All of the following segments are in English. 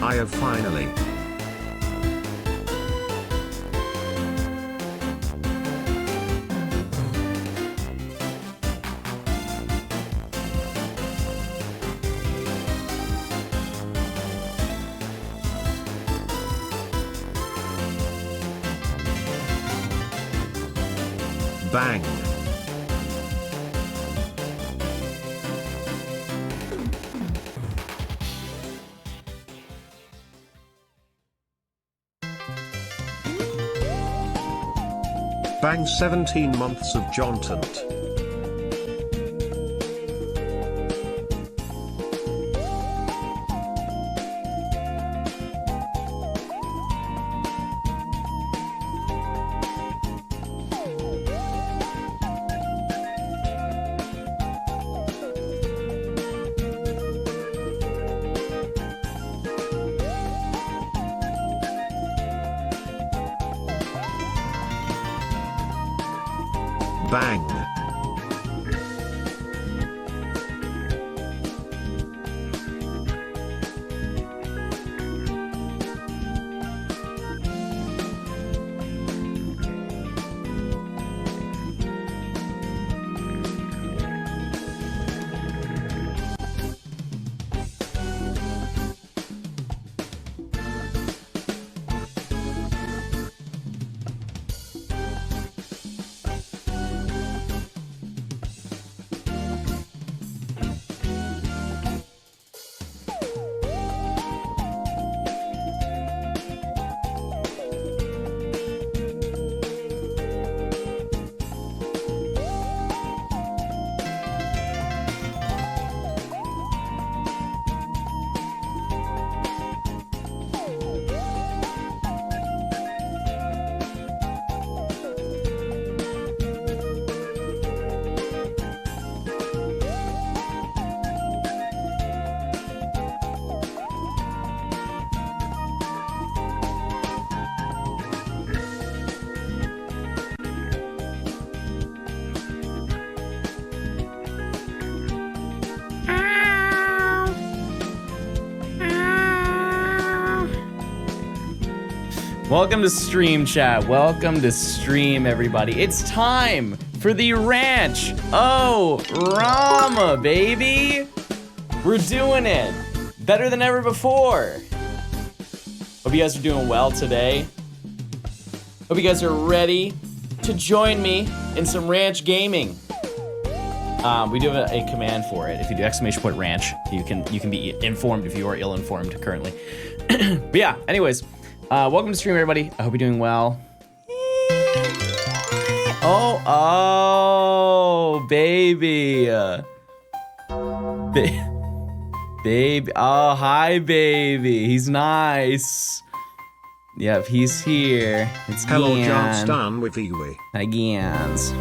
I have finally. Bang. Bang 17 months of Johnstone. Bang. Welcome to stream, chat. Welcome to stream, everybody. It's time for the ranch. Oh, RAMA, baby. We're doing it. Better than ever before. Hope you guys are doing well today. Hope you guys are ready to join me in some ranch gaming. We do have a command for it. If you do !ranch, you can be informed if you are ill-informed currently. But yeah, anyways. Welcome to stream, everybody. I hope you're doing well. Oh, baby. Baby. Oh, hi, baby. He's nice. Yep, he's here. It's Hello, Gian. Johnstone with Iwi. Hi, Gians.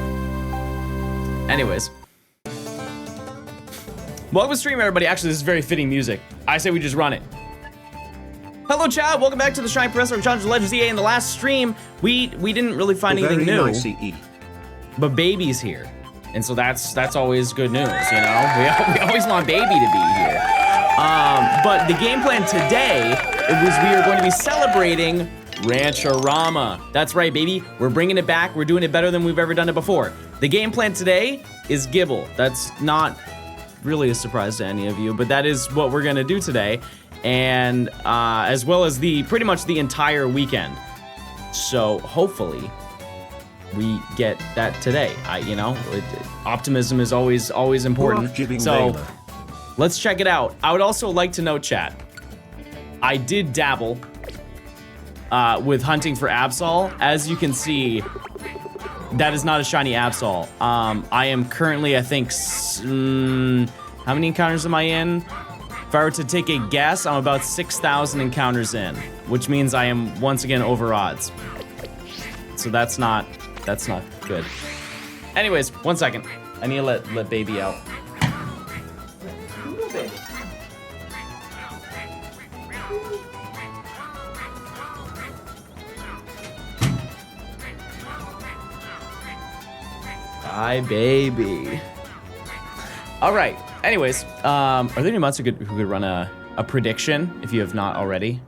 Anyways. Welcome to stream, everybody. Actually, this is very fitting music. I say we just run it. Hello, chat. Welcome back to the Shine Professor of Challenges Legends EA. In the last stream, we didn't really find anything new, Nice EE. but baby's here, and so that's always good news. You know, we always want baby to be here. But the game plan today was we are going to be celebrating Ranch-a-Rama. That's right, baby. We're bringing it back. We're doing it better than we've ever done it before. The game plan today is GIBLE. That's not really a surprise to any of you, but that is what we're gonna do today. And as well as pretty much the entire weekend. So hopefully we get that today. Optimism is always important. So let's check it out. I would also like to note, chat, I did dabble with hunting for Absol. As you can see, that is not a shiny Absol. I am currently, I think, how many encounters am I in? If I were to take a guess, I'm about 6,000 encounters in, which means I am once again over odds. So that's not good. Anyways, 1 second. I need to let baby out. Hi, baby. All right. Anyways, are there any mods who could run a a prediction if you have not already.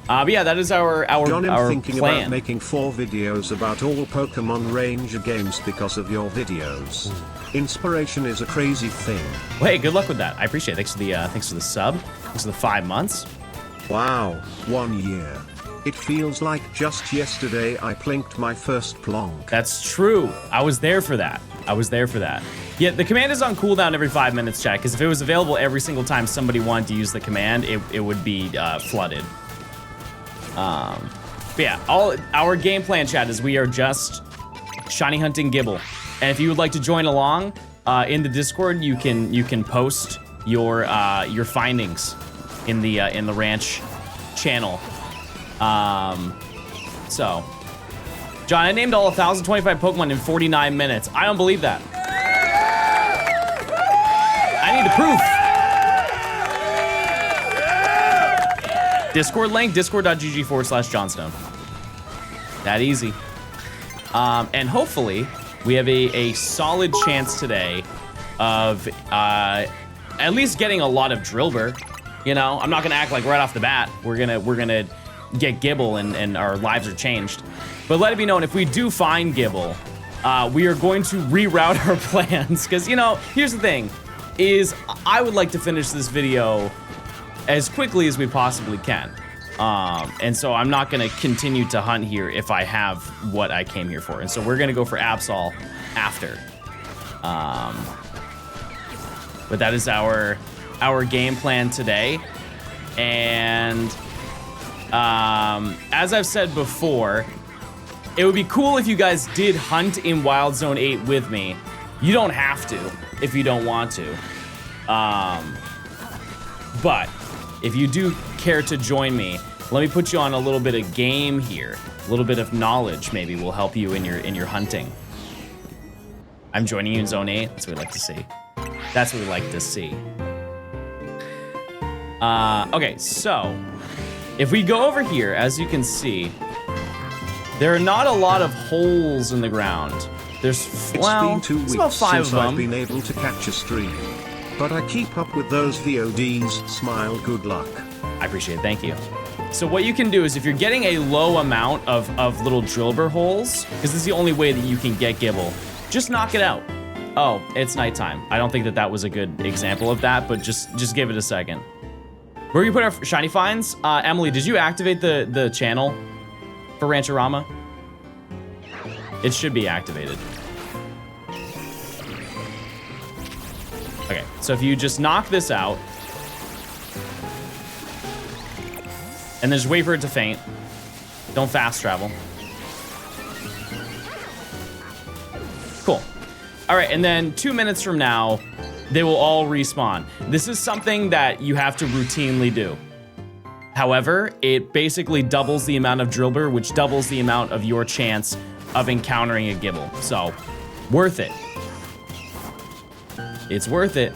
But yeah, that is our John, I'm thinking plan. about making 4 videos about all Pokemon Ranger games because of your videos. Inspiration is a crazy thing. Well, hey, good luck with that. I appreciate it. Thanks for the sub. Thanks for the 5 months. Wow, 1 year. It feels like just yesterday I plinked my first plonk. That's true. I was there for that. Yeah, the command is on cooldown every 5 minutes, chat, because if it was available every single time somebody wanted to use the command, it would be flooded. But yeah, all our game plan, chat, is we are just shiny hunting Gible. And if you would like to join along in the Discord, you can post your findings in the ranch channel. So, John, I named all 1,025 Pokemon in 49 minutes. I don't believe that. I need the proof. Discord link, discord.gg/Johnstone. That easy. And hopefully, we have a solid chance today of at least getting a lot of Drillbur. You know, I'm not gonna act like right off the bat we're gonna get Gible and our lives are changed. But let it be known, if we do find Gible, we are going to reroute our plans. Because, you know, here's the thing, is I would like to finish this video as quickly as we possibly can. And so I'm not gonna continue to hunt here if I have what I came here for. And so we're gonna go for Absol after. But that is our game plan today. And as I've said before, it would be cool if you guys did hunt in Wild Zone 8 with me. You don't have to if you don't want to. But if you do care to join me, let me put you on a little bit of game here. A little bit of knowledge maybe will help you in your hunting. I'm joining you in Zone 8. That's what we like to see. That's what we like to see. Okay, so if we go over here, as you can see, there are not a lot of holes in the ground. There's, well, it's been 2 weeks about 5 since of them. I've been able to catch a stream. But I keep up with those VODs. Smile, good luck. I appreciate it, thank you. So what you can do is if you're getting a low amount of little Drillbur holes, because this is the only way that you can get Gible, just knock it out. Oh, it's nighttime. I don't think that was a good example of that, but just give it a second. Where you put our shiny finds? Emily, did you activate the channel for Rancher RAMA? It should be activated. Okay, so if you just knock this out, and then just wait for it to faint. Don't fast travel. Cool. All right, and then 2 minutes from now, they will all respawn. This is something that you have to routinely do. However, it basically doubles the amount of Drillbur, which doubles the amount of your chance of encountering a Gible. So, worth it. It's worth it.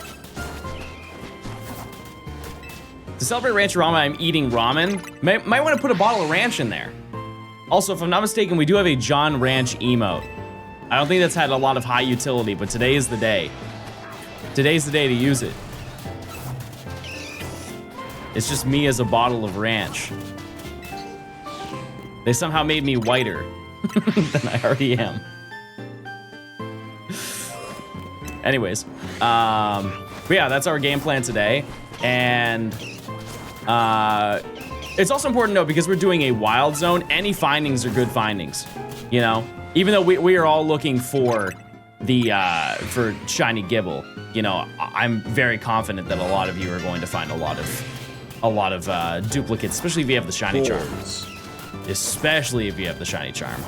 To celebrate Rancher RAMA, I'm eating ramen. Might want to put a bottle of ranch in there. Also, if I'm not mistaken, we do have a John Ranch emote. I don't think that's had a lot of high utility, but today is the day. Today's the day to use it. It's just me as a bottle of ranch. They somehow made me whiter than I already am. Anyways, but yeah, that's our game plan today. And it's also important to know, because we're doing a wild zone, any findings are good findings, you know? Even though we are all looking for the for shiny Gible, you know, I'm very confident that a lot of you are going to find a lot of duplicates, especially if you have the shiny charm. Especially if you have the shiny charm.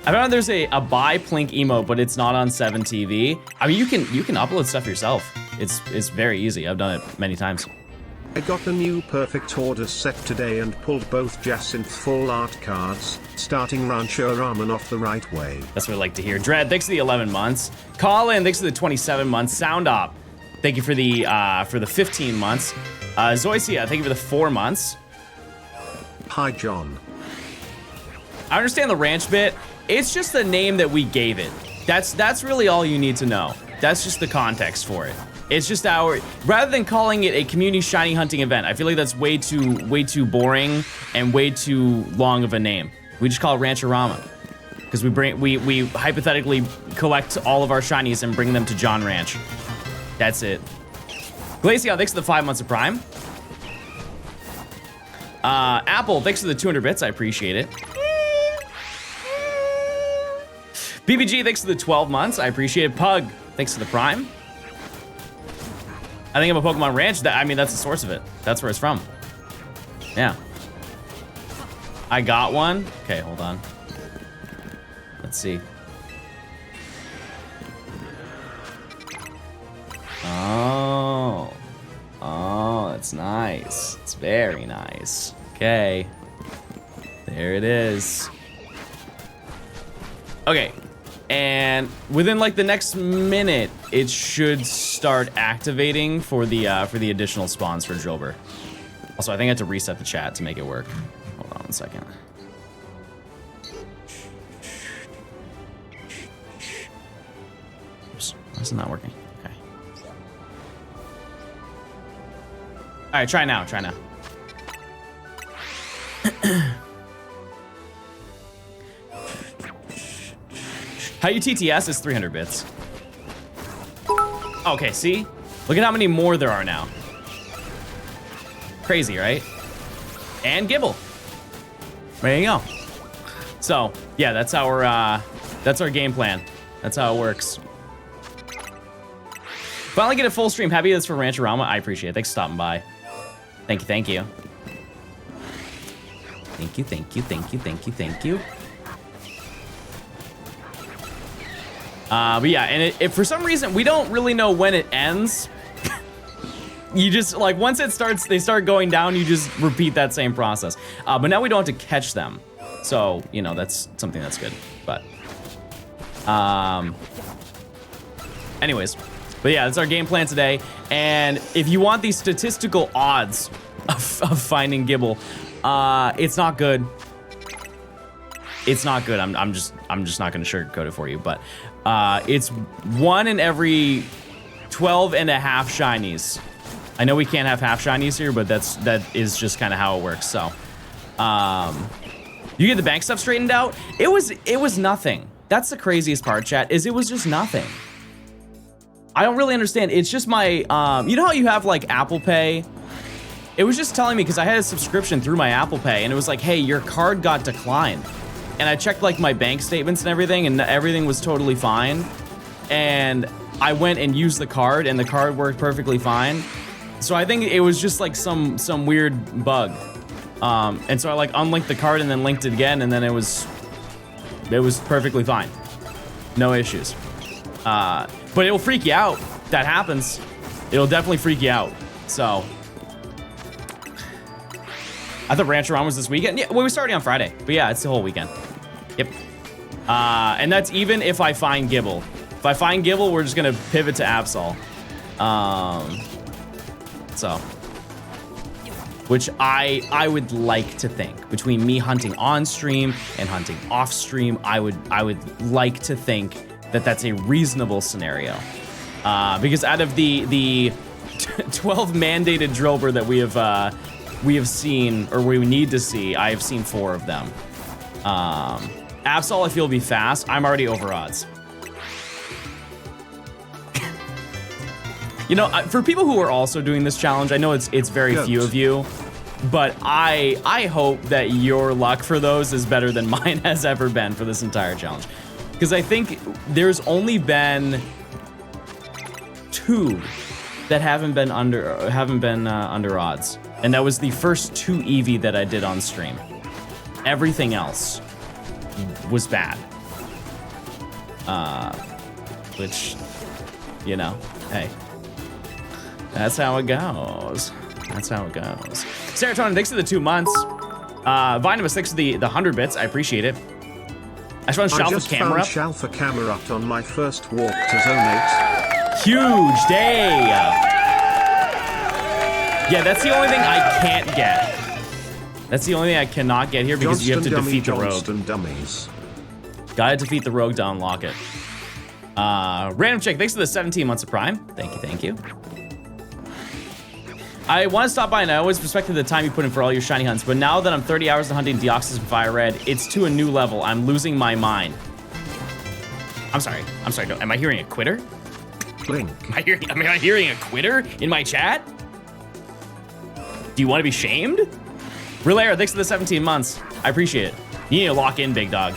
I found there's a buy Plink emote, but it's not on 7TV. I mean, you can upload stuff yourself. It's very easy. I've done it many times. I got the new perfect order set today and pulled both Jacinth full art cards, starting Rancher Ramen off the right way. That's what I like to hear. Dread, thanks for the 11 months. Colin, thanks for the 27 months. Sound Op, thank you for the 15 months. Zoysia, thank you for the 4 months. Hi, John. I understand the ranch bit. It's just the name that we gave it. That's really all you need to know. That's just the context for it. It's just rather than calling it a community shiny hunting event, I feel like that's way too boring and way too long of a name. We just call it Ranch-O-Rama. Because we hypothetically collect all of our shinies and bring them to John Ranch. That's it. Glacio, thanks for the 5 months of Prime. Apple, thanks for the 200 bits. I appreciate it. BBG, thanks for the 12 months. I appreciate it. Pug, thanks for the Prime. I think I'm a Pokemon Ranch. I mean, that's the source of it. That's where it's from. Yeah. I got one. Okay, hold on. Let's see. Oh, that's nice. It's very nice. Okay. There it is. Okay. And within like the next minute, it should start activating for the additional spawns for Drilbur. Also, I think I had to reset the chat to make it work. Hold on 1 second. Oops, why is it not working? Okay. All right, try now. How you TTS is 300 bits. Okay, see? Look at how many more there are now. Crazy, right? And GIBLE. There you go. So, yeah, that's our game plan. That's how it works. Finally get a full stream. Happy that's for Ranch-O-Rama. I appreciate it. Thanks for stopping by. Thank you. Thank you. But yeah, and if for some reason we don't really know when it ends, you just like once it starts, they start going down, you just repeat that same process. But now we don't have to catch them, so you know that's something that's good. But anyways, but yeah, that's our game plan today. And if you want these statistical odds of finding GIBLE, it's not good. It's not good. I'm just not gonna sugarcoat it for you, but it's 1 in every 12 and a half shinies. I know we can't have half shinies here, but that is just kind of how it works. So, you get the bank stuff straightened out. It was nothing. That's the craziest part, chat. Is it was just nothing. I don't really understand. It's just my you know how you have like Apple Pay. It was just telling me because I had a subscription through my Apple Pay, and it was like, hey, your card got declined. And I checked like my bank statements and everything was totally fine. And I went and used the card, and the card worked perfectly fine. So I think it was just like some weird bug. And so I like unlinked the card and then linked it again, and then it was perfectly fine. No issues. But it'll freak you out. That happens. It'll definitely freak you out. So I thought Ranch-O-Rama was this weekend. Yeah, well, we're starting on Friday, but yeah, it's the whole weekend. Yep. And that's even if I find GIBLE. If I find GIBLE, we're just gonna pivot to Absol. So, which I would like to think between me hunting on stream and hunting off stream, I would like to think that that's a reasonable scenario. Because out of the 12 mandated Drilbur that we have seen, or we need to see, I have seen 4 of them. Absol, I feel, will be fast. I'm already over odds. You know, for people who are also doing this challenge, I know it's very few of you, but I hope that your luck for those is better than mine has ever been for this entire challenge. Because I think there's only been 2 that haven't been under odds. And that was the first 2 Eevee that I did on stream. Everything else was bad. Which, you know, hey, that's how it goes. That's how it goes. Serotonin, thanks for the 2 months. Vinamus, thanks for the 100 bits. I appreciate it. I just found Shalfa Camera up on my first walk to Zone 8. Huge day. Yeah, that's the only thing I can't get. That's the only thing I cannot get here because you have to defeat the rogue. Dummies. Gotta defeat the rogue to unlock it. Random Chick, thanks for the 17 months of Prime. Thank you, thank you. I want to stop by and I always respected the time you put in for all your shiny hunts, but now that I'm 30 hours of hunting Deoxys and Fire Red, it's to a new level. I'm losing my mind. I'm sorry, no, am I hearing a quitter? Blink. Am I hearing a quitter in my chat? Do you want to be shamed? Relayer, thanks for the 17 months. I appreciate it. You need to lock in, big dog.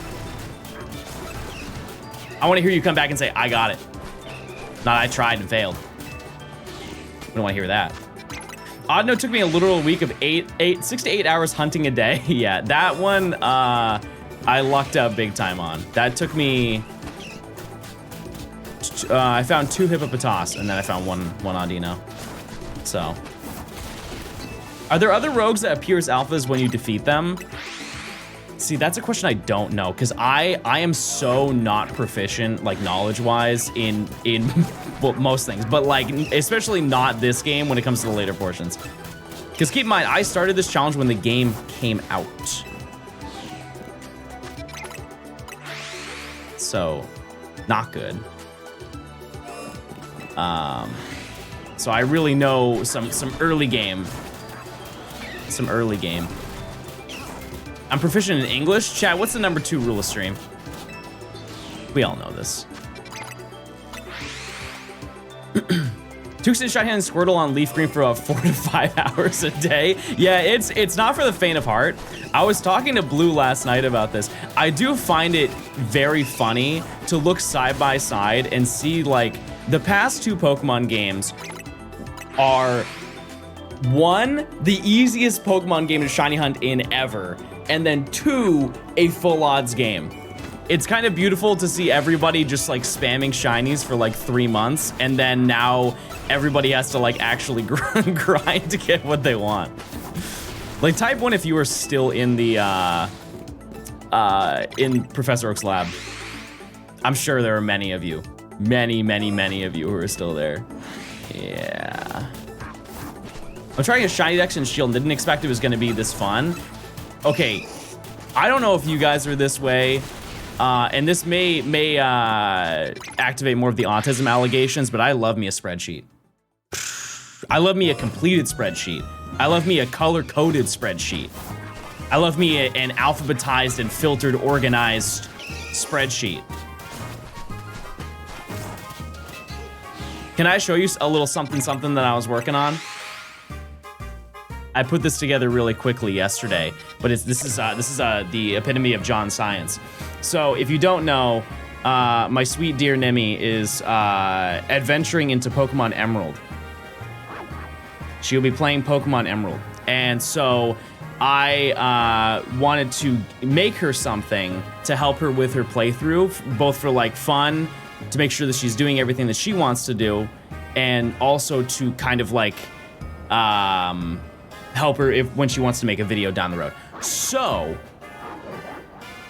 I want to hear you come back and say, I got it. Not I tried and failed. We don't want to hear that. Oddnote took me a literal week of 6 to 8 hours hunting a day. Yeah, that one I lucked out big time on. That took me. I found 2 hippopotas and then I found one Audino. So, are there other rogues that appear as alphas when you defeat them? See, that's a question I don't know, because I am so not proficient, like, knowledge-wise in well, most things, but, like, especially not this game when it comes to the later portions. Because keep in mind, I started this challenge when the game came out. So, not good. So I really know some early game. Some early game. I'm proficient in English. Chat, what's the number 2 rule of stream? We all know this. Tuxin Shotgun and Squirtle on Leaf Green for about 4 to 5 hours a day. Yeah, it's not for the faint of heart. I was talking to Blue last night about this. I do find it very funny to look side by side and see, like, the past 2 Pokemon games are 1, the easiest Pokemon game to shiny hunt in ever, and then 2, a full odds game. It's kind of beautiful to see everybody just like spamming shinies for like 3 months, and then now everybody has to like actually grind to get what they want. Like type 1 if you are still in the in Professor Oak's lab. I'm sure there are many of you. Many of you who are still there. Yeah. I'm trying a shiny Dex and Shield and didn't expect it was gonna be this fun. Okay, I don't know if you guys are this way, and this may activate more of the autism allegations, but I love me a spreadsheet. I love me a completed spreadsheet. I love me a color-coded spreadsheet. I love me an alphabetized and filtered, organized spreadsheet. Can I show you a little something that I was working on? I put this together really quickly yesterday, but this is the epitome of John science. So if you don't know, my sweet dear Nimi is adventuring into Pokemon Emerald. She'll be playing Pokemon Emerald, and so I wanted to make her something to help her with her playthrough, both for like fun, to make sure that she's doing everything that she wants to do, and also to kind of like help her when she wants to make a video down the road. So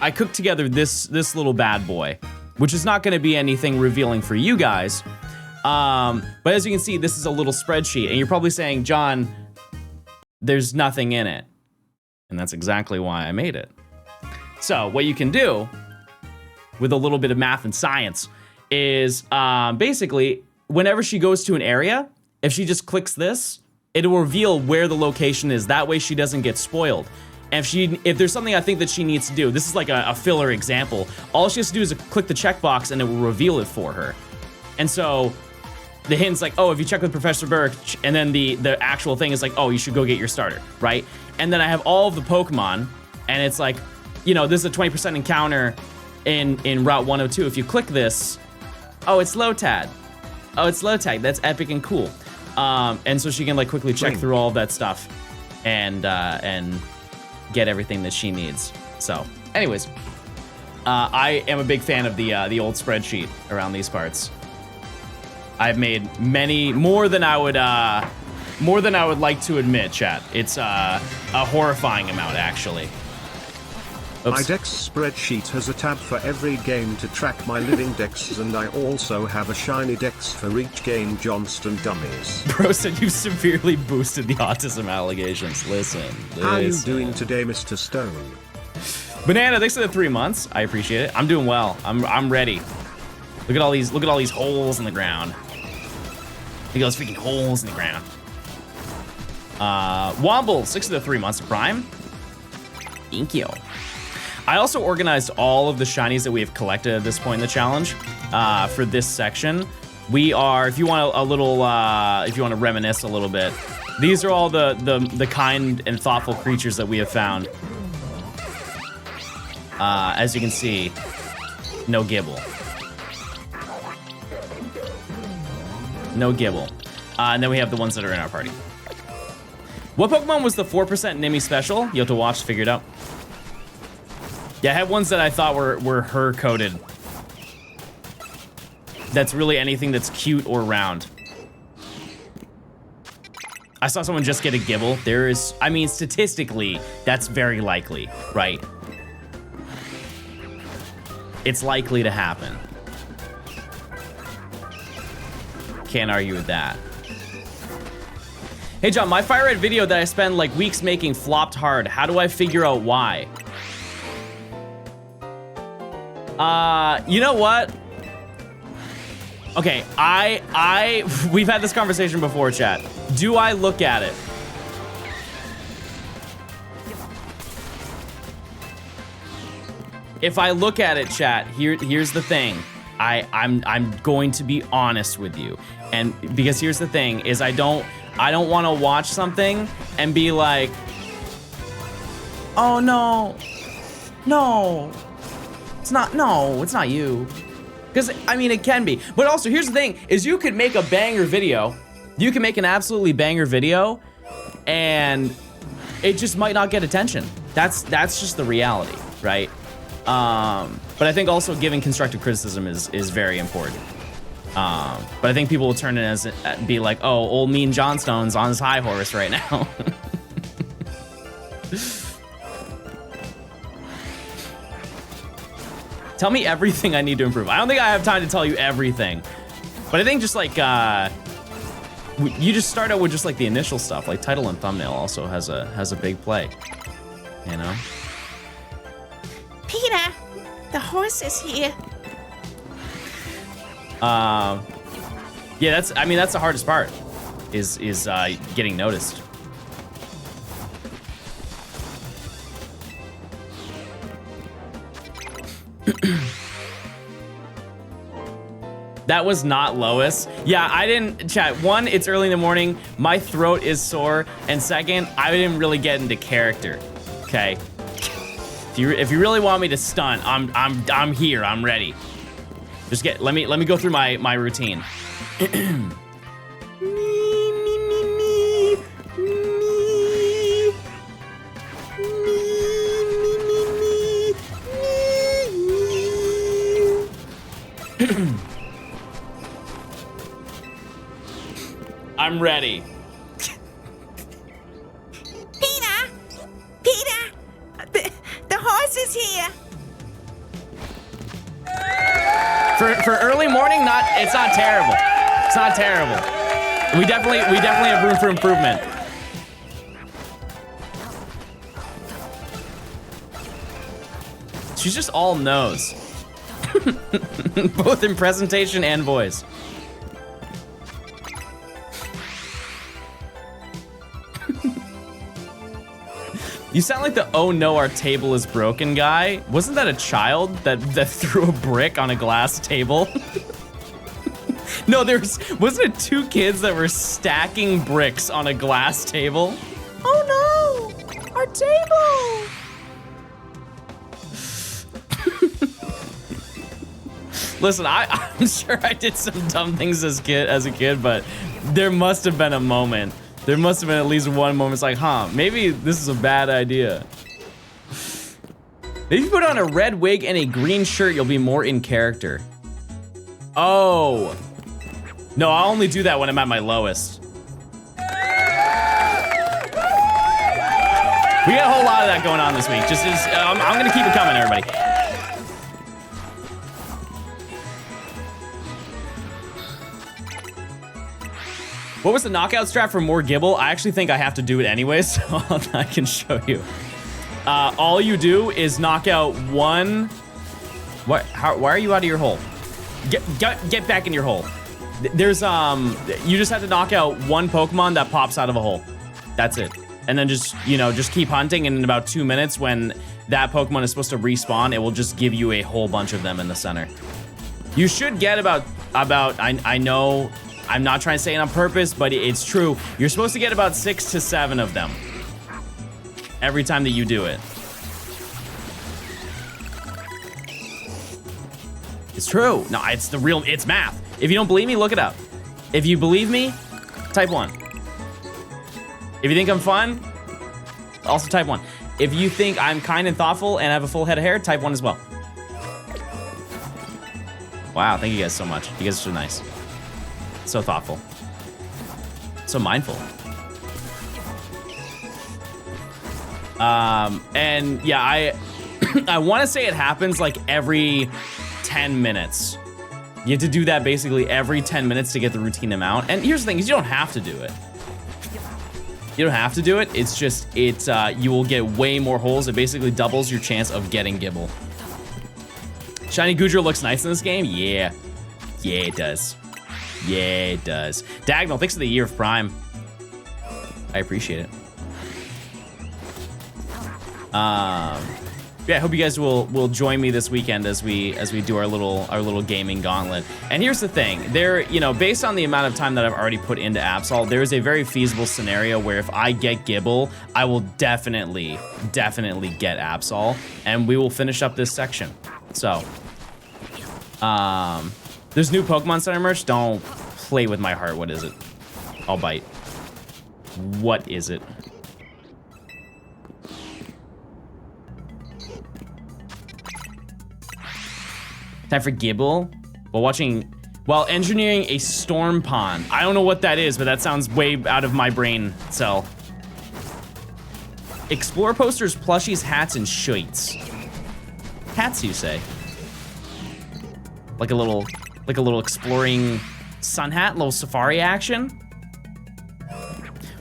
I cooked together this little bad boy, which is not going to be anything revealing for you guys. But as you can see, this is a little spreadsheet, and you're probably saying, John, there's nothing in it. And that's exactly why I made it. So what you can do with a little bit of math and science is basically whenever she goes to an area, if she just clicks this, it will reveal where the location is. That way she doesn't get spoiled. And if there's something I think that she needs to do, this is like a filler example, all she has to do is click the checkbox and it will reveal it for her. And so the hint's like, oh, if you check with Professor Birch, and then the actual thing is like, oh, you should go get your starter, right? And then I have all of the Pokemon, and it's like, you know, this is a 20% encounter in Route 102. If you click this, oh, it's Lotad. Oh, it's Lotad. That's epic and cool. And so she can like quickly check through all of that stuff and get everything that she needs. So, anyways, I am a big fan of the old spreadsheet around these parts. I've made many more than I would like to admit, chat. It's a horrifying amount, actually. Oops. My Dex spreadsheet has a tab for every game to track my living Dexs, and I also have a shiny Dex for each game. Johnstone dummies. Bro said you severely boosted the autism allegations. Listen. How are you doing today, Mr. Stone? Banana, thanks for the 3 months. I appreciate it. I'm doing well. I'm ready. Look at all these holes in the ground. Look at those freaking holes in the ground. Womble, 6 of the 3 months of Prime. Thank you. I also organized all of the shinies that we have collected at this point in the challenge for this section. We are, if you want a little, if you want to reminisce a little bit, these are all the kind and thoughtful creatures that we have found. As you can see, no GIBLE. No GIBLE. And then we have the ones that are in our party. What Pokemon was the 4% Nimi special? You have to watch to figure it out. Yeah, I had ones that I thought were her-coded. That's really anything that's cute or round. I saw someone just get a GIBLE. There is, I mean, statistically, that's very likely, right? It's likely to happen. Can't argue with that. Hey John, my Fire Red video that I spent like weeks making flopped hard. How do I figure out why? You know what? Okay, we've had this conversation before, chat. Do I look at it? If I look at it, chat, here's the thing. I'm going to be honest with you. And because here's the thing, is I don't want to watch something and be like, oh no, it's not you. Because, I mean, it can be. But also, here's the thing, is you could make a banger video. You can make an absolutely banger video, and it just might not get attention. That's just the reality, right? But I think also giving constructive criticism is very important. But I think people will turn it as be like, oh, old mean Johnstone's on his high horse right now. Tell me everything I need to improve. I don't think I have time to tell you everything, but I think just like you just start out with just like the initial stuff, like title and thumbnail also has a big play, you know. Peter, the horse is here. Yeah, that's the hardest part, is getting noticed. That was not Lois. Yeah, I didn't, chat. One, it's early in the morning. My throat is sore. And second, I didn't really get into character. Okay. If you really want me to stunt, I'm here. I'm ready. Just let me go through my routine. I'm ready. Peter, the horse is here. For early morning, it's not terrible. It's not terrible. We definitely have room for improvement. She's just all nose. Both in presentation and voice. You sound like the "oh no, our table is broken" guy. Wasn't that a child that threw a brick on a glass table? No, wasn't it 2 kids that were stacking bricks on a glass table? Oh no, our table. Listen, I'm sure I did some dumb things as a kid, but there must have been a moment. There must have been at least one moment. It's like, huh, maybe this is a bad idea. Maybe if you put on a red wig and a green shirt, you'll be more in character. Oh. No, I'll only do that when I'm at my lowest. We got a whole lot of that going on this week. I'm gonna keep it coming, everybody. What was the knockout strat for more GIBLE? I actually think I have to do it anyway, so I can show you. All you do is knock out one. Why are you out of your hole? Get back in your hole. There's you just have to knock out one Pokemon that pops out of a hole. That's it. And then just, you know, just keep hunting, and in about 2 minutes when that Pokemon is supposed to respawn, it will just give you a whole bunch of them in the center. You should get about I know I'm not trying to say it on purpose, but it's true. You're supposed to get about 6 to 7 of them every time that you do it. It's true. No, it's math. If you don't believe me, look it up. If you believe me, type 1. If you think I'm fun, also type 1. If you think I'm kind and thoughtful and have a full head of hair, type 1 as well. Wow, thank you guys so much. You guys are so nice. So thoughtful. So mindful. And yeah, I want to say it happens like every 10 minutes. You have to do that basically every 10 minutes to get the routine amount. And here's the thing, is you don't have to do it. You don't have to do it. It's just, you will get way more holes. It basically doubles your chance of getting GIBLE. Shiny Goodra looks nice in this game. Yeah. Yeah, it does. Yeah, it does. Dagnall, thanks for the year of Prime. I appreciate it. Yeah, I hope you guys will join me this weekend as we do our little gaming gauntlet. And here's the thing, you know, based on the amount of time that I've already put into Absol, there is a very feasible scenario where if I get GIBLE, I will definitely get Absol, and we will finish up this section. So, there's new Pokemon Center merch. Don't play with my heart. What is it? I'll bite. What is it? Time for GIBLE while engineering a storm pond. I don't know what that is, but that sounds way out of my brain cell. Explore posters, plushies, hats, and shirts. Hats, you say? Like a little exploring sun hat, little safari action.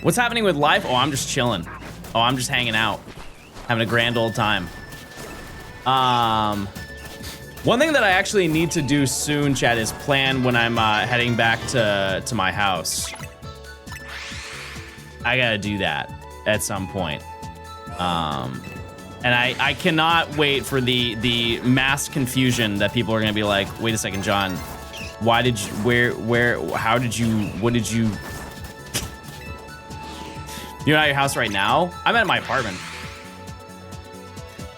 What's happening with life? Oh, I'm just chilling. Oh, I'm just hanging out, having a grand old time. One thing that I actually need to do soon, chat, is plan when I'm heading back to my house. I gotta do that at some point. And I cannot wait for the mass confusion that people are gonna be like, wait a second, John, why did you, how did you, what did you? You're not at your house right now? I'm at my apartment.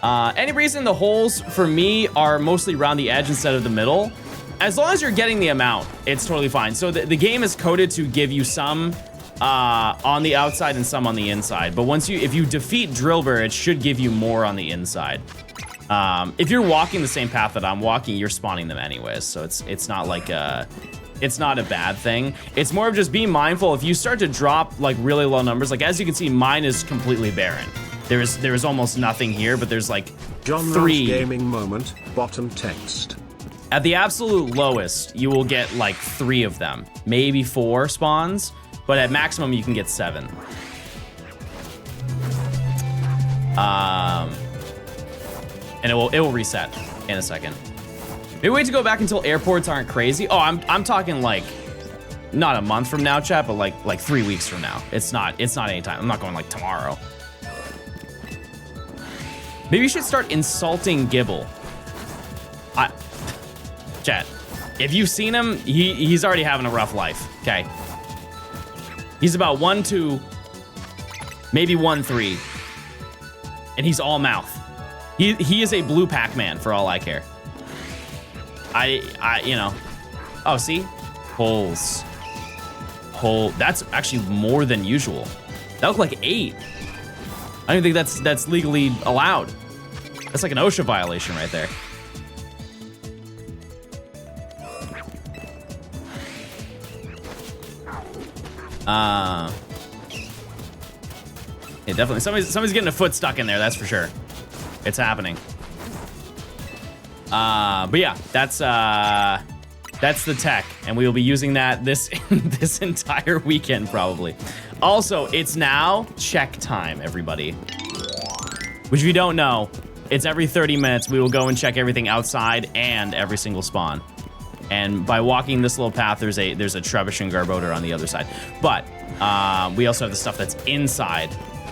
Any reason the holes for me are mostly around the edge instead of the middle? As long as you're getting the amount, it's totally fine. So the game is coded to give you some on the outside and some on the inside. But if you defeat Drillbur, it should give you more on the inside. If you're walking the same path that I'm walking, you're spawning them anyways. So it's not like it's not a bad thing. It's more of just being mindful. If you start to drop like really low numbers, like as you can see, mine is completely barren. There's almost nothing here, but there's like John 3. Gaming moment, bottom text. At the absolute lowest, you will get like 3 of them, maybe 4 spawns, but at maximum you can get 7. And it will reset in a second. Maybe wait to go back until airports aren't crazy. Oh, I'm talking like not a month from now, chat, but like 3 weeks from now. It's not anytime. I'm not going like tomorrow. Maybe you should start insulting GIBLE. Chat, if you've seen him, he's already having a rough life, okay? He's about 1-2, maybe 1-3, and he's all mouth. He is a blue Pac-Man for all I care. You know. Oh, see? Holes. That's actually more than usual. That looked like 8. I don't even think that's legally allowed. That's like an OSHA violation right there. Yeah, definitely. Somebody's getting a foot stuck in there, that's for sure. It's happening. But yeah, that's the tech, and we will be using that this entire weekend probably. Also, it's now check time, everybody. Which if you don't know, it's every 30 minutes we will go and check everything outside and every single spawn. And by walking this little path, there's a Trebuchet Garbodor on the other side. But we also have the stuff that's inside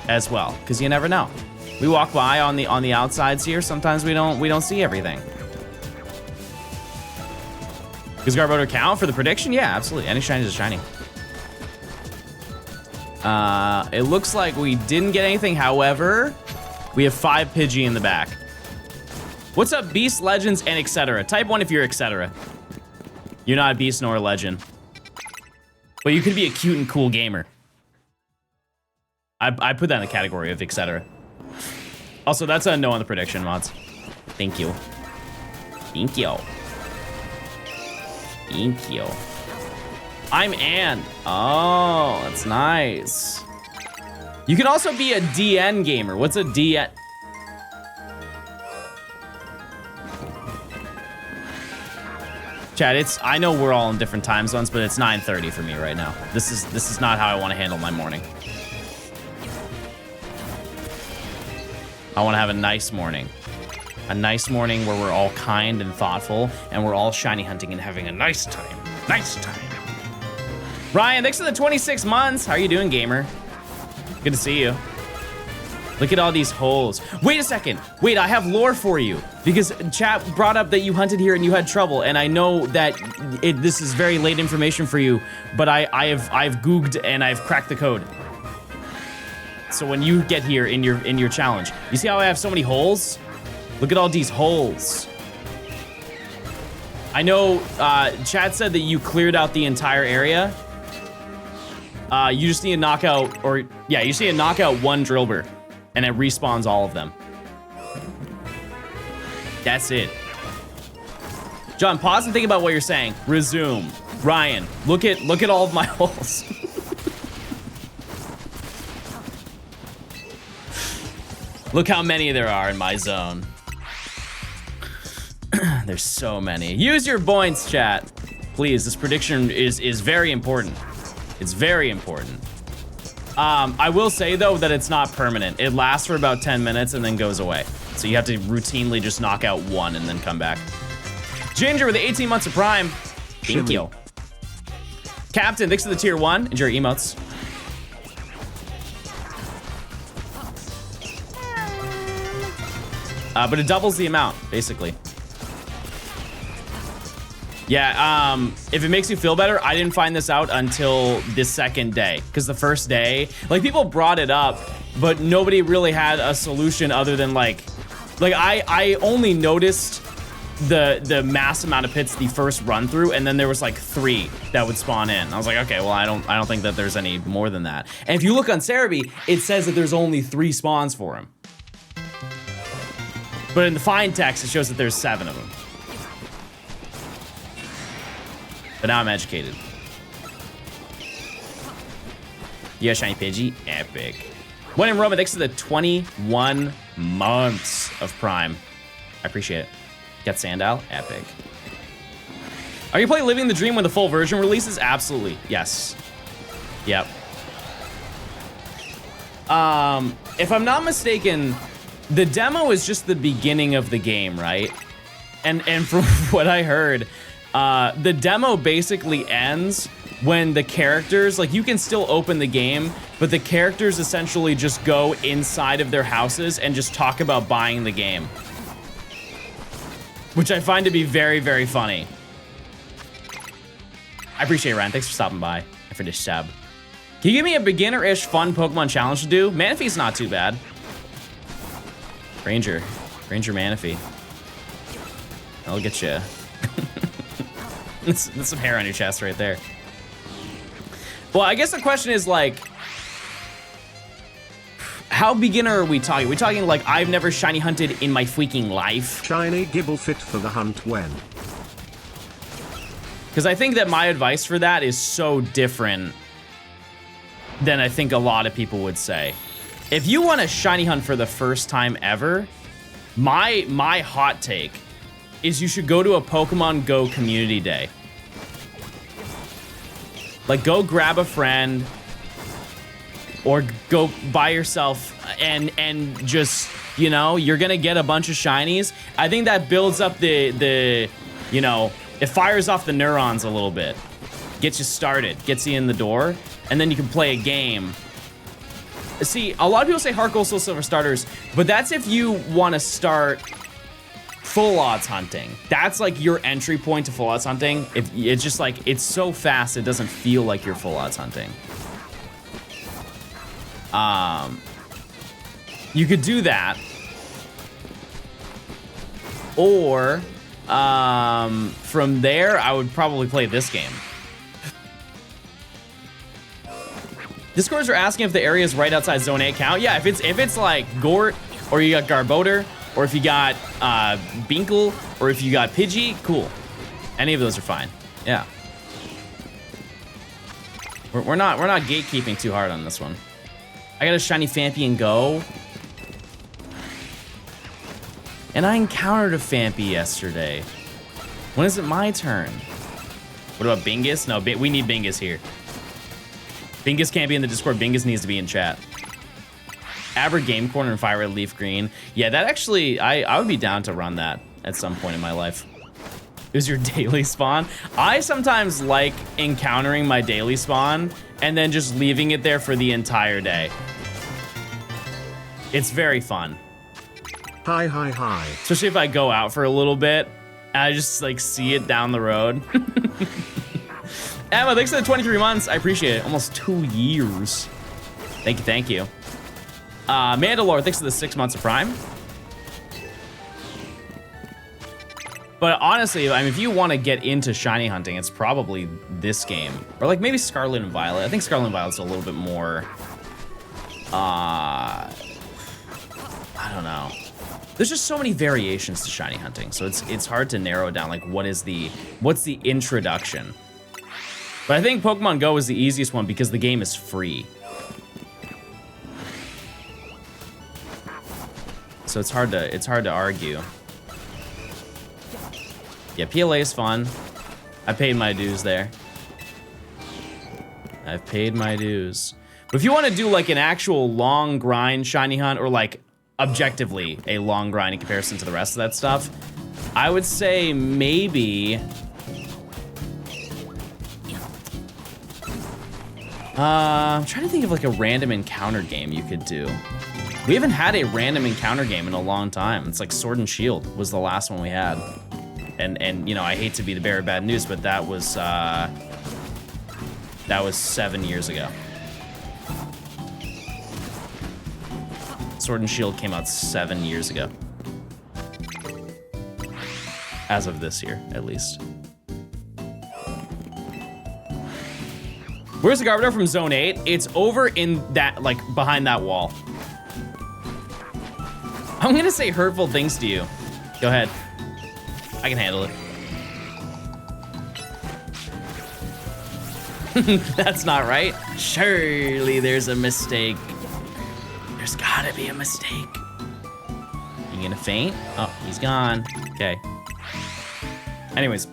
as well, because you never know. We walk by on the outsides here. Sometimes we don't see everything. Does Garbodor count for the prediction? Yeah, absolutely. Any shiny is a shiny. It looks like we didn't get anything. However, we have 5 Pidgey in the back. What's up, Beast, Legends, and etc.? Type 1 if you're etc. You're not a Beast nor a Legend. But you could be a cute and cool gamer. I put that in the category of etc. Also, that's a no on the prediction, mods. Thank you. Thank you. Thank you. I'm Ann. Oh, that's nice. You can also be a DN gamer. What's a DN? Chat, I know we're all in different time zones, but it's 9:30 for me right now. This is not how I want to handle my morning. I want to have a nice morning. A nice morning where we're all kind and thoughtful, and we're all shiny hunting and having a nice time. Nice time. Ryan, thanks for the 26 months. How are you doing, gamer? Good to see you. Look at all these holes. Wait a second. Wait, I have lore for you. Because chat brought up that you hunted here and you had trouble, and I know that this is very late information for you, but I've googled and I've cracked the code. So when you get here in your challenge, you see how I have so many holes? Look at all these holes. I know Chad said that you cleared out the entire area. You just need to knock out, you just need to knock out one Drillbur, and it respawns all of them. That's it. John, pause and think about what you're saying. Resume. Ryan, look at all of my holes. Look how many there are in my zone. There's so many. Use your points, chat. Please, this prediction is very important. It's very important. I will say, though, that it's not permanent. It lasts for about 10 minutes and then goes away. So you have to routinely just knock out one and then come back. Ginger with the 18 months of Prime. Thank you. Captain, thanks for the tier 1. Enjoy your emotes. But it doubles the amount, basically. Yeah, if it makes you feel better, I didn't find this out until the second day. Because the first day, like, people brought it up, but nobody really had a solution other than, like I only noticed the mass amount of pits the first run through, and then there was like 3 that would spawn in. I was like, okay, well, I don't think that there's any more than that. And if you look on Cerebi, it says that there's only 3 spawns for him. But in the fine text, it shows that there's 7 of them. But now I'm educated. Yeah, shiny Pidgey, epic. When in Roma, thanks to the 21 months of Prime. I appreciate it. Got Sandal, epic. Are you playing Living the Dream when the full version releases? Absolutely, yes. Yep. If I'm not mistaken, the demo is just the beginning of the game, right? And from what I heard, the demo basically ends when the characters, like, you can still open the game, but the characters essentially just go inside of their houses and just talk about buying the game. Which I find to be very, very funny. I appreciate it, Ryan. Thanks for stopping by and for this sub. Can you give me a beginner-ish fun Pokemon challenge to do? Manaphy's not too bad. Ranger Manaphy. I'll get you. That's some hair on your chest right there. Well, I guess the question is, like, how beginner are we talking? Are we talking like I've never shiny hunted in my freaking life? Shiny Gibble fit for the hunt when? Because I think that my advice for that is so different than I think a lot of people would say. If you want to shiny hunt for the first time ever, my hot take is you should go to a Pokemon Go community day. Like, go grab a friend or go by yourself and just, you know, you're gonna get a bunch of shinies. I think that builds up the you know, It fires off the neurons a little bit. Gets you started, gets you in the door, and then you can play a game. See, a lot of people say Heart Gold, Soul Silver starters, but that's if you want to start full odds hunting. That's like your entry point to full odds hunting. If it's just like, it's so fast, it doesn't feel like you're full odds hunting. You could do that. Or, from there, I would probably play this game. Discorders are asking if the areas right outside Zone 8 count. Yeah, if it's like Gort, or you got Garbodor, or if you got Binkle, or if you got Pidgey, cool. Any of those are fine. Yeah. We're not gatekeeping too hard on this one. I got a shiny Fampion Go. And I encountered a Fampi yesterday. When is it my turn? What about Bingus? No, we need Bingus here. Bingus can't be in the Discord. Bingus needs to be in chat. Aber Game Corner and Fire Red Leaf Green. Yeah, that actually, I would be down to run that at some point in my life. It was your daily spawn. I sometimes like encountering my daily spawn and then just leaving it there for the entire day. It's very fun. Hi, hi, hi. Especially if I go out for a little bit and I just like see it down the road. Emma, thanks for the 23 months. I appreciate it. Almost 2 years. Thank you, thank you. Mandalore, thanks for the 6 months of Prime. But honestly, I mean, if you want to get into shiny hunting, it's probably this game. Or like maybe Scarlet and Violet. I think Scarlet and Violet's a little bit more... I don't know. There's just so many variations to shiny hunting, so it's hard to narrow down like what's the introduction. But I think Pokemon Go is the easiest one because the game is free. So it's hard to argue. Yeah, PLA is fun. I paid my dues there. I've paid my dues. But if you want to do like an actual long grind shiny hunt, or like objectively a long grind in comparison to the rest of that stuff, I would say maybe... I'm trying to think of like a random encounter game you could do. We haven't had a random encounter game in a long time. It's like Sword and Shield was the last one we had. And you know, I hate to be the bearer of bad news, but that was 7 years ago. Sword and Shield came out 7 years ago. As of this year, at least. Where's the Garbodor from Zone 8? It's over in that, like, behind that wall. I'm gonna say hurtful things to you. Go ahead. I can handle it. That's not right. Surely there's a mistake. There's gotta be a mistake. You gonna faint? Oh, he's gone. Okay. Anyways,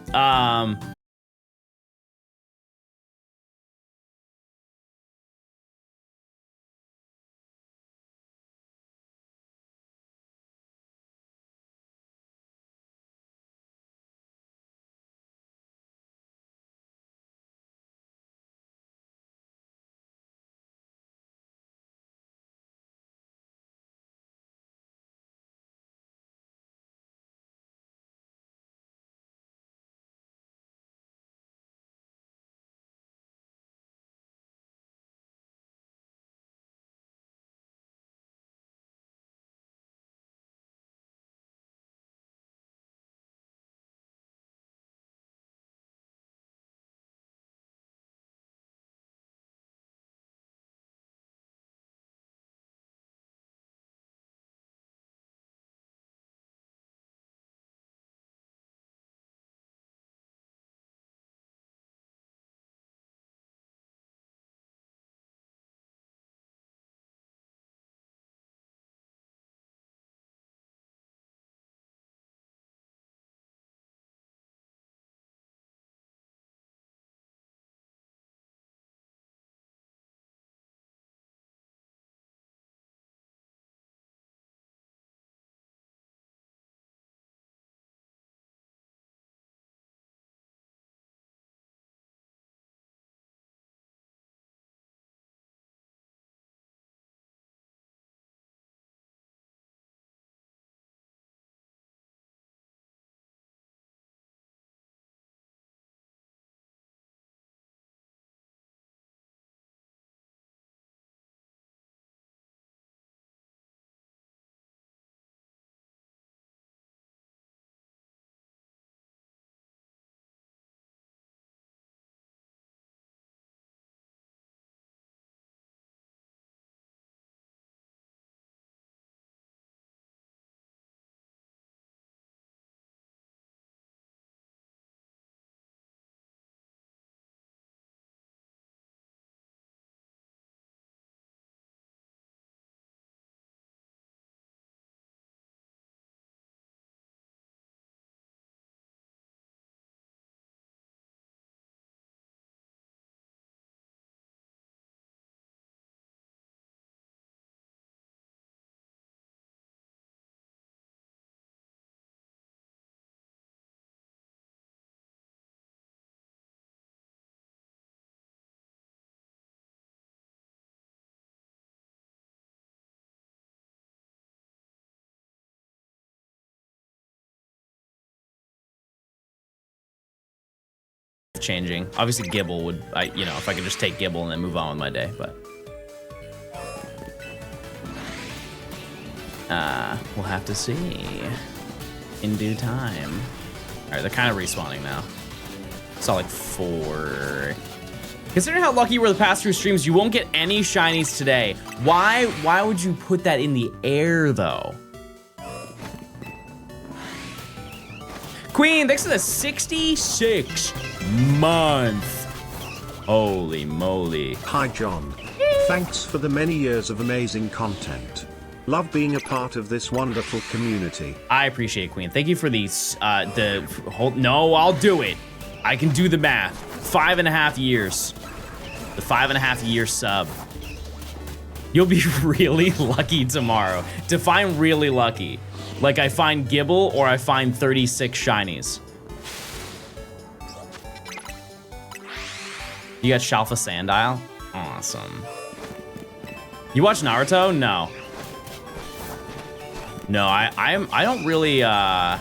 life-changing. Obviously, GIBLE would, you know, if I could just take GIBLE and then move on with my day, but... we'll have to see in due time. All right, they're kind of respawning now. Saw like 4. Considering how lucky you were the past 2 streams, you won't get any shinies today. Why would you put that in the air though? Queen, thanks for the 66 month. Holy moly. Hi John. Thanks for the many years of amazing content. Love being a part of this wonderful community. I appreciate it, Queen. Thank you for these, no, I'll do it. I can do the math. 5.5 years. The 5.5 year sub. You'll be really lucky tomorrow. Define really lucky. Like I find GIBLE or I find 36 shinies. You got Shalfa Sandile? Awesome. You watch Naruto? No. No, I don't really, there's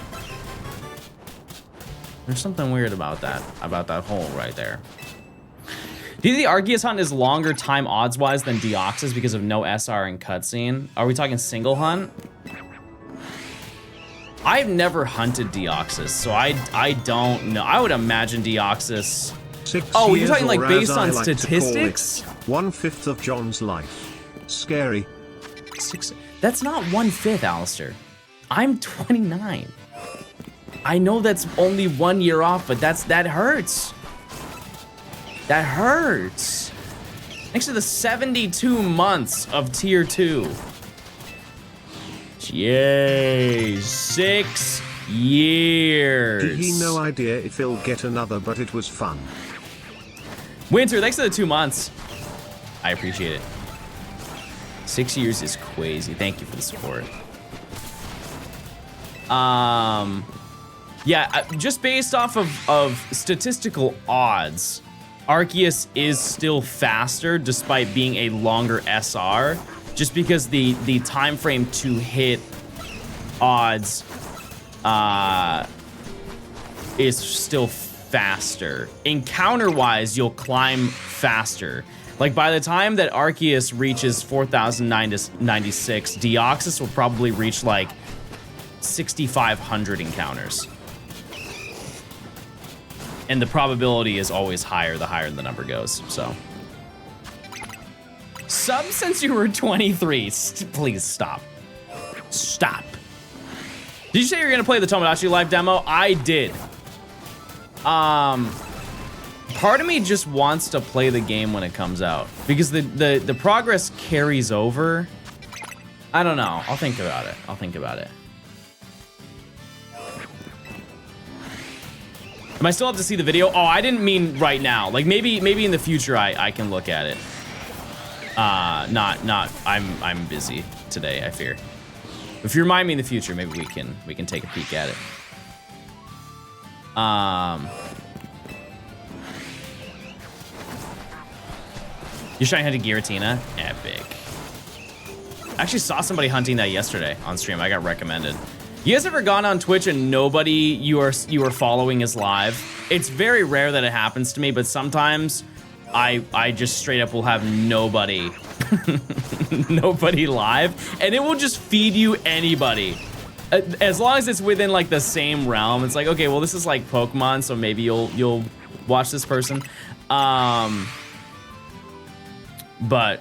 something weird about that hole right there. Do you think the Arceus hunt is longer time odds-wise than Deoxys because of no SR and cutscene? Are we talking single hunt? I've never hunted Deoxys, so I don't know. I would imagine Deoxys... 6 oh, years, you're talking like or based as I on like to call it, statistics? 1/5 of John's life. Scary. 6... That's not 1/5, Alistair. I'm 29. I know that's only 1 year off, but that hurts. That hurts. Thanks to the 72 months of tier 2. Yay, 6 years. He no idea if he'll get another, but it was fun. Winter, thanks to the 2 months. I appreciate it. 6 years is crazy. Thank you for the support. Yeah, just based off of statistical odds, Arceus is still faster despite being a longer SR, just because the time frame to hit odds is still faster. Encounter-wise, you'll climb faster. Like by the time that Arceus reaches 4,096, Deoxys will probably reach like 6,500 encounters. And the probability is always higher the higher the number goes, so. Sub since you were 23, please stop. Stop. Did you say you were gonna play the Tomodachi Live demo? I did. Part of me just wants to play the game when it comes out because the progress carries over. I don't know. I'll think about it. I'll think about it. Am I still have to see the video? Oh, I didn't mean right now. Like maybe in the future I can look at it. I'm busy today, I fear. If you remind me in the future, maybe we can take a peek at it. You're trying to hunt a Giratina? Epic. I actually saw somebody hunting that yesterday on stream. I got recommended. You guys ever gone on Twitch and nobody you are following is live? It's very rare that it happens to me, but sometimes I just straight up will have nobody nobody live, and it will just feed you anybody. As long as it's within like the same realm, it's like, okay, well this is like Pokemon, so maybe you'll watch this person. But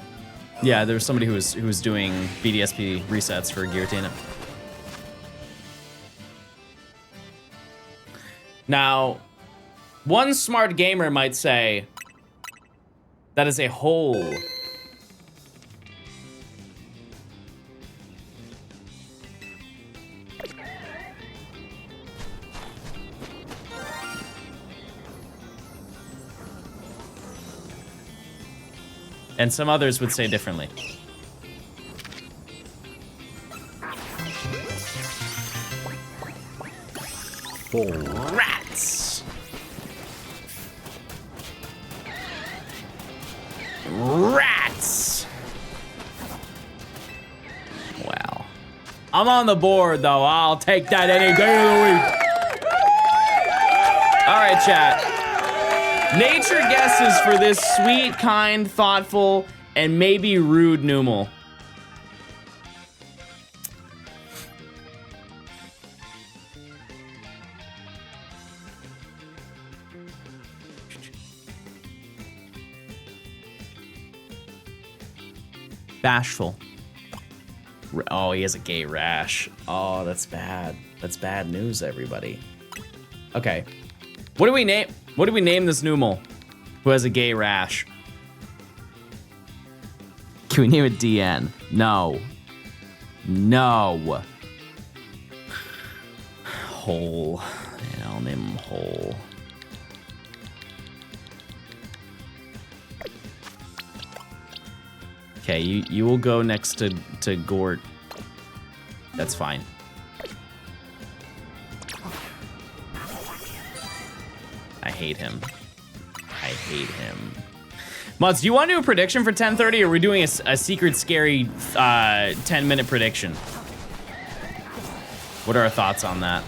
yeah, there was somebody who was doing BDSP resets for Giratina. Now, one smart gamer might say that is a hole. And some others would say differently. Rats! Rats! Well, I'm on the board though. I'll take that any day of the week. All right, chat. Nature guesses for this sweet, kind, thoughtful, and maybe rude Numal. Bashful. Oh, he has a gay rash. Oh, that's bad. That's bad news, everybody. Okay. What do we name this Numal who has a gay rash? Can we name it DN? No. No. Hole. Yeah, I'll name him Hole. Okay, you will go next to Gort. That's fine. I hate him. I hate him. Mods, do you want to do a prediction for 10:30, or are we doing a secret scary 10-minute prediction? What are our thoughts on that?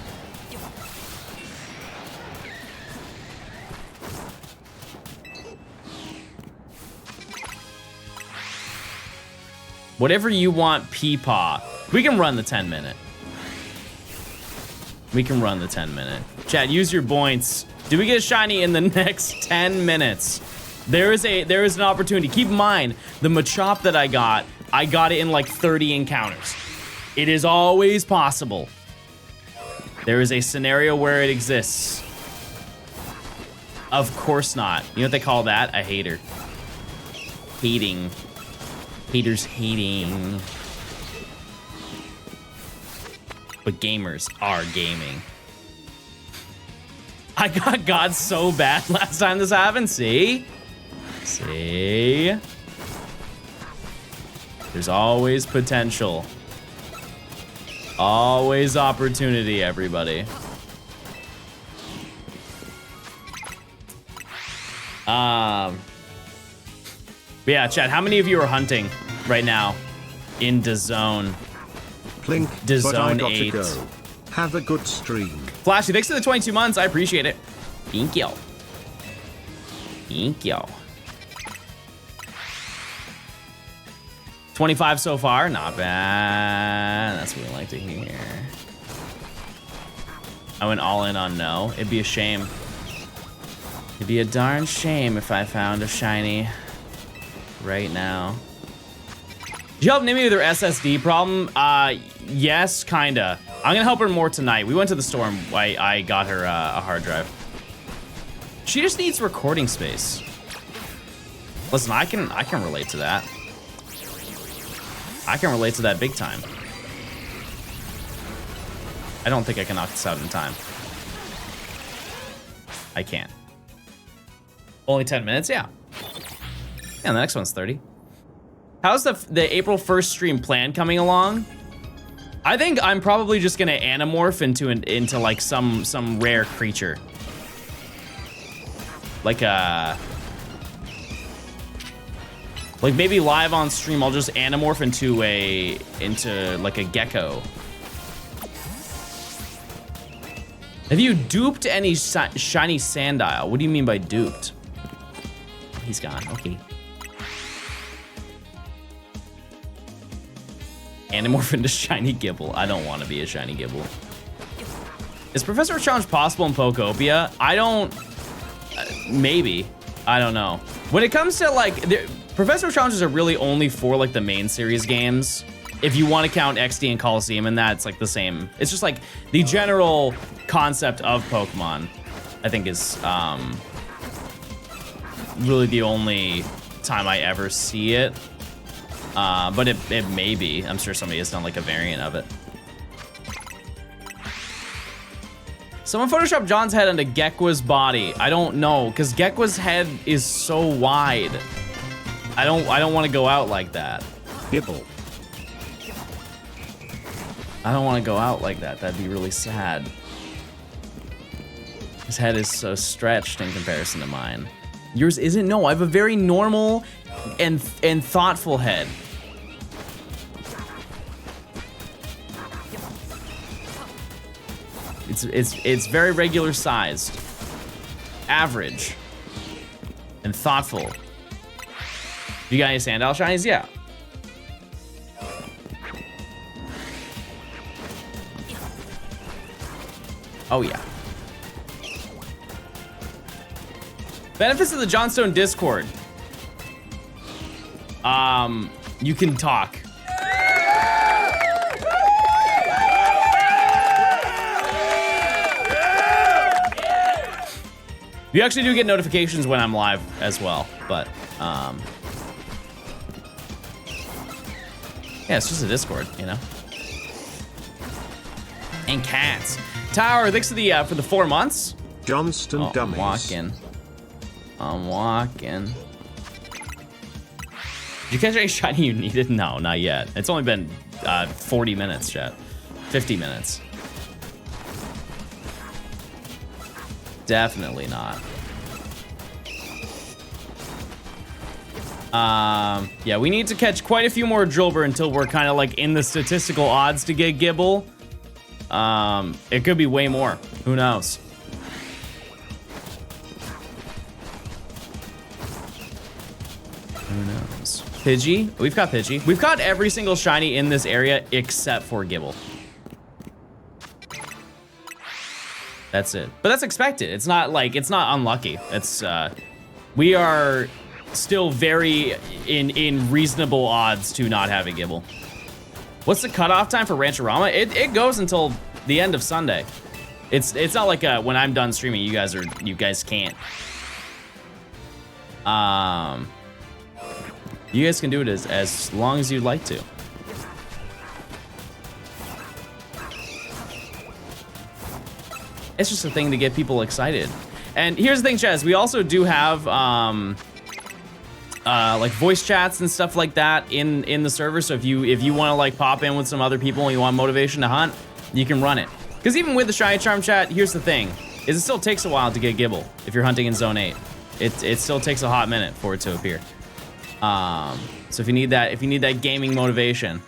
Whatever you want, Peepaw. We can run the 10-minute. We can run the 10-minute. Chad, use your points. Do we get a shiny in the next 10 minutes? There is an opportunity. Keep in mind, the Machop that I got it in like 30 encounters. It is always possible. There is a scenario where it exists. Of course not. You know what they call that? A hater. Hating. Haters hating. But gamers are gaming. I got God so bad last time this happened. See? See? There's always potential. Always opportunity, everybody. Yeah, chat, how many of you are hunting right now in the zone? Plink, The but I zone got 8. to go. Have a good stream. Flashy, thanks for the 22 months. I appreciate it. Thank you. Thank you. 25 so far. Not bad. That's what we like to hear. I went all in on no. It'd be a shame. It'd be a darn shame if I found a shiny right now. Did you help Nimi with her SSD problem? Yes, kinda. I'm gonna help her more tonight. We went to the store and I got her a hard drive. She just needs recording space. Listen, I can relate to that. I can relate to that big time. I don't think I can knock this out in time. I can't. Only 10 minutes? Yeah. Yeah, the next one's 30. How's the April 1st stream plan coming along? I think I'm probably just gonna anamorph into like some rare creature. Like maybe live on stream I'll just anamorph into like a gecko. Have you duped any shiny Sandile? What do you mean by duped? He's gone. Okay. Anamorph into shiny GIBLE. I don't want to be a shiny GIBLE. Is Professor Challenge possible in Pokopia? I don't... maybe. I don't know. When it comes to like... Professor Challenges are really only for like the main series games. If you want to count XD and Coliseum and that, it's like the same. It's just like the general concept of Pokemon, I think is really the only time I ever see it. But it may be. I'm sure somebody has done like a variant of it. Someone photoshopped John's head onto Gekwa's body. I don't know, because Gekwa's head is so wide. I don't want to go out like that. GIBLE. I don't want to go out like that. That'd be really sad. His head is so stretched in comparison to mine. Yours isn't? No, I have a very normal and thoughtful head. It's very regular sized. Average. and thoughtful. You got any Sandal shinies? Yeah. Oh yeah. Benefits of the Johnstone Discord. You can talk. You actually do get notifications when I'm live as well, but yeah, it's just a Discord, you know. And cats. Tower, thanks to the for the 4 months. Johnston dummies. I'm walking. Did you catch any shiny you needed? No, not yet. It's only been 40 minutes, chat. 50 minutes. Definitely not. Yeah, we need to catch quite a few more Drillbur until we're kind of like in the statistical odds to get Gible. It could be way more. Who knows? Who knows? Pidgey? We've got Pidgey. We've got every single shiny in this area except for Gible. That's it. But that's expected. It's not like, it's not unlucky. It's, we are still very in reasonable odds to not have a Gible. What's the cutoff time for Rancherama? It goes until the end of Sunday. It's not like when I'm done streaming, you guys can't. You guys can do it as long as you'd like to. It's just a thing to get people excited. And here's the thing, Chaz, we also do have like voice chats and stuff like that in the server. So if you want to like pop in with some other people and you want motivation to hunt, you can run it. Because even with the Shiny Charm chat, here's the thing, is it still takes a while to get Gible if you're hunting in Zone 8. It still takes a hot minute for it to appear. So if you need that gaming motivation.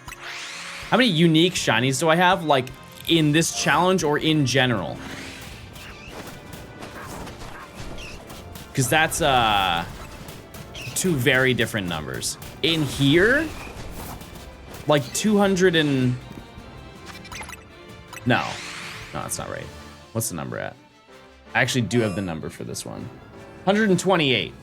How many unique shinies do I have, like in this challenge or in general? Because that's two very different numbers. In here, like 200 and... No, that's not right. What's the number at? I actually do have the number for this one. 128.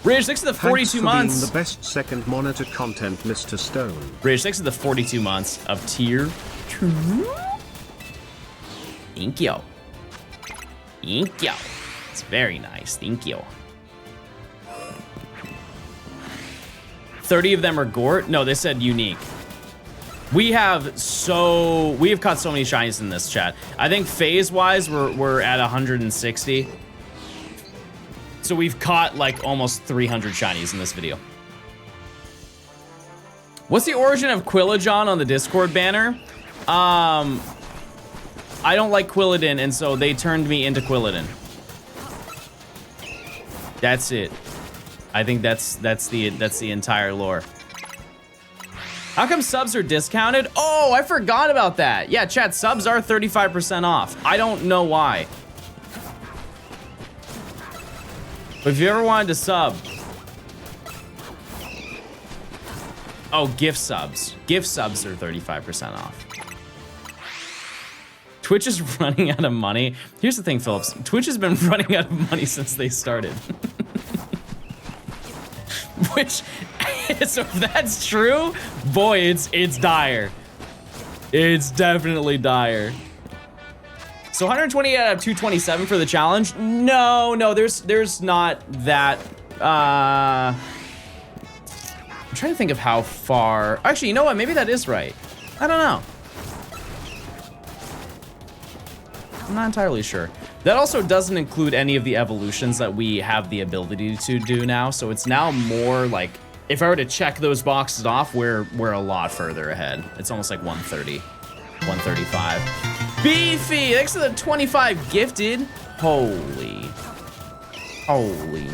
Rage 6 of the 42 months. Being the best second monitor content, Mr. Stone. Rage 6 of the 42 months of tier 2. Thank you. Thank you. It's very nice. Thank you. 30 of them are Gort? No, they said unique. We have caught so many shinies in this chat. I think phase-wise, we're at 160. So we've caught like almost 300 shinies in this video. What's the origin of Quillajon on the Discord banner? I don't like Quilladin, and so they turned me into Quilladin. That's it. I think that's the entire lore. How come subs are discounted? Oh, I forgot about that. Yeah, chat, subs are 35% off. I don't know why. But if you ever wanted to sub... Oh, gift subs. Gift subs are 35% off. Twitch is running out of money. Here's the thing, Phillips. Twitch has been running out of money since they started. Which, so if that's true, boy, it's dire. It's definitely dire. So 128 out of 227 for the challenge? No, there's not that. I'm trying to think of how far. Actually, you know what? Maybe that is right. I don't know. I'm not entirely sure. That also doesn't include any of the evolutions that we have the ability to do now. So it's now more like, if I were to check those boxes off, we're a lot further ahead. It's almost like 130, 135. Beefy, thanks for the 25 gifted. Holy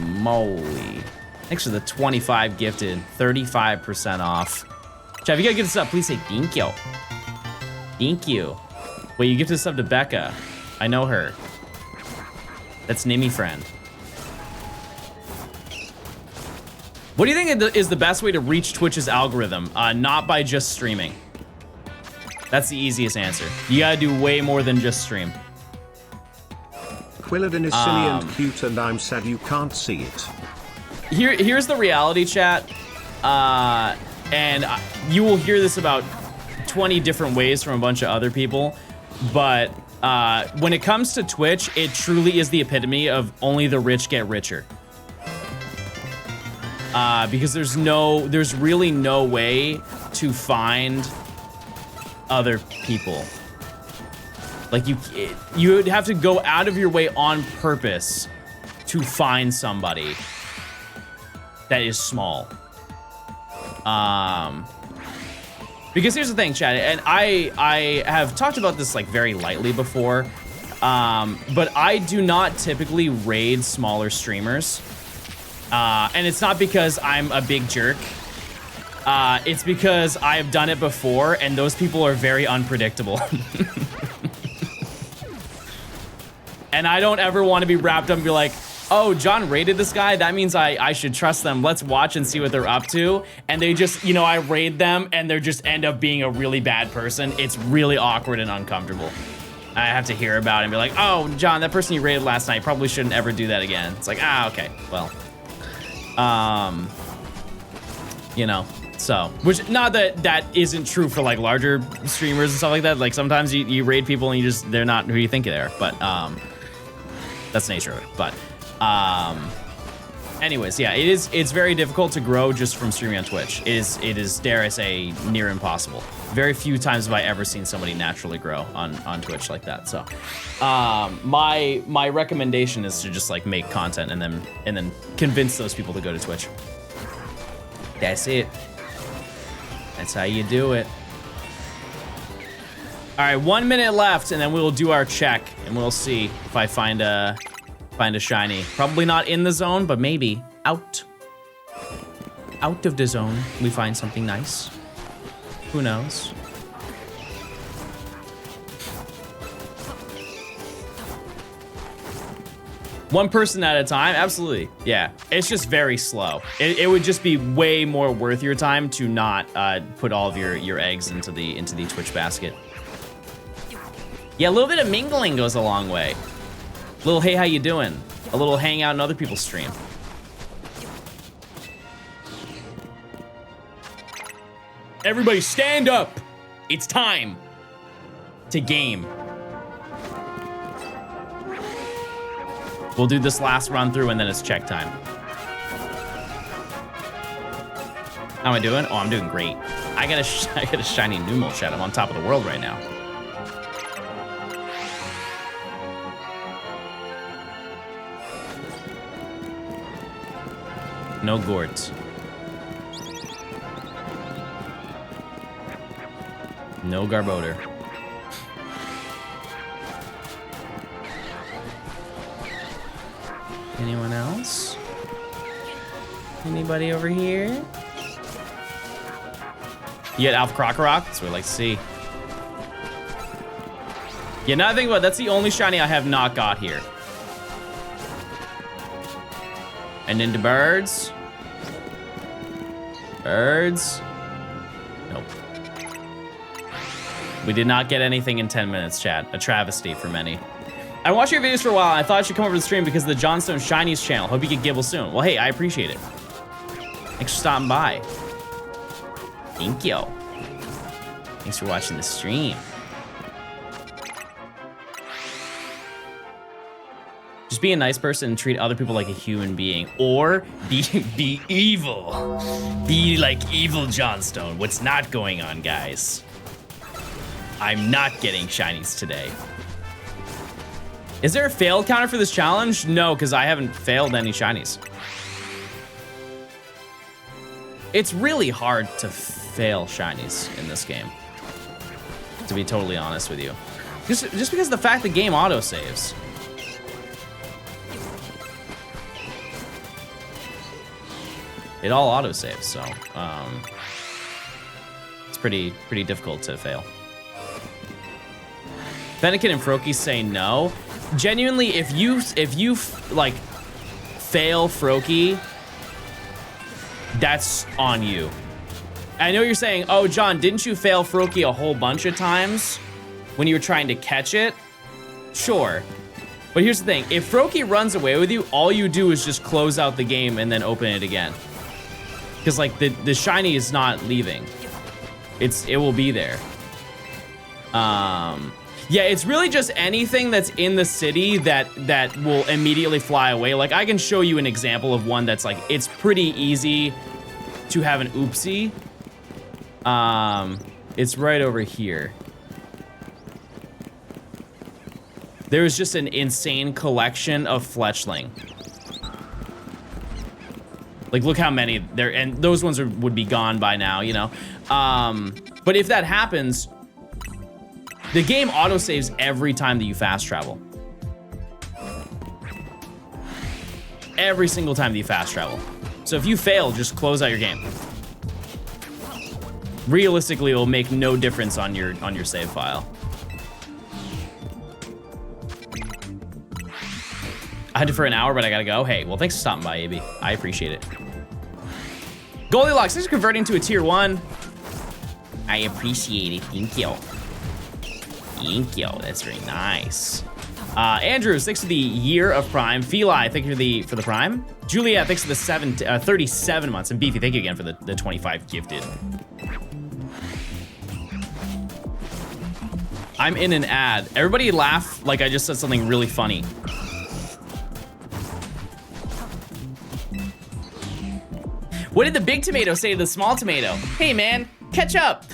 moly. Thanks for the 25 gifted, 35% off. Chat, if you gotta give this up, please say thank you. Thank you. Wait, you gifted this up to Becca. I know her. That's Nimmy friend. What do you think is the best way to reach Twitch's algorithm? Not by just streaming. That's the easiest answer. You gotta do way more than just stream. Quilladin is silly and cute, and I'm sad you can't see it. Here's the reality, chat. And you will hear this about 20 different ways from a bunch of other people. But when it comes to Twitch, it truly is the epitome of only the rich get richer. Because there's really no way to find other people. Like you would have to go out of your way on purpose to find somebody that is small. Because here's the thing, Chad, and I have talked about this like very lightly before, but I do not typically raid smaller streamers. And it's not because I'm a big jerk. It's because I have done it before, and those people are very unpredictable. And I don't ever want to be wrapped up and be like, oh, John raided this guy? That means I should trust them. Let's watch and see what they're up to. And they just, you know, I raid them, and they just end up being a really bad person. It's really awkward and uncomfortable. I have to hear about it and be like, oh, John, that person you raided last night probably shouldn't ever do that again. It's like, okay, well. You know, so, which, not that that isn't true for like larger streamers and stuff like that. Like sometimes you raid people and they're not who you think they are, but that's the nature of it. But anyways, yeah, it's very difficult to grow just from streaming on Twitch. It is, dare I say, near impossible. Very few times have I ever seen somebody naturally grow on Twitch like that. So my recommendation is to just like make content and then convince those people to go to Twitch. That's it. That's how you do it. All right, 1 minute left, and then we'll do our check, and we'll see if I find a shiny. Probably not in the zone, but maybe out of the zone we find something nice. Who knows? One person at a time, absolutely. Yeah, it's just very slow. It would just be way more worth your time to not put all of your eggs into the Twitch basket. Yeah, a little bit of mingling goes a long way. A little hey, how you doing? A little hang out in other people's stream. Everybody stand up. It's time to game. We'll do this last run through and then it's check time. How am I doing? Oh, I'm doing great. I got a shiny Numal, chat. I'm on top of the world right now. No gourds. No Garbodor. Anyone else? Anybody over here? You get Alpha Crocorock? That's what I like to see. Yeah, now I think about it, that's the only shiny I have not got here. And into birds. Birds. Nope. We did not get anything in 10 minutes, chat. A travesty for many. I watched your videos for a while. I thought I should come over to the stream because of the Johnstone Shinies channel. Hope you get Gibble soon. Well, hey, I appreciate it. Thanks for stopping by. Thank you. Thanks for watching the stream. Just be a nice person and treat other people like a human being. Or be evil. Be like evil Johnstone. What's not going on, guys? I'm not getting shinies today. Is there a fail counter for this challenge? No, because I haven't failed any shinies. It's really hard to fail shinies in this game, to be totally honest with you. Just because of the fact the game autosaves. It all autosaves, so it's pretty difficult to fail. Fennekin and Froakie say no. genuinely, if you like fail Froakie, that's on you. I know you're saying, oh, John, didn't you fail Froakie a whole bunch of times when you were trying to catch it? Sure. But here's the thing. If Froakie runs away with you, all you do is just close out the game and then open it again. Because, like, the shiny is not leaving. It will be there. Yeah, it's really just anything that's in the city that will immediately fly away. Like, I can show you an example of one that's, like, it's pretty easy to have an oopsie. It's right over here. There's just an insane collection of Fletchling. Like, look how many there, and those ones would be gone by now, you know? But if that happens, the game autosaves every time that you fast travel. Every single time that you fast travel. So if you fail, just close out your game. Realistically, it will make no difference on your save file. I had it for an hour, but I gotta go. Hey, well, thanks for stopping by, AB. I appreciate it. Goldilocks, this is converting to a tier 1. I appreciate it. Thank you. Thank you. That's very nice. Andrews, thanks for the year of Prime. Feli, thank you for the Prime. Juliet, thanks for the 37 months. And Beefy, thank you again for the 25 gifted. I'm in an ad. Everybody laugh like I just said something really funny. What did the big tomato say to the small tomato? Hey man, catch up.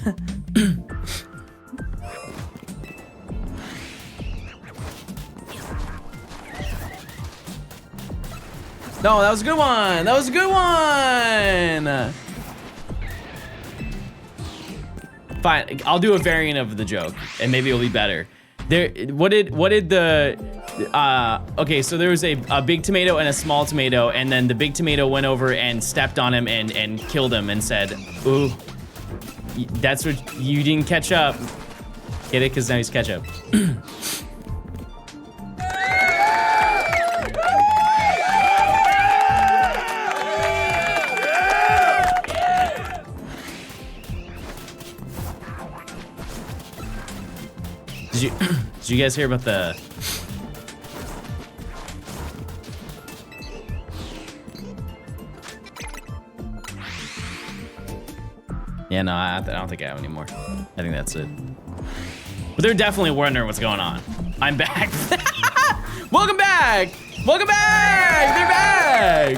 No, that was a good one. That was a good one. Fine, I'll do a variant of the joke, and maybe it'll be better. What did the? Okay, so there was a big tomato and a small tomato, and then the big tomato went over and stepped on him and killed him and said, "Ooh, that's what you didn't catch up." Get it? Because now he's ketchup. Did you guys hear about the? Yeah, no, I don't think I have any more. I think that's it. But they're definitely wondering what's going on. I'm back. Welcome back. Welcome back. They're back.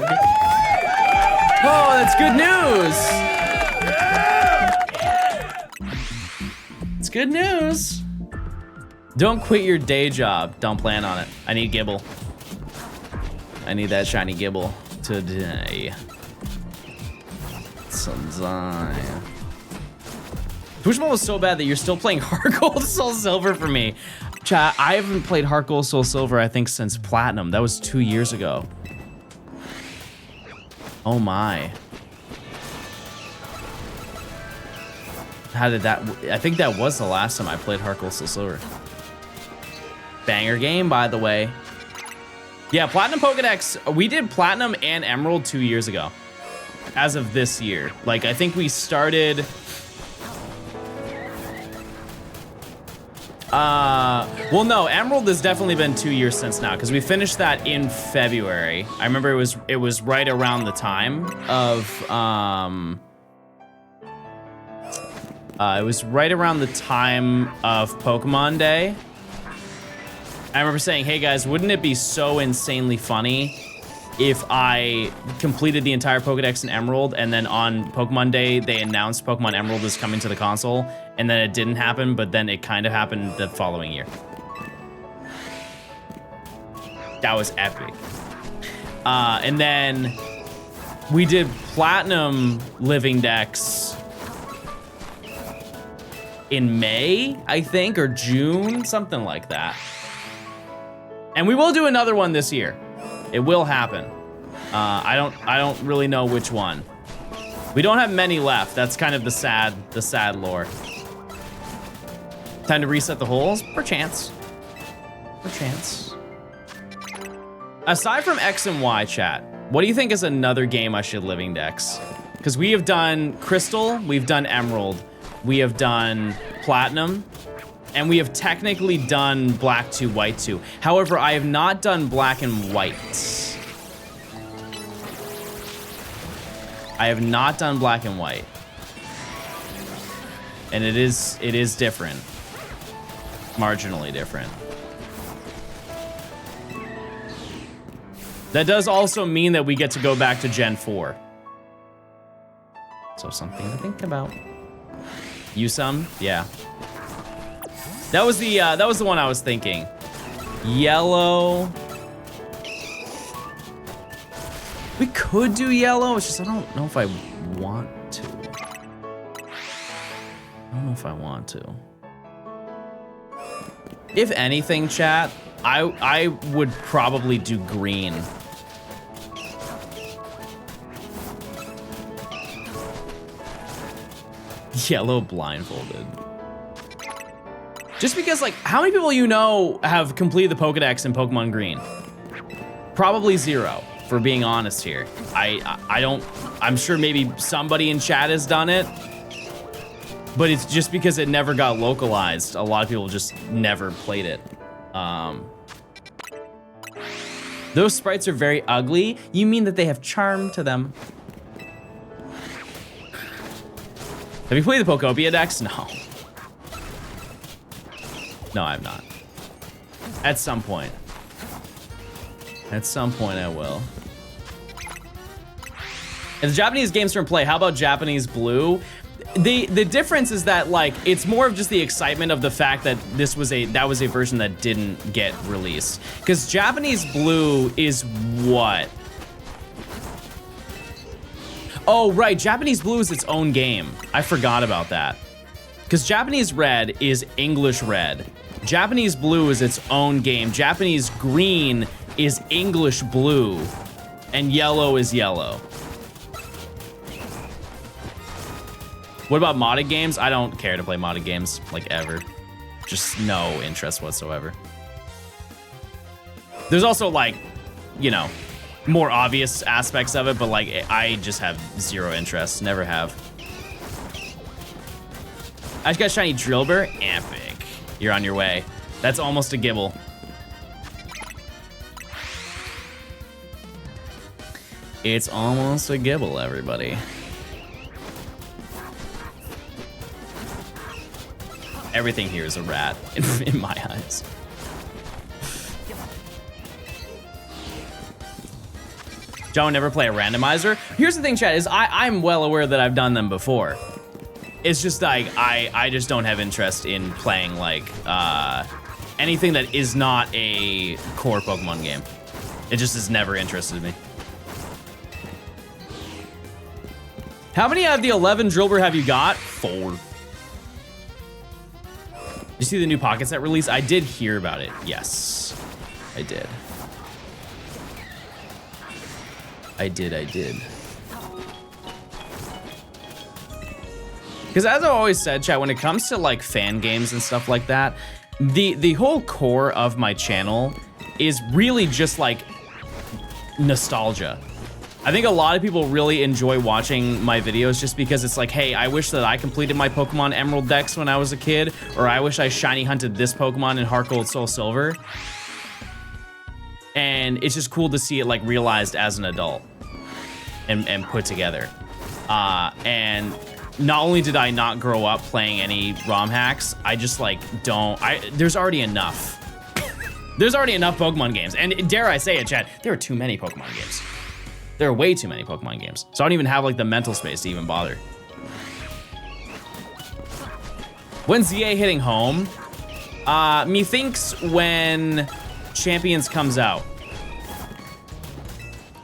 Oh, that's good news. It's good news. Don't quit your day job. Don't plan on it. I need GIBLE. I need that shiny GIBLE today. Pushball was so bad that you're still playing Heart Gold Soul Silver for me. Chat, I haven't played Heart Gold Soul Silver, I think, since Platinum. That was 2 years ago. Oh my. How did that... I think that was the last time I played Heart Gold Soul Silver. Banger game, by the way. Yeah, Platinum Pokedex, we did Platinum and Emerald 2 years ago. As of this year. Like, I think we started... well, no, Emerald has definitely been 2 years since now, because we finished that in February. I remember it was right around the time of, it was right around the time of Pokemon Day. I remember saying, hey guys, wouldn't it be so insanely funny if I completed the entire Pokedex in Emerald, and then on Pokemon Day, they announced Pokemon Emerald is coming to the console, and then it didn't happen, but then it kind of happened the following year. That was epic. And then we did Platinum Living Dex in May, I think, or June, something like that. And we will do another one this year. It will happen. I don't really know which one. We don't have many left. That's kind of the sad lore. Time to reset the holes? Perchance. Perchance. Aside from X and Y, chat, what do you think is another game I should living dex? Because we have done Crystal, we've done Emerald, we have done Platinum, and we have technically done Black 2, White 2. However, I have not done Black and White. I have not done Black and White. And it is different. Marginally different. That does also mean that we get to go back to Gen 4. So something to think about. You some? Yeah. That was the one I was thinking. Yellow. We could do yellow. It's just I don't know if I want to. I don't know if I want to. If anything, chat, I would probably do green. Yellow blindfolded. Just because, like, how many people you know have completed the Pokedex in Pokemon Green? Probably 0, for being honest here. I don't, I'm sure maybe somebody in chat has done it, but it's just because it never got localized. A lot of people just never played it. Those sprites are very ugly. You mean that they have charm to them? Have you played the Pokopia Dex? No. No, I have not. At some point. At some point I will. If the Japanese games from play, how about Japanese Blue? The difference is that, like, it's more of just the excitement of the fact that that was a version that didn't get released. Because Japanese Blue is what? Oh, right, Japanese Blue is its own game. I forgot about that. Because Japanese Red is English Red. Japanese Blue is its own game. Japanese Green is English Blue. And Yellow is Yellow. What about modded games? I don't care to play modded games, like, ever. Just no interest whatsoever. There's also, like, you know, more obvious aspects of it, but, like, I just have 0 interest. Never have. I just got shiny Drillbur. Epic. You're on your way. That's almost a Gibble. It's almost a Gibble, everybody. Everything here is a rat in my eyes. John would never play a randomizer. Here's the thing, chat, is I'm well aware that I've done them before. It's just like, I just don't have interest in playing, like, anything that is not a core Pokemon game. It just has never interested me. How many of the 11 Drillbur have you got? 4. You see the new Pocket Set release? I did hear about it. Yes, I did. I did. Because as I always said, chat, when it comes to, like, fan games and stuff like that, the whole core of my channel is really just, like, nostalgia. I think a lot of people really enjoy watching my videos just because it's like, hey, I wish that I completed my Pokemon Emerald Dex when I was a kid, or I wish I shiny hunted this Pokemon in Heart Gold Soul Silver. And it's just cool to see it, like, realized as an adult and put together. And not only did I not grow up playing any ROM hacks, I just, like, there's already enough. There's already enough Pokemon games. And dare I say it, chat, there are too many Pokemon games. There are way too many Pokemon games. So I don't even have, like, the mental space to even bother. When's ZA hitting home? Methinks when Champions comes out.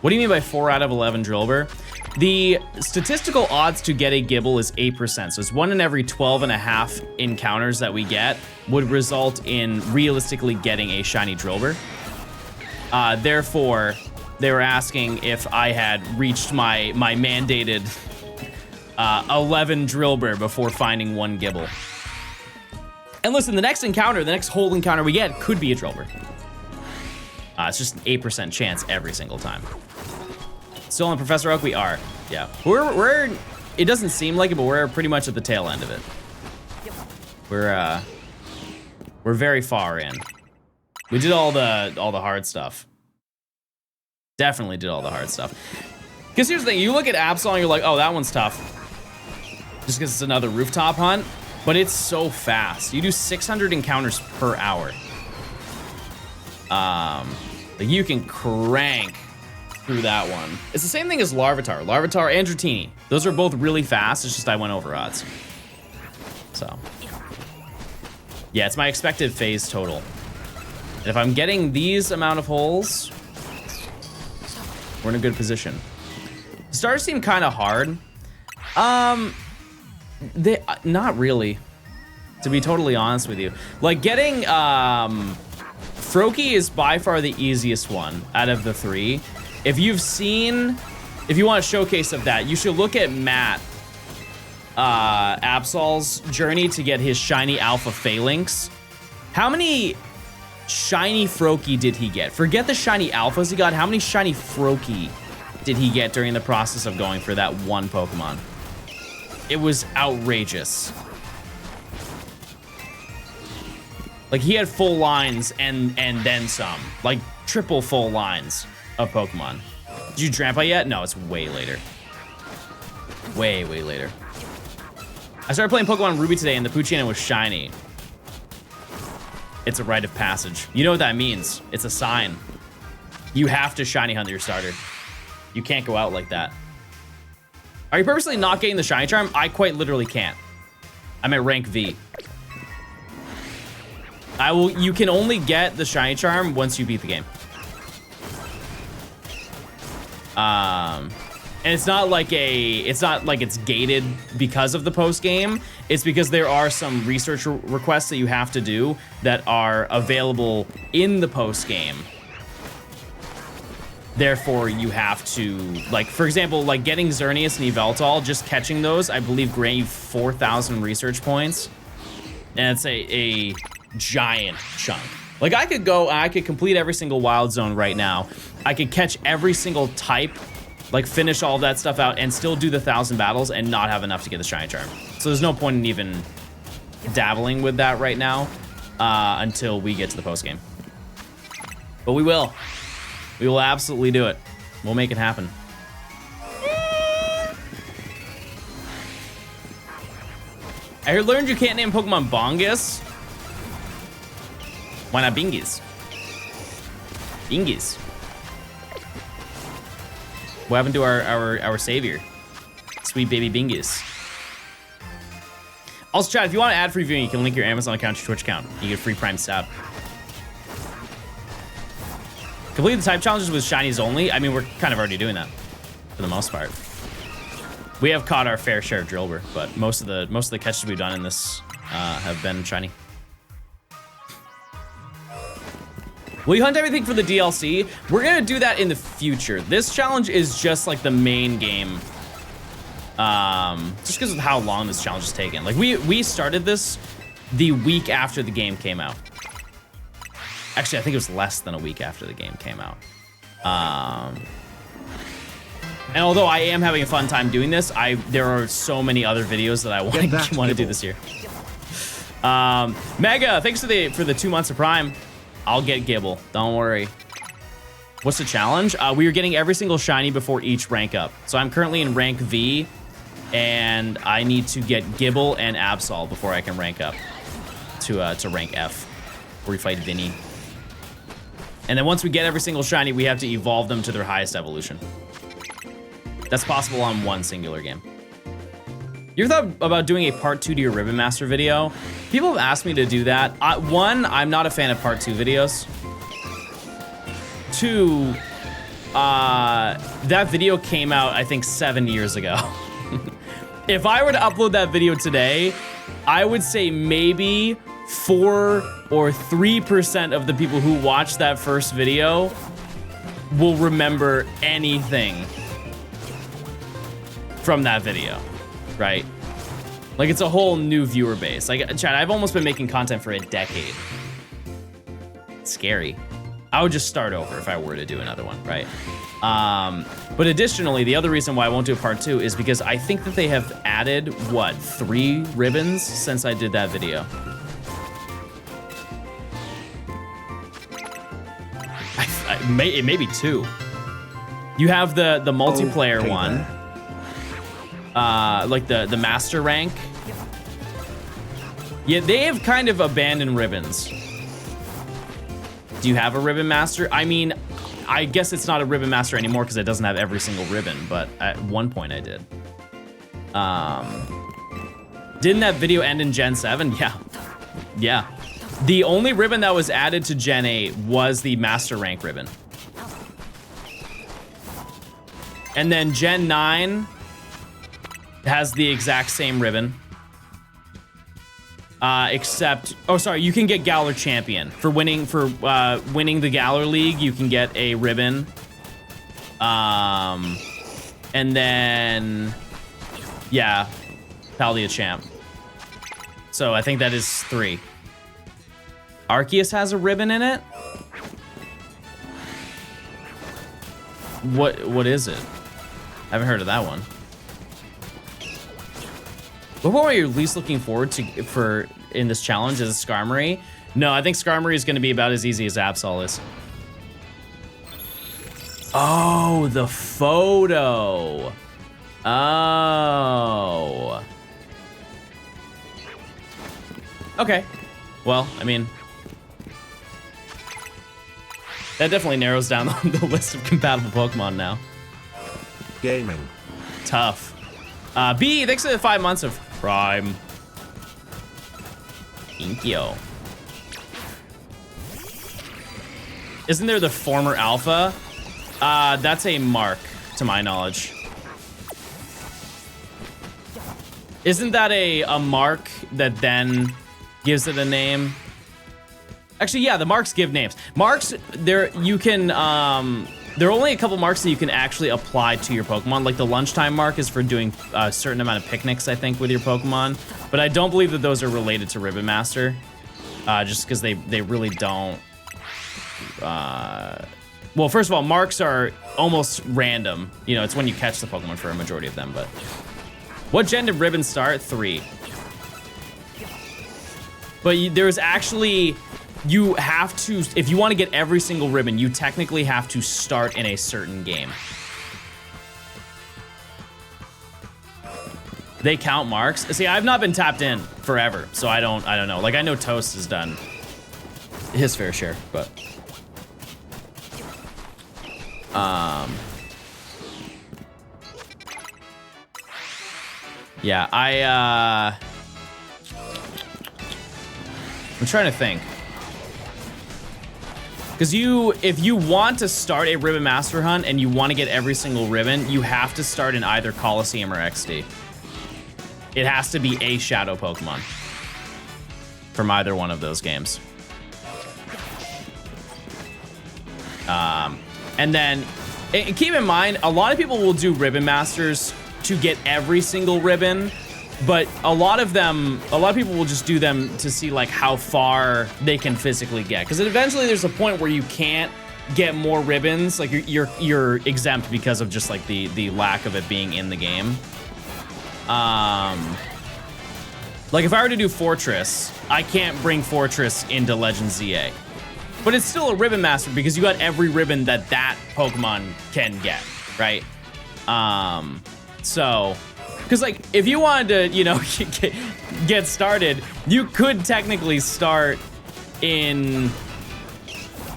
What do you mean by 4 out of 11 Drillbur? The statistical odds to get a Gibble is 8%. So it's 1 in every 12.5 encounters that we get would result in realistically getting a shiny Drillbur. Therefore, they were asking if I had reached my mandated 11 Drillbur before finding 1 Gibble. And listen, the next whole encounter we get could be a Drillbur. It's just an 8% chance every single time. Still on Professor Oak, we are. Yeah, we're. It doesn't seem like it, but we're pretty much at the tail end of it. We're very far in. We did all the hard stuff. Definitely did all the hard stuff. Because here's the thing, you look at Absol and you're like, oh, that one's tough. Just because it's another rooftop hunt, but it's so fast. You do 600 encounters per hour. Like you can crank through that one. It's the same thing as Larvitar. Larvitar and Dratini. Those are both really fast, it's just I went over odds. So. Yeah, it's my expected phase total. And if I'm getting these amount of holes, we're in a good position. Stars seem kind of hard. They not really, to be totally honest with you. Like getting Froakie is by far the easiest one out of the three. If you want a showcase of that, you should look at Matt Absol's journey to get his shiny Alpha Phalanx. How many shiny Froakie did he get? Forget the shiny Alphas he got. How many shiny Froakie did he get during the process of going for that one Pokemon? It was outrageous. Like he had full lines and then some. Like triple full lines of Pokemon. Did you Drampa yet? No, it's way later. Way later. I started playing Pokemon Ruby today and the Poochyena was shiny. It's a rite of passage. You know what that means. It's a sign. You have to shiny hunt your starter. You can't go out like that. Are you purposely not getting the shiny charm? I quite literally can't. I'm at rank V. You can only get the shiny charm once you beat the game. And it's not like it's gated because of the post game. It's because there are some research requests that you have to do that are available in the post game. Therefore, you have to, like, for example, like getting Xerneas and Yveltal, just catching those, I believe, grant you 4,000 research points. And it's a giant chunk. Like, I could complete every single wild zone right now. I could catch every single type, like, finish all that stuff out, and still do the 1,000 battles and not have enough to get the shiny charm. So there's no point in even dabbling with that right now until we get to the post game. But we will. We will absolutely do it. We'll make it happen. I learned you can't name Pokemon Bongus. Why not Bingies? Bingies. What happened to our savior? Sweet baby Bingies. Also, chat, if you want to add free viewing, you can link your Amazon account to your Twitch account. You get free Prime stab. Complete the type challenges with shinies only. I mean, we're kind of already doing that for the most part. We have caught our fair share of Drillbur, but most of the catches we've done in this have been shiny. Will you hunt everything for the DLC? We're gonna do that in the future. This challenge is just like the main game. Just because of how long this challenge has taken. Like we started this the week after the game came out. Actually, I think it was less than a week after the game came out. And although I am having a fun time doing this, there are so many other videos that I want to do this year. Mega, thanks for the 2 months of Prime. I'll get GIBLE, don't worry. What's the challenge? We are getting every single shiny before each rank up. So I'm currently in rank V, and I need to get GIBLE and Absol before I can rank up to rank F, where we fight Vinny. And then once we get every single shiny, we have to evolve them to their highest evolution. That's possible on one singular game. You ever thought about doing a part 2 to your Ribbon Master video? People have asked me to do that. One, I'm not a fan of part 2 videos. 2, that video came out, I think, 7 years ago. If I were to upload that video today, I would say maybe 4 or 3% of the people who watched that first video will remember anything from that video, right? Like, it's a whole new viewer base. Like, Chad, I've almost been making content for a decade. It's scary. I would just start over if I were to do another one, right? But additionally, the other reason why I won't do a part 2 is because I think that they have added, what, 3 ribbons since I did that video. It may be 2. You have the multiplayer one, like the master rank. Yeah, they have kind of abandoned ribbons. Do you have a ribbon master? I mean, I guess it's not a ribbon master anymore because it doesn't have every single ribbon, but at one point I did. Didn't that video end in Gen 7? Yeah. Yeah. The only ribbon that was added to Gen 8 was the master rank ribbon. And then Gen 9 has the exact same ribbon. Except, oh sorry, you can get Galar Champion. For winning the Galar League, you can get a ribbon. And then, yeah, Paldia Champ. So I think that is 3. Arceus has a ribbon in it? What is it? I haven't heard of that one. What are you least looking forward to in this challenge? Is Skarmory? No, I think Skarmory is going to be about as easy as Absol is. Oh, the photo. Oh. Okay. Well, I mean, that definitely narrows down the list of compatible Pokemon now. Gaming. Tough. B, thanks for the 5 months of Prime. Thank you. Isn't there the former Alpha? That's a mark, to my knowledge. Isn't that a mark that then gives it a name? Actually, yeah, the marks give names. Marks, there are only a couple marks that you can actually apply to your Pokemon. Like the lunchtime mark is for doing a certain amount of picnics, I think, with your Pokemon. But I don't believe that those are related to Ribbon Master. Just because they really don't. Well, first of all, marks are almost random. You know, it's when you catch the Pokemon for a majority of them, but. What gen did Ribbon start? 3. But there's actually, you have to, if you want to get every single ribbon, you technically have to start in a certain game. They count marks. See, I've not been tapped in forever, so I don't know. Like, I know Toast has done his fair share, but yeah, I'm trying to think. Because if you want to start a Ribbon Master Hunt and you want to get every single ribbon, you have to start in either Coliseum or XD. It has to be a Shadow Pokemon from either one of those games. And then, and keep in mind, a lot of people will do Ribbon Masters to get every single ribbon, but a lot of people will just do them to see like how far they can physically get. Because eventually there's a point where you can't get more ribbons, like you're exempt because of just like the lack of it being in the game. Like if I were to do Fortress, I can't bring Fortress into Legend ZA. But it's still a Ribbon Master because you got every ribbon that Pokemon can get, right? So, because like if you wanted to, you know, get started, you could technically start in,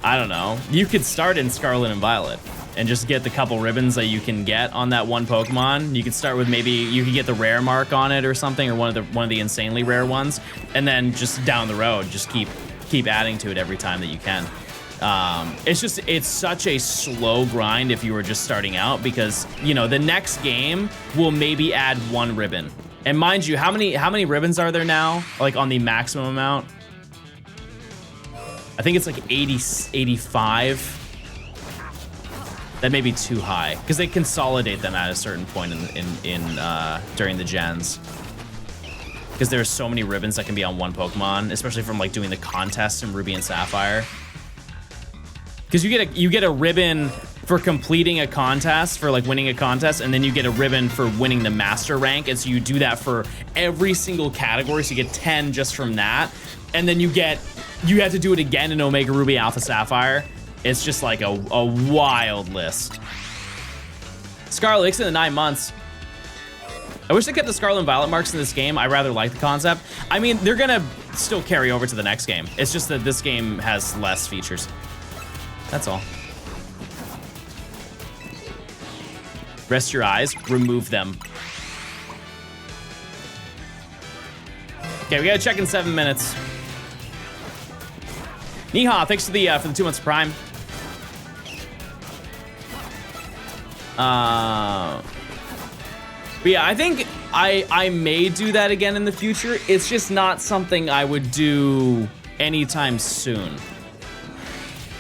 I don't know, you could start in Scarlet and Violet and just get the couple ribbons that you can get on that one Pokemon. You could start with maybe you could get the rare mark on it or something, or one of the insanely rare ones, and then just down the road, just keep adding to it every time that you can. It's such a slow grind if you were just starting out, because you know the next game will maybe add 1 ribbon. And mind you, how many ribbons are there now? Like on the maximum amount? I think it's like 85. That may be too high because they consolidate them at a certain point in during the gens. Because there's so many ribbons that can be on one Pokemon, especially from like doing the contest in Ruby and Sapphire. Because you get a ribbon for completing a contest, for like winning a contest, and then you get a ribbon for winning the master rank. And so you do that for every single category. So you get 10 just from that. And then you have to do it again in Omega Ruby Alpha Sapphire. It's just like a wild list. Scarlet X in the 9 months. I wish they kept the Scarlet and Violet marks in this game. I rather like the concept. I mean, they're gonna still carry over to the next game. It's just that this game has less features. That's all. Rest your eyes, remove them. Okay, we gotta check in 7 minutes. Niha, thanks for the 2 months of Prime. But yeah, I think I may do that again in the future. It's just not something I would do anytime soon.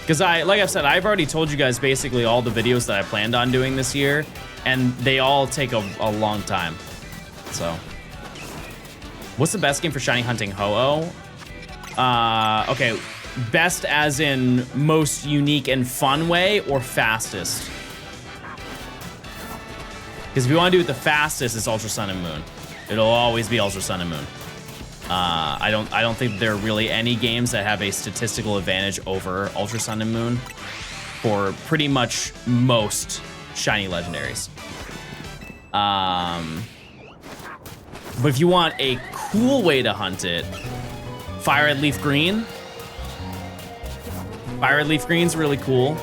Because like I've said, I've already told you guys basically all the videos that I planned on doing this year, and they all take a long time. So, what's the best game for shiny hunting? Ho-Oh? Okay, best as in most unique and fun way, or fastest? Because if you want to do it the fastest, it's Ultra Sun and Moon. It'll always be Ultra Sun and Moon. I don't think there are really any games that have a statistical advantage over Ultra Sun and Moon for pretty much most shiny legendaries. But if you want a cool way to hunt it, Fire Red Leaf Green. Fire Red Leaf Green's really cool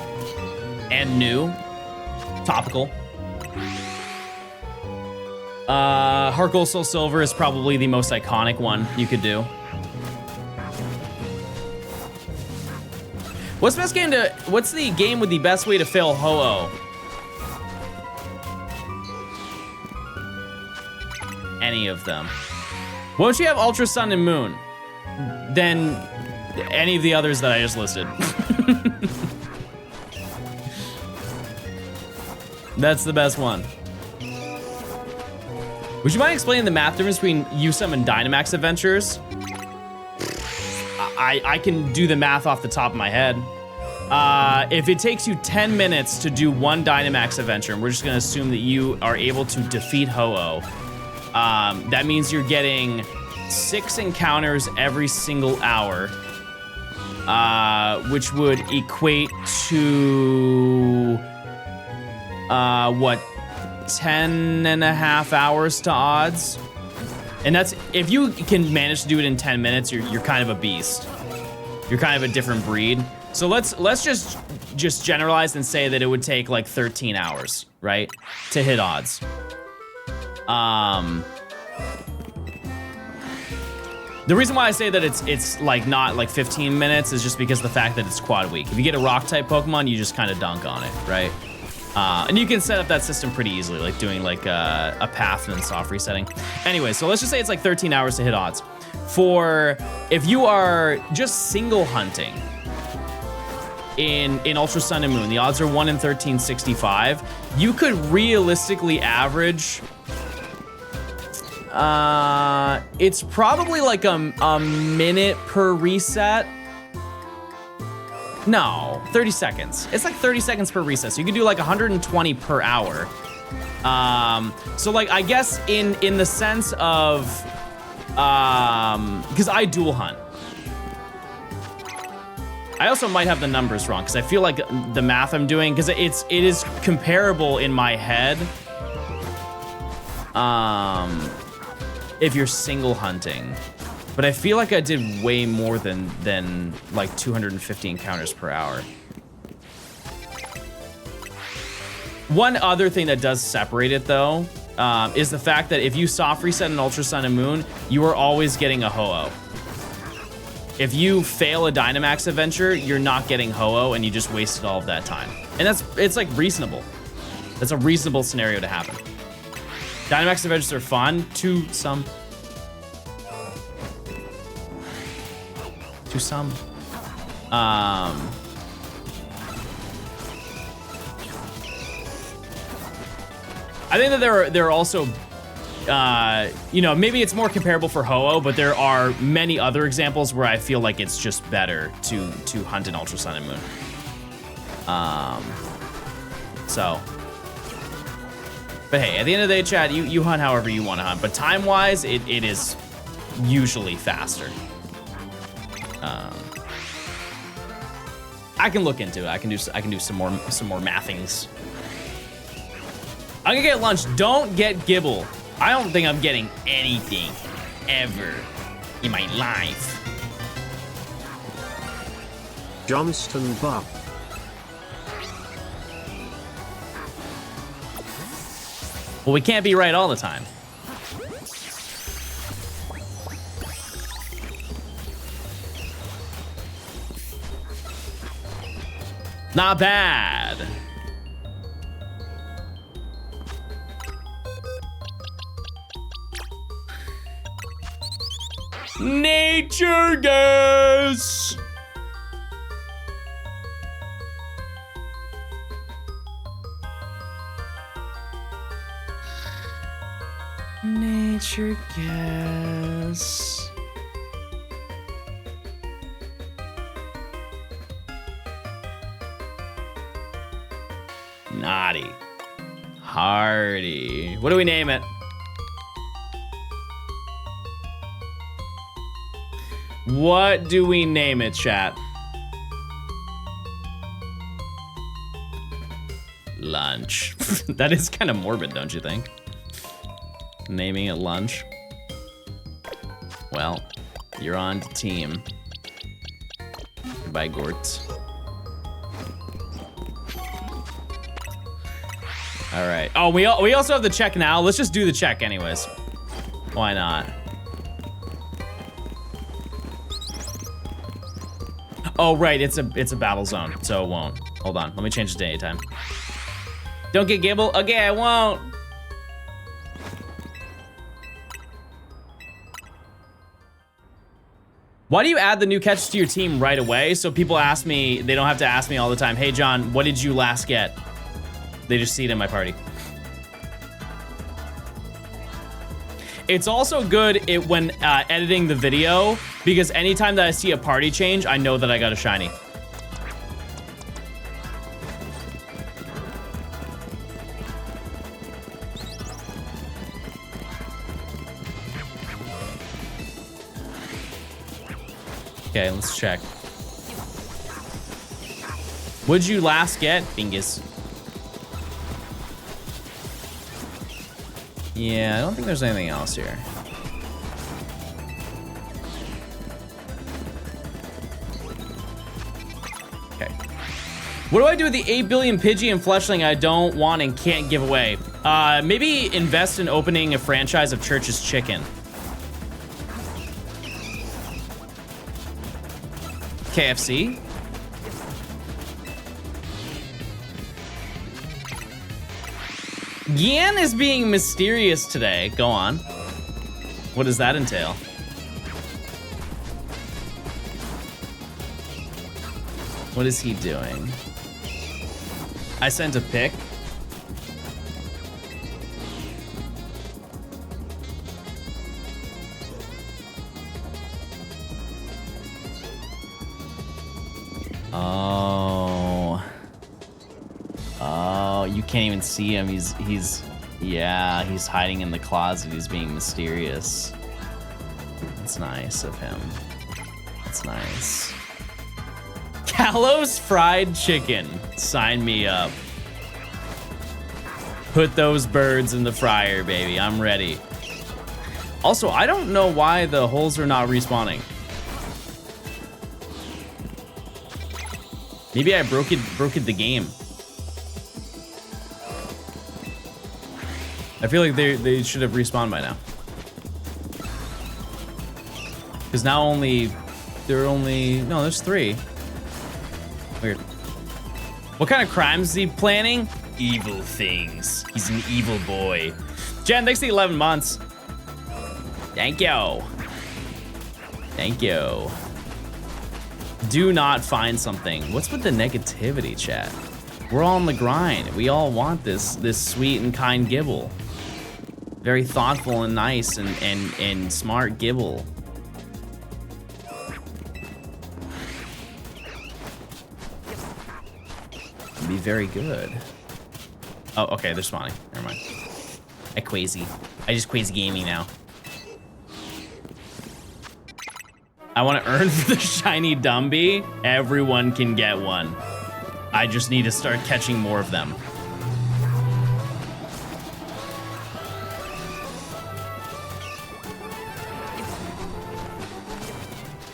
and new, topical. Heart Gold Soul Silver is probably the most iconic one you could do. What's the game with the best way to fail Ho-Oh? Any of them. Once you have Ultra Sun and Moon, then any of the others that I just listed. That's the best one. Would you mind explaining the math difference between USUM and Dynamax Adventures? I can do the math off the top of my head. If it takes you 10 minutes to do one Dynamax Adventure, and we're just gonna assume that you are able to defeat Ho-Oh, that means you're getting 6 encounters every single hour, which would equate to, what? 10.5 hours to odds. And that's, if you can manage to do it in 10 minutes, you're kind of a beast. You're kind of a different breed. So let's just generalize and say that it would take like 13 hours, right? To hit odds. The reason why I say that it's like not like 15 minutes is just because the fact that it's quad week. If you get a rock type Pokemon, you just kind of dunk on it, right? And you can set up that system pretty easily, like doing like a path and then soft resetting. Anyway, so let's just say it's like 13 hours to hit odds. For if you are just single hunting in Ultra Sun and Moon, the odds are 1 in 1365. You could realistically average, it's probably like a minute per reset. No, 30 seconds. It's like 30 seconds per reset. So you can do like 120 per hour. So like, I guess in the sense of, because I dual hunt. I also might have the numbers wrong because I feel like the math I'm doing, because it is comparable in my head. If you're single hunting. But I feel like I did way more than like 250 encounters per hour. One other thing that does separate it though, is the fact that if you soft reset an Ultra Sun and Moon, you are always getting a Ho-Oh. If you fail a Dynamax adventure, you're not getting Ho-Oh and you just wasted all of that time. And it's like reasonable. That's a reasonable scenario to happen. Dynamax adventures are fun to some. I think that there are also, you know, maybe it's more comparable for Ho-Oh, but there are many other examples where I feel like it's just better to hunt an Ultra Sun and Moon. So, but hey, at the end of the day, Chad, you hunt however you want to hunt. But time-wise, it is usually faster. I can look into it. I can do some more mathings. I'm gonna get lunch. Don't get GIBLE. I don't think I'm getting anything ever in my life. Johnstone Buck. Well, we can't be right all the time. Not bad. Nature gas. Nature gas. Naughty. Hardy. What do we name it? What do we name it, chat? Lunch. That is kind of morbid, don't you think? Naming it lunch. Well, you're on to team. Goodbye, Gortz. All right. Oh, we also have the check now. Let's just do the check anyways. Why not? Oh, right. It's a battle zone, so it won't. Hold on. Let me change the date time. Don't get GIBLE. Okay, I won't. Why do you add the new catches to your team right away? So people ask me, they don't have to ask me all the time, hey, John, what did you last get? They just see it in my party. It's also good when editing the video, because anytime that I see a party change, I know that I got a shiny. Okay, let's check. What'd you last get, Bingus? Yeah, I don't think there's anything else here. Okay. What do I do with the 8 billion Pidgey and Fletchling I don't want and can't give away? Maybe invest in opening a franchise of Church's Chicken. KFC? Yan is being mysterious today. Go on. What does that entail? What is he doing? I sent a pic. Oh, you can't even see him. He's hiding in the closet. He's being mysterious. That's nice of him. That's nice. Callo's fried chicken. Sign me up. Put those birds in the fryer, baby. I'm ready. Also, I don't know why the holes are not respawning. Maybe I broke the game. I feel like they should have respawned by now. Because now there's 3. Weird. What kind of crimes is he planning? Evil things. He's an evil boy. Jen, thanks for the 11 months. Thank you. Thank you. Do not find something. What's with the negativity, chat? We're all on the grind. We all want this sweet and kind GIBLE. Very thoughtful and nice and smart GIBLE. very good. Oh, okay, they're spawning. Never mind. I just Quasi gaming now. I want to earn the shiny Dumby. Everyone can get one. I just need to start catching more of them.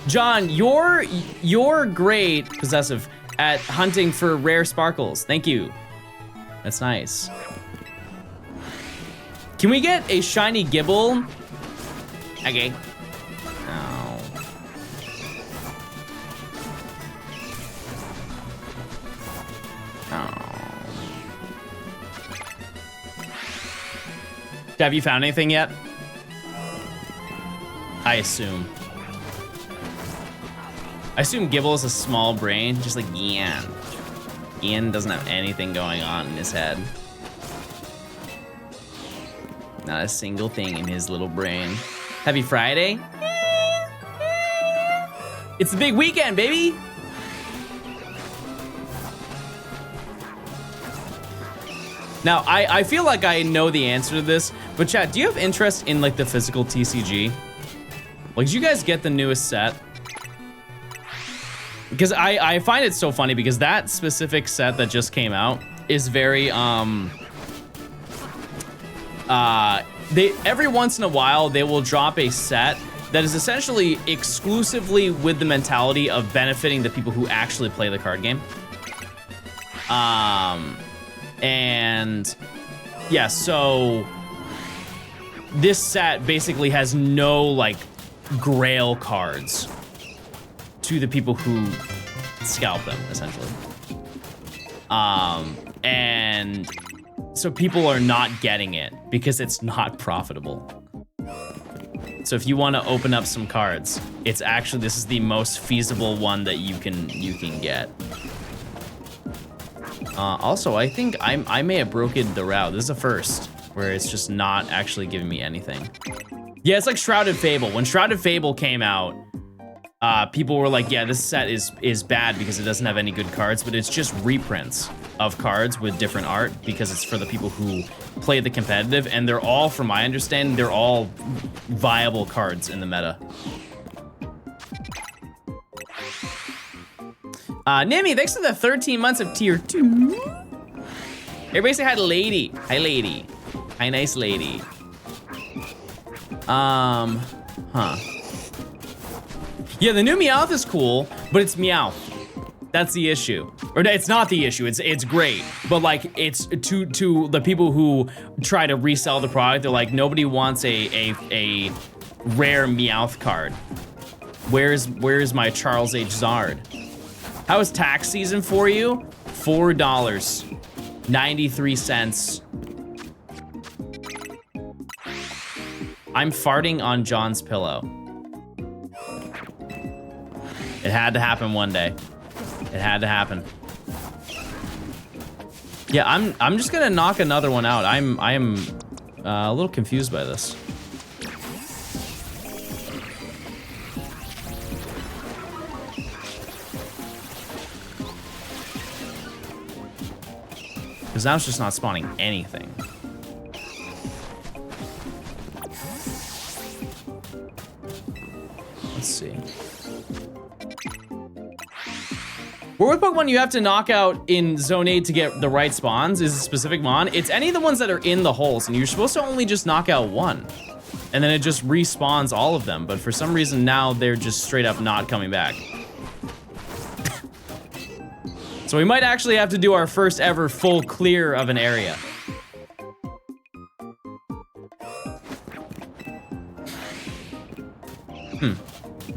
John, you're great, possessive, at hunting for rare sparkles. Thank you. That's nice. Can we get a shiny GIBLE? Okay. Oh. Oh. Have you found anything yet? I assume GIBLE is a small brain, just like Ian. Ian doesn't have anything going on in his head. Not a single thing in his little brain. Happy Friday. It's the big weekend, baby. Now, I feel like I know the answer to this, but chat, do you have interest in like the physical TCG? Like, did you guys get the newest set? Because I find it so funny because that specific set that just came out is very, every once in a while, they will drop a set that is essentially exclusively with the mentality of benefiting the people who actually play the card game. And yeah, so this set basically has no like grail cards to the people who scalp them, essentially. And so people are not getting it because it's not profitable. So if you want to open up some cards, it's actually, this is the most feasible one that you can get. Also, I think I may have broken the route. This is a first where it's just not actually giving me anything. Yeah, it's like Shrouded Fable. When Shrouded Fable came out, people were like, yeah, this set is bad because it doesn't have any good cards, but it's just reprints of cards with different art because it's for the people who play the competitive, and they're all, from my understanding, they're all viable cards in the meta. Nimi, thanks for the 13 months of tier 2. Everybody say hi to Lady. Hi, Lady. Hi, nice lady. Huh. Yeah, the new Meowth is cool, but it's Meowth. That's the issue. Or it's not the issue, it's great. But like, it's to the people who try to resell the product, they're like, nobody wants a rare Meowth card. Where's my Charles H. Zard? How is tax season for you? $4.93. I'm farting on John's pillow. It had to happen one day. It had to happen. Yeah, I'm just gonna knock another one out. I am a little confused by this. Because now it's just not spawning anything. Let's see. What Pokemon you have to knock out in Zone 8 to get the right spawns is a specific mon. It's any of the ones that are in the holes, and you're supposed to only just knock out one. And then it just respawns all of them, but for some reason now they're just straight up not coming back. So we might actually have to do our first ever full clear of an area.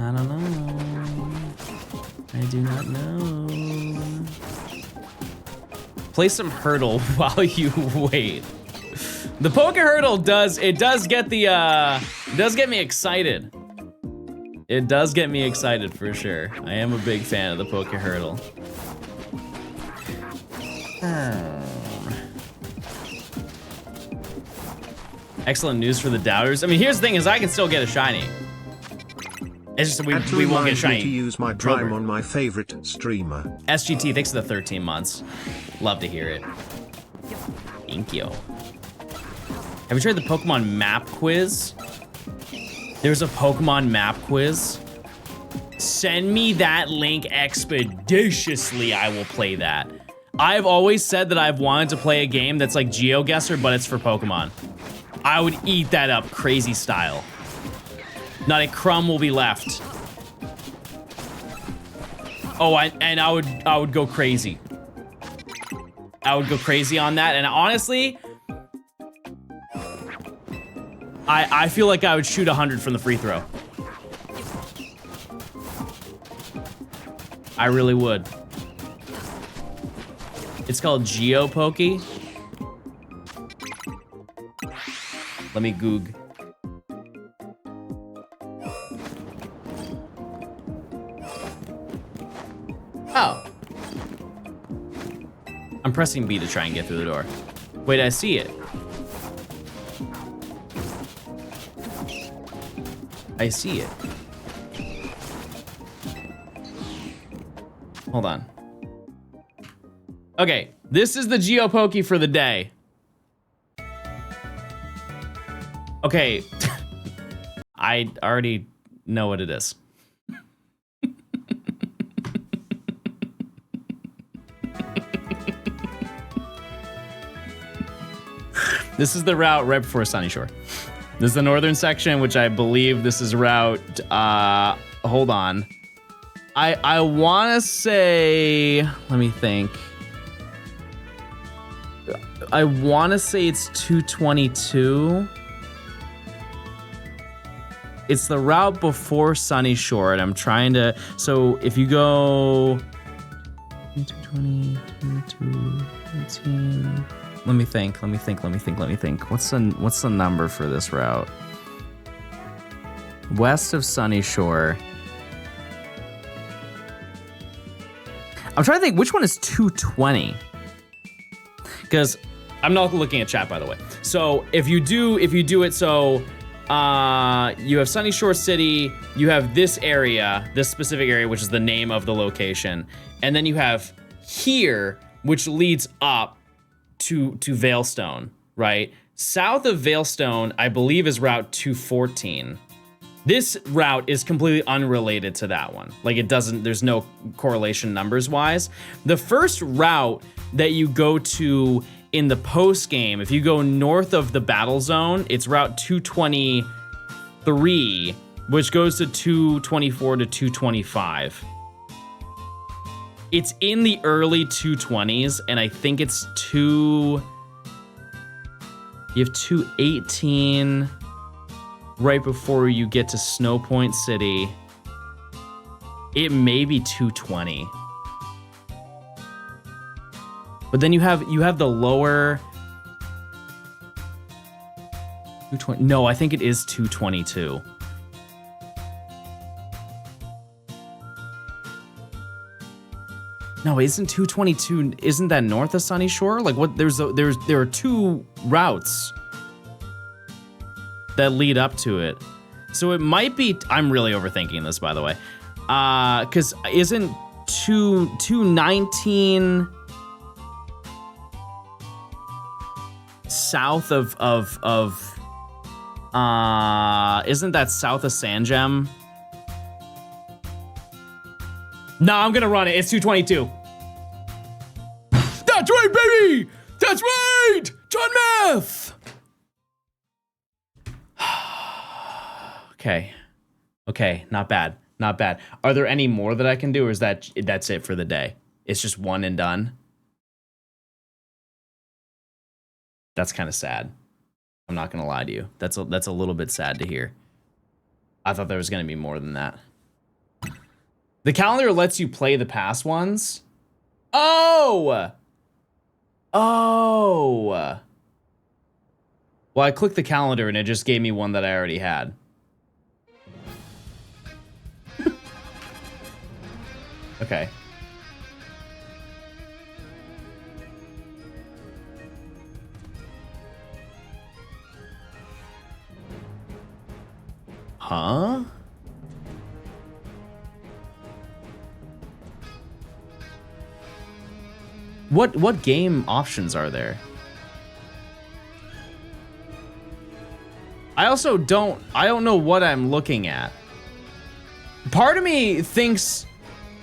I don't know. I do not know. Play some Hurdle while you wait. The Poke Hurdle does get the does get me excited. It does get me excited for sure. I am a big fan of the Poke Hurdle. Excellent news for the doubters. I mean, here's the thing is I can still get a shiny. It's just And to we won't remind get me shiny. to use my Drillbur. Prime on my favorite streamer. SGT, thanks for the 13 months. Love to hear it. Thank you. Have you tried the Pokemon map quiz? There's a Pokemon map quiz. Send me that link expeditiously. I will play that. I've always said that I've wanted to play a game that's like GeoGuessr, but it's for Pokemon. I would eat that up crazy style. Not a crumb will be left. Oh, and I would go crazy. I would go crazy on that, and honestly, I feel like I would shoot 100 from the free throw. I really would. It's called GeoPokey. Let me goog. Oh. I'm pressing B to try and get through the door. Wait, I see it. I see it. Hold on. Okay, this is the GeoPokey for the day. Okay, I already know what it is. This is the route right before Sunny Shore. This is the northern section, which I believe this is route, hold on. I wanna say, let me think. I wanna say it's 222. It's the route before Sunny Shore, and I'm trying to, so if you go 220, 218, let me think. What's the number for this route? West of Sunny Shore. I'm trying to think which one is 220. Because I'm not looking at chat, by the way. So if you do it, so you have Sunny Shore City, you have this area, this specific area, which is the name of the location, and then you have here, which leads up to Veilstone, right? South of Veilstone, I believe, is Route 214. This route is completely unrelated to that one. Like, it doesn't, there's no correlation numbers wise. The first route that you go to in the post game, if you go north of the battle zone, it's Route 223, which goes to 224 to 225. It's in the early 220s, and I think it's you have 218 right before you get to Snow Point City. It may be 220. But then you have the lower 220. No, I think it is 222. No, isn't 222? Isn't that north of Sunny Shore? Like, what? There are two routes that lead up to it, so it might be. I'm really overthinking this, by the way, because isn't 219 south of isn't that south of Sangem? No, I'm gonna run it. It's 222. That's right, baby! That's right! John Math! Okay, not bad. Are there any more that I can do, or is that's it for the day? It's just one and done? That's kind of sad. I'm not gonna lie to you. That's a little bit sad to hear. I thought there was gonna be more than that. The calendar lets you play the past ones. Oh! Well, I clicked the calendar and it just gave me one that I already had. Okay. Huh? What game options are there? I also don't know what I'm looking at. Part of me thinks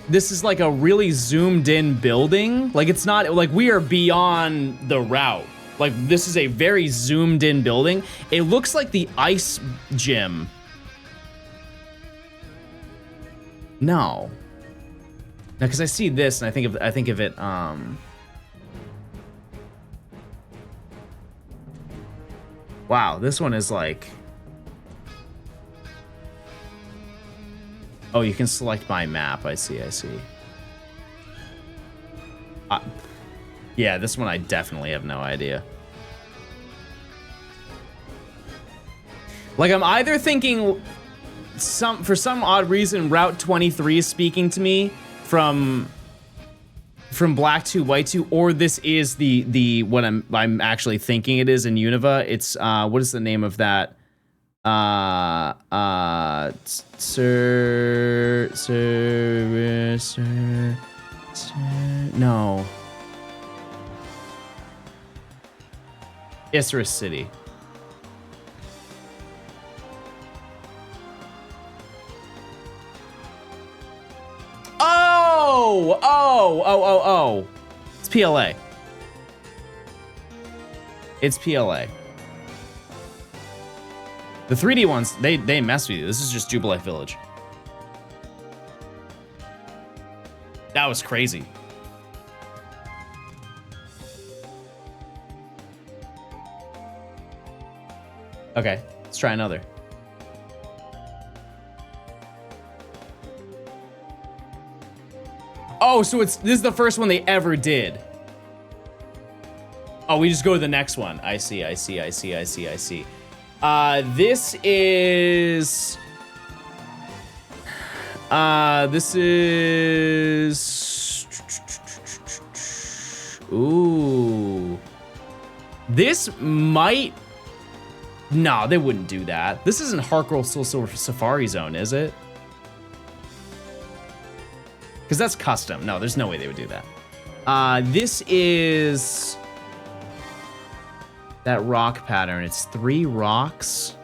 this is like a really zoomed in building. Like it's not like we are beyond the route. Like this is a very zoomed in building. It looks like the ice gym. No. No, because I see this and I think of it wow, this one is like, oh, you can select my map. I see. Yeah, this one I definitely have no idea. Like I'm either thinking for some odd reason Route 23 is speaking to me from Black 2 White 2, or this is the what I'm actually thinking it is in Unova. It's what is the name of that? No. Isra City. Oh. It's PLA. It's PLA. The 3D ones, they mess with you. This is just Jubilee Village. That was crazy. Okay, let's try another. Oh, so this is the first one they ever did. Oh, we just go to the next one. I see. This is... Ooh. This might... No, they wouldn't do that. This isn't Harkroll Silver Safari Zone, is it? Because that's custom. No, there's no way they would do that. This is... that rock pattern. It's 3 rocks.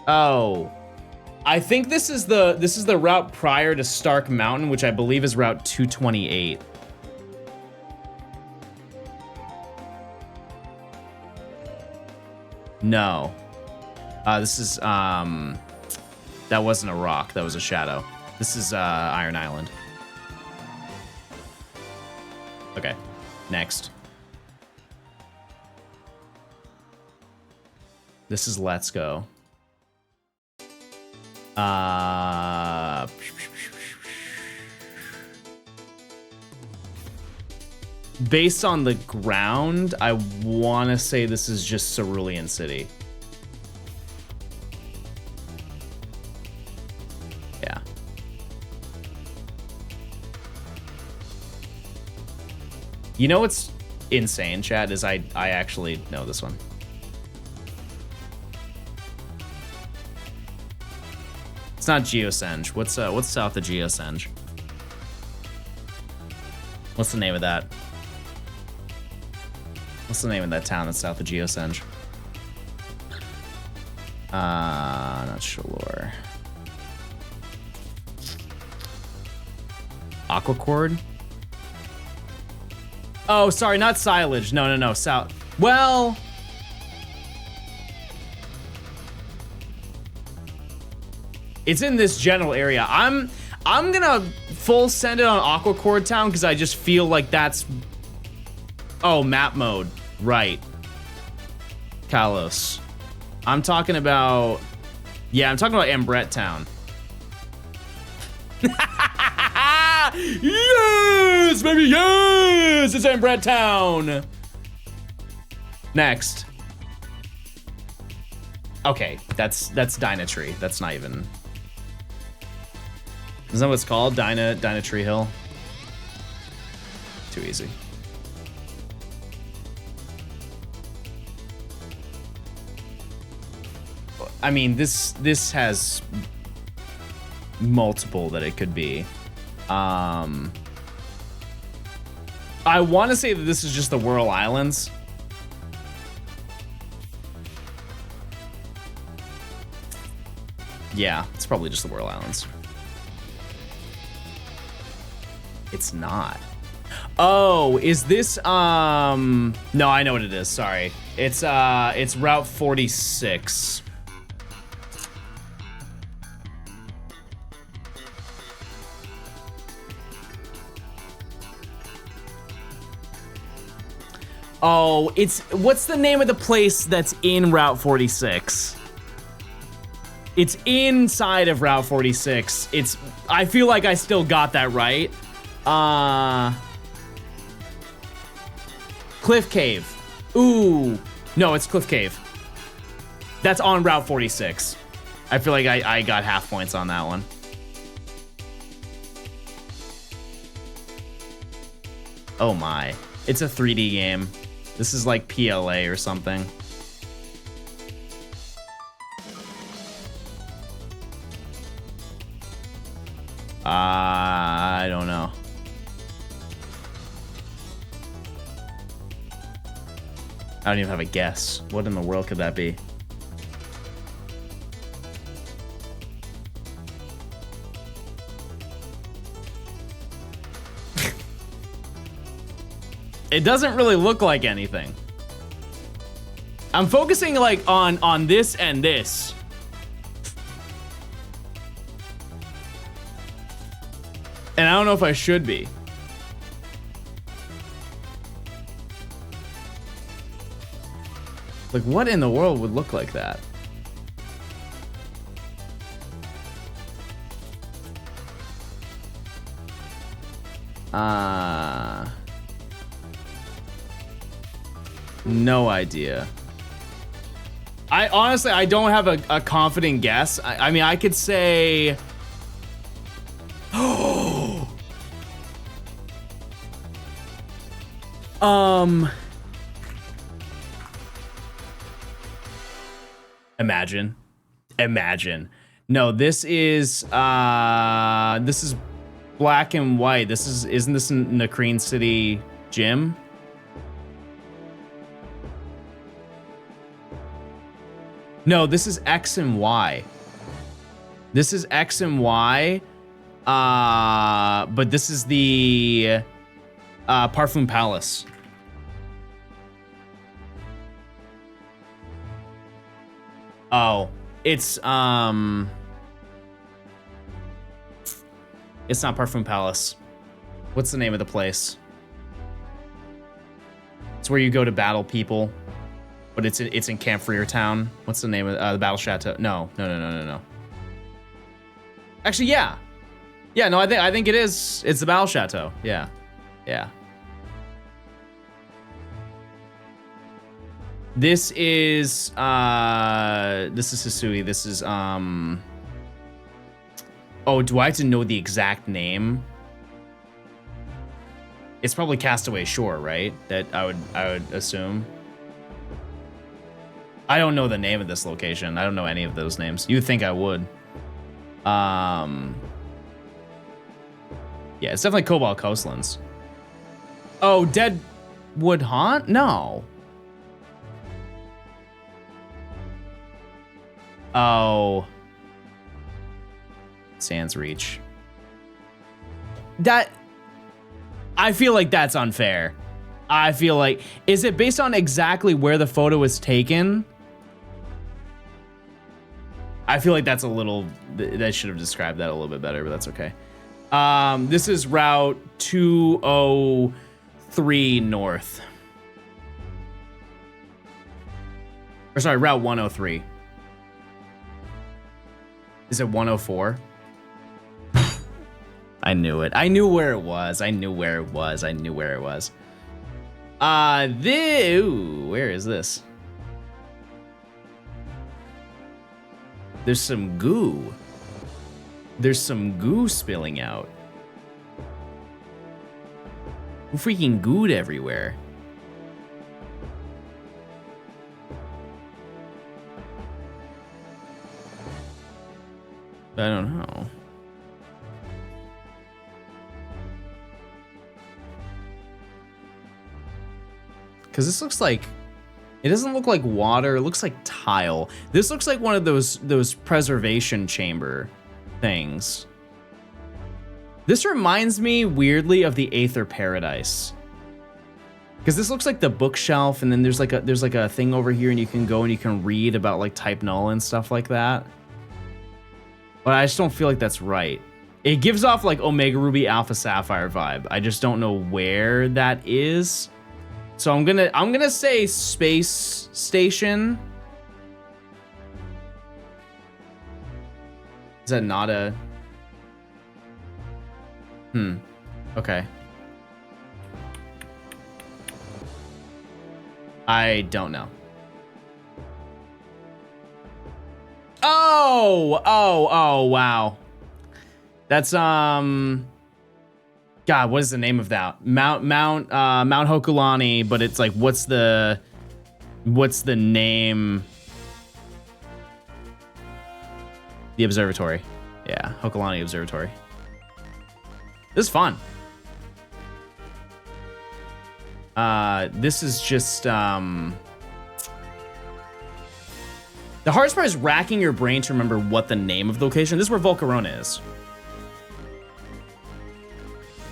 Oh. I think this is the route prior to Stark Mountain, which I believe is Route 228. No. This is that wasn't a rock, that was a shadow. This is Iron Island. Okay, next. This is Let's Go. Based on the ground, I want to say this is just Cerulean City. Yeah. You know what's insane, chat, is I actually know this one. It's not Geosenge. What's south of Geosenge? What's the name of that? What's the name of that town that's south of Geosenge? Not sure. Aquacord? Oh, sorry, not Silage. No, south. Well... it's in this general area. I'm gonna full send it on Aquacord Town because I just feel like that's... oh, map mode. Right. Kalos. I'm talking about... yeah, I'm talking about Ambret Town. Yes, baby, yes! It's Ambret Town! Next. Okay, that's Dynatree. That's not even... is that what it's called? Dynatree Hill? Too easy. I mean, this has multiple that it could be. I want to say that this is just the Whirl Islands. Yeah, it's probably just the Whirl Islands. It's not. Oh, is this no, I know what it is, sorry. It's Route 46. Oh, what's the name of the place that's in Route 46? It's inside of Route 46. I feel like I still got that right. Cliff Cave. Ooh. No, it's Cliff Cave. That's on Route 46. I feel like I got half points on that one. Oh my. It's a 3D game. This is like PLA or something. I don't know. I don't even have a guess. What in the world could that be? It doesn't really look like anything. I'm focusing like on this and this. And I don't know if I should be. Like, what in the world would look like that? No idea. I honestly, I don't have a confident guess. I mean, I could say... Imagine. No, this is black and white. Isn't this in the Crane City gym? No, this is X and Y. This is X and Y. But this is the Parfum Palace. Oh, it's not Parfum Palace. What's the name of the place? It's where you go to battle people, but it's in Camp Freertown. What's the name of the Battle Chateau? No. Actually, yeah. No, I think it is. It's the Battle Chateau. Yeah. This is Hisui. This is oh, do I have to know the exact name? It's probably Castaway Shore, right? That I would assume. I don't know the name of this location. I don't know any of those names. You'd think I would. Yeah, it's definitely Cobalt Coastlands. Oh, Deadwood Haunt? No. Oh. Sands Reach. I feel like that's unfair. I feel like, is it based on exactly where the photo was taken? I feel like that's a little, that should have described that a little bit better, but that's okay. This is Route 203 North. Or sorry, Route 103. Is it 104? I knew it. I knew where it was. Ooh, where is this? There's some goo. There's some goo spilling out. Who freaking gooed everywhere? I don't know. Because this looks like, it doesn't look like water. It looks like tile. This looks like one of those preservation chamber things. This reminds me weirdly of the Aether Paradise. Because this looks like the bookshelf, and then there's like a thing over here, and you can go and you can read about like type null and stuff like that. But I just don't feel like that's right. It gives off like Omega Ruby Alpha Sapphire vibe. I just don't know where that is. So I'm gonna say space station. Is that not a? Okay. I don't know. Oh, wow. That's God, what is the name of that? Mount Hokulani, but it's like what's the name? The observatory. Yeah, Hokulani Observatory. This is fun. This is just the hardest part is racking your brain to remember what the name of the location. This is where Volcarona is.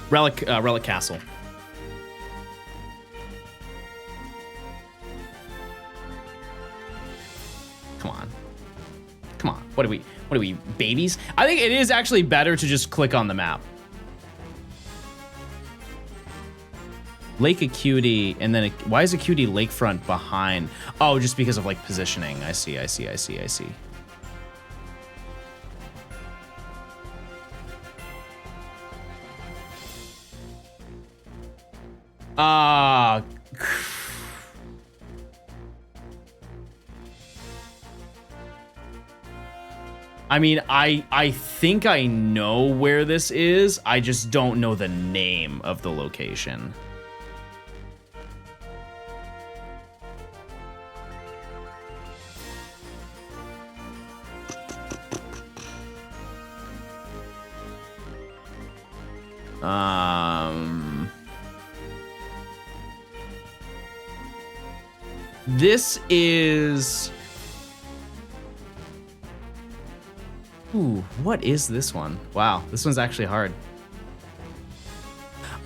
Relic Castle. Come on. What are we, babies? I think it is actually better to just click on the map. Lake Acuity, and then why is Acuity lakefront behind? Oh, just because of like positioning. I see. I mean, I think I know where this is. I just don't know the name of the location. This is... Ooh, what is this one? Wow, this one's actually hard.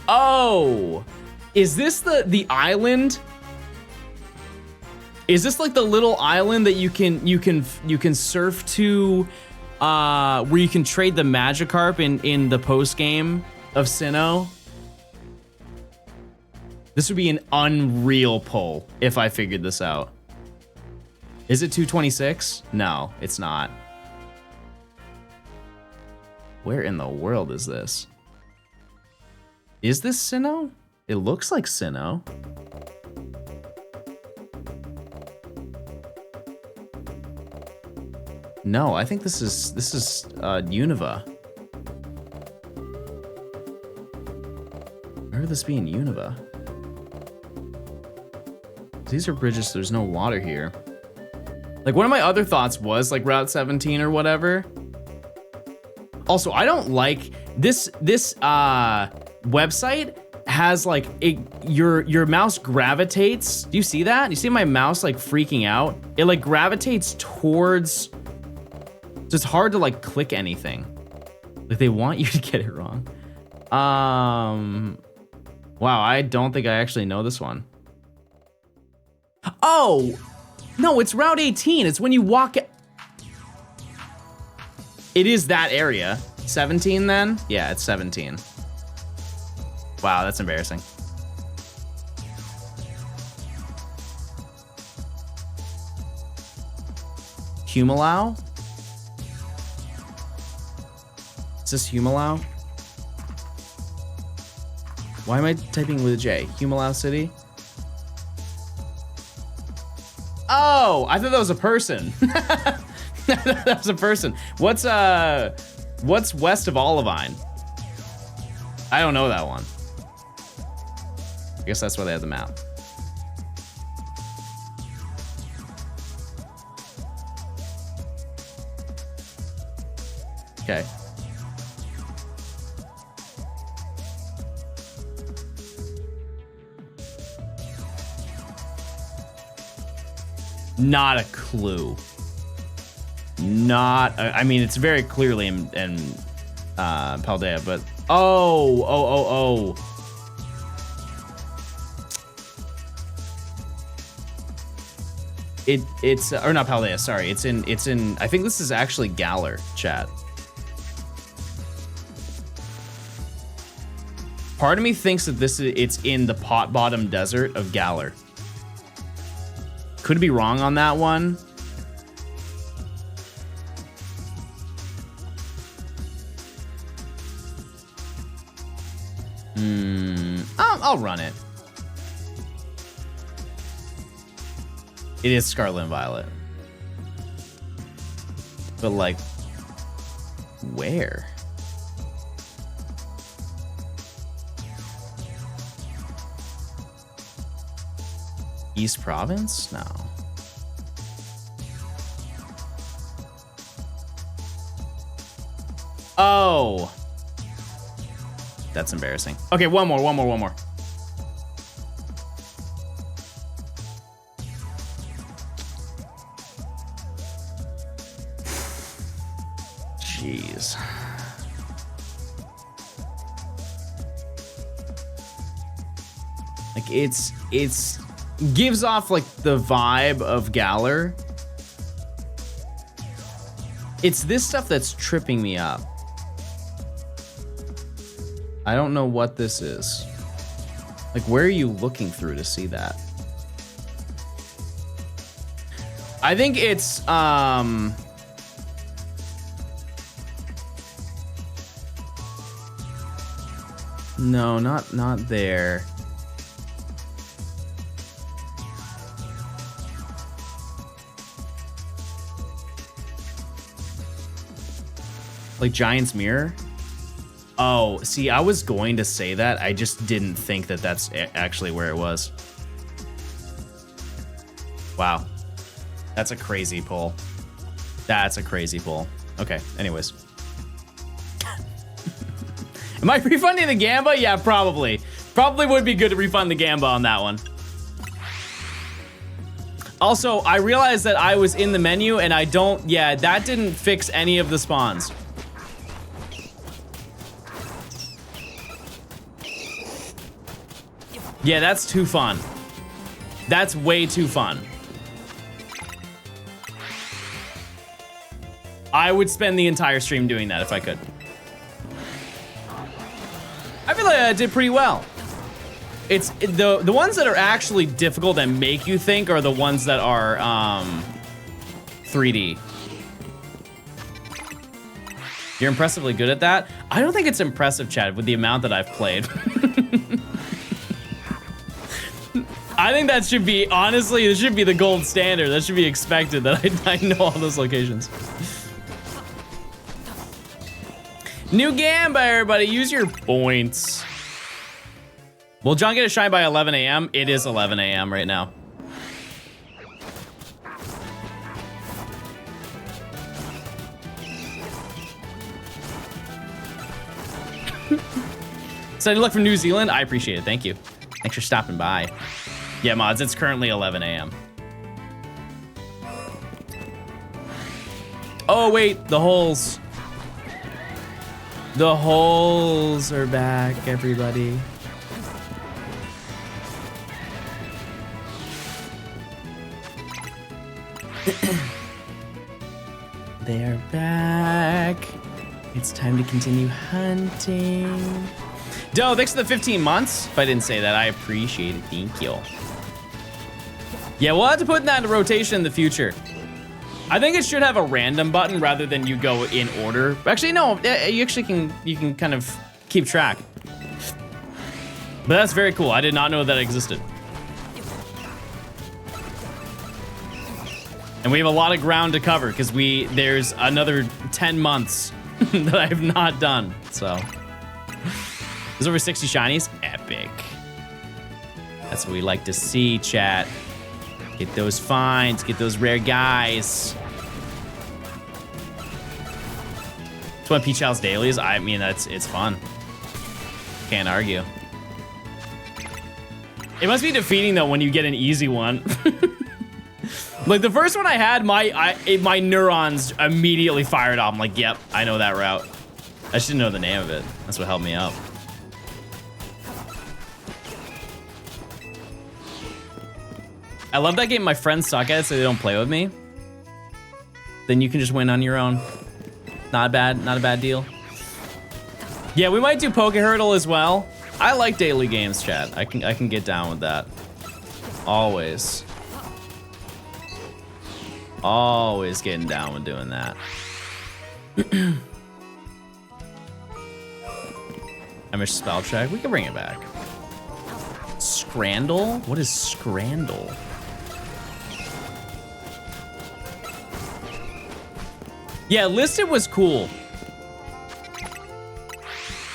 Oh, is this the island? Is this like the little island that you can surf to, where you can trade the Magikarp in the post game of Sinnoh? This would be an unreal pull if I figured this out. Is it 226? No, it's not. Where in the world is this? Is this Sinnoh? It looks like Sinnoh. No, I think this is Unova. Where would this be in Unova? These are bridges, so there's no water here. Like, one of my other thoughts was like Route 17 or whatever. Also, I don't like this website has like your mouse gravitates. Do you see that? You see my mouse like freaking out? It like gravitates towards, so it's hard to like click anything. Like they want you to get it wrong. Wow, I don't think I actually know this one. Oh, no, it's Route 18. It's when you walk. It is that area. 17 then? Yeah, it's 17. Wow, that's embarrassing. Humalau? Is this Humalau? Why am I typing with a J? Humalau City? Oh, I thought that was a person. That was a person. What's west of Olivine? I don't know that one. I guess that's why they have the map. Okay. Not a clue. I mean, it's very clearly in Paldea, but oh. It's or not Paldea, sorry. It's in I think this is actually Galar, chat. Part of me thinks that it's in the pot bottom desert of Galar. Could be wrong on that one. I'll run it. It is Scarlet and Violet. But like, where? East Province? No. Oh. That's embarrassing. Okay, one more. Jeez. Like it's gives off like the vibe of Galar. It's this stuff that's tripping me up. I don't know what this is. Like, where are you looking through to see that? I think it's no, not there. Like Giant's Mirror? Oh, see, I was going to say that. I just didn't think that that's actually where it was. Wow. That's a crazy pull. That's a crazy pull. Okay, anyways. Am I refunding the Gamba? Yeah, probably. Probably would be good to refund the Gamba on that one. Also, I realized that I was in the menu and yeah, that didn't fix any of the spawns. Yeah, that's too fun. That's way too fun. I would spend the entire stream doing that if I could. I feel like I did pretty well. It's the ones that are actually difficult and make you think are the ones that are 3D. You're impressively good at that. I don't think it's impressive, Chad, with the amount that I've played. I think that should be, honestly, this should be the gold standard. That should be expected that I know all those locations. New Gamba, everybody. Use your points. Will John get a shine by 11 a.m.? It is 11 a.m. right now. So good luck from New Zealand. I appreciate it. Thank you. Thanks for stopping by. Yeah, mods, it's currently 11 a.m. Oh, wait, the holes. The holes are back, everybody. They are back. It's time to continue hunting. Doe, thanks for the 15 months. If I didn't say that, I appreciate it. Thank you. Yeah, we'll have to put that into rotation in the future. I think it should have a random button rather than you go in order. Actually, no, you can kind of keep track. But that's very cool. I did not know that existed. And we have a lot of ground to cover because there's another 10 months that I have not done. So there's over 60 shinies. Epic. That's what we like to see, chat. Get those finds, get those rare guys. Twin Peach House dailies. I mean, it's fun. Can't argue. It must be defeating though when you get an easy one. Like the first one I had, my neurons immediately fired off. I'm like, yep, I know that route. I just didn't know the name of it. That's what helped me out. I love that game. My friends suck at it, so they don't play with me. Then you can just win on your own. Not a bad deal. Yeah, we might do Poke Hurdle as well. I like daily games, chat. I can get down with that. Always. Always getting down with doing that. I miss spell check. We can bring it back. Scrandle? What is Scrandle? Yeah, listed was cool.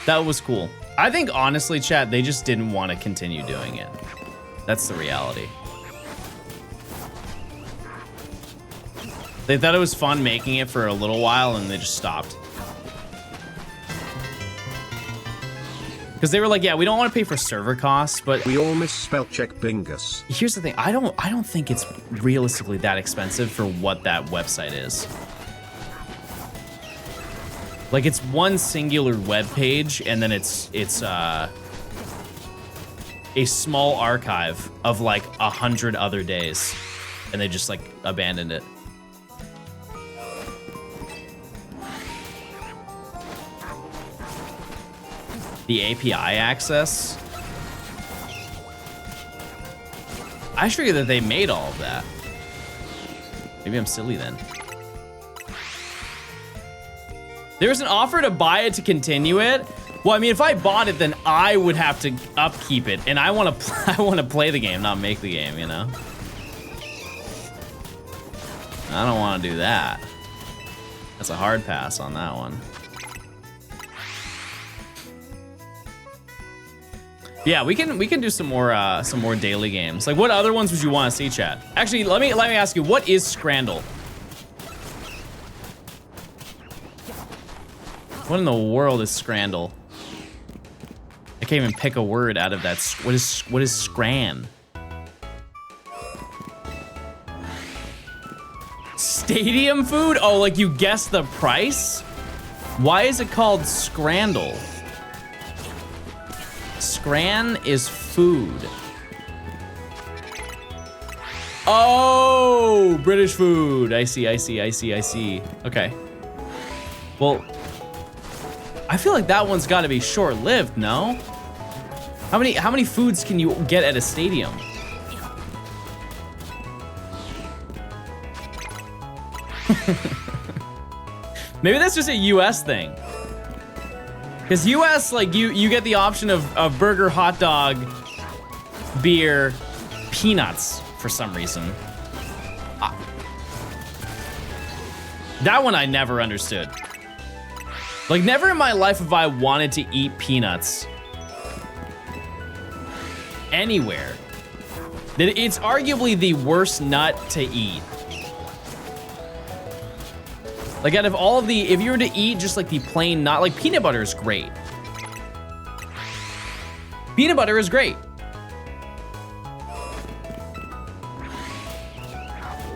That was cool. I think honestly, chat, they just didn't want to continue doing it. That's the reality. They thought it was fun making it for a little while and they just stopped. Because they were like, yeah, we don't want to pay for server costs, but we all miss spell check Bingus. Here's the thing, I don't think it's realistically that expensive for what that website is. Like it's one singular web page and then it's a small archive of like 100 other days and they just like abandoned it. The API access. I figured that they made all of that. Maybe I'm silly then. There's an offer to buy it to continue it. Well, I mean, if I bought it, then I would have to upkeep it, and I want to play the game, not make the game, you know. I don't want to do that. That's a hard pass on that one. Yeah, we can do some more daily games. Like, what other ones would you want to see, chat? Actually, let me ask you, what is Scrandle? What in the world is Scrandle? I can't even pick a word out of that. What is Scran? Stadium food? Oh, like you guessed the price? Why is it called Scrandle? Scran is food. Oh, British food. I see. Okay. Well, I feel like that one's got to be short-lived, no? How many foods can you get at a stadium? Maybe that's just a US thing. Because US, like, you get the option of burger, hot dog, beer, peanuts for some reason. That one I never understood. Like, never in my life have I wanted to eat peanuts anywhere. It's arguably the worst nut to eat. Like, out of all of the, if you were to eat just like the plain nut, like peanut butter is great. Peanut butter is great.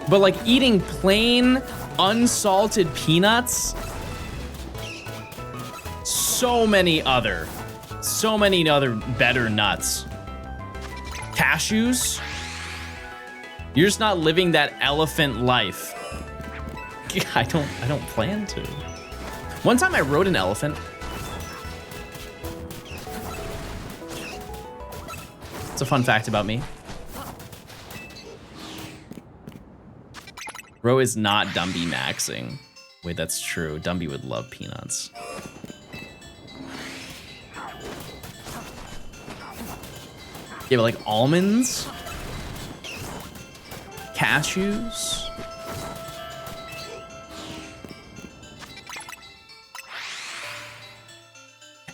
But like eating plain, unsalted peanuts, so many other better nuts. Cashews, you're just not living that elephant life. I don't plan to. One time I rode an elephant. It's a fun fact about me. Ro is not Dumby maxing. Wait, that's true. Dumby would love peanuts. Yeah, but like almonds, cashews.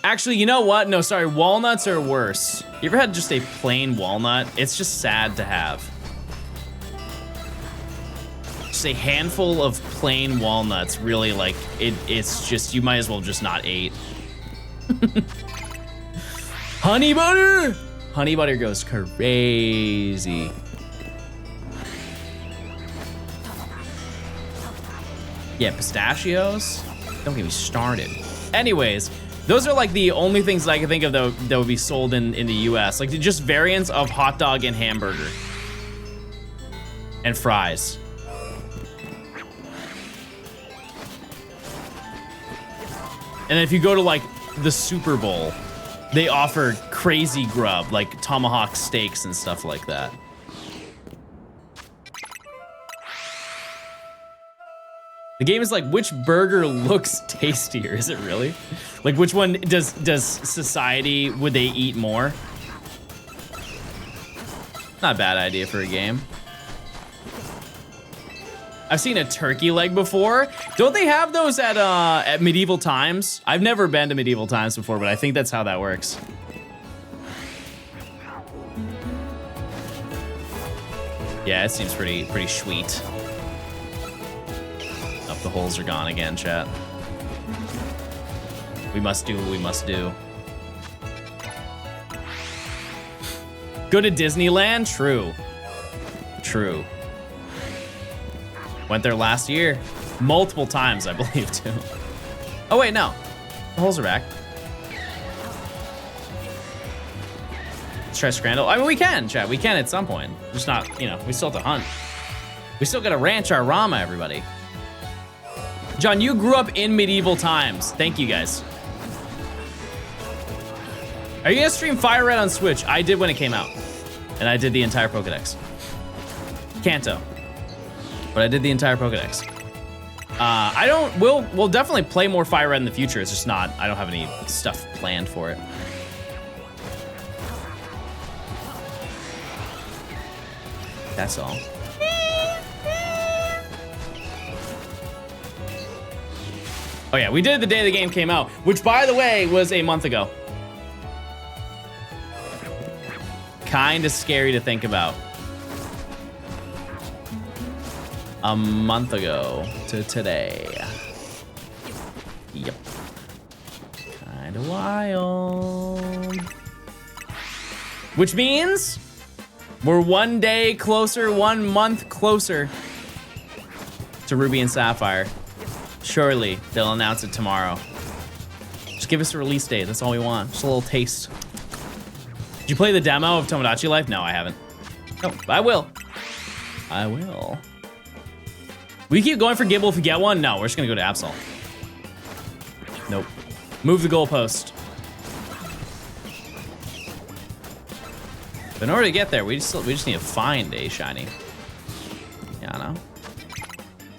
Actually, you know what? No, sorry, walnuts are worse. You ever had just a plain walnut? It's just sad to have. Just a handful of plain walnuts, really, like, it's just, you might as well just not eat. Honey butter! Honey butter goes crazy. Yeah, pistachios. Don't get me started. Anyways, those are like the only things that I can think of that would be sold in the US. Like just variants of hot dog and hamburger. And fries. And if you go to like the Super Bowl, they offer crazy grub, like tomahawk steaks and stuff like that. The game is like, which burger looks tastier? Is it really? Like, which one does society, would they eat more? Not a bad idea for a game. I've seen a turkey leg before. Don't they have those at medieval times? I've never been to medieval times before, but I think that's how that works. Yeah, it seems pretty sweet. Up the holes are gone again, chat. We must do what we must do. Go to Disneyland? True. True. Went there last year. Multiple times, I believe, too. Oh, wait, no. The holes are back. Let's try Scrandle. I mean, we can, chat. We can at some point. Just not, you know, we still have to hunt. We still gotta ranch our Rama, everybody. John, you grew up in medieval times. Thank you, guys. Are you gonna stream Fire Red on Switch? I did when it came out. And I did the entire Pokedex. Kanto. But I did the entire Pokedex. We'll definitely play more Fire Red in the future. It's just not, I don't have any stuff planned for it. That's all. Oh yeah, we did it the day the game came out, which by the way, was a month ago. Kinda scary to think about. A month ago to today. Yep. Kinda wild. Which means we're 1 day closer, 1 month closer to Ruby and Sapphire. Surely they'll announce it tomorrow. Just give us a release date. That's all we want. Just a little taste. Did you play the demo of Tomodachi Life? No, I haven't. No, I will. I will. We keep going for GIBLE if we get one? No, we're just gonna go to Absol. Nope. Move the goalpost. But in order to get there, we just need to find a shiny. Yeah, I know.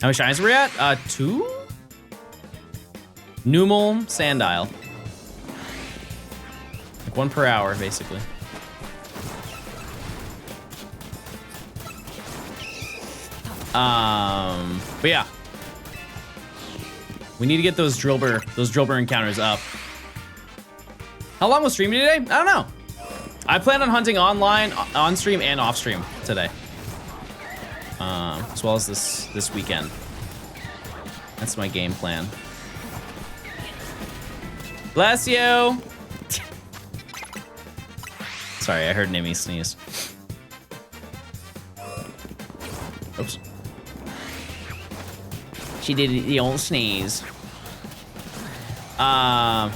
How many shinies are we at? 2? Numel, Sandile. Like 1 per hour, basically. But yeah. We need to get those Drillbur encounters up. How long was streaming today? I don't know. I plan on hunting online, on stream, and off stream today. As well as this weekend. That's my game plan. Bless you. Sorry, I heard Nimi sneeze. Oops. She did the old sneeze. Yeah,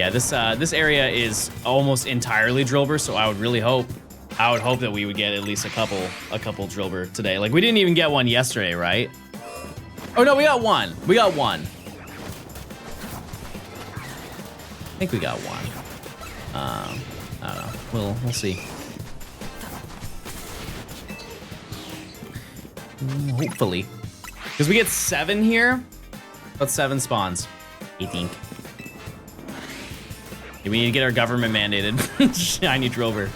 this area is almost entirely Drillbur, so I would hope that we would get at least a couple Drillbur today. Like we didn't even get one yesterday, right? Oh no, we got one. We got one. I think we got one. I don't know. We'll see. Hopefully. Because we get 7 here. About 7 spawns, I think. Yeah, we need to get our government mandated shiny Drillbur.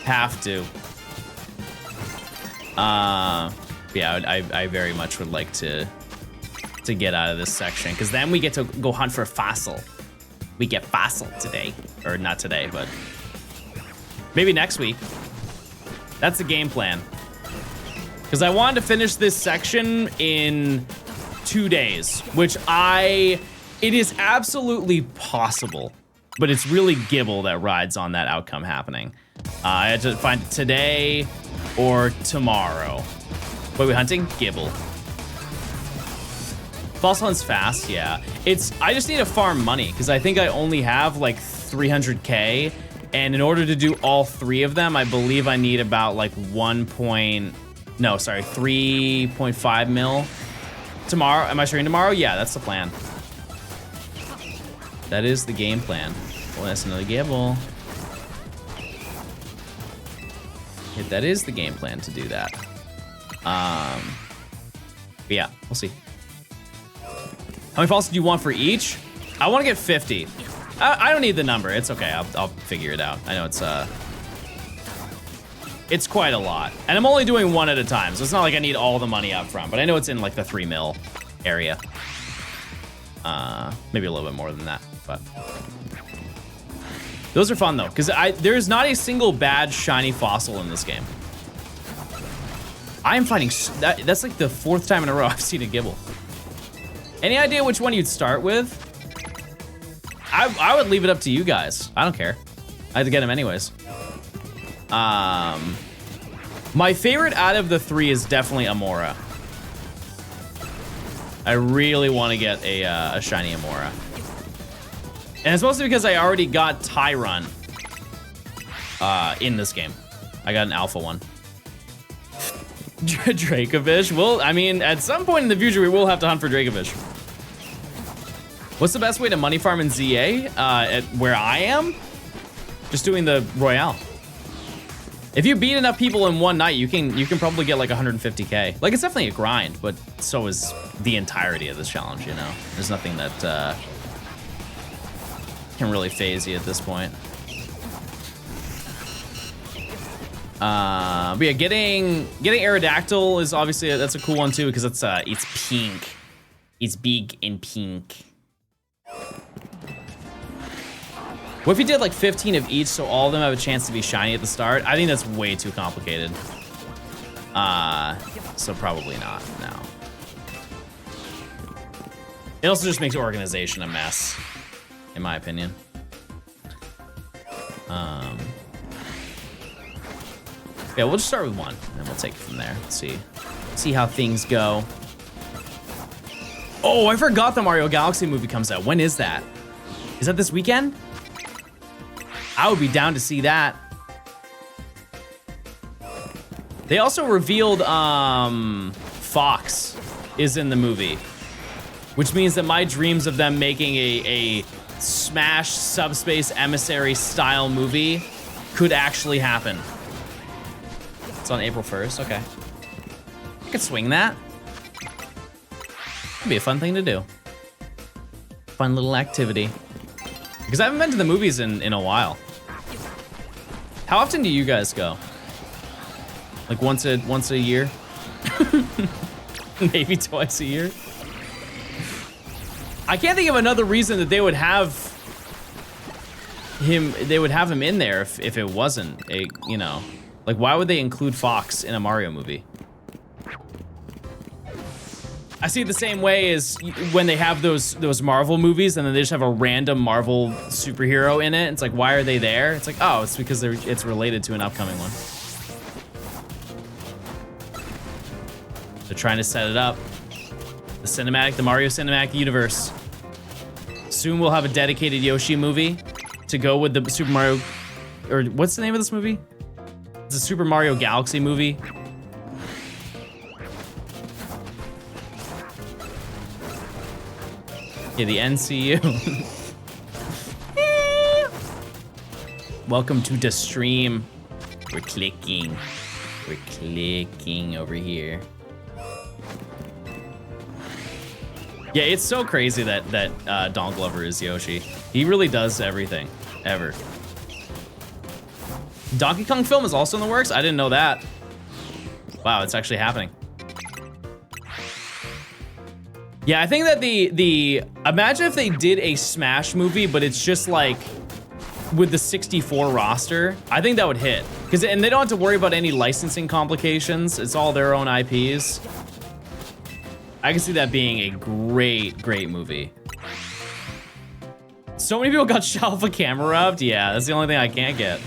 Have to. Yeah, I very much would like to get out of this section, because then we get to go hunt for fossil. We get fossil today, or not today, but maybe next week. That's the game plan. Because I wanted to finish this section in 2 days, which it is absolutely possible, but it's really GIBLE that rides on that outcome happening. I had to find it today or tomorrow. What are we hunting? GIBLE. False hunt's fast, yeah. I just need to farm money because I think I only have like 300K, and in order to do all 3 of them, I believe I need about like 3.5 mil. Tomorrow, am I streaming tomorrow? Yeah, that's the plan. That is the game plan. Well, that's another GIBLE. Yeah, that is the game plan to do that. But yeah, we'll see. How many falls do you want for each? I want to get 50. I don't need the number. It's okay. I'll figure it out. I know it's quite a lot, and I'm only doing 1 at a time, so it's not like I need all the money up front. But I know it's in like the 3 mil area. Maybe a little bit more than that, but those are fun though, because there's not a single bad shiny fossil in this game. I am finding that's like the 4th time in a row I've seen a GIBLE. Any idea which one you'd start with? I would leave it up to you guys. I don't care. I had to get him anyways. My favorite out of the 3 is definitely Amora. I really want to get a shiny Amora. And it's mostly because I already got Tyrun in this game. I got an alpha one. Dracovish? Well, I mean, at some point in the future, we will have to hunt for Dracovish. What's the best way to money farm in ZA? At where I am? Just doing the Royale. If you beat enough people in one night, you can probably get like 150K. Like, it's definitely a grind, but so is the entirety of this challenge, you know? There's nothing that can really phase you at this point. But yeah, getting Aerodactyl is obviously, that's a cool one too, because it's pink. It's big and pink. What if you did like 15 of each so all of them have a chance to be shiny at the start? I think that's way too complicated. So probably not, no. It also just makes organization a mess, in my opinion. Yeah, we'll just start with 1, and then we'll take it from there. Let's see how things go. Oh, I forgot the Mario Galaxy movie comes out. When is that? Is that this weekend? I would be down to see that. They also revealed Fox is in the movie, which means that my dreams of them making a Smash Subspace Emissary style movie could actually happen. It's on April 1st, okay. I could swing that. It'd be a fun thing to do. Fun little activity. Because I haven't been to the movies in a while. How often do you guys go? Like once a year? Maybe twice a year? I can't think of another reason that they would have him in there if it wasn't a, you know, like why would they include Fox in a Mario movie? I see it the same way as when they have those Marvel movies and then they just have a random Marvel superhero in it. It's like, why are they there? It's like, oh, it's because it's related to an upcoming one. They're trying to set it up. The Mario Cinematic Universe. Soon we'll have a dedicated Yoshi movie to go with the Super Mario, or what's the name of this movie? It's a Super Mario Galaxy movie. Yeah, the NCU. Welcome to the stream. We're clicking over here. Yeah, it's so crazy that Donald Glover is Yoshi. He really does everything, ever. Donkey Kong film is also in the works? I didn't know that. Wow, it's actually happening. Yeah, I think that imagine if they did a Smash movie, but it's just like with the 64 roster. I think that would hit. And they don't have to worry about any licensing complications. It's all their own IPs. I can see that being a great movie. So many people got Shalva camera rubbed. Yeah, that's the only thing I can't get.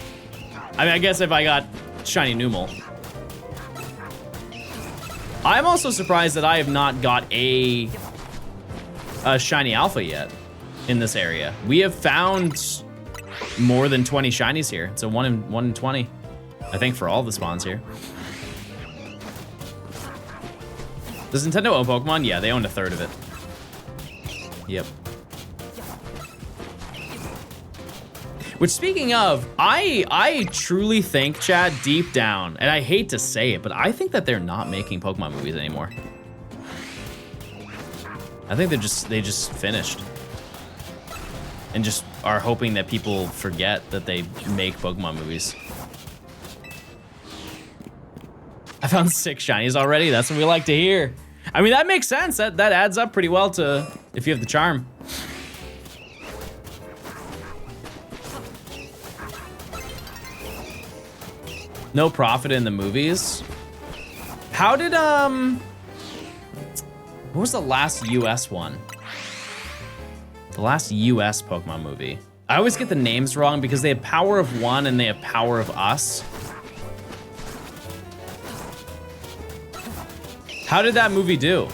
I mean, I guess if I got Shiny Numel. I'm also surprised that I have not got a shiny alpha yet in this area. We have found more than 20 shinies here. It's a 1 in 20, I think, for all the spawns here. Does Nintendo own Pokemon? Yeah, they own a third of it. Yep. Which, speaking of, I truly think, Chad, deep down, and I hate to say it, but I think that they're not making Pokemon movies anymore. I think they just finished. And just are hoping that people forget that they make Pokemon movies. I found 6 shinies already. That's what we like to hear. I mean, that makes sense. That adds up pretty well to if you have the charm. No profit in the movies. How did, what was the last US one? The last US Pokemon movie. I always get the names wrong because they have Power of One and they have Power of Us. How did that movie do?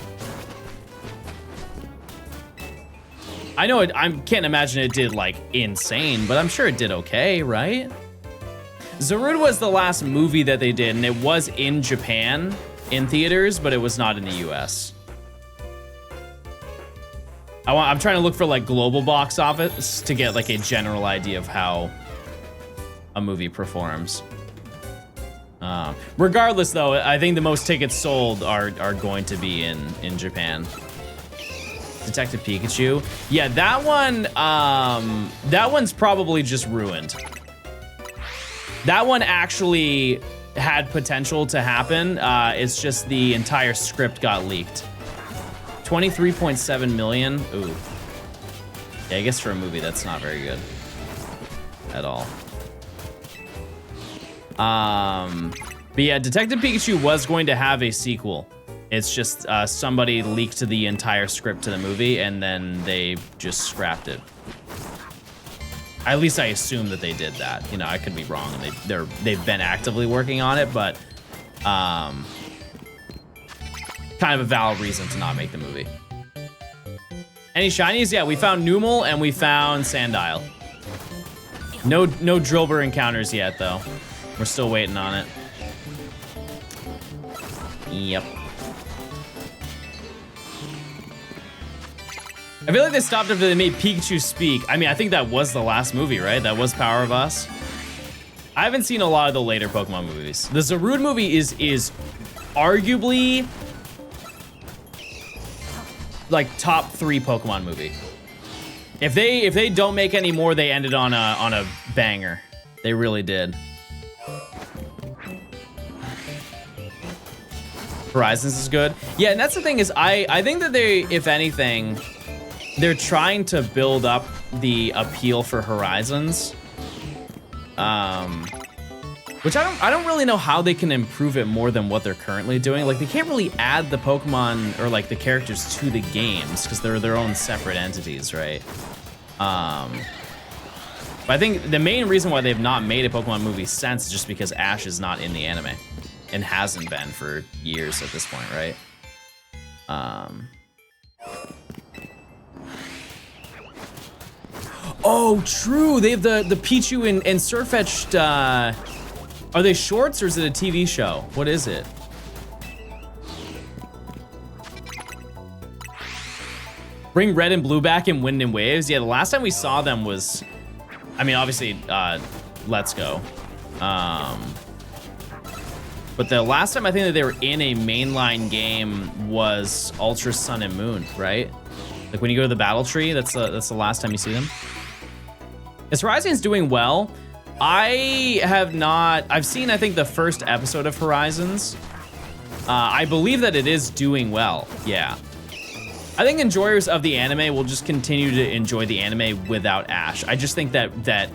I know I can't imagine it did like insane, but I'm sure it did okay, right? Zarude was the last movie that they did, and it was in Japan in theaters, but it was not in the US. I'm trying to look for like global box office to get like a general idea of how a movie performs. Regardless, though, I think the most tickets sold are going to be in Japan. Detective Pikachu, yeah, that one's probably just ruined. That one actually had potential to happen. It's just the entire script got leaked. 23.7 million. Ooh. Yeah, I guess for a movie, that's not very good at all. But yeah, Detective Pikachu was going to have a sequel. It's just somebody leaked the entire script to the movie and then they just scrapped it. At least I assume that they did that. You know, I could be wrong. They've been actively working on it, but kind of a valid reason to not make the movie. Any shinies? Yeah, we found Numel and we found Sandile. No Drillbur encounters yet, though. We're still waiting on it. Yep. I feel like they stopped after they made Pikachu speak. I mean, I think that was the last movie, right? That was Power of Us. I haven't seen a lot of the later Pokemon movies. The Zarude movie is arguably like top 3 Pokemon movie. If they don't make any more, they ended on a banger. They really did. Horizons is good. Yeah, and that's the thing is I think that they, if anything, they're trying to build up the appeal for Horizons. Which I don't really know how they can improve it more than what they're currently doing. Like, they can't really add the Pokemon or like the characters to the games because they're their own separate entities, right? But I think the main reason why they've not made a Pokemon movie since is just because Ash is not in the anime and hasn't been for years at this point, right? Oh, true. They have the Pichu and Sirfetch'd. Are they shorts or is it a TV show? What is it? Bring Red and Blue back in Wind and Waves. Yeah, the last time we saw them was, I mean, obviously, Let's Go. But the last time I think that they were in a mainline game was Ultra Sun and Moon, right? Like when you go to the battle tree, that's the last time you see them. Is Horizons doing well? I've seen, I think, the first episode of Horizons. I believe that it is doing well, yeah. I think enjoyers of the anime will just continue to enjoy the anime without Ash. I just think that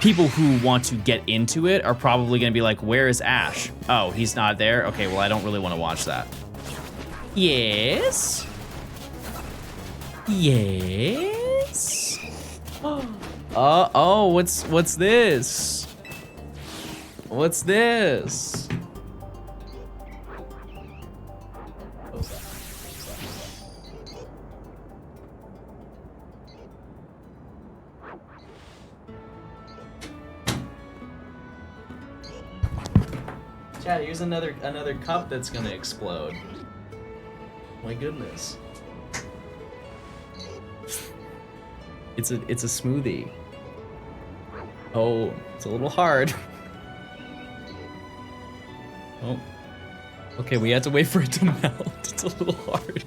people who want to get into it are probably gonna be like, where is Ash? Oh, he's not there? Okay, well, I don't really wanna watch that. Yes? Yes? Oh, what's this? What's this? Chad, here's another cup that's gonna explode. My goodness. It's a smoothie. Oh, it's a little hard. Oh. Okay, we had to wait for it to melt. It's a little hard.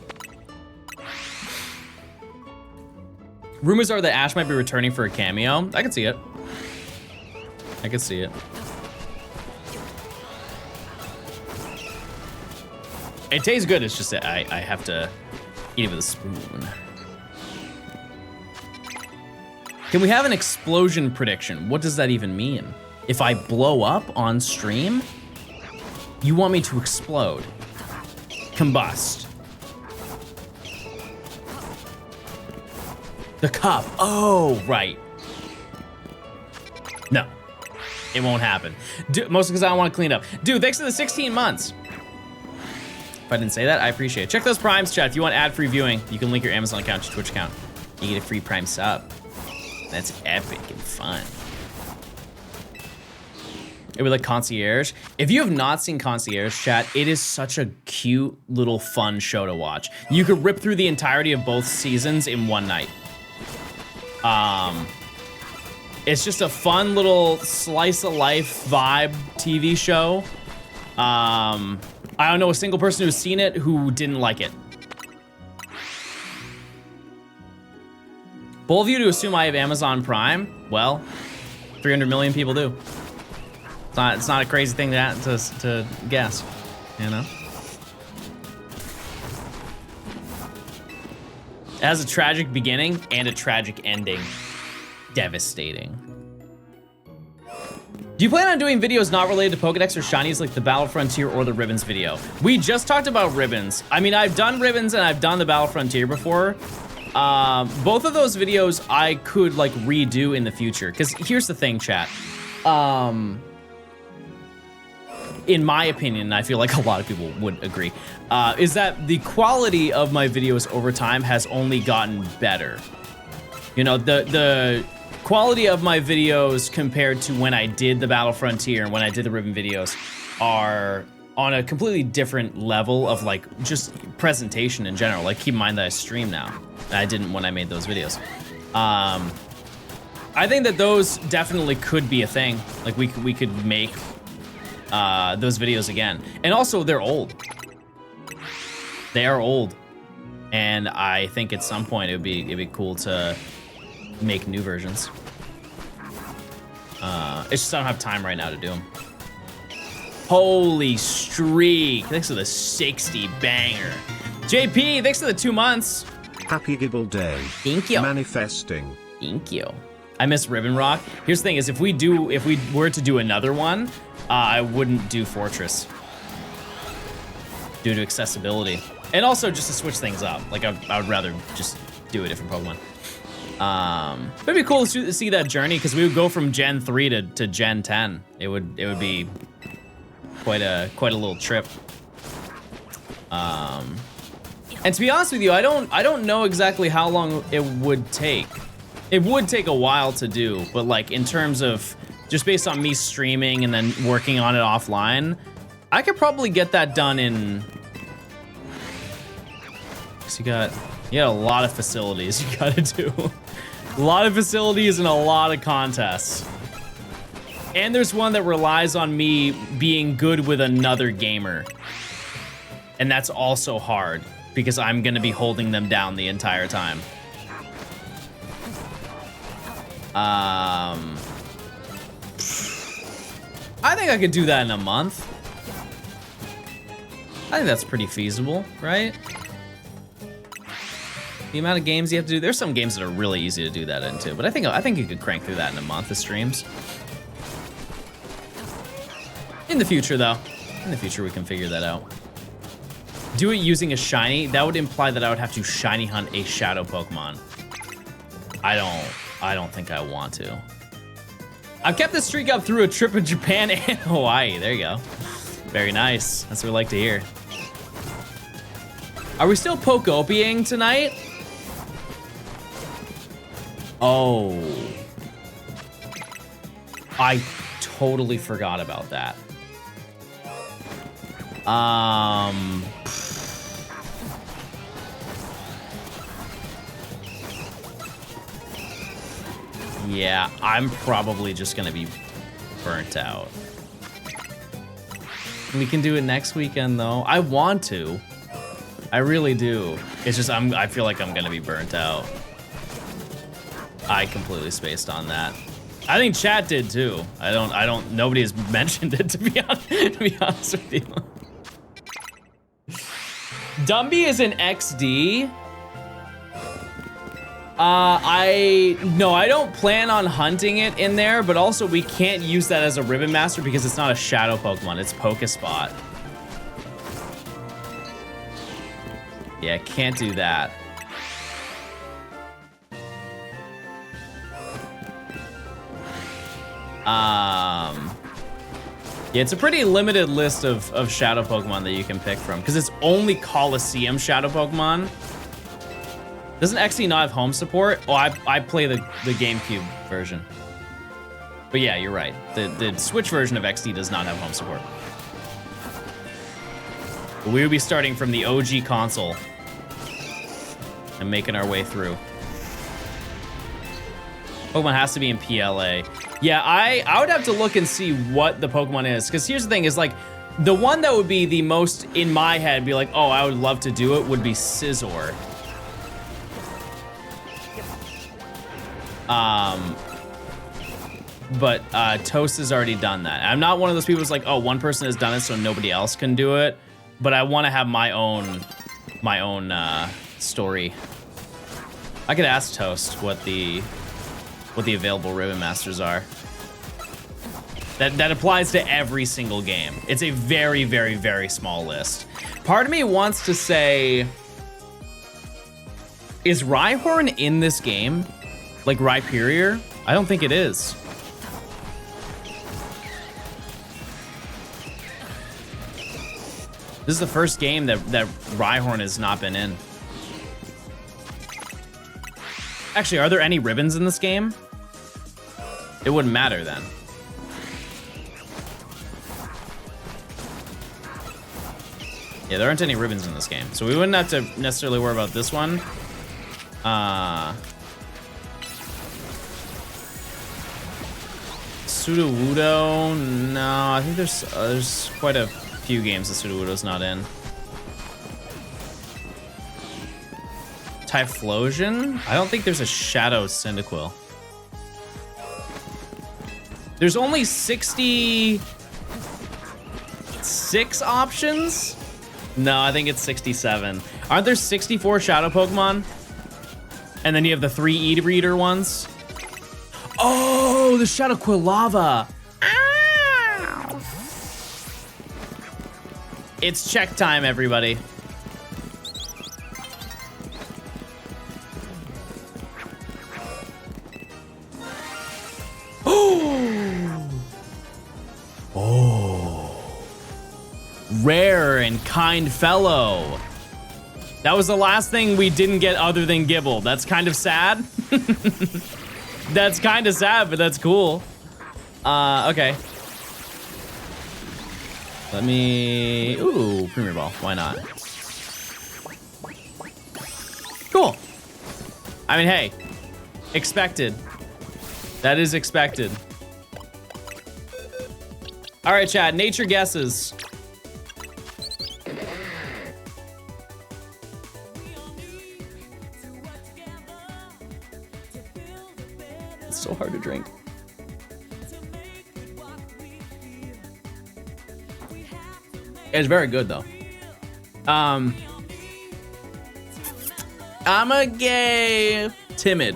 Rumors are that Ash might be returning for a cameo. I can see it. I can see it. It tastes good, it's just that I have to eat it with a spoon. Can we have an explosion prediction? What does that even mean? If I blow up on stream, you want me to explode, combust. The cup, oh, right. No, it won't happen. Mostly because I don't want to clean it up. Dude, thanks for the 16 months. If I didn't say that, I appreciate it. Check those primes, chat. If you want ad-free viewing, you can link your Amazon account to your Twitch account. You get a free Prime sub. That's epic and fun. It was like Concierge. If you have not seen Concierge, chat, it is such a cute little fun show to watch. You could rip through the entirety of both seasons in one night. It's just a fun little slice of life vibe TV show. I don't know a single person who's seen it who didn't like it. Bold of you to assume I have Amazon Prime? Well, 300 million people do. It's not a crazy thing to guess, you know? It has a tragic beginning and a tragic ending. Devastating. Do you plan on doing videos not related to Pokedex or Shinies like the Battle Frontier or the Ribbons video? We just talked about Ribbons. I mean, I've done Ribbons and I've done the Battle Frontier before. Both of those videos I could like redo in the future. Because here's the thing, chat. In my opinion, and I feel like a lot of people would agree, is that the quality of my videos over time has only gotten better. You know, the quality of my videos compared to when I did the Battle Frontier and when I did the Ribbon videos are on a completely different level of like just presentation in general. Like keep in mind that I stream now. And I didn't when I made those videos. I think that those definitely could be a thing. Like we could make those videos again. And also they're old. They are old. And I think at some point it'd be cool to make new versions. It's just I don't have time right now to do them. Holy streak. Thanks for the 60 banger. JP, thanks for the 2 months. Happy Gibble Day. Thank you. Manifesting. Thank you. I miss Ribbon Rock. Here's the thing is if we were to do another one, I wouldn't do Fortress due to accessibility. And also just to switch things up. Like I would rather just do a different Pokemon. But it'd be cool to see that journey because we would go from Gen 3 to Gen 10. It would be quite a little trip. And to be honest with you, I don't know exactly how long it would take. It would take a while to do, but like in terms of just based on me streaming and then working on it offline, I could probably get that done in. Cause you got a lot of facilities you gotta do. A lot of facilities and a lot of contests. And there's one that relies on me being good with another gamer. And that's also hard because I'm gonna be holding them down the entire time. I think I could do that in a month. I think that's pretty feasible, right? The amount of games you have to do. There's some games that are really easy to do that into, but I think you could crank through that in a month of streams. In the future, though. In the future, we can figure that out. Do it using a shiny. That would imply that I would have to shiny hunt a shadow Pokemon. I don't think I want to. I've kept this streak up through a trip in Japan and Hawaii. There you go. Very nice. That's what we like to hear. Are we still Pokopying tonight? Oh. I totally forgot about that. Yeah, I'm probably just gonna be burnt out. We can do it next weekend though. I want to. I really do. It's just I feel like I'm gonna be burnt out. I completely spaced on that. I think chat did too. Nobody has mentioned it to be honest with you. Dumby is an XD. No, I don't plan on hunting it in there, but also we can't use that as a Ribbon Master because it's not a shadow Pokemon, it's Pokespot. Yeah, can't do that. Yeah, it's a pretty limited list of shadow Pokemon that you can pick from because it's only Coliseum shadow Pokemon. Doesn't XE not have home support? Oh, I play the GameCube version. But yeah, you're right. The Switch version of XD does not have home support. But we will be starting from the OG console and making our way through. Pokemon has to be in PLA. Yeah, I would have to look and see what the Pokemon is. Because here's the thing, is like, the one that would be the most, in my head, be like, oh, I would love to do it, would be Scizor. But Toast has already done that. I'm not one of those people who's like, oh, one person has done it, so nobody else can do it. But I want to have my own story. I could ask Toast what the available Ribbon Masters are. That applies to every single game. It's a very, very, very small list. Part of me wants to say, is Rhyhorn in this game? Like Rhyperior? I don't think it is. This is the first game that Rhyhorn has not been in. Actually, are there any ribbons in this game? It wouldn't matter then. Yeah, there aren't any ribbons in this game, so we wouldn't have to necessarily worry about this one. Sudowoodo, no, I think there's quite a few games that Sudowoodo's not in. Typhlosion? I don't think there's a Shadow Cyndaquil. There's only 66 options? No, I think it's 67. Aren't there 64 Shadow Pokemon? And then you have the 3 E-Reader ones? Oh, the Shadow Quilava. Ow. It's check time, everybody. Rare and kind fellow. That was the last thing we didn't get other than GIBLE. That's kind of sad. That's kind of sad, but that's cool. Okay. Let me... Ooh, Premier Ball. Why not? Cool. I mean, hey. Expected. That is expected. All right, Chad. Nature guesses. So hard to drink. It's very good though. I'm a gay, timid,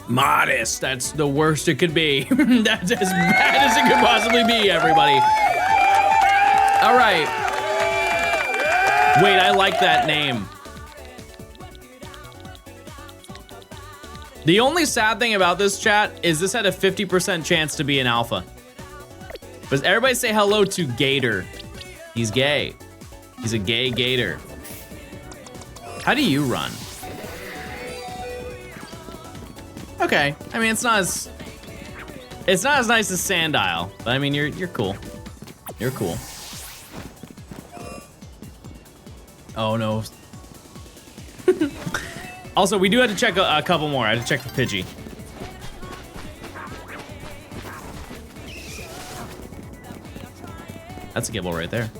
modest. That's the worst it could be. That's as bad as it could possibly be, everybody. All right. Wait, I like that name. The only sad thing about this chat is this had a 50% chance to be an alpha. But everybody say hello to Gator. He's gay. He's a gay gator. How do you run? Okay, I mean it's not as nice as Sandile, but I mean you're cool. You're cool. Oh no. Also, we do have to check a couple more. I had to check for Pidgey. That's a Gible right there.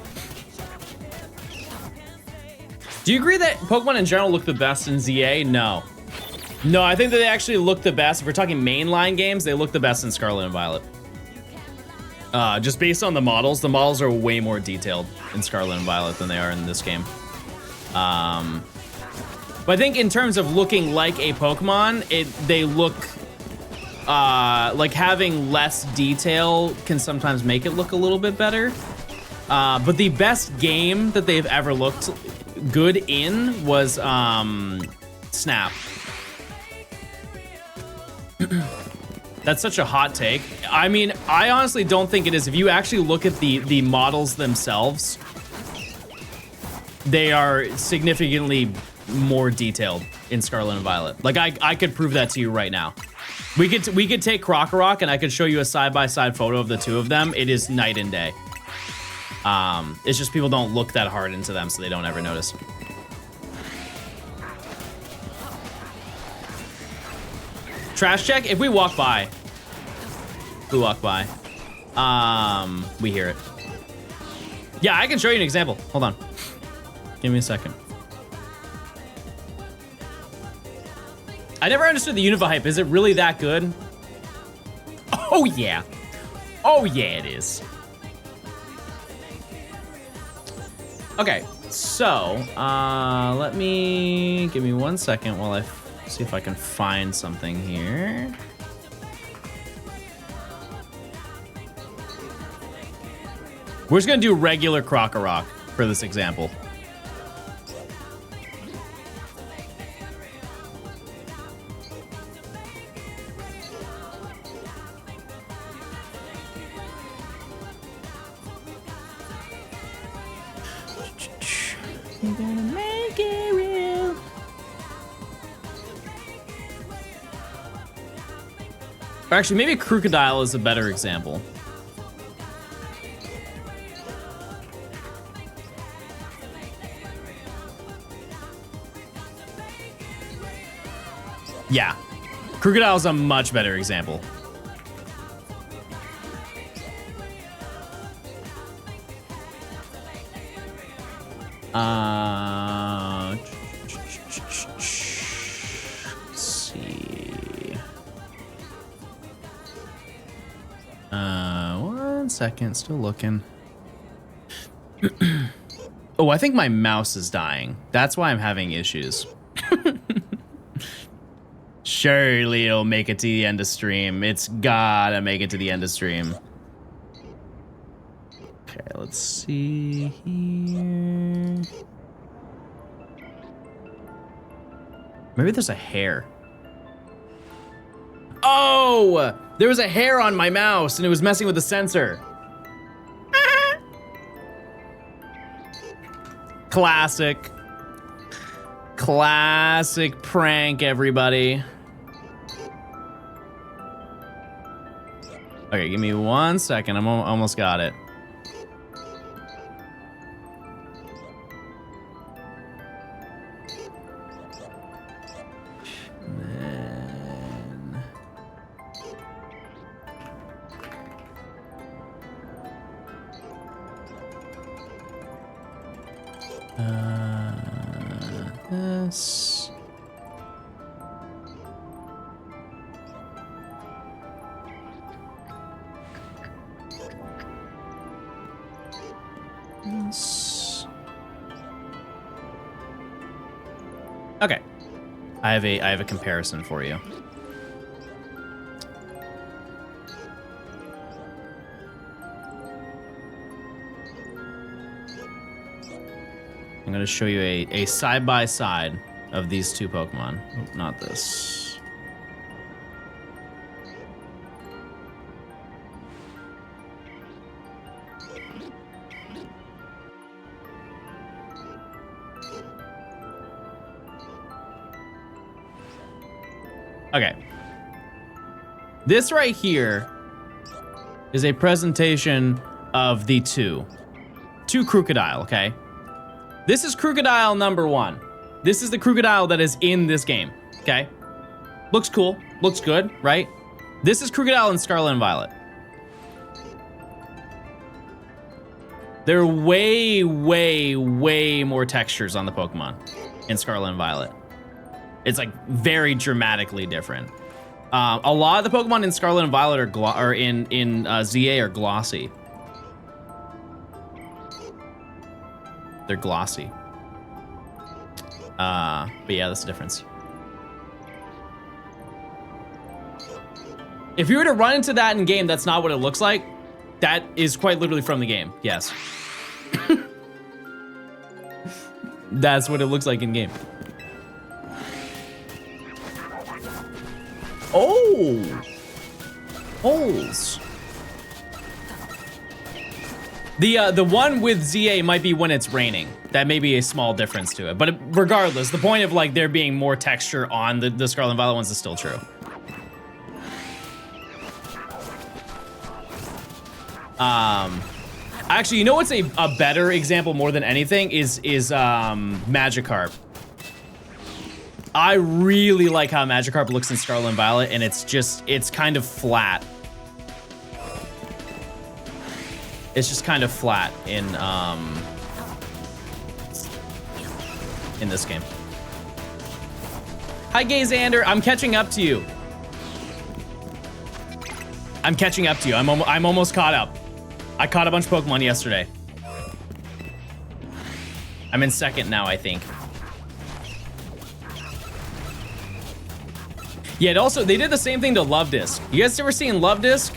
Do you agree that Pokemon in general look the best in ZA? No. No, I think that they actually look the best. If we're talking mainline games, they look the best in Scarlet and Violet. Just based on the models are way more detailed in Scarlet and Violet than they are in this game. But I think in terms of looking like a Pokemon, they look like having less detail can sometimes make it look a little bit better. But the best game that they've ever looked good in was Snap. That's such a hot take. I mean, I honestly don't think it is. If you actually look at the models themselves, they are significantly more detailed in Scarlet and Violet. Like I could prove that to you right now. We could take Krokorok and I could show you a side-by-side photo of the two of them. It is night and day. It's just people don't look that hard into them, so they don't ever notice. Trash check, if we walk by. We hear it. Yeah, I can show you an example. Hold on. Give me a second. I never understood the Unova hype. Is it really that good? Oh yeah. Oh yeah, it is. Okay, so give me 1 second while I see if I can find something here. We're just gonna do regular Krokorok for this example. You're gonna make it real. Or actually, maybe Crocodile is a better example. Yeah, Crocodile is a much better example. Let's see. 1 second, still looking. Oh, I think my mouse is dying. That's why I'm having issues. Surely it'll make it to the end of stream. It's gotta make it to the end of stream. Okay, let's see here. Maybe there's a hair. Oh! There was a hair on my mouse and it was messing with the sensor. Classic. Classic prank, everybody. Okay, give me 1 second. I'm almost got it. This. This. Okay. I have a comparison for you. I'm going to show you a side-by-side of these two Pokemon. Oh, not this. Okay. This right here is a presentation of the two Crocodile, okay? This is Crocodile number 1. This is the Crocodile that is in this game, okay? Looks cool, looks good, right? This is Crocodile in Scarlet and Violet. There are way, way, way more textures on the Pokemon in Scarlet and Violet. It's like very dramatically different. A lot of the Pokemon in Scarlet and Violet are in ZA are glossy. They're glossy. But yeah, that's the difference. If you were to run into that in game, that's not what it looks like. That is quite literally from the game. Yes. That's what it looks like in game. Oh, holes. The one with ZA might be when it's raining. That may be a small difference to it. But regardless, the point of like there being more texture on the Scarlet and Violet ones is still true. Actually, you know what's a better example more than anything is Magikarp. I really like how Magikarp looks in Scarlet and Violet, and it's kind of flat. It's just kind of flat in this game. Hi, Gazander. I'm catching up to you. I'm catching up to you. I'm almost caught up. I caught a bunch of Pokemon yesterday. I'm in second now, I think. Yeah, they did the same thing to Love Disc. You guys ever seen Love Disc?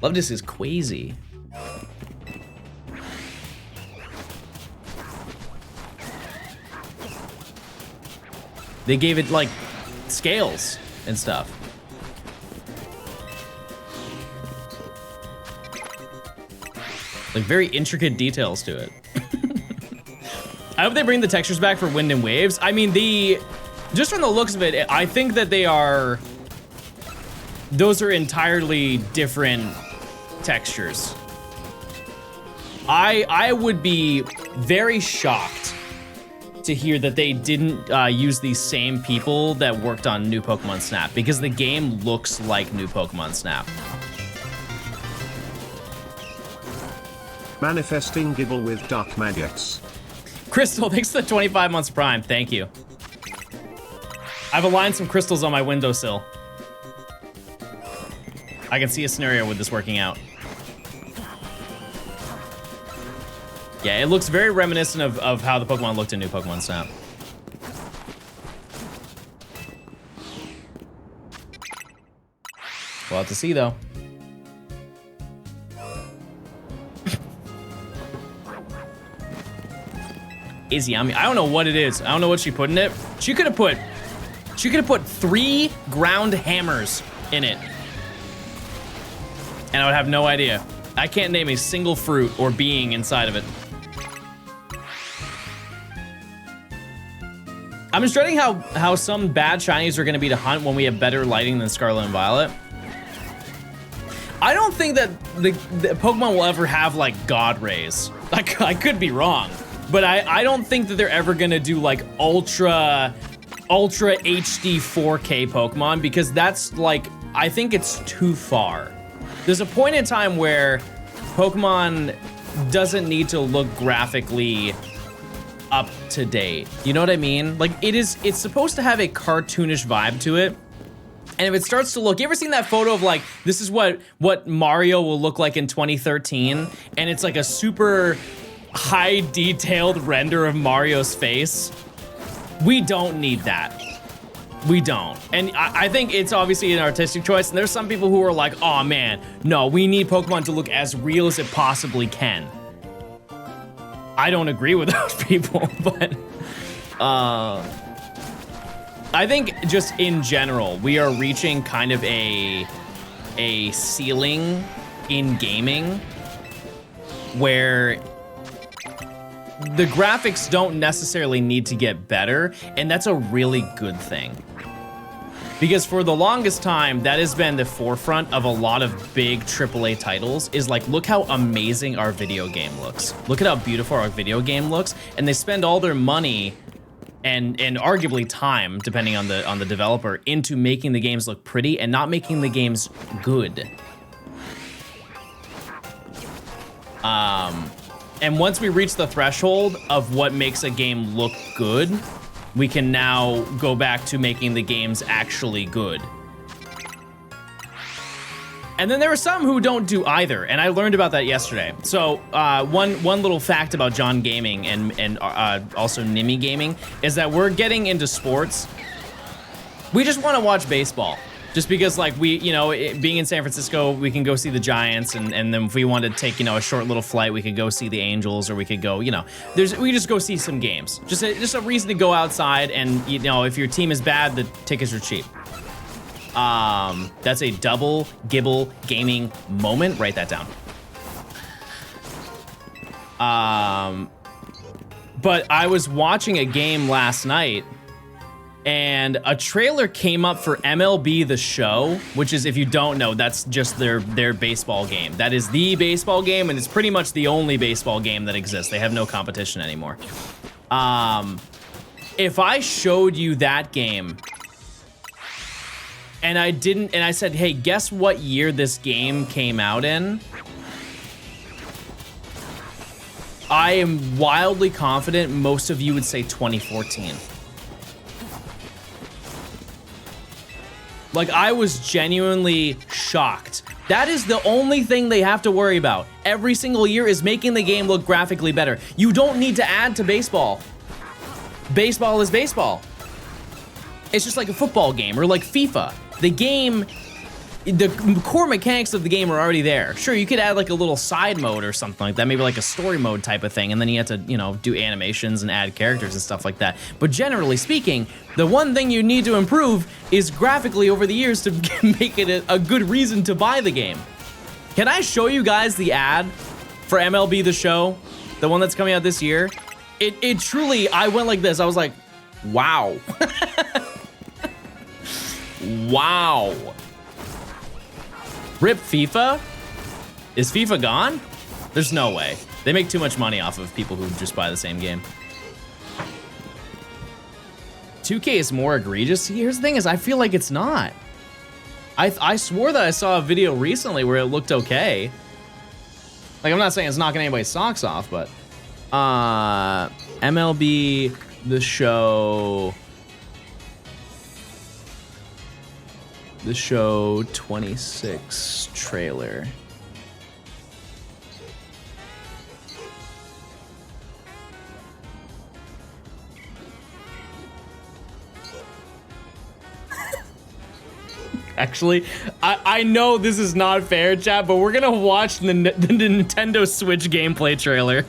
Love Disc is crazy. They gave it like scales and stuff. Like very intricate details to it. I hope they bring the textures back for Wind and Waves. I mean, just from the looks of it, I think that those are entirely different textures. I would be very shocked to hear that they didn't use these same people that worked on New Pokemon Snap, because the game looks like New Pokemon Snap. Manifesting Gibble with Dark Maggots. Crystal, thanks for the 25 months Prime. Thank you. I've aligned some crystals on my windowsill. I can see a scenario with this working out. Yeah, it looks very reminiscent of how the Pokemon looked in New Pokemon Snap. We'll have to see, though. Is yummy. I don't know what it is. I don't know what she put in it. She could have put 3 ground hammers in it, and I would have no idea. I can't name a single fruit or being inside of it. I'm just dreading how some bad shinies are going to be to hunt when we have better lighting than Scarlet and Violet. I don't think that the Pokemon will ever have like God rays. Like, I could be wrong, but I don't think that they're ever going to do like ultra HD 4K Pokemon, because that's like, I think it's too far. There's a point in time where Pokemon doesn't need to look graphically up to date. You know what I mean? Like, it's supposed to have a cartoonish vibe to it. And if it starts to look, you ever seen that photo of like, this is what Mario will look like in 2013, and it's like a super high detailed render of Mario's face? We don't need that. We don't. And I think it's obviously an artistic choice, and there's some people who are like, oh man, no, we need Pokemon to look as real as it possibly can. I don't agree with those people, but I think just in general, we are reaching kind of a ceiling in gaming where the graphics don't necessarily need to get better, and that's a really good thing. Because for the longest time, that has been the forefront of a lot of big AAA titles, is like, look how amazing our video game looks. Look at how beautiful our video game looks. And they spend all their money and arguably time, depending on the developer, into making the games look pretty and not making the games good. And once we reach the threshold of what makes a game look good, we can now go back to making the games actually good. And then there are some who don't do either, and I learned about that yesterday. So one little fact about John Gaming and also Nimi Gaming is that we're getting into sports. We just want to watch baseball. Just because, like, we, you know, being in San Francisco, we can go see the Giants, and then if we wanted to take, you know, a short little flight, we could go see the Angels, or we could go, you know, we just go see some games. Just a reason to go outside, and, you know, if your team is bad, the tickets are cheap. That's a double GIBLE gaming moment. Write that down. But I was watching a game last night, and a trailer came up for MLB The Show, which is, if you don't know, that's just their baseball game. That is the baseball game, and it's pretty much the only baseball game that exists. They have no competition anymore. If I showed you that game, and I said, hey, guess what year this game came out in? I am wildly confident most of you would say 2014. Like, I was genuinely shocked. That is the only thing they have to worry about every single year, is making the game look graphically better. You don't need to add to baseball. Baseball is baseball. It's just like a football game or like FIFA. The game, the core mechanics of the game are already there. Sure, you could add like a little side mode or something like that, maybe like a story mode type of thing, and then you have to, you know, do animations and add characters and stuff like that. But generally speaking, the one thing you need to improve is graphically over the years to make it a good reason to buy the game. Can I show you guys the ad for MLB The Show? The one that's coming out this year? It truly, I went like this. I was like, wow. Wow. Rip FIFA? Is FIFA gone? There's no way. They make too much money off of people who just buy the same game. 2K is more egregious. Here's the thing, is I feel like it's not. I swore that I saw a video recently where it looked okay. Like, I'm not saying it's knocking anybody's socks off, but MLB The Show. The Show 26 trailer. Actually, I know this is not fair, chat, but we're gonna watch the Nintendo Switch gameplay trailer.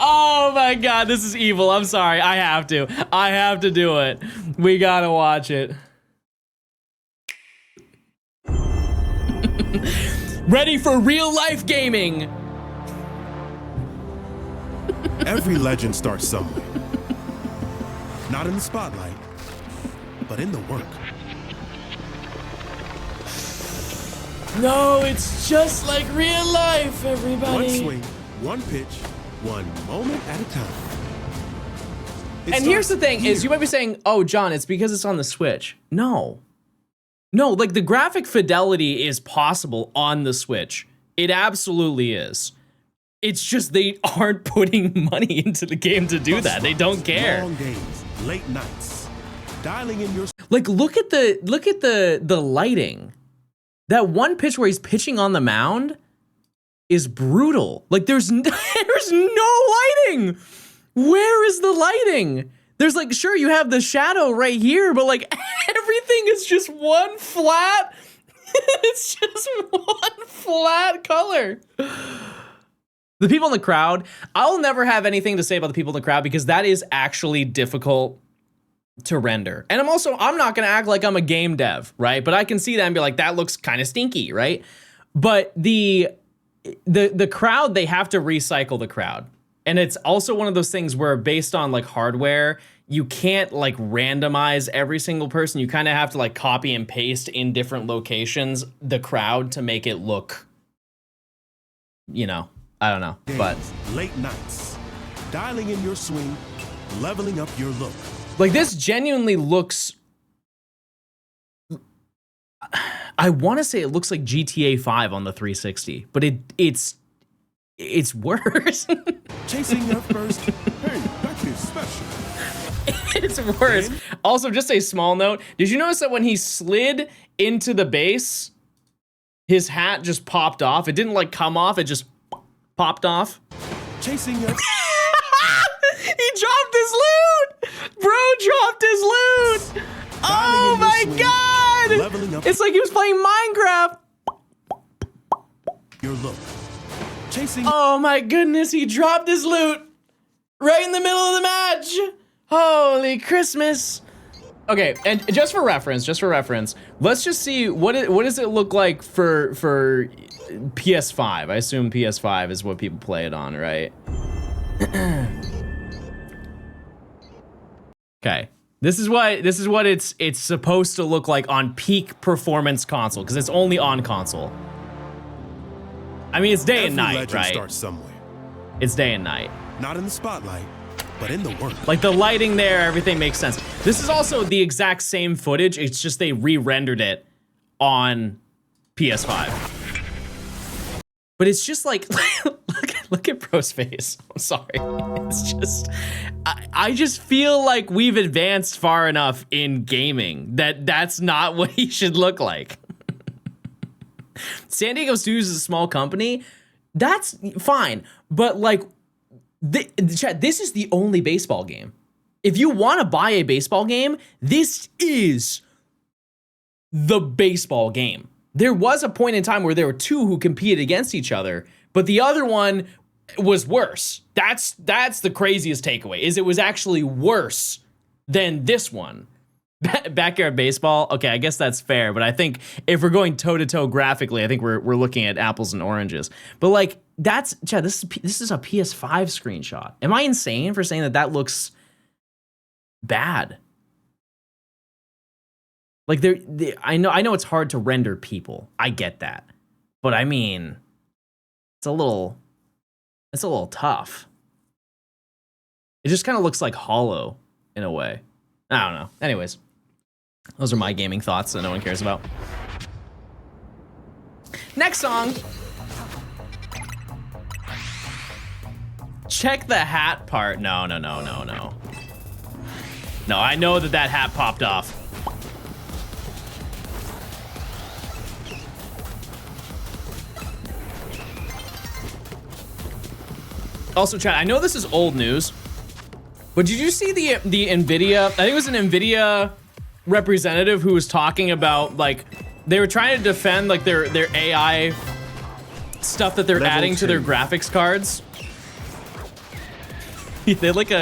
Oh my god, this is evil. I'm sorry. I have to do it. We gotta watch it. Ready for real life gaming. Every legend starts somewhere. Not in the spotlight, but in the work. No, it's just like real life, everybody. One swing, one pitch, one moment at a time. And here's the thing, is you might be saying, oh, John, it's because it's on the Switch. No. No, like, the graphic fidelity is possible on the Switch. It absolutely is. It's just they aren't putting money into the game to do that. They don't care. Long days, late nights, dialing in your... Like, look at the lighting. That one pitch where he's pitching on the mound is brutal. Like, there's no lighting. Where is the lighting? There's like, sure, you have the shadow right here, but like everything is just one flat. It's just one flat color. The people in the crowd, I'll never have anything to say about the people in the crowd because that is actually difficult to render. And I'm not gonna act like I'm a game dev, right? But I can see that and be like, that looks kind of stinky, right? But the crowd, they have to recycle the crowd. And it's also one of those things where based on like hardware, you can't like randomize every single person. You kind of have to like copy and paste in different locations the crowd to make it look, you know, I don't know, but late nights, dialing in your swing, leveling up your look. like this genuinely looks, I want to say it looks like GTA 5 on the 360, but it's worse. Chasing your first, hey, that is special. It's worse. Also, just a small note. Did you notice that when he slid into the base, his hat just popped off? It didn't like come off. It just popped off. Chasing your... He dropped his loot. Bro dropped his loot. Oh my God. It's like he was playing Minecraft. Your look. Chasing... Oh my goodness. He dropped his loot right in the middle of the match. Holy Christmas. Okay, and just for reference, let's just see what does it look like for PS5. I assume PS5 is what people play it on, right? Okay. This is what it's supposed to look like on peak performance console, because it's only on console. I mean, it's day and night, right? Starts somewhere. It's day and night. Not in the spotlight, but in the work. Like the lighting there, everything makes sense. This is also the exact same footage. It's just they re-rendered it on PS5. But it's just like, look at Bro's face. I'm sorry. It's just, I just feel like we've advanced far enough in gaming that that's not what he should look like. San Diego Studios is a small company. That's fine. But like, this is the only baseball game. If you want to buy a baseball game, this is the baseball game. There was a point in time where there were two who competed against each other, but the other one was worse. That's the craziest takeaway, is it was actually worse than this one. Backyard baseball, okay, I guess that's fair, but I think if we're going toe-to-toe graphically, I think we're looking at apples and oranges. But like, Chad, this is a PS5 screenshot. Am I insane for saying that looks bad? Like I know it's hard to render people. I get that. But I mean, it's a little tough. It just kind of looks like hollow in a way. I don't know. Anyways, those are my gaming thoughts that no one cares about. Next song. Check the hat part. No. No, I know that hat popped off. Also, chat, I know this is old news, but did you see the NVIDIA? I think it was an NVIDIA representative who was talking about, like, they were trying to defend like their AI stuff that they're adding to their graphics cards. They like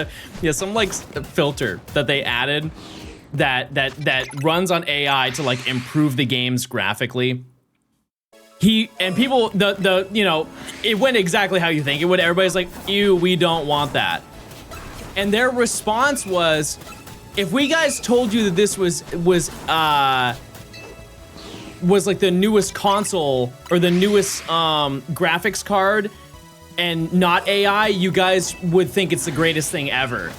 some like filter that they added that runs on AI to like improve the games graphically. People, you know, it went exactly how you think it would. Everybody's like, ew, we don't want that. And their response was, if we guys told you that this was like the newest console or the newest graphics card and not AI, you guys would think it's the greatest thing ever.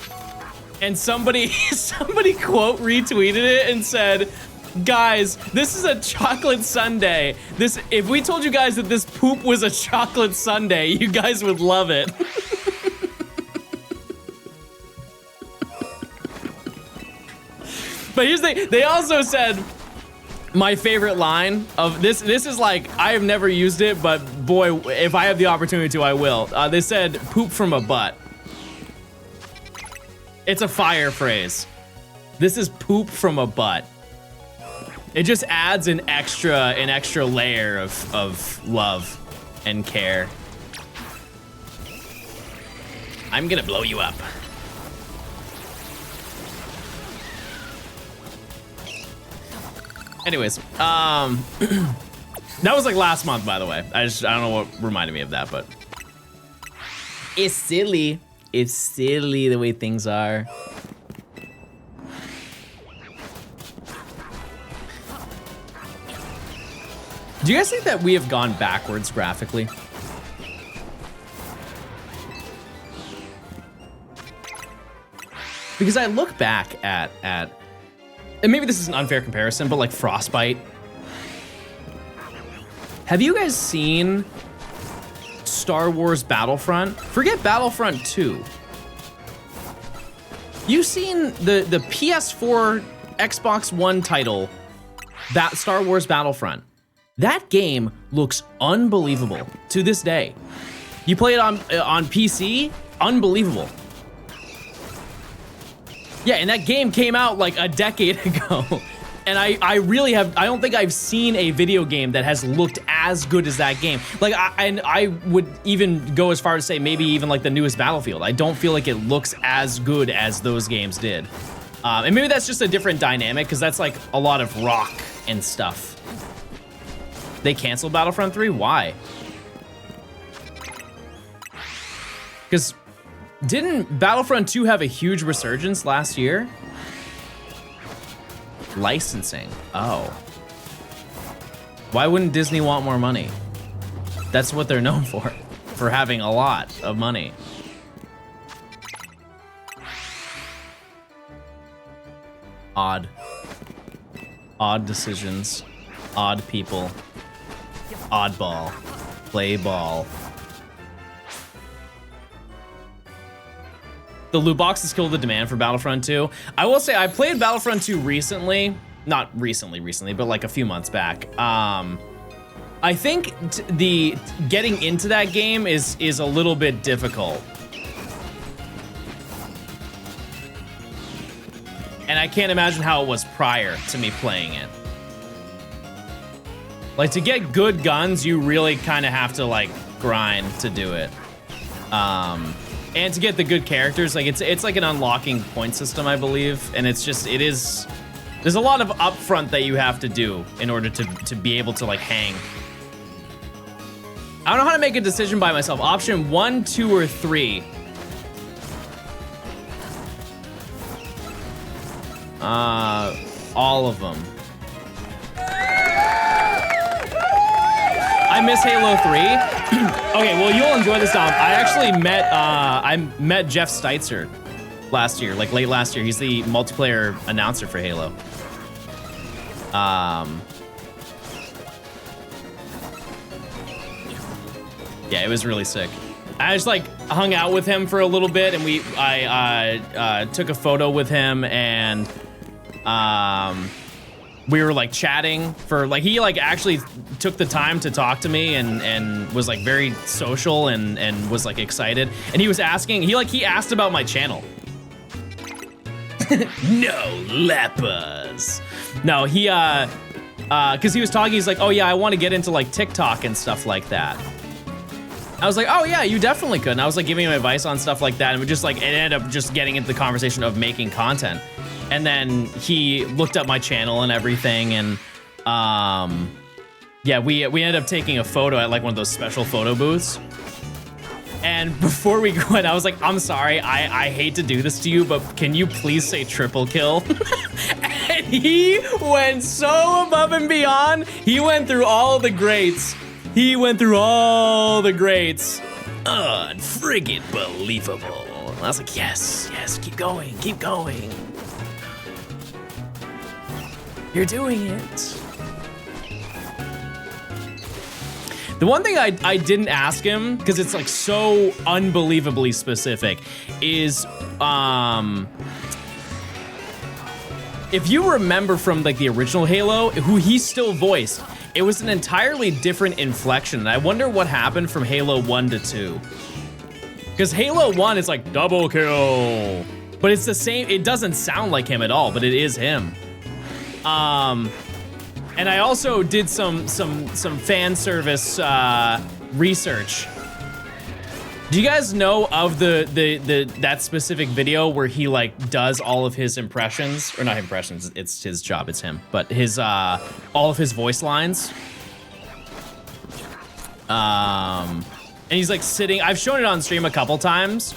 And somebody quote retweeted it and said, guys, this is a chocolate sundae. If we told you guys that this poop was a chocolate sundae, you guys would love it. But here's the thing, they also said, my favorite line of this is like, I have never used it, but boy, if I have the opportunity to, I will. They said, poop from a butt. It's a fire phrase. This is poop from a butt. It just adds an extra layer of love and care. I'm gonna blow you up. Anyways, that was like last month, by the way. I don't know what reminded me of that, but it's silly. It's silly the way things are. Do you guys think that we have gone backwards graphically? Because I look back at, and maybe this is an unfair comparison, but like Frostbite. Have you guys seen Star Wars Battlefront? Forget Battlefront 2. You've seen the PS4, Xbox One title, that Star Wars Battlefront. That game looks unbelievable to this day. You play it on PC, unbelievable. Yeah, and that game came out like a decade ago. And I really have, I don't think I've seen a video game that has looked as good as that game. Like, I would even go as far as say maybe even like the newest Battlefield. I don't feel like it looks as good as those games did. And maybe that's just a different dynamic because that's like a lot of rock and stuff. They canceled Battlefront 3? Why? Because didn't Battlefront 2 have a huge resurgence last year? Licensing. Oh. Why wouldn't Disney want more money? That's what they're known for having a lot of money. Odd. Odd decisions. Odd people. Oddball. Play ball. The loot boxes killed the demand for Battlefront 2. I will say I played Battlefront 2 recently. Not recently, but like a few months back. I think the getting into that game is a little bit difficult. And I can't imagine how it was prior to me playing it. Like, to get good guns, you really kind of have to like grind to do it. And to get the good characters, like it's like an unlocking point system, I believe. And it's just, there's a lot of upfront that you have to do in order to be able to like hang. I don't know how to make a decision by myself. Option 1, 2, or 3. All of them. I miss Halo 3. Okay, well, you'll enjoy this, Dom. I actually met Jeff Steitzer last year, like late last year. He's the multiplayer announcer for Halo. Yeah, it was really sick. I just like hung out with him for a little bit, and I took a photo with him, and we were like chatting for like, he like actually took the time to talk to me and was like very social and was like excited. And he was asking, he asked about my channel. No lepers. No, he cause he was talking, he's like, oh yeah, I want to get into like TikTok and stuff like that. I was like, oh yeah, you definitely could. And I was like giving him advice on stuff like that. And we just like, it ended up just getting into the conversation of making content. And then he looked up my channel and everything, and yeah, we ended up taking a photo at like one of those special photo booths. And before we went, I was like, I'm sorry, I hate to do this to you, but can you please say triple kill? And he went so above and beyond. He went through all the greats. Unfriggin' believable. I was like, yes, keep going. You're doing it. The one thing I didn't ask him, because it's like so unbelievably specific, is if you remember from like the original Halo, who he still voiced, it was an entirely different inflection. And I wonder what happened from Halo 1 to 2. Because Halo 1 is like double kill, but it's the same, it doesn't sound like him at all, but it is him. And I also did some fan service research. Do you guys know of that specific video where he like does all of his impressions, or not impressions? It's his job. It's him, but his all of his voice lines. And he's like sitting. I've shown it on stream a couple times.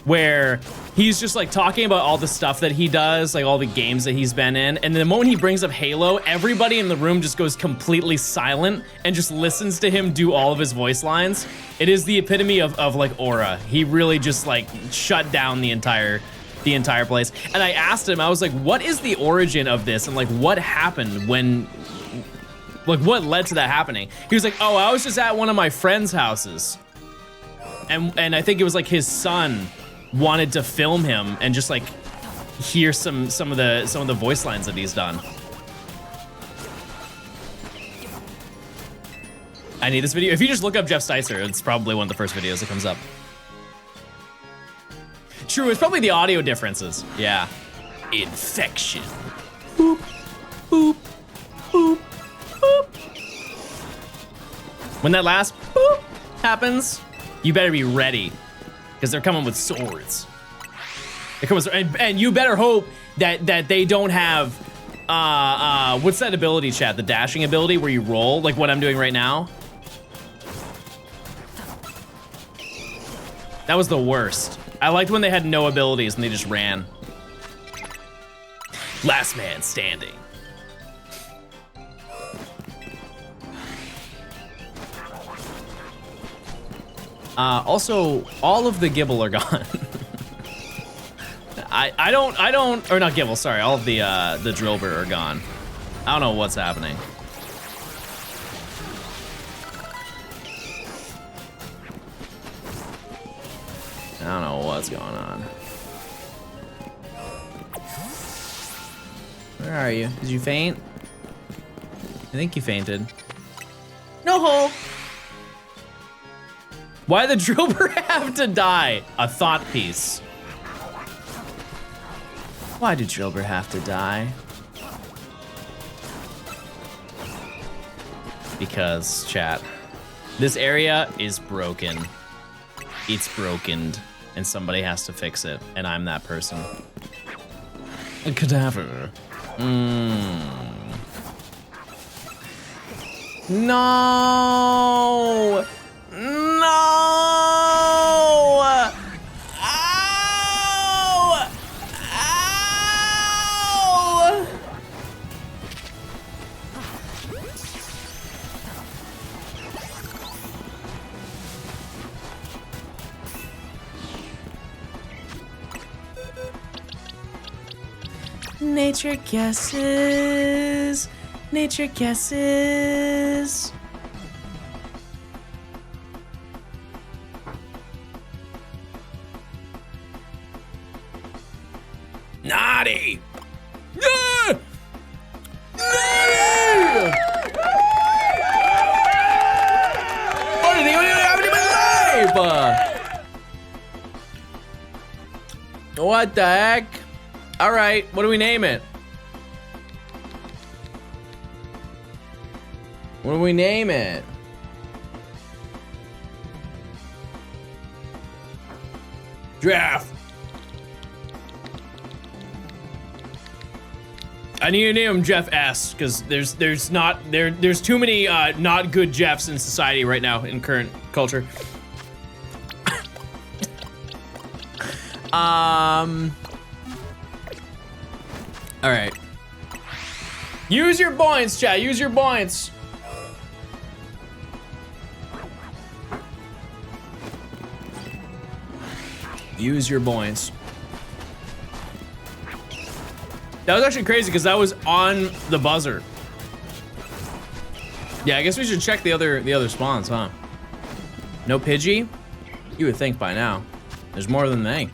where he's just like talking about all the stuff that he does, like all the games that he's been in. And the moment he brings up Halo, everybody in the room just goes completely silent and just listens to him do all of his voice lines. It is the epitome of like aura. He really just like shut down the entire place. And I asked him, I was like, what is the origin of this? And like, what happened when, like what led to that happening? He was like, oh, I was just at one of my friend's houses. And I think it was like his son wanted to film him and just like hear some of the voice lines that he's done. I need this video. If you just look up Jeff Sticer, it's probably one of the first videos that comes up. True, it's probably the audio differences. Yeah. Infection. Boop, boop, boop, boop. When that last boop happens, you better be ready, because they're coming with swords. They're coming with, and you better hope that they don't have, what's that ability, chat? The dashing ability where you roll, like what I'm doing right now. That was the worst. I liked when they had no abilities and they just ran. Last man standing. Also, all of the GIBLE are gone. I don't, or not GIBLE, sorry, all of the Drillbur are gone. I don't know what's happening. I don't know what's going on. Where are you? Did you faint? I think you fainted. No hole. Why the Drillbur have to die? A thought piece. Why did Drillbur have to die? Because, chat, this area is broken. It's brokened, and somebody has to fix it, and I'm that person. A cadaver. No! No! Ow! Ow! Nature guesses. Nature guesses. Naughty! Yeah! Naughty! What did he have in my life? What the heck? All right, what do we name it? What do we name it? Draft. I need to name him Jeff S, because there's too many not good Jeffs in society right now in current culture. All right. Use your points, chat. Use your points. Use your points. That was actually crazy because that was on the buzzer. Yeah, I guess we should check the other spawns, huh? No Pidgey? You would think by now. There's more than they.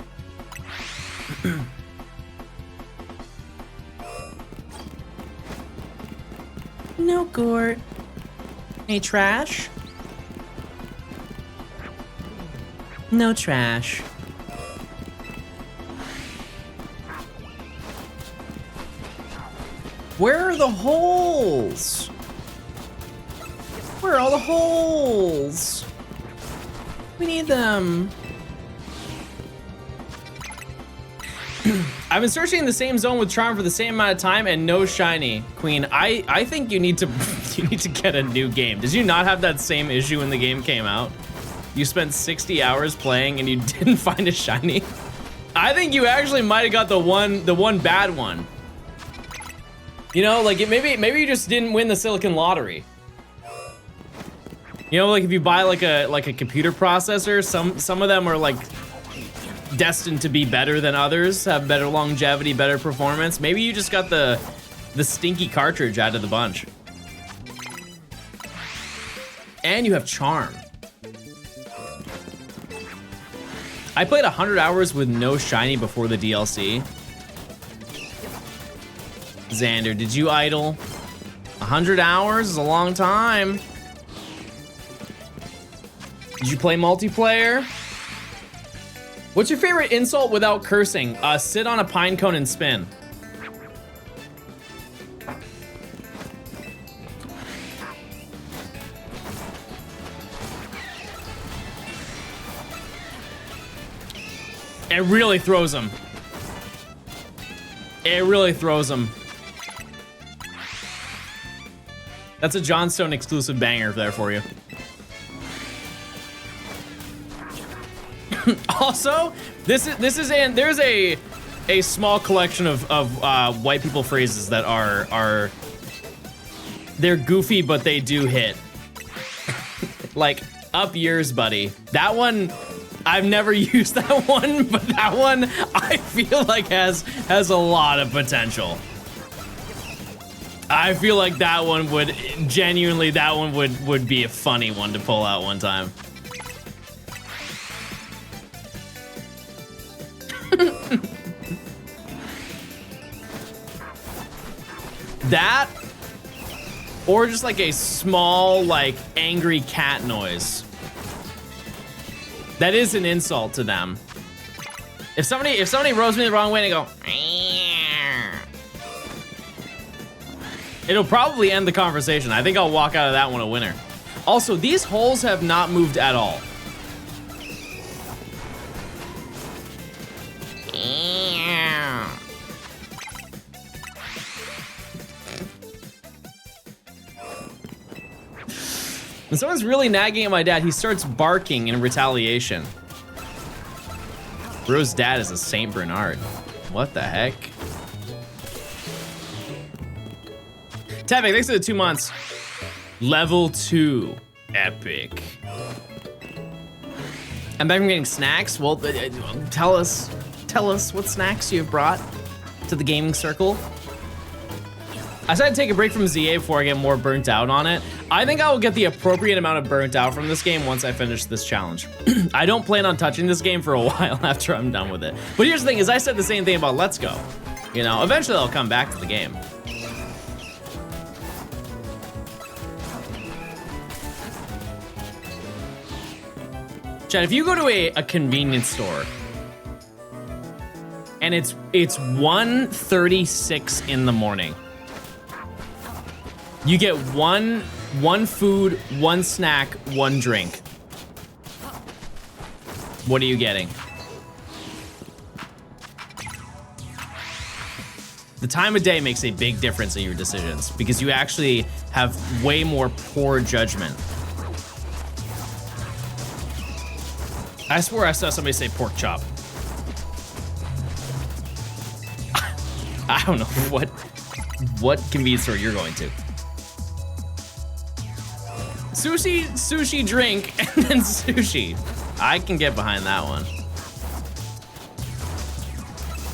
No Gort. Any trash? No trash. Where are the holes? Where are all the holes? We need them. I've been searching the same zone with Charm for the same amount of time and no shiny. Queen, I think you need to get a new game. Did you not have that same issue when the game came out? You spent 60 hours playing and you didn't find a shiny? I think you actually might have got the one bad one. You know, like maybe you just didn't win the Silicon Lottery. You know, like if you buy like a computer processor, some of them are like destined to be better than others, have better longevity, better performance. Maybe you just got the stinky cartridge out of the bunch. And you have charm. I played 100 hours with no shiny before the DLC. Xander, did you idle? 100 hours is a long time. Did you play multiplayer? What's your favorite insult without cursing? Sit on a pine cone and spin. It really throws him. It really throws him. That's a Johnstone exclusive banger there for you. Also, there's a small collection of white people phrases that are they're goofy, but they do hit. Like, up yours, buddy. That one, I've never used that one, but that one I feel like has a lot of potential. I feel like that one would genuinely would be a funny one to pull out one time. That, or just like a small, like, angry cat noise. That is an insult to them. If somebody rose me the wrong way and go, it'll probably end the conversation. I think I'll walk out of that one a winner. Also, these holes have not moved at all. When someone's really nagging at my dad, he starts barking in retaliation. Bro's dad is a Saint Bernard. What the heck? Tevik, thanks for the 2 months. Level 2. Epic. I'm back from getting snacks. Well, tell us what snacks you've brought to the gaming circle. I decided to take a break from ZA before I get more burnt out on it. I think I will get the appropriate amount of burnt out from this game once I finish this challenge. I don't plan on touching this game for a while after I'm done with it. But here's the thing, is I said the same thing about Let's Go. You know, eventually I'll come back to the game. Chad, if you go to a convenience store and it's 1:36 in the morning, you get one food, one snack, one drink. What are you getting? The time of day makes a big difference in your decisions because you actually have way more poor judgment. I swear I saw somebody say pork chop. I don't know what convenience store you're going to. Sushi drink, and then sushi. I can get behind that one.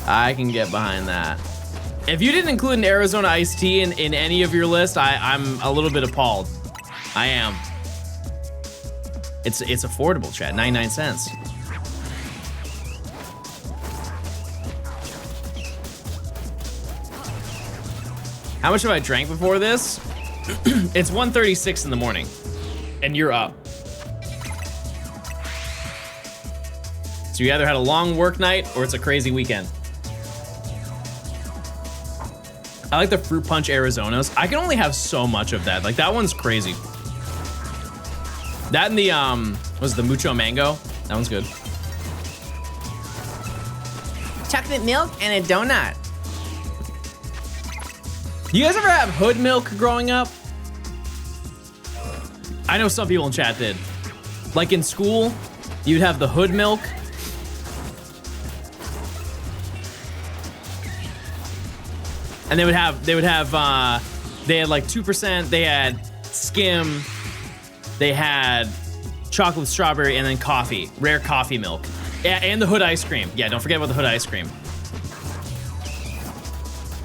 I can get behind that. If you didn't include an Arizona iced tea in any of your list, I'm a little bit appalled. I am. It's affordable, Chad, 99 cents. How much have I drank before this? It's 1:36 in the morning, and you're up. So you either had a long work night or it's a crazy weekend. I like the fruit punch Arizonas. I can only have so much of that. Like, that one's crazy. That and the, was the Mucho Mango? That one's good. Chocolate milk and a donut. You guys ever have hood milk growing up? I know some people in chat did. Like in school, you'd have the hood milk. And they had like 2%, they had skim, they had chocolate strawberry, and then coffee, rare coffee milk. Yeah, and the hood ice cream. Yeah, don't forget about the hood ice cream.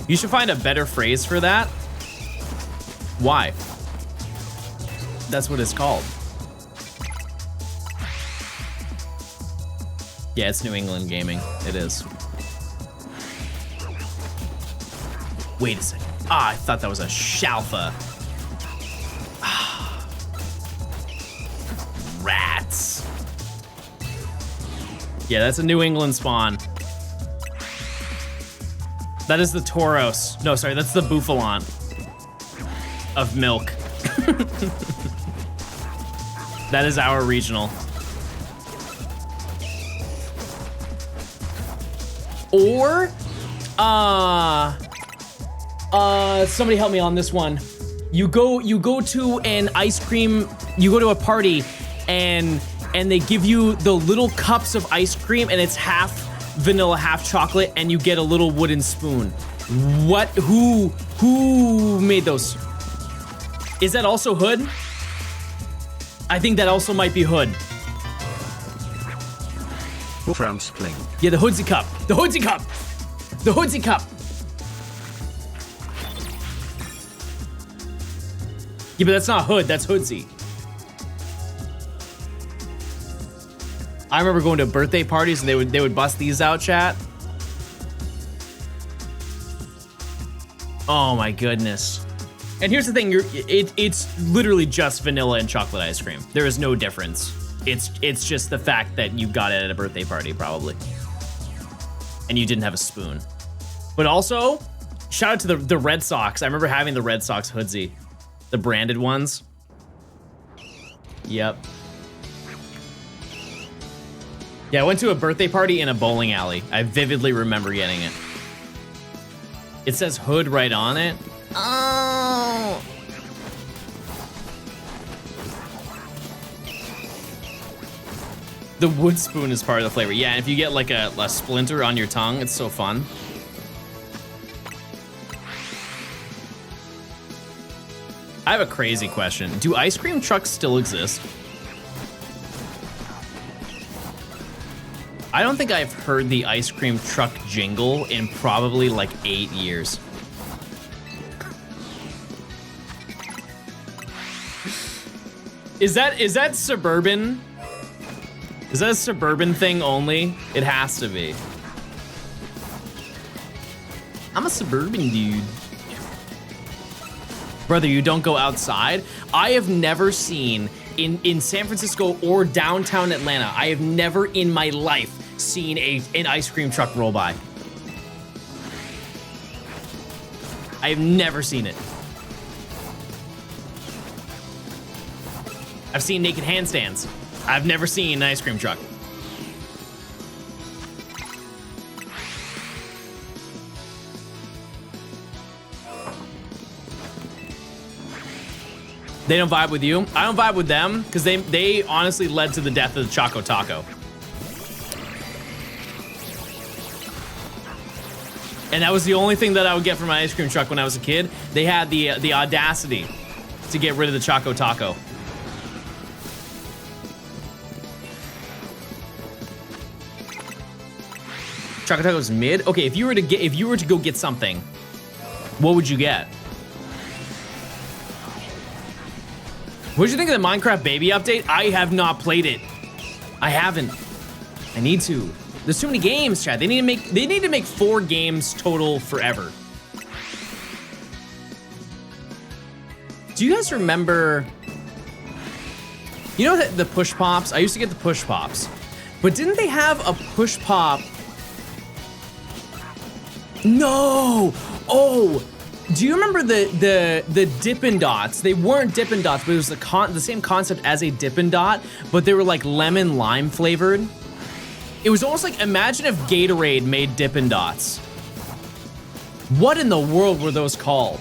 You should find a better phrase for that. Why? That's what it's called. Yeah, it's New England gaming. It is. Wait a second. Ah, I thought that was a Shalfa. Ah. Rats. Yeah, that's a New England spawn. That is the Tauros. No, sorry, that's the Bouffalon of milk. That is our regional. Or, somebody help me on this one. You go to an ice cream, you go to a party and they give you the little cups of ice cream and it's half vanilla, half chocolate, and you get a little wooden spoon. What, who made those? Is that also Hood? I think that also might be Hood. Franspling. Yeah, the Hoodsy Cup. The Hoodsy Cup. The Hoodsy Cup. Yeah, but that's not Hood, that's Hoodsy. I remember going to birthday parties and they would bust these out, chat. Oh my goodness. And here's the thing, it's literally just vanilla and chocolate ice cream. There is no difference. It's just the fact that you got it at a birthday party, probably. And you didn't have a spoon. But also, shout out to the Red Sox. I remember having the Red Sox Hoodsy. The branded ones. Yep. Yeah, I went to a birthday party in a bowling alley. I vividly remember getting it. It says Hood right on it. Oh. The wood spoon is part of the flavor. Yeah, and if you get like a splinter on your tongue, it's so fun. I have a crazy question. Do ice cream trucks still exist? I don't think I've heard the ice cream truck jingle in probably like 8 years. Is that suburban? Is that a suburban thing only? It has to be. I'm a suburban dude. Brother, you don't go outside? I have never seen, in San Francisco or downtown Atlanta, I have never in my life seen an ice cream truck roll by. I have never seen it. I've seen naked handstands. I've never seen an ice cream truck. They don't vibe with you. I don't vibe with them because they honestly led to the death of the Choco Taco. And that was the only thing that I would get from my ice cream truck when I was a kid. They had the audacity to get rid of the Choco Taco. Choco Taco's mid. Okay, if you were to go get something, what would you get? What did you think of the Minecraft Baby update? I have not played it. I haven't. I need to. There's too many games, Chad. They need to make 4 games total forever. Do you guys remember? You know the push pops? I used to get the push pops, but didn't they have a push pop? No. Oh. Do you remember the Dippin' Dots? They weren't Dippin' Dots, but it was the same concept as a Dippin' Dot, but they were like lemon lime flavored. It was almost like, imagine if Gatorade made Dippin' Dots. What in the world were those called?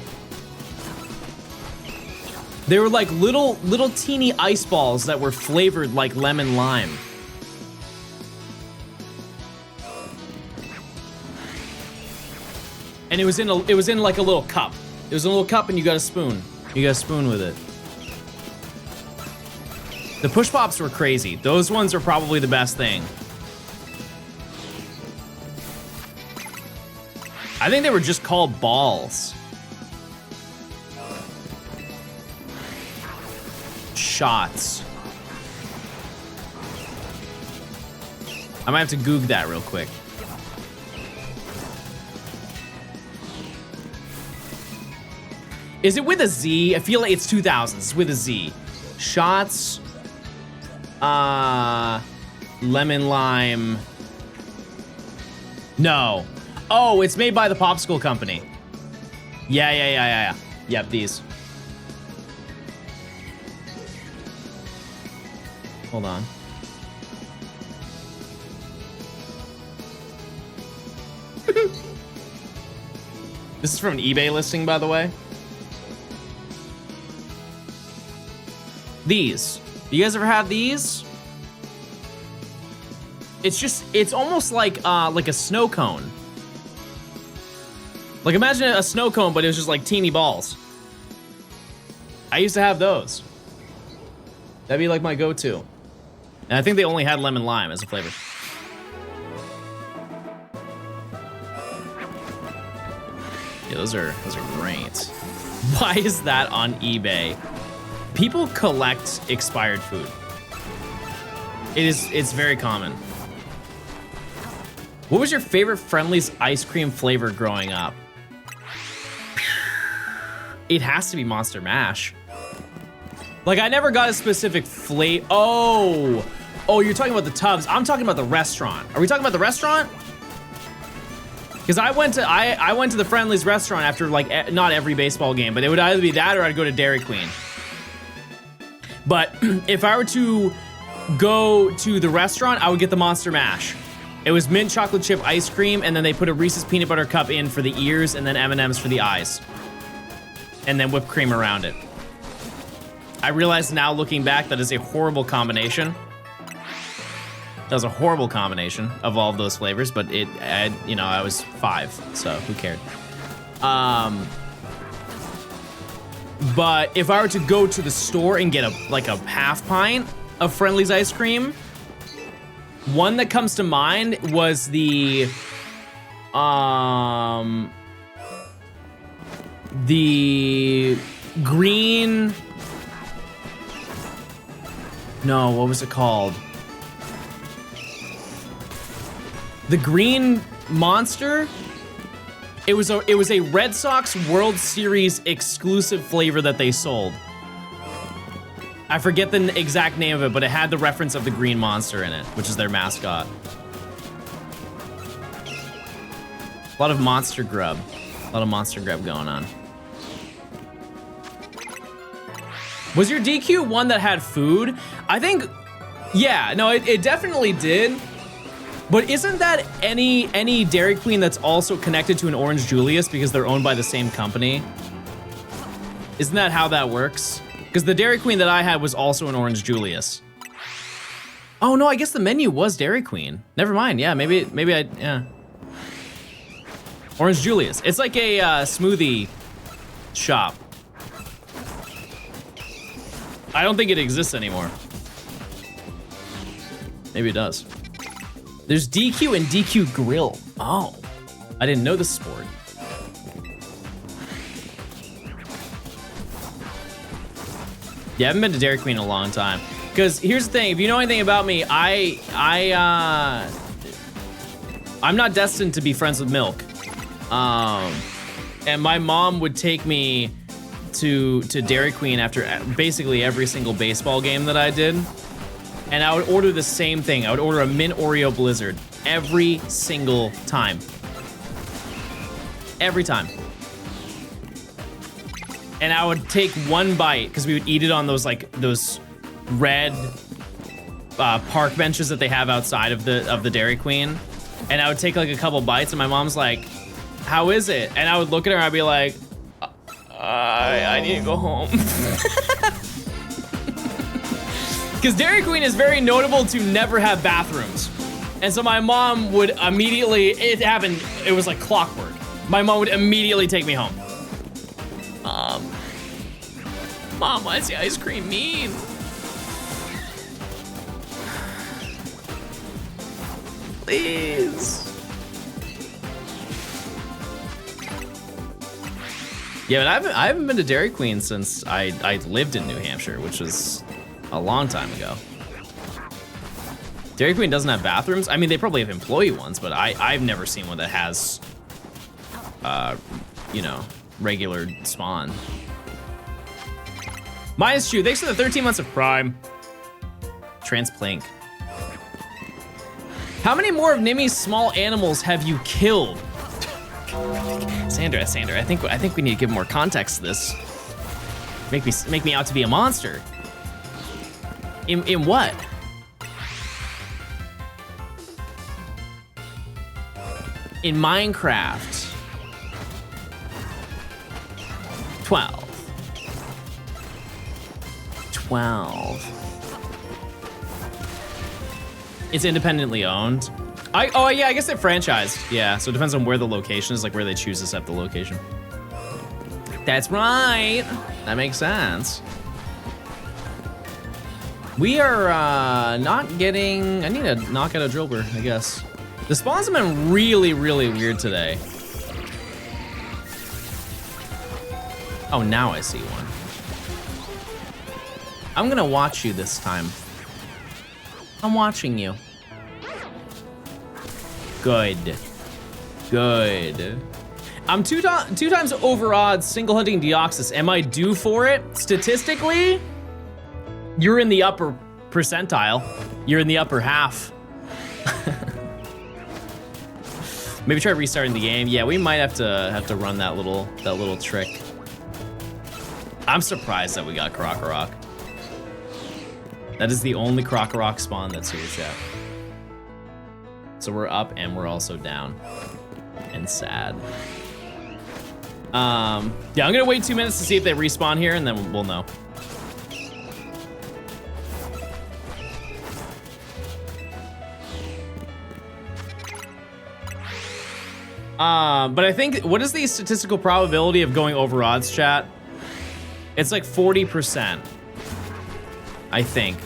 They were like little teeny ice balls that were flavored like lemon lime. And it was in like a little cup. It was in a little cup and you got a spoon. You got a spoon with it. The push pops were crazy. Those ones are probably the best thing. I think they were just called balls. Shots. I might have to Goog that real quick. Is it with a Z? I feel like it's 2000s. It's with a Z. Shots. Lemon lime. No. Oh, it's made by the Popsicle Company. Yeah. Yep, these. Hold on. This is from an eBay listing, by the way. These. You guys ever had these? It's almost like a snow cone. Like imagine a snow cone, but it was just like teeny balls. I used to have those. That'd be like my go-to. And I think they only had lemon lime as a flavor. Yeah, those are great. Why is that on eBay? People collect expired food. It's very common. What was your favorite Friendly's ice cream flavor growing up? It has to be Monster Mash. Like I never got a specific flavor. Oh, you're talking about the tubs. I'm talking about the restaurant. Are we talking about the restaurant? Because I went to the Friendly's restaurant after like not every baseball game, but it would either be that or I'd go to Dairy Queen. But if I were to go to the restaurant, I would get the Monster Mash. It was mint chocolate chip ice cream, and then they put a Reese's peanut butter cup in for the ears, and then M&Ms for the eyes. And then whipped cream around it. I realize now, looking back, that is a horrible combination. That was a horrible combination of all of those flavors, but I was 5, so who cared? But if I were to go to the store and get a half pint of Friendly's ice cream, one that comes to mind was the green. No, what was it called? The green monster. It was a Red Sox World Series exclusive flavor that they sold. I forget the exact name of it, but it had the reference of the green monster in it, which is their mascot. A lot of monster grub. A lot of monster grub going on. Was your DQ one that had food? I think, yeah, no, it definitely did. But isn't that any Dairy Queen that's also connected to an Orange Julius because they're owned by the same company? Isn't that how that works? Because the Dairy Queen that I had was also an Orange Julius. Oh no, I guess the menu was Dairy Queen. Never mind, yeah, maybe yeah. Orange Julius. It's like a smoothie shop. I don't think it exists anymore. Maybe it does. There's DQ and DQ Grill. Oh, I didn't know the sport. Yeah, I haven't been to Dairy Queen in a long time. Because here's the thing, if you know anything about me, I'm not destined to be friends with milk. And my mom would take me to Dairy Queen after basically every single baseball game that I did. And I would order the same thing. I would order a mint Oreo Blizzard every single time. Every time. And I would take one bite because we would eat it on those red park benches that they have outside of the Dairy Queen. And I would take like a couple bites and my mom's like, "How is it?" And I would look at her and I'd be like, I need to go home. Because Dairy Queen is very notable to never have bathrooms. And so my mom would immediately, it was like clockwork. My mom would immediately take me home. Mom, why is the ice cream mean? Please. Yeah, but I haven't been to Dairy Queen since I lived in New Hampshire, which was a long time ago. Dairy Queen doesn't have bathrooms. I mean, they probably have employee ones, but I've never seen one that has, you know, regular spawn. Minus Chew, thanks for the 13 months of Prime. Transplank. How many more of Nimmy's small animals have you killed? Sandra, I think we need to give more context to this. Make me out to be a monster. In what? In Minecraft. 12. It's independently owned. Oh yeah, I guess they're franchised. Yeah, so it depends on where the location is, like where they choose to set the location. That's right. That makes sense. We are not getting, I need to knock out a drillbur, I guess. The spawns have been really, really weird today. Oh, now I see one. I'm gonna watch you this time. I'm watching you. Good. Good. I'm two times over odds single hunting Deoxys. Am I due for it? Statistically, you're in the upper percentile. You're in the upper half. Maybe try restarting the game. Yeah, we might have to run that little trick. I'm surprised that we got Krokorok. That is the only Krokorok spawn that's here, chat. So we're up and we're also down. And sad. Yeah, I'm gonna wait 2 minutes to see if they respawn here and then we'll know. But I think, what is the statistical probability of going over odds, chat? It's like 40%, I think.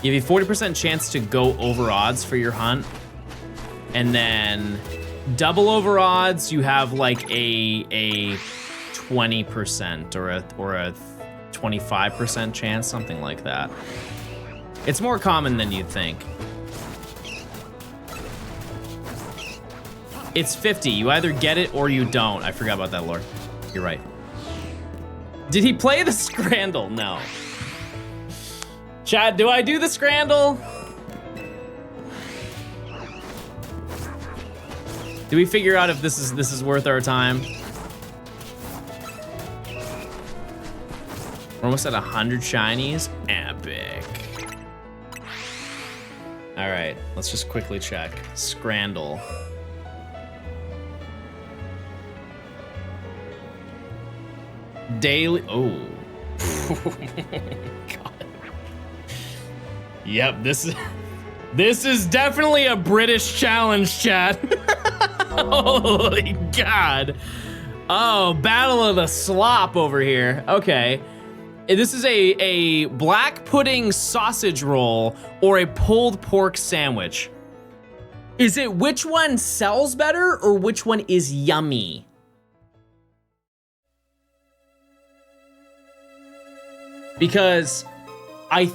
You have a 40% chance to go over odds for your hunt. And then double over odds, you have like a 20% or a 25% chance, something like that. It's more common than you'd think. It's 50, you either get it or you don't. I forgot about that, Lord. You're right. Did he play the Scrandle? No. Chad, do I do the Scrandle? Do we figure out if this is worth our time? We're almost at 100 shinies. Epic. All right, let's just quickly check. Scrandle. Daily, oh. God. Yep, this is definitely a British challenge, chat. Holy God. Oh, battle of the slop over here. Okay. This is a black pudding sausage roll or a pulled pork sandwich. Is it which one sells better or which one is yummy? Because I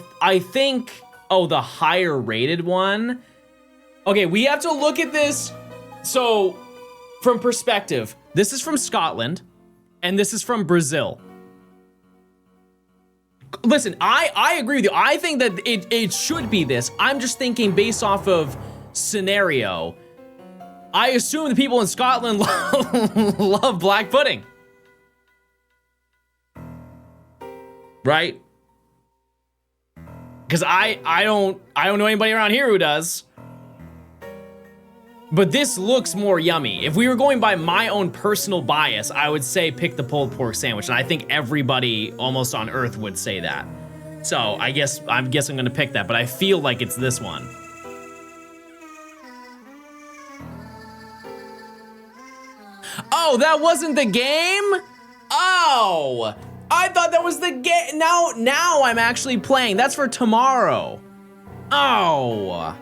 think, oh, the higher rated one. Okay, we have to look at this. So from perspective, this is from Scotland and this is from Brazil. Listen, I agree with you. I think that it should be this. I'm just thinking based off of scenario. I assume the people in Scotland love black pudding. Right? Because I don't know anybody around here who does. But this looks more yummy. If we were going by my own personal bias, I would say pick the pulled pork sandwich. And I think everybody almost on earth would say that. So I guess I'm gonna pick that, but I feel like it's this one. Oh, that wasn't the game? Oh, I thought that was the game. Now I'm actually playing. That's for tomorrow. Oh.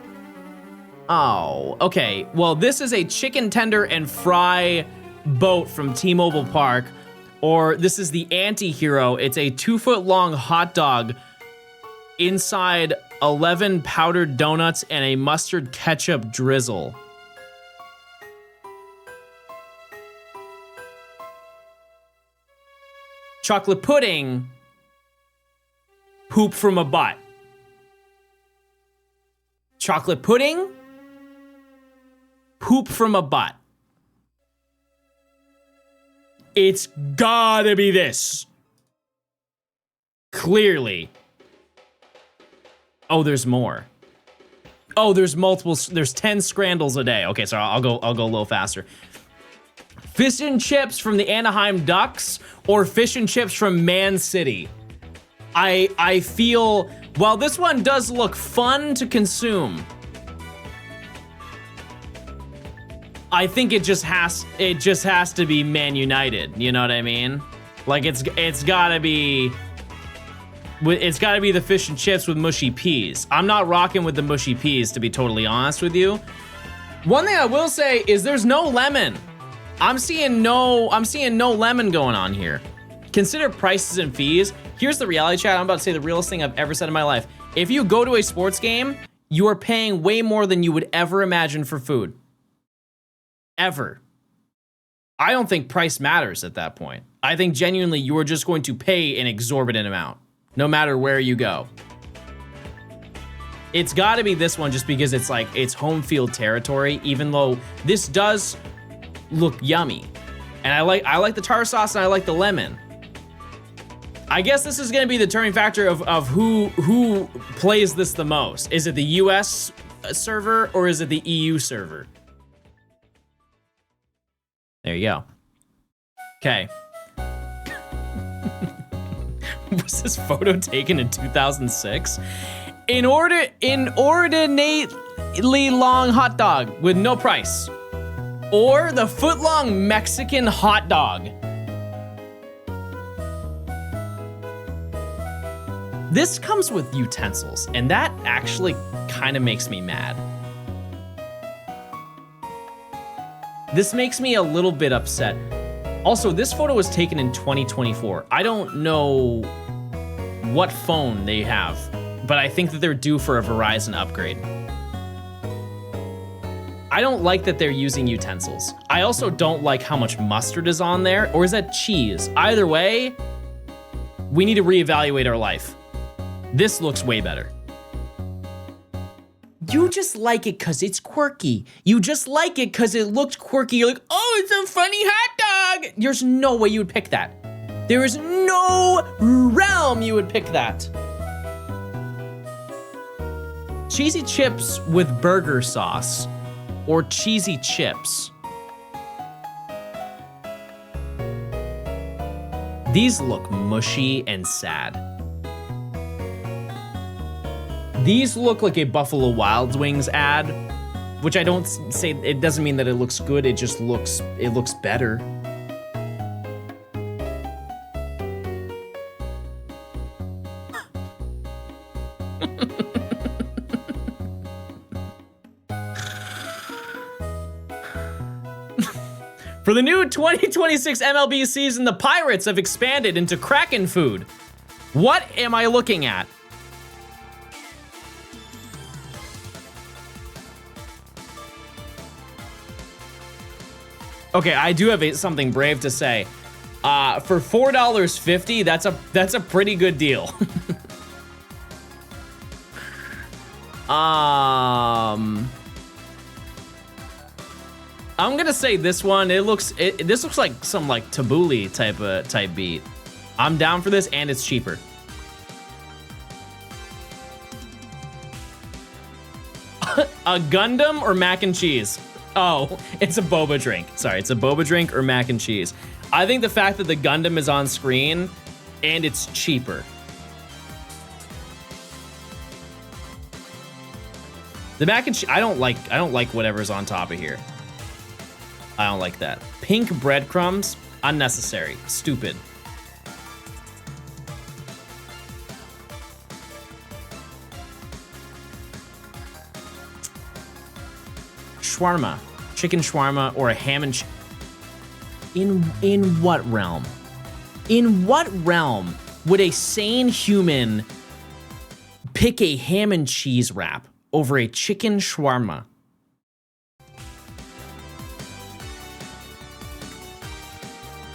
Oh, okay. Well, this is a chicken tender and fry boat from T-Mobile Park, or this is the anti-hero. It's a 2-foot-long hot dog inside 11 powdered donuts and a mustard ketchup drizzle. Chocolate pudding, poop from a butt. Chocolate pudding, poop from a butt. It's gotta be this. Clearly. Oh, there's more. Oh, there's multiple, there's 10 scrandles a day. Okay, so I'll go a little faster. Fish and chips from the Anaheim Ducks or fish and chips from Man City. I feel, while this one does look fun to consume, I think it just has to be Man United. You know what I mean? Like it's gotta be the fish and chips with mushy peas. I'm not rocking with the mushy peas, to be totally honest with you. One thing I will say is there's no lemon. I'm seeing no lemon going on here. Consider prices and fees. Here's the reality, chat. I'm about to say the realest thing I've ever said in my life. If you go to a sports game, you are paying way more than you would ever imagine for food. Ever. I don't think price matters at that point. I think genuinely you are just going to pay an exorbitant amount, no matter where you go. It's gotta be this one just because it's like, it's home field territory, even though this does look yummy. And I like the tartar sauce and I like the lemon. I guess this is gonna be the determining factor of who plays this the most. Is it the US server or is it the EU server? There you go. Okay. Was this photo taken in 2006? Inordinately long hot dog with no price. Or the foot-long Mexican hot dog. This comes with utensils, and that actually kind of makes me mad. This makes me a little bit upset. Also, this photo was taken in 2024. I don't know what phone they have, but I think that they're due for a Verizon upgrade. I don't like that they're using utensils. I also don't like how much mustard is on there, or is that cheese? Either way, we need to reevaluate our life. This looks way better. You just like it because it's quirky. You just like it because it looked quirky. You're like, oh, it's a funny hot dog. There's no way you would pick that. There is no realm you would pick that. Cheesy chips with burger sauce or cheesy chips. These look mushy and sad. These look like a Buffalo Wild Wings ad, which I don't say, it doesn't mean that it looks good, it just looks, it looks better. For the new 2026 MLB season, the Pirates have expanded into Kraken food. What am I looking at? Okay, I do have something brave to say. For $4.50, that's a pretty good deal. I'm gonna say this one. This looks like some like tabbouleh type beat. I'm down for this, and it's cheaper. A Gundam or mac and cheese? Oh, it's a boba drink. Sorry, it's a boba drink or mac and cheese. I think the fact that the Gundam is on screen and it's cheaper. The mac and cheese, I don't like whatever's on top of here. I don't like that. Pink breadcrumbs, unnecessary, stupid. Shawarma, chicken shawarma, or a ham and in what realm? In what realm would a sane human pick a ham and cheese wrap over a chicken shawarma?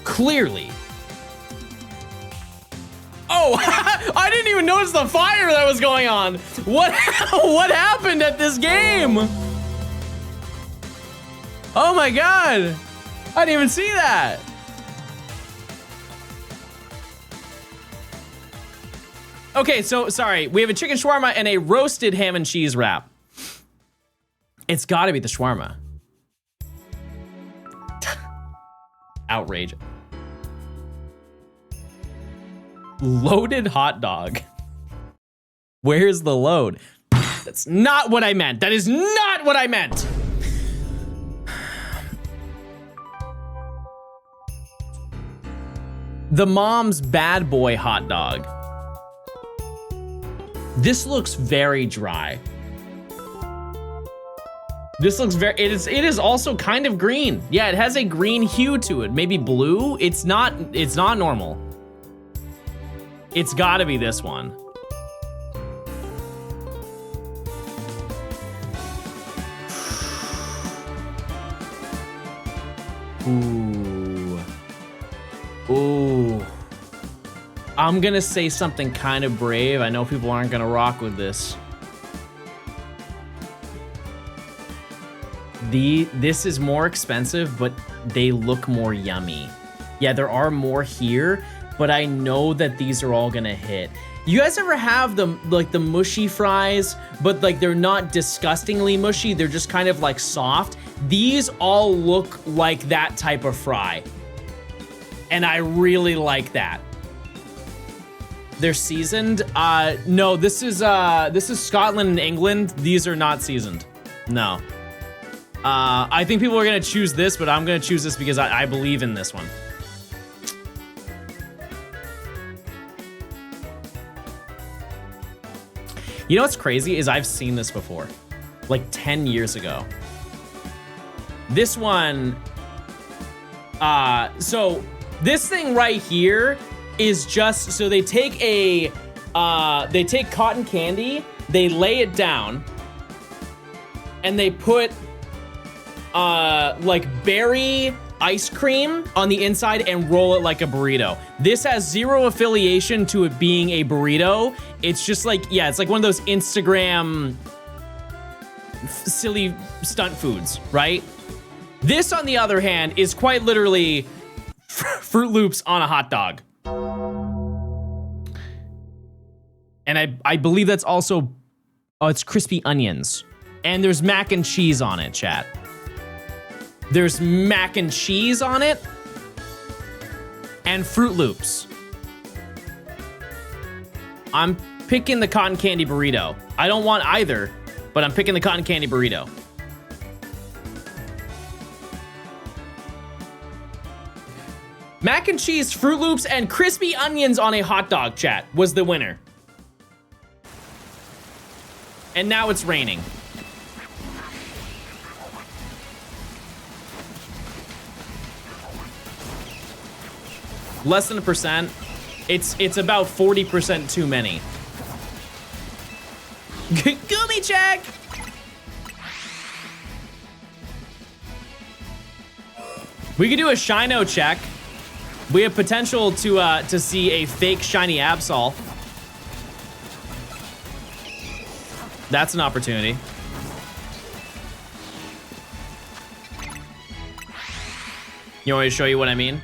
Clearly. Oh, I didn't even notice the fire that was going on. What happened at this game? Oh my God. I didn't even see that. Okay, so sorry. We have a chicken shawarma and a roasted ham and cheese wrap. It's gotta be the shawarma. Outrage. Loaded hot dog. Where's the load? That's not what I meant. That is not what I meant. The Mom's Bad Boy hot dog. This looks very dry. This looks very, it is also kind of green. Yeah, it has a green hue to it. Maybe blue. It's not normal. It's gotta be this one. Ooh. Ooh. I'm gonna say something kind of brave. I know people aren't gonna rock with this. This is more expensive, but they look more yummy. Yeah, there are more here, but I know that these are all gonna hit. You guys ever have the mushy fries, but like they're not disgustingly mushy, they're just kind of like soft? These all look like that type of fry. And I really like that. They're seasoned. No, this is Scotland and England. These are not seasoned. No. I think people are gonna choose this, but I'm gonna choose this because I believe in this one. You know what's crazy is I've seen this before, like 10 years ago. This one, so this thing right here is just, so they take they take cotton candy, they lay it down, and they put like berry ice cream on the inside and roll it like a burrito. This has zero affiliation to it being a burrito. It's just like, yeah, it's like one of those Instagram silly stunt foods, right? This, on the other hand, is quite literally Fruit Loops on a hot dog. And I believe that's also, oh, it's crispy onions. And there's mac and cheese on it, chat. There's mac and cheese on it. And Fruit Loops. I'm picking the cotton candy burrito. I don't want either, but I'm picking the cotton candy burrito. Mac and cheese, Fruit Loops, and crispy onions on a hot dog, chat, was the winner. And now it's raining. Less than 1%. It's about 40% too many. Gumi check! We could do a Shino check. We have potential to see a fake shiny Absol. That's an opportunity. You want me to show you what I mean?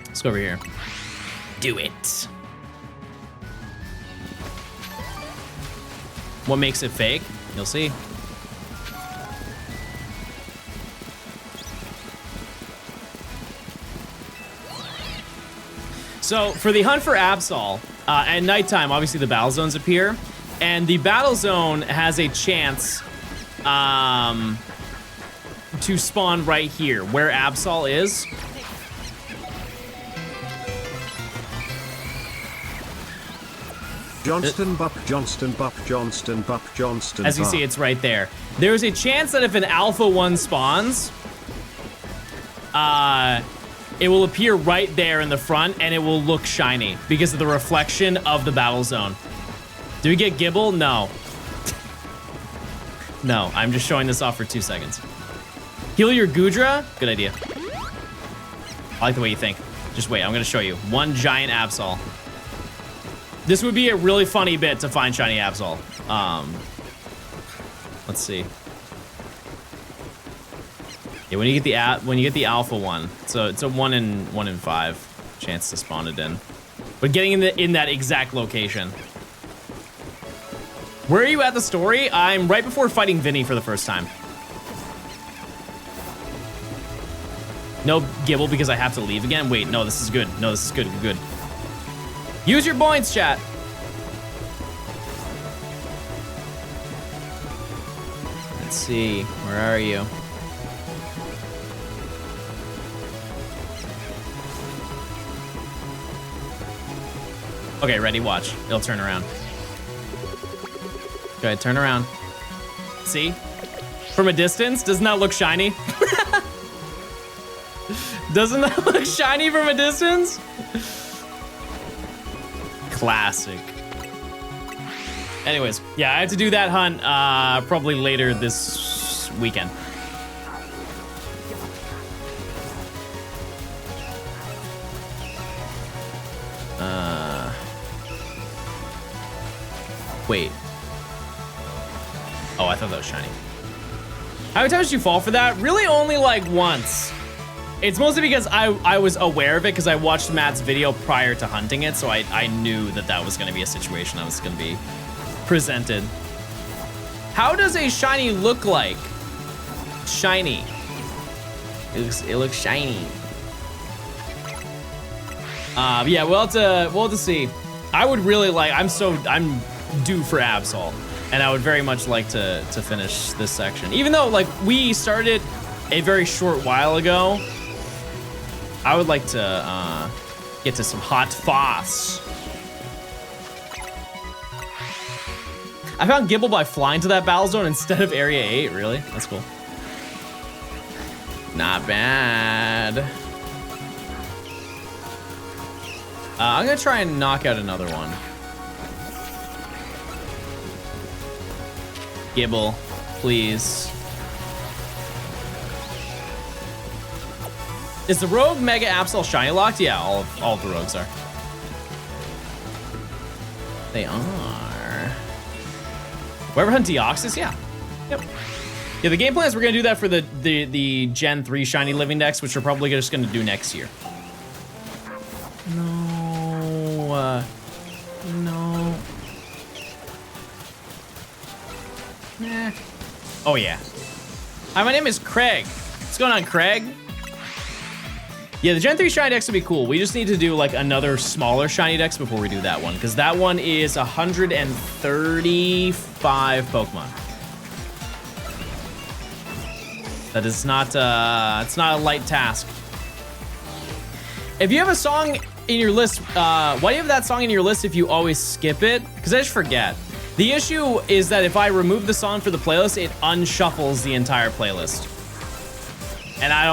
Let's go over here. Do it. What makes it fake? You'll see. So for the hunt for Absol, at nighttime, obviously the battle zones appear, and the battle zone has a chance to spawn right here, where Absol is. Johnston Buck, Johnston Buck, Johnston Buck, Johnston As you Buck. see, it's right there. There's a chance that if an Alpha 1 spawns, it will appear right there in the front, and it will look shiny because of the reflection of the battle zone. Do we get GIBLE? No. No, I'm just showing this off for 2 seconds. Heal your Gudra? Good idea. I like the way you think. Just wait, I'm gonna show you. One giant Absol. This would be a really funny bit to find shiny Absol. Let's see. Yeah, when you get the Alpha 1, so it's a 1 in 5 chance to spawn it in. But getting in that exact location. Where are you at the story? I'm right before fighting Vinny for the first time. No GIBLE because I have to leave again. Wait, no, this is good. No, this is good. Good. Use your points, chat. Let's see. Where are you? Okay, ready? Watch. It'll turn around. Go ahead, turn around. See? From a distance, doesn't that look shiny? Doesn't that look shiny from a distance? Classic. Anyways, yeah, I have to do that hunt probably later this weekend. Wait. Oh, I thought that was shiny. How many times did you fall for that? Really only like once. It's mostly because I was aware of it because I watched Matt's video prior to hunting it, so I knew that was going to be a situation that was going to be presented. How does a shiny look like? Shiny. It looks shiny. Yeah, we'll have to see. I would really like. I'm due for Absol, and I would very much like to finish this section. Even though like we started a very short while ago, I would like to get to some hot foss. I found GIBLE by flying to that battle zone instead of Area 8. Really? That's cool. Not bad. I'm gonna try and knock out another one. GIBLE, please. Is the Rogue Mega Absol shiny locked? Yeah, all of the rogues are. They are. Whoever hunt Deoxys, yeah. Yep. Yeah, the game plan is we're gonna do that for the Gen 3 shiny living decks, which we're probably just gonna do next year. No. No. Nah. Oh yeah. Hi, my name is Craig. What's going on, Craig? Yeah, the Gen 3 shiny decks would be cool. We just need to do like another smaller shiny decks before we do that one, because that one is 135 Pokemon. That is not it's not a light task. If you have a song in your list, why do you have that song in your list if you always skip it? Because I just forget. The issue is that if I remove the song for the playlist, it unshuffles the entire playlist. And I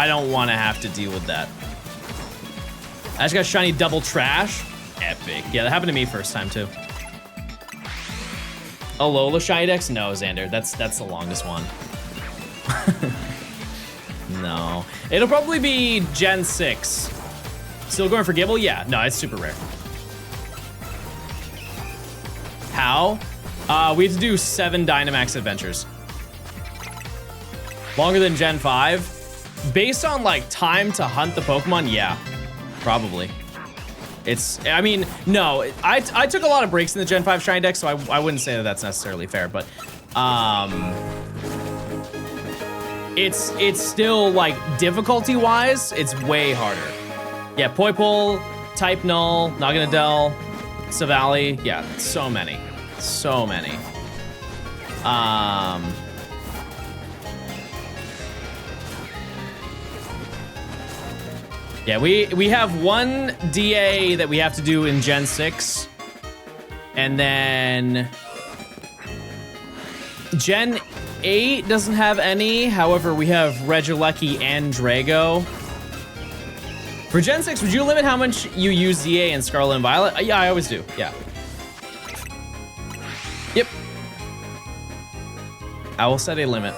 don't want to have to deal with that. I just got shiny double trash. Epic. Yeah, that happened to me first time too. Alola shiny decks? No, Xander. That's the longest one. No. It'll probably be Gen 6. Still going for GIBLE? Yeah. No, it's super rare. How? We have to do 7 Dynamax adventures. Longer than Gen 5? Based on like time to hunt the Pokemon, yeah, probably. I mean, no, I took a lot of breaks in the Gen 5 shiny deck, so I wouldn't say that that's necessarily fair, but it's still like difficulty-wise, it's way harder. Yeah, Poipole, Type Null, Naganadel, Savali. Yeah, so many. So many. Yeah, we have one DA that we have to do in Gen 6. And then Gen 8 doesn't have any. However, we have Regieleki and Drago. For Gen 6, would you limit how much you use DA in Scarlet and Violet? Yeah, I always do. Yeah. Yep. I will set a limit.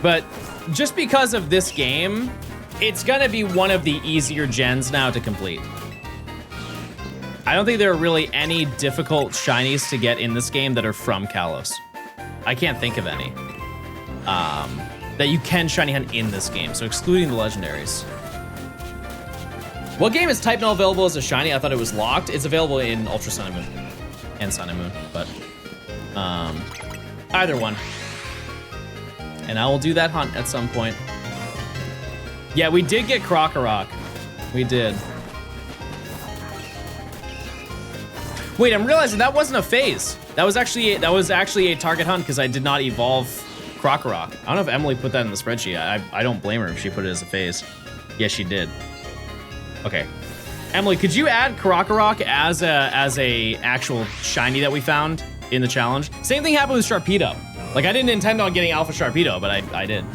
But just because of this game, it's gonna be one of the easier gens now to complete. I don't think there are really any difficult shinies to get in this game that are from Kalos. I can't think of any that you can shiny hunt in this game, so excluding the legendaries. What game is Type Null available as a shiny? I thought it was locked. It's available in Ultra Sun and Moon and Sun and Moon, but either one. And I will do that hunt at some point. Yeah, we did get Krokorok. We did. Wait, I'm realizing that wasn't a phase. That was actually a target hunt because I did not evolve Krokorok. I don't know if Emily put that in the spreadsheet. I don't blame her if she put it as a phase. Yes, she did. Okay. Emily, could you add Krokorok as a actual shiny that we found in the challenge? Same thing happened with Sharpedo. Like, I didn't intend on getting Alpha Sharpedo, but I did.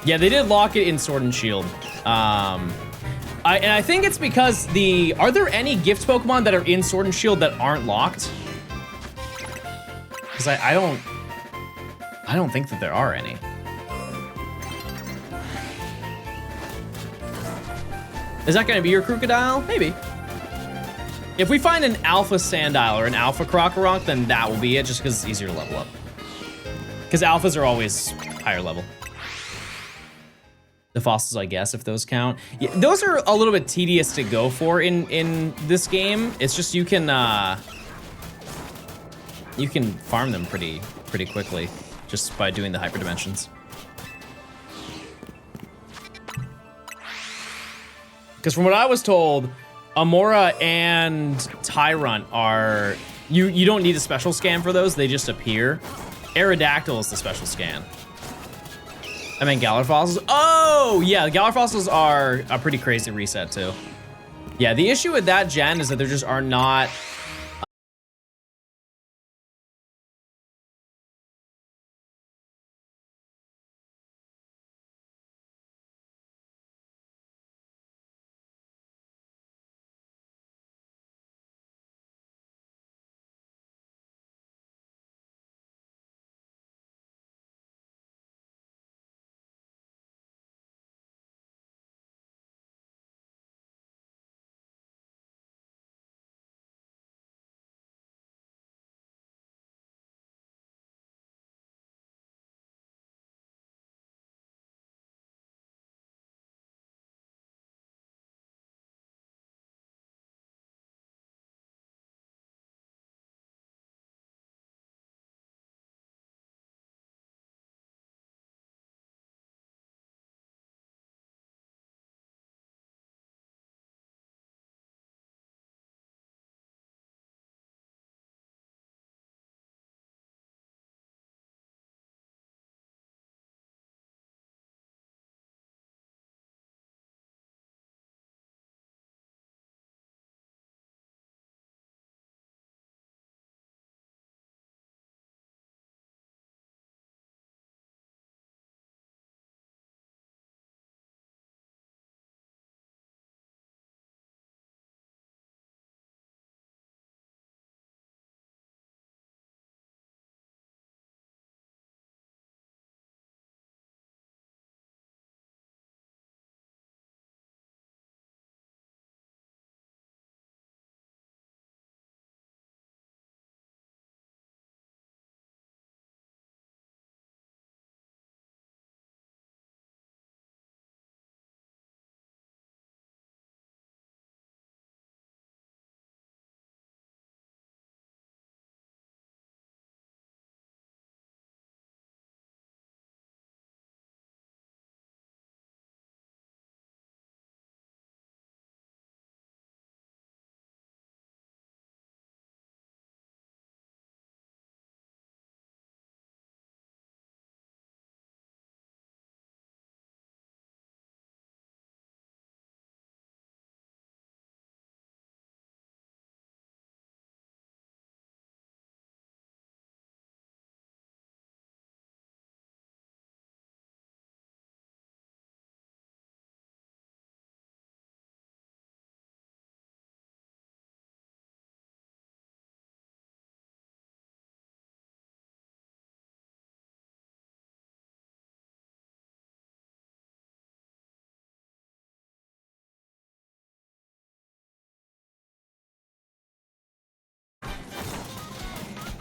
Yeah, they did lock it in Sword and Shield. And I think it's because are there any gift Pokemon that are in Sword and Shield that aren't locked? Because I don't think that there are any. Is that gonna be your Crocodile? Maybe. If we find an Alpha Sandile or an Alpha Krokorok, then that will be it, just because it's easier to level up. Because Alphas are always higher level. The fossils, I guess, if those count. Yeah, those are a little bit tedious to go for in this game. It's just you can farm them pretty quickly just by doing the hyper dimensions. Because from what I was told, Amora and Tyrant are you don't need a special scan for those; they just appear. Aerodactyl is the special scan. I mean, Galar fossils. Oh, yeah, Galar fossils are a pretty crazy reset too. Yeah, the issue with that gen is that there just are not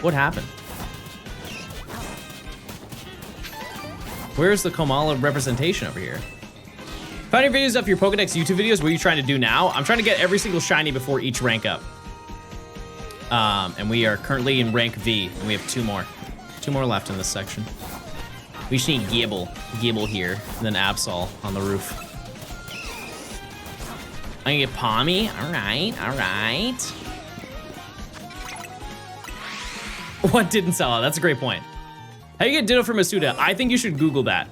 What happened? Where's the Komala representation over here? Find your videos of your Pokedex YouTube videos. What are you trying to do now? I'm trying to get every single shiny before each rank up. And we are currently in rank V, and we have 2 more. 2 more left in this section. We just need GIBLE here, and then Absol on the roof. I can get Palmy. All right. What didn't sell out? That's a great point. How do you get Ditto from Masuda? I think you should Google that.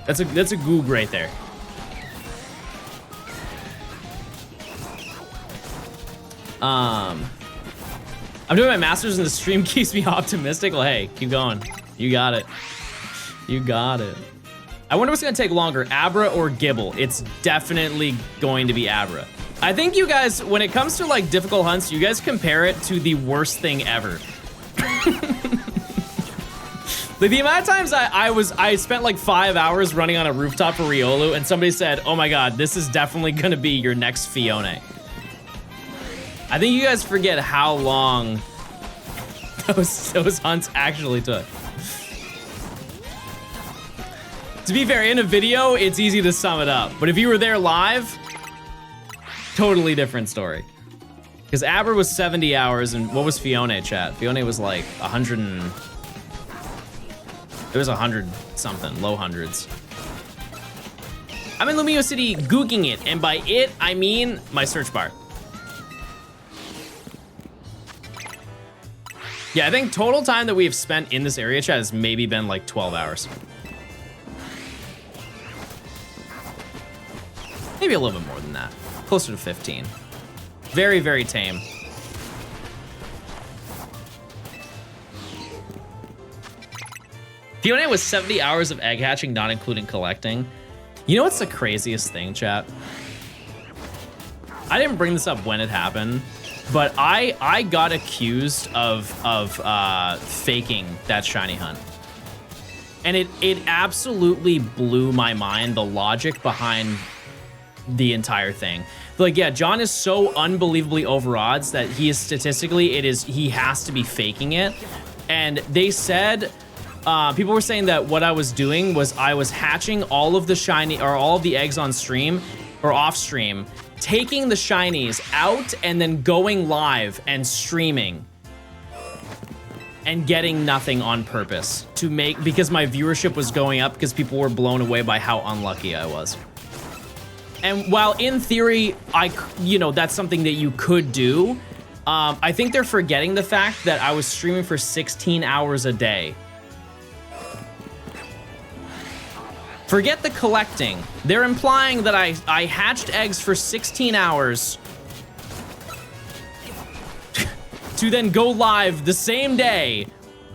That's a Goog right there. I'm doing my masters and the stream keeps me optimistic. Well, hey, keep going. You got it. You got it. I wonder what's gonna take longer, Abra or GIBLE? It's definitely going to be Abra. I think you guys, when it comes to like difficult hunts, you guys compare it to the worst thing ever. Like the amount of times I spent like 5 hours running on a rooftop for Riolu and somebody said, oh my God, this is definitely gonna be your next Fione. I think you guys forget how long those hunts actually took. To be fair, in a video, it's easy to sum it up. But if you were there live, totally different story. Because Abra was 70 hours, and what was Fione, chat? Fione was like 100 and... It was 100 something, low hundreds. I'm in Lumio City googing it, and by it, I mean my search bar. Yeah, I think total time that we have spent in this area, chat, has maybe been like 12 hours. Maybe a little bit more than that. Closer to 15. Very, very tame. Fiona was 70 hours of egg hatching, not including collecting. You know what's the craziest thing, chat? I didn't bring this up when it happened, but I got accused of faking that shiny hunt. And it absolutely blew my mind, the logic behind the entire thing. Like, yeah, John is so unbelievably over odds that he is statistically, he has to be faking it. And they said, people were saying that what I was doing was I was hatching all of the shiny, or all of the eggs on stream, or off stream, taking the shinies out and then going live and streaming and getting nothing on purpose to make, because my viewership was going up because people were blown away by how unlucky I was. And while in theory, that's something that you could do, I think they're forgetting the fact that I was streaming for 16 hours a day. Forget the collecting. They're implying that I hatched eggs for 16 hours to then go live the same day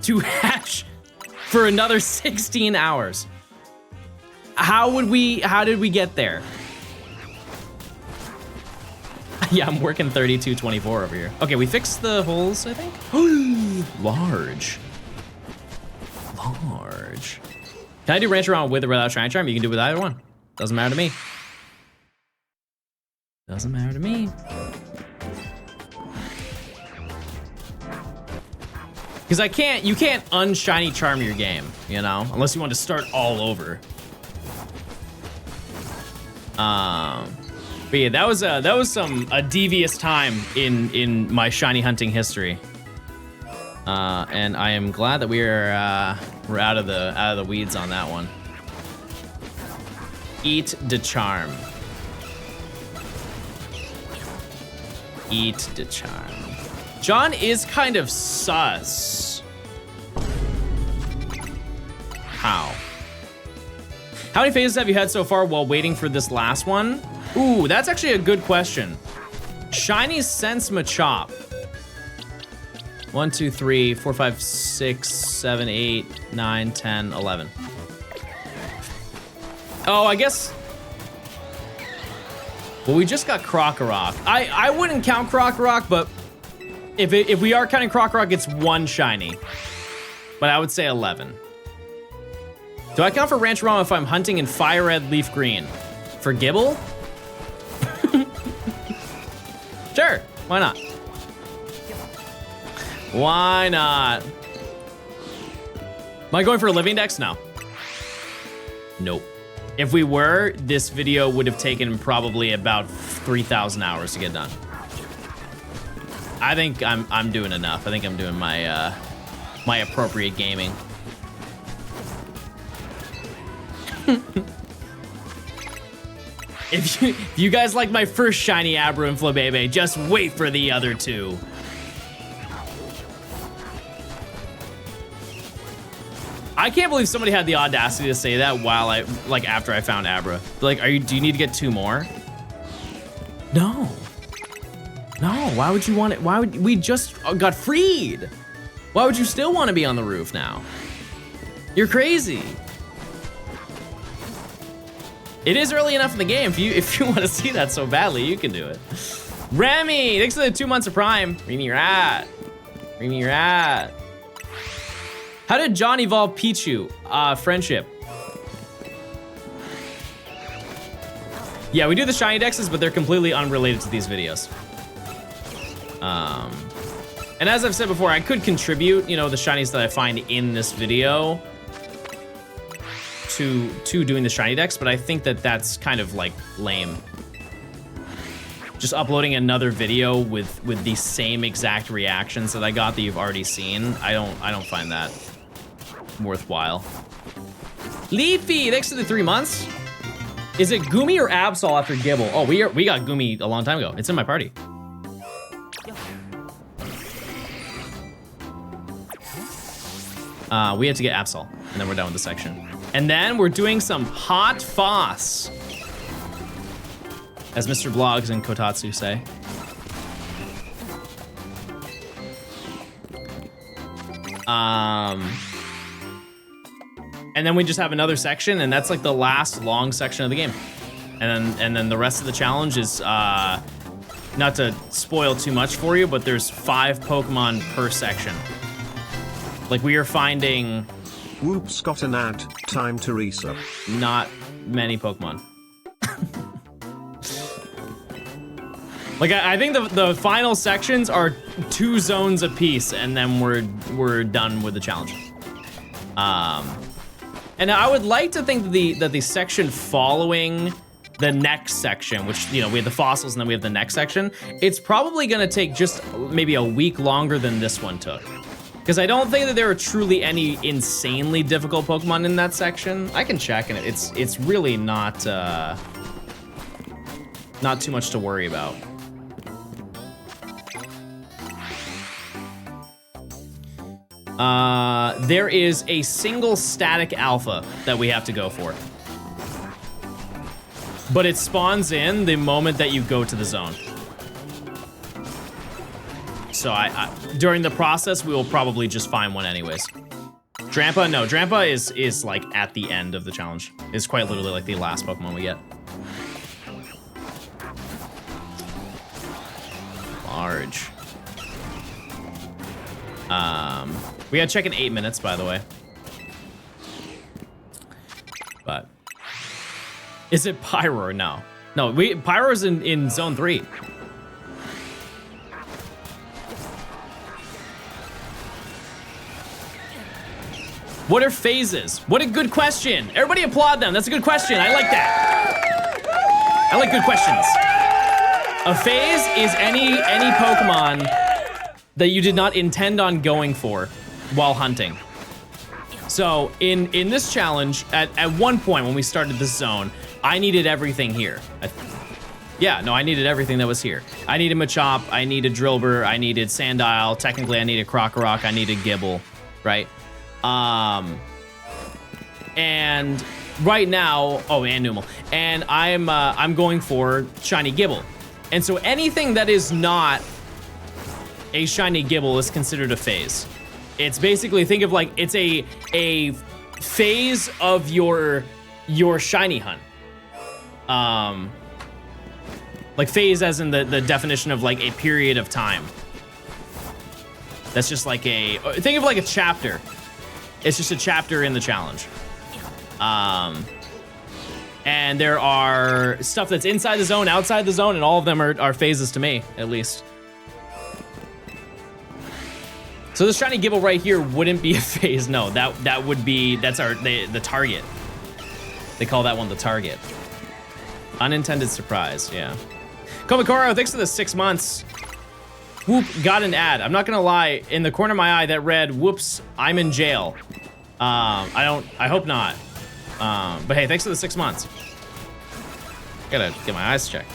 to hatch for another 16 hours. How did we get there? Yeah, I'm working 32-24 over here. Okay, we fixed the holes, I think. Large. Can I do ranch around with or without shiny charm? You can do it with either one. Doesn't matter to me. Doesn't matter to me. Because you can't unshiny charm your game, you know? Unless you want to start all over. But yeah, that was a devious time in my shiny hunting history. And I am glad that we're out of the weeds on that one. Eat the charm. Eat the charm. John is kind of sus. How many phases have you had so far while waiting for this last one? Ooh, that's actually a good question. Shiny Sense Machop. 1, 2, 3, 4, 5, 6, 7, 8, 9, 10, 11. Oh, I guess. Well, we just got Krokorok. I wouldn't count Krokorok, but if we are counting Krokorok, it's 1 shiny. But I would say 11. Do I count for Ranch RAMA if I'm hunting in Fire Red, Leaf Green? For GIBLE? Sure, why not? Why not? Am I going for a living dex? No. Nope. If we were, this video would have taken probably about 3,000 hours to get done. I think I'm doing enough. I think I'm doing my my appropriate gaming. If you guys like my first shiny Abra and Flabebe, just wait for the other two. I can't believe somebody had the audacity to say that while after I found Abra. Like, do you need to get 2 more? No. No, why would you want it? Why would we just got freed? Why would you still want to be on the roof now? You're crazy. It is early enough in the game. If you want to see that so badly, you can do it. Remy, thanks for the 2 months of Prime. Remy Rat. Remy Rat. How did John evolve Pichu? Friendship. Yeah, we do the shiny dexes, but they're completely unrelated to these videos. And as I've said before, I could contribute, you know, the shinies that I find in this video to doing the shiny dex, but I think that that's kind of like lame. Just uploading another video with the same exact reactions that I got that you've already seen, I don't find that worthwhile. Leafy, thanks for the 3 months. Is it Gumi or Absol after Gibble? Oh, we got Gumi a long time ago. It's in my party. We have to get Absol, and then we're done with the section. And then we're doing some hot Foss, as Mr. Blogs and Kotatsu say. And then we just have another section, and that's like the last long section of the game. And then the rest of the challenge is, not to spoil too much for you, but there's 5 Pokemon per section. Like, we are finding... Whoops, got an ad. Time to reset. Not many Pokemon. Like, I think the final sections are 2 zones apiece, and then we're done with the challenge. And I would like to think that the section following the next section, which, you know, we have the fossils and then we have the next section, it's probably gonna take just maybe a week longer than this one took. Because I don't think that there are truly any insanely difficult Pokemon in that section. I can check, and it's really not too much to worry about. There is a single static alpha that we have to go for. But it spawns in the moment that you go to the zone. So during the process, we will probably just find one anyways. Drampa, no, Drampa is like at the end of the challenge. It's quite literally like the last Pokemon we get. Large. We gotta check in 8 minutes, by the way. But is it Pyro? No, Pyro's in zone 3. What are phases? What a good question. Everybody applaud them. That's a good question. I like that. I like good questions. A phase is any Pokemon that you did not intend on going for while hunting. So in this challenge, at one point when we started this zone, I needed everything here. I needed everything that was here. I needed Machop, I needed Drillbur, I needed Sandile, technically I needed Krokorok, I needed Gibble, right? And right now, and Numel, and I'm going for Shiny Gibble. And so anything that is not a Shiny Gibble is considered a phase. It's basically, think of like, it's a phase of your shiny hunt. Like phase as in the definition of like a period of time. That's just like think of like a chapter. It's just a chapter in the challenge. And there are stuff that's inside the zone, outside the zone, and all of them are phases to me, at least. So this shiny Gibble right here wouldn't be a phase. No, that would be, that's the target. They call that one the target. Unintended surprise, yeah. Komikoro, thanks for the 6 months. Whoop, got an ad. I'm not gonna lie, in the corner of my eye that read, whoops, I'm in jail. I hope not. But hey, thanks for the 6 months. Gotta get my eyes checked.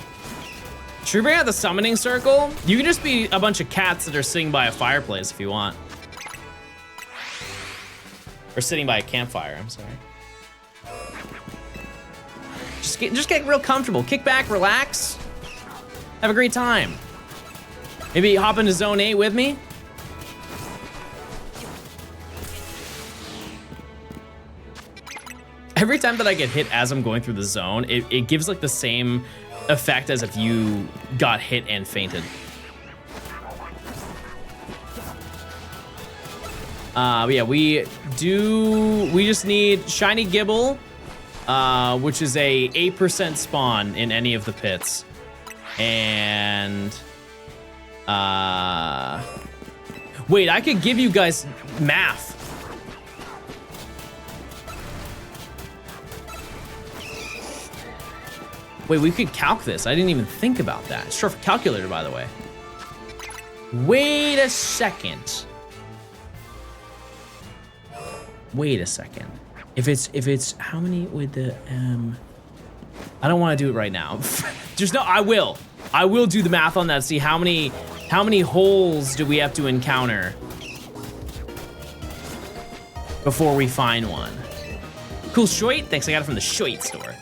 Should we bring out the summoning circle? You can just be a bunch of cats that are sitting by a fireplace if you want. Or sitting by a campfire, I'm sorry. Just get real comfortable. Kick back, relax. Have a great time. Maybe hop into zone 8 with me. Every time that I get hit as I'm going through the zone, it gives like the same effect as if you got hit and fainted. But yeah, we just need shiny Gibble, which is a 8% spawn in any of the pits. And wait, I could give you guys math. Wait, we could calc this. I didn't even think about that. It's short for calculator, by the way. Wait a second. Wait a second. If it's how many with the I don't want to do it right now. Just no, I will do the math on that. See how many holes do we have to encounter before we find one. Cool shoit. Thanks, I got it from the shoit store.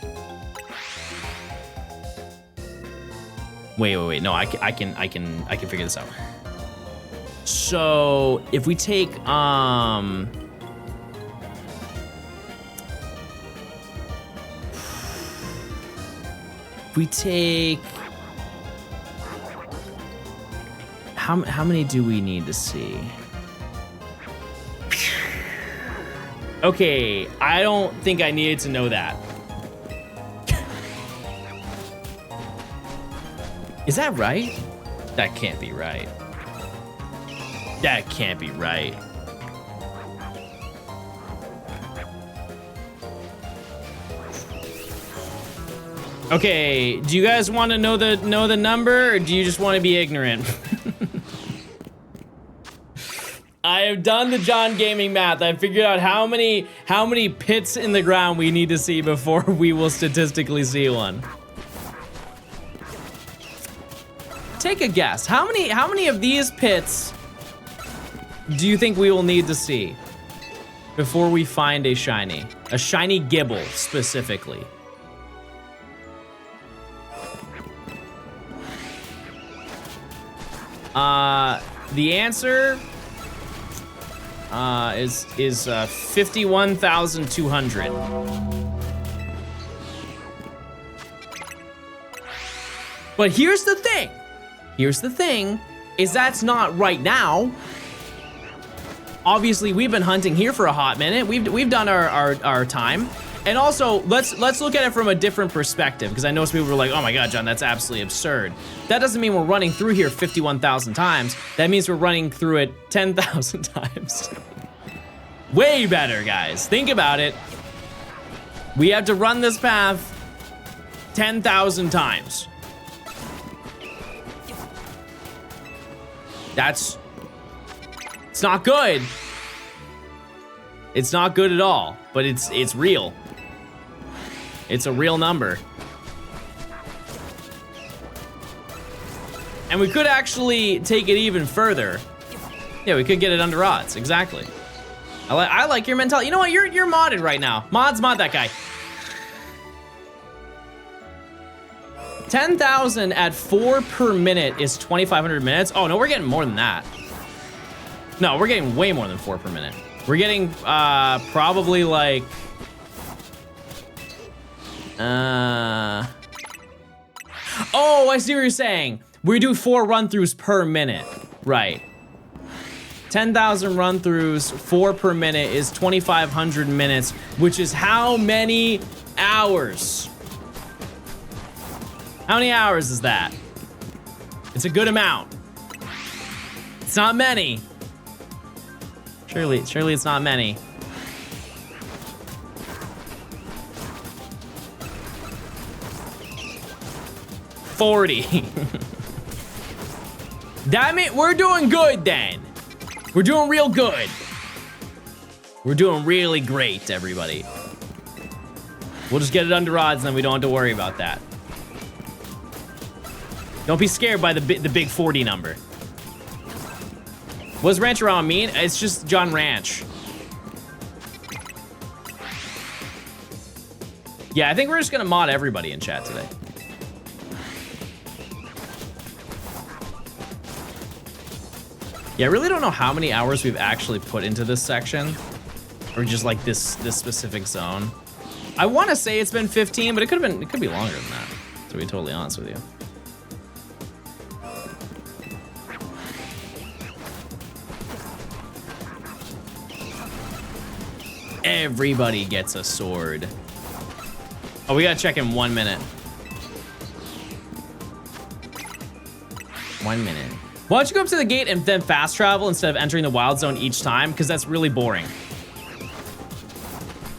Wait. No, I can figure this out. So if we take how many do we need to see? Okay, I don't think I needed to know that. Is that right? That can't be right. That can't be right. Okay, do you guys want to know the number, or do you just want to be ignorant? I have done the John Gaming math. I figured out how many pits in the ground we need to see before we will statistically see one. Take a guess. How many of these pits do you think we will need to see before we find a shiny Gibble specifically? The answer is 51,200. But here's the thing. Is that's not right now. Obviously, we've been hunting here for a hot minute. We've done our time. And also, let's look at it from a different perspective, because I know some people were like, oh my God, John, that's absolutely absurd. That doesn't mean we're running through here 51,000 times. That means we're running through it 10,000 times. Way better, guys. Think about it. We have to run this path 10,000 times. It's not good. It's not good at all, but it's real. It's a real number. And we could actually take it even further. Yeah, we could get it under odds, exactly. I like your mentality. You know what, you're modded right now. Mod that guy. 10,000 at 4 per minute is 2,500 minutes. Oh no, we're getting more than that. No, we're getting way more than 4 per minute. We're getting probably like oh, I see what you're saying. We do 4 run-throughs per minute. Right. 10,000 run-throughs, 4 per minute is 2,500 minutes, which is how many hours? How many hours is that? It's a good amount. It's not many, Surely it's not many. $40. Damn it, we're doing good then. We're doing real good. We're doing really great, everybody. We'll just get it under odds, and then we don't have to worry about that. Don't be scared by the big 40 number. What does Rancherama mean? It's just John Ranch. Yeah, I think we're just gonna mod everybody in chat today. Yeah, I really don't know how many hours we've actually put into this section, or just like this specific zone. I want to say it's been 15, but it could be longer than that, to be totally honest with you. Everybody gets a sword. Oh, we gotta check in 1 minute. 1 minute. Why don't you go up to the gate and then fast travel instead of entering the wild zone each time? Because that's really boring.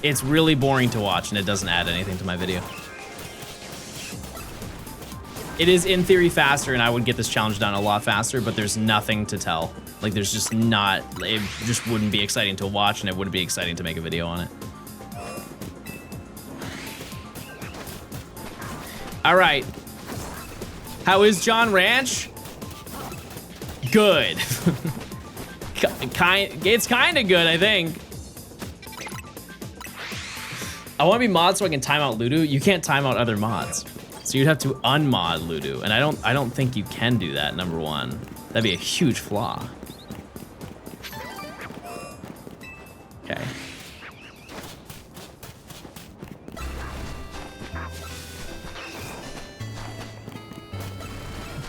It's really boring to watch, and it doesn't add anything to my video. It is in theory faster, and I would get this challenge done a lot faster, but there's nothing to tell. Like, there's just not, it just wouldn't be exciting to watch, and it wouldn't be exciting to make a video on it. All right. How is John Ranch? Good. It's kind of good, I think. I want to be mod so I can time out Ludo. You can't time out other mods, so you'd have to unmod Ludo, and I don't think you can do that. Number one, that'd be a huge flaw. Okay.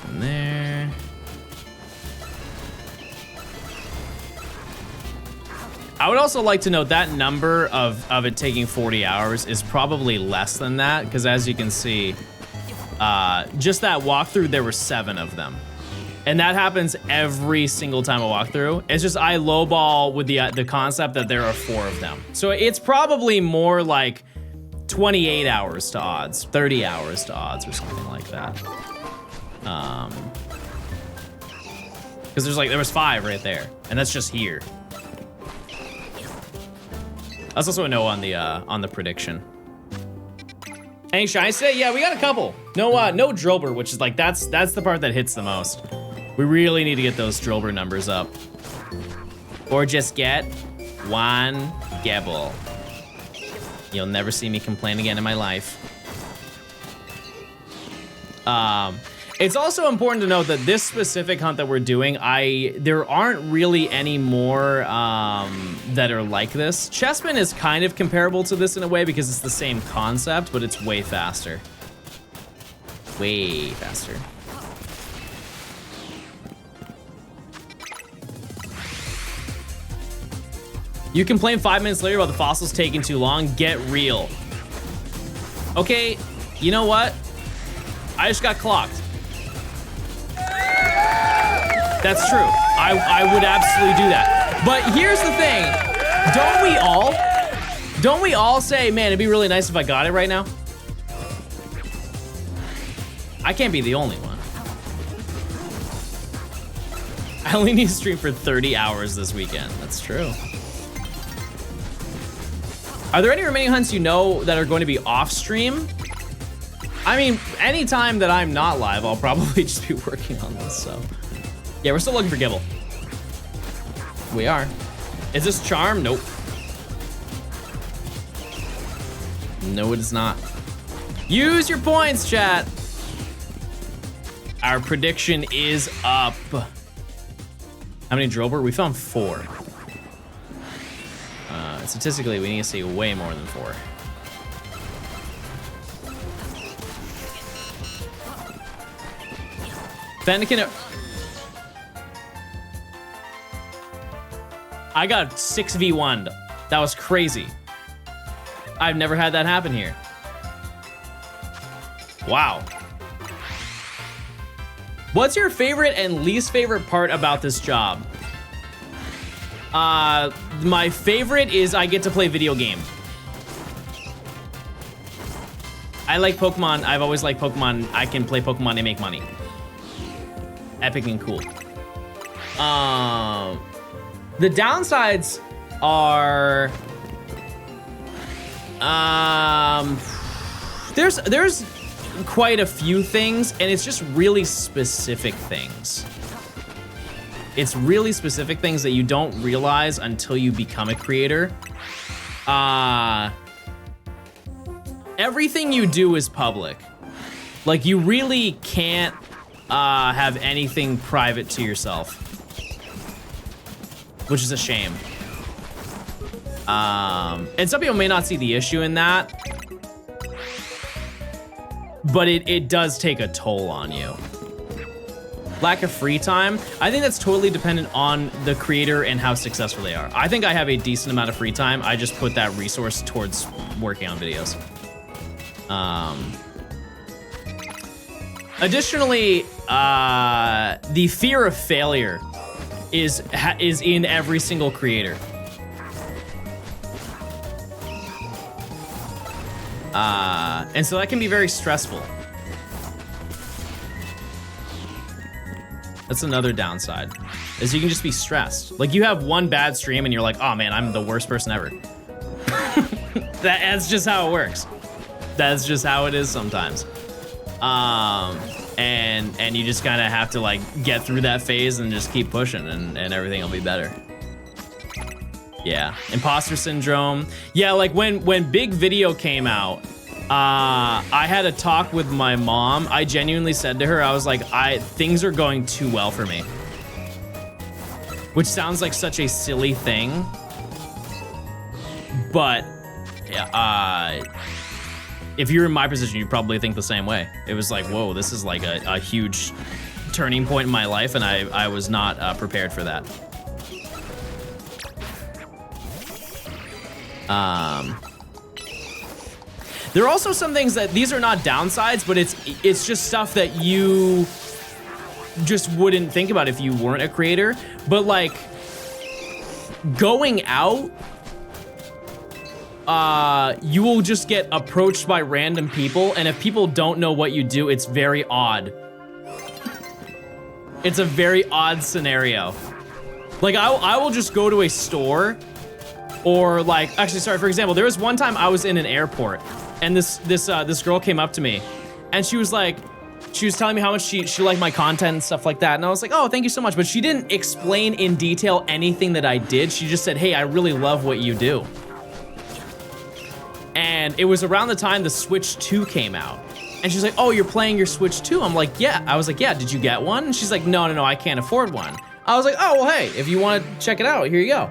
From there. I would also like to note that number of it taking 40 hours is probably less than that, because as you can see, just that walkthrough, there were 7 of them. And that happens every single time I walk through. It's just I lowball with the concept that there are 4 of them. So it's probably more like 28 hours to odds, 30 hours to odds or something like that. Because there was 5 right there, and that's just here. That's also a no on the prediction. Any shiny today? Yeah, we got a couple. No Drillbur, which is like that's the part that hits the most. We really need to get those Drillbur numbers up, or just get 1 GIBLE. You'll never see me complain again in my life. It's also important to note that this specific hunt that we're doing, there aren't really any more that are like this. Chessman is kind of comparable to this in a way because it's the same concept, but it's way faster. Way faster. You complain 5 minutes later about the fossils taking too long. Get real. Okay, you know what? I just got clocked. That's true. I would absolutely do that. But here's the thing. Don't we all say, man, it'd be really nice if I got it right now? I can't be the only one. I only need to stream for 30 hours this weekend. That's true. Are there any remaining hunts you know that are going to be off stream? I mean, anytime that I'm not live, I'll probably just be working on this, so. Yeah, we're still looking for GIBLE. We are. Is this charm? Nope. No, it is not. Use your points, chat. Our prediction is up. How many Drillbur? We found 4. Statistically, we need to see way more than 4. Fennekin. I got 6v1'd. That was crazy. I've never had that happen here. Wow. What's your favorite and least favorite part about this job? My favorite is I get to play video game. I like Pokemon. I've always liked Pokemon. I can play Pokemon and make money. Epic and cool. The downsides are there's quite a few things, and it's just really specific things. It's really specific things that you don't realize until you become a creator. Everything you do is public. Like, you really can't have anything private to yourself, which is a shame. And some people may not see the issue in that, but it does take a toll on you. Lack of free time, I think that's totally dependent on the creator and how successful they are. I think I have a decent amount of free time. I just put that resource towards working on videos. Additionally, the fear of failure is in every single creator. And so that can be very stressful. That's another downside, is you can just be stressed. Like, you have one bad stream and you're like, oh man, I'm the worst person ever. That's just how it works. That's just how it is sometimes. And you just kind of have to like get through that phase and just keep pushing, and everything will be better. Yeah, imposter syndrome. Yeah, like when Big Video came out, I had a talk with my mom. I genuinely said to her, I was like, things are going too well for me. Which sounds like such a silly thing, but if you're in my position, you probably think the same way. It was like, whoa, this is like a huge turning point in my life, and I was not prepared for that. There are also some things that, these are not downsides, but it's just stuff that you just wouldn't think about if you weren't a creator. But like, going out, you will just get approached by random people, and if people don't know what you do, it's very odd. It's a very odd scenario. Like, I will just go to a store, or like, actually, sorry, for example, there was one time I was in an airport, and this girl came up to me, and she was telling me how much she liked my content and stuff like that, and I was like, oh, thank you so much, but she didn't explain in detail anything that I did. She just said, hey, I really love what you do. And it was around the time the Switch 2 came out. And she's like, oh, you're playing your Switch 2? I'm like, yeah. I was like, yeah, did you get one? And she's like, no, I can't afford one. I was like, oh, well, hey, if you want to check it out, here you go.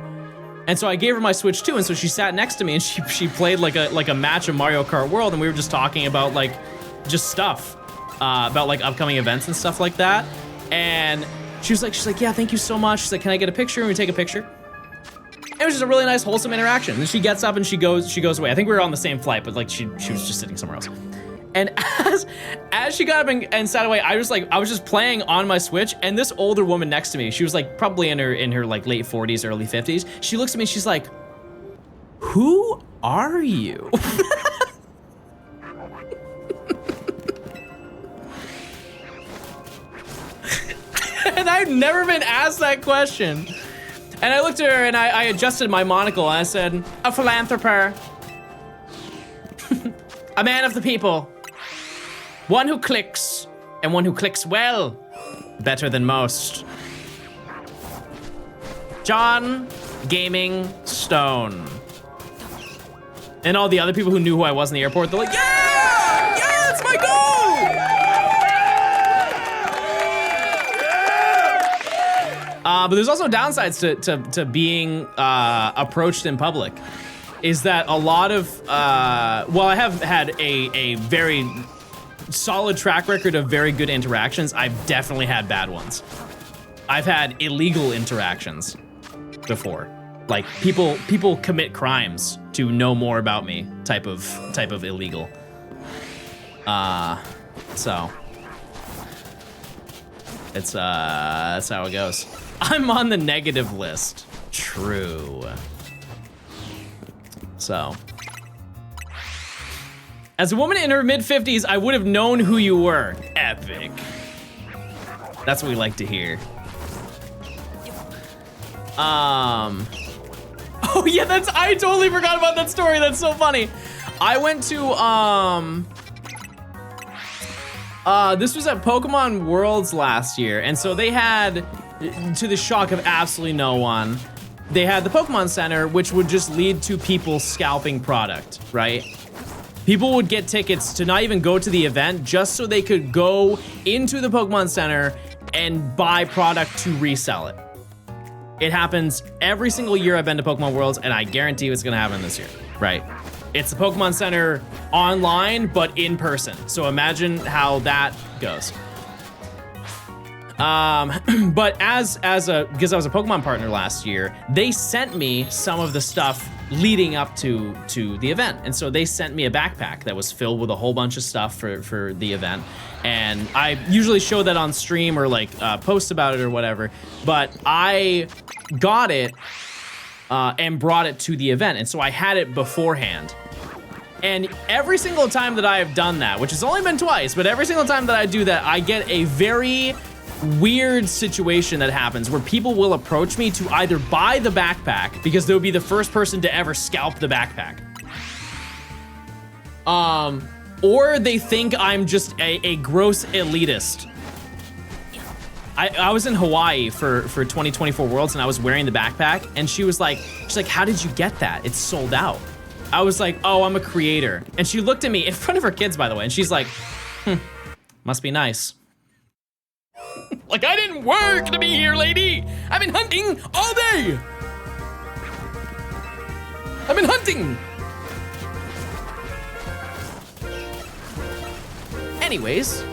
And so I gave her my Switch 2, and so she sat next to me, and she played like a match of Mario Kart World, and we were just talking about like, just stuff, about like upcoming events and stuff like that. And she's like, yeah, thank you so much. She's like, can I get a picture? And we take a picture. It was just a really nice, wholesome interaction. And she gets up and she goes away. I think we were on the same flight, but like she was just sitting somewhere else. And as she got up and sat away, I was just playing on my Switch, and this older woman next to me, she was like probably in her like late 40s, early 50s. She looks at me, she's like, who are you? And I've never been asked that question. And I looked at her and I adjusted my monocle, and I said, a philanthropist, a man of the people, one who clicks, and one who clicks well, better than most. John Gaming Stone. And all the other people who knew who I was in the airport, they're like, yeah, that's my goal. But there's also downsides to being approached in public, is that a lot of, well, I have had a very solid track record of very good interactions. I've definitely had bad ones. I've had illegal interactions before. Like, people commit crimes to know more about me, type of illegal. So it's that's how it goes. I'm on the negative list. True. So. As a woman in her mid-50s, I would have known who you were. Epic. That's what we like to hear. Oh yeah, I totally forgot about that story. That's so funny. I went to, this was at Pokemon Worlds last year. And so they had, to the shock of absolutely no one, they had the Pokemon Center, which would just lead to people scalping product, right? People would get tickets to not even go to the event just so they could go into the Pokemon Center and buy product to resell it. It happens every single year I've been to Pokemon Worlds, and I guarantee it's gonna happen this year, right? It's the Pokemon Center online, but in person. So imagine how that goes. But because I was a Pokemon partner last year, they sent me some of the stuff leading up to the event. And so they sent me a backpack that was filled with a whole bunch of stuff for the event. And I usually show that on stream or like post about it or whatever, but I got it and brought it to the event. And so I had it beforehand. And every single time that I have done that, which has only been twice, but every single time that I do that, I get a very weird situation that happens where people will approach me to either buy the backpack because they'll be the first person to ever scalp the backpack. Or they think I'm just a gross elitist. I was in Hawaii for 2024 Worlds and I was wearing the backpack and she's like, how did you get that? It's sold out. I was like, oh, I'm a creator. And she looked at me in front of her kids, by the way, and she's like, must be nice. Like, I didn't work to be here, lady. I've been hunting all day. I've been hunting. Anyways,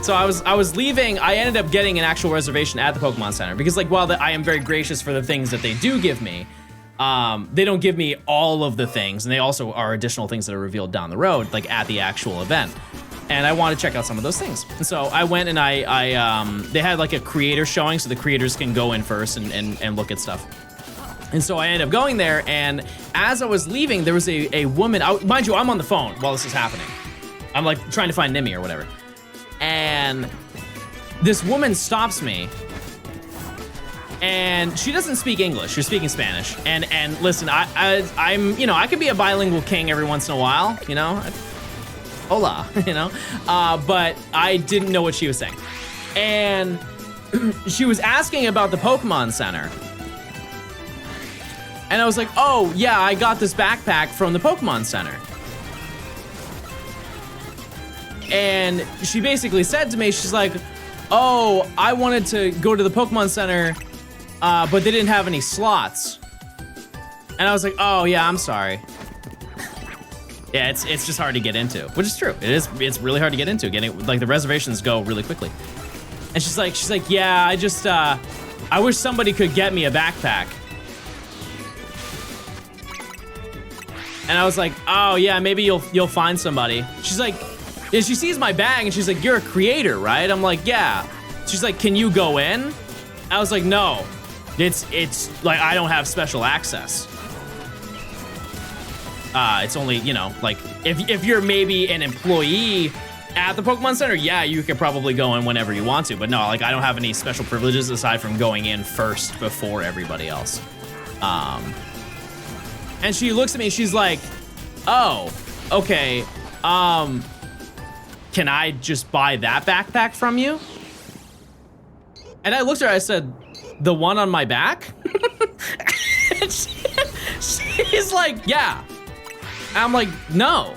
so I was leaving. I ended up getting an actual reservation at the Pokemon Center because, like, while I am very gracious for the things that they do give me, they don't give me all of the things, and they also are additional things that are revealed down the road, like at the actual event. And I want to check out some of those things. And so I went and they had like a creator showing, so the creators can go in first and look at stuff. And so I ended up going there, and as I was leaving, there was a woman, mind you, I'm on the phone while this is happening. I'm like trying to find Nimi or whatever. And this woman stops me, and she doesn't speak English, she's speaking Spanish. And listen, I'm, you know, I could be a bilingual king every once in a while, you know? Hola, you know? But I didn't know what she was saying. And she was asking about the Pokemon Center. And I was like, oh, yeah, I got this backpack from the Pokemon Center. And she basically said to me, she's like, oh, I wanted to go to the Pokemon Center, but they didn't have any slots. And I was like, oh, yeah, I'm sorry. Yeah, it's just hard to get into, which is true. It's really hard to get into. Like, the reservations go really quickly. And she's like, yeah, I wish somebody could get me a backpack. And I was like, oh yeah, maybe you'll find somebody. She's like, yeah, she sees my bag and she's like, you're a creator, right? I'm like, yeah. She's like, can you go in? I was like, no. It's like, I don't have special access. It's only, you know, like, if you're maybe an employee at the Pokemon Center, yeah, you could probably go in whenever you want to, but no, like, I don't have any special privileges aside from going in first before everybody else. And she looks at me, she's like, oh, okay, can I just buy that backpack from you? And I looked at her, I said, the one on my back? And she's like, yeah. And I'm like, no.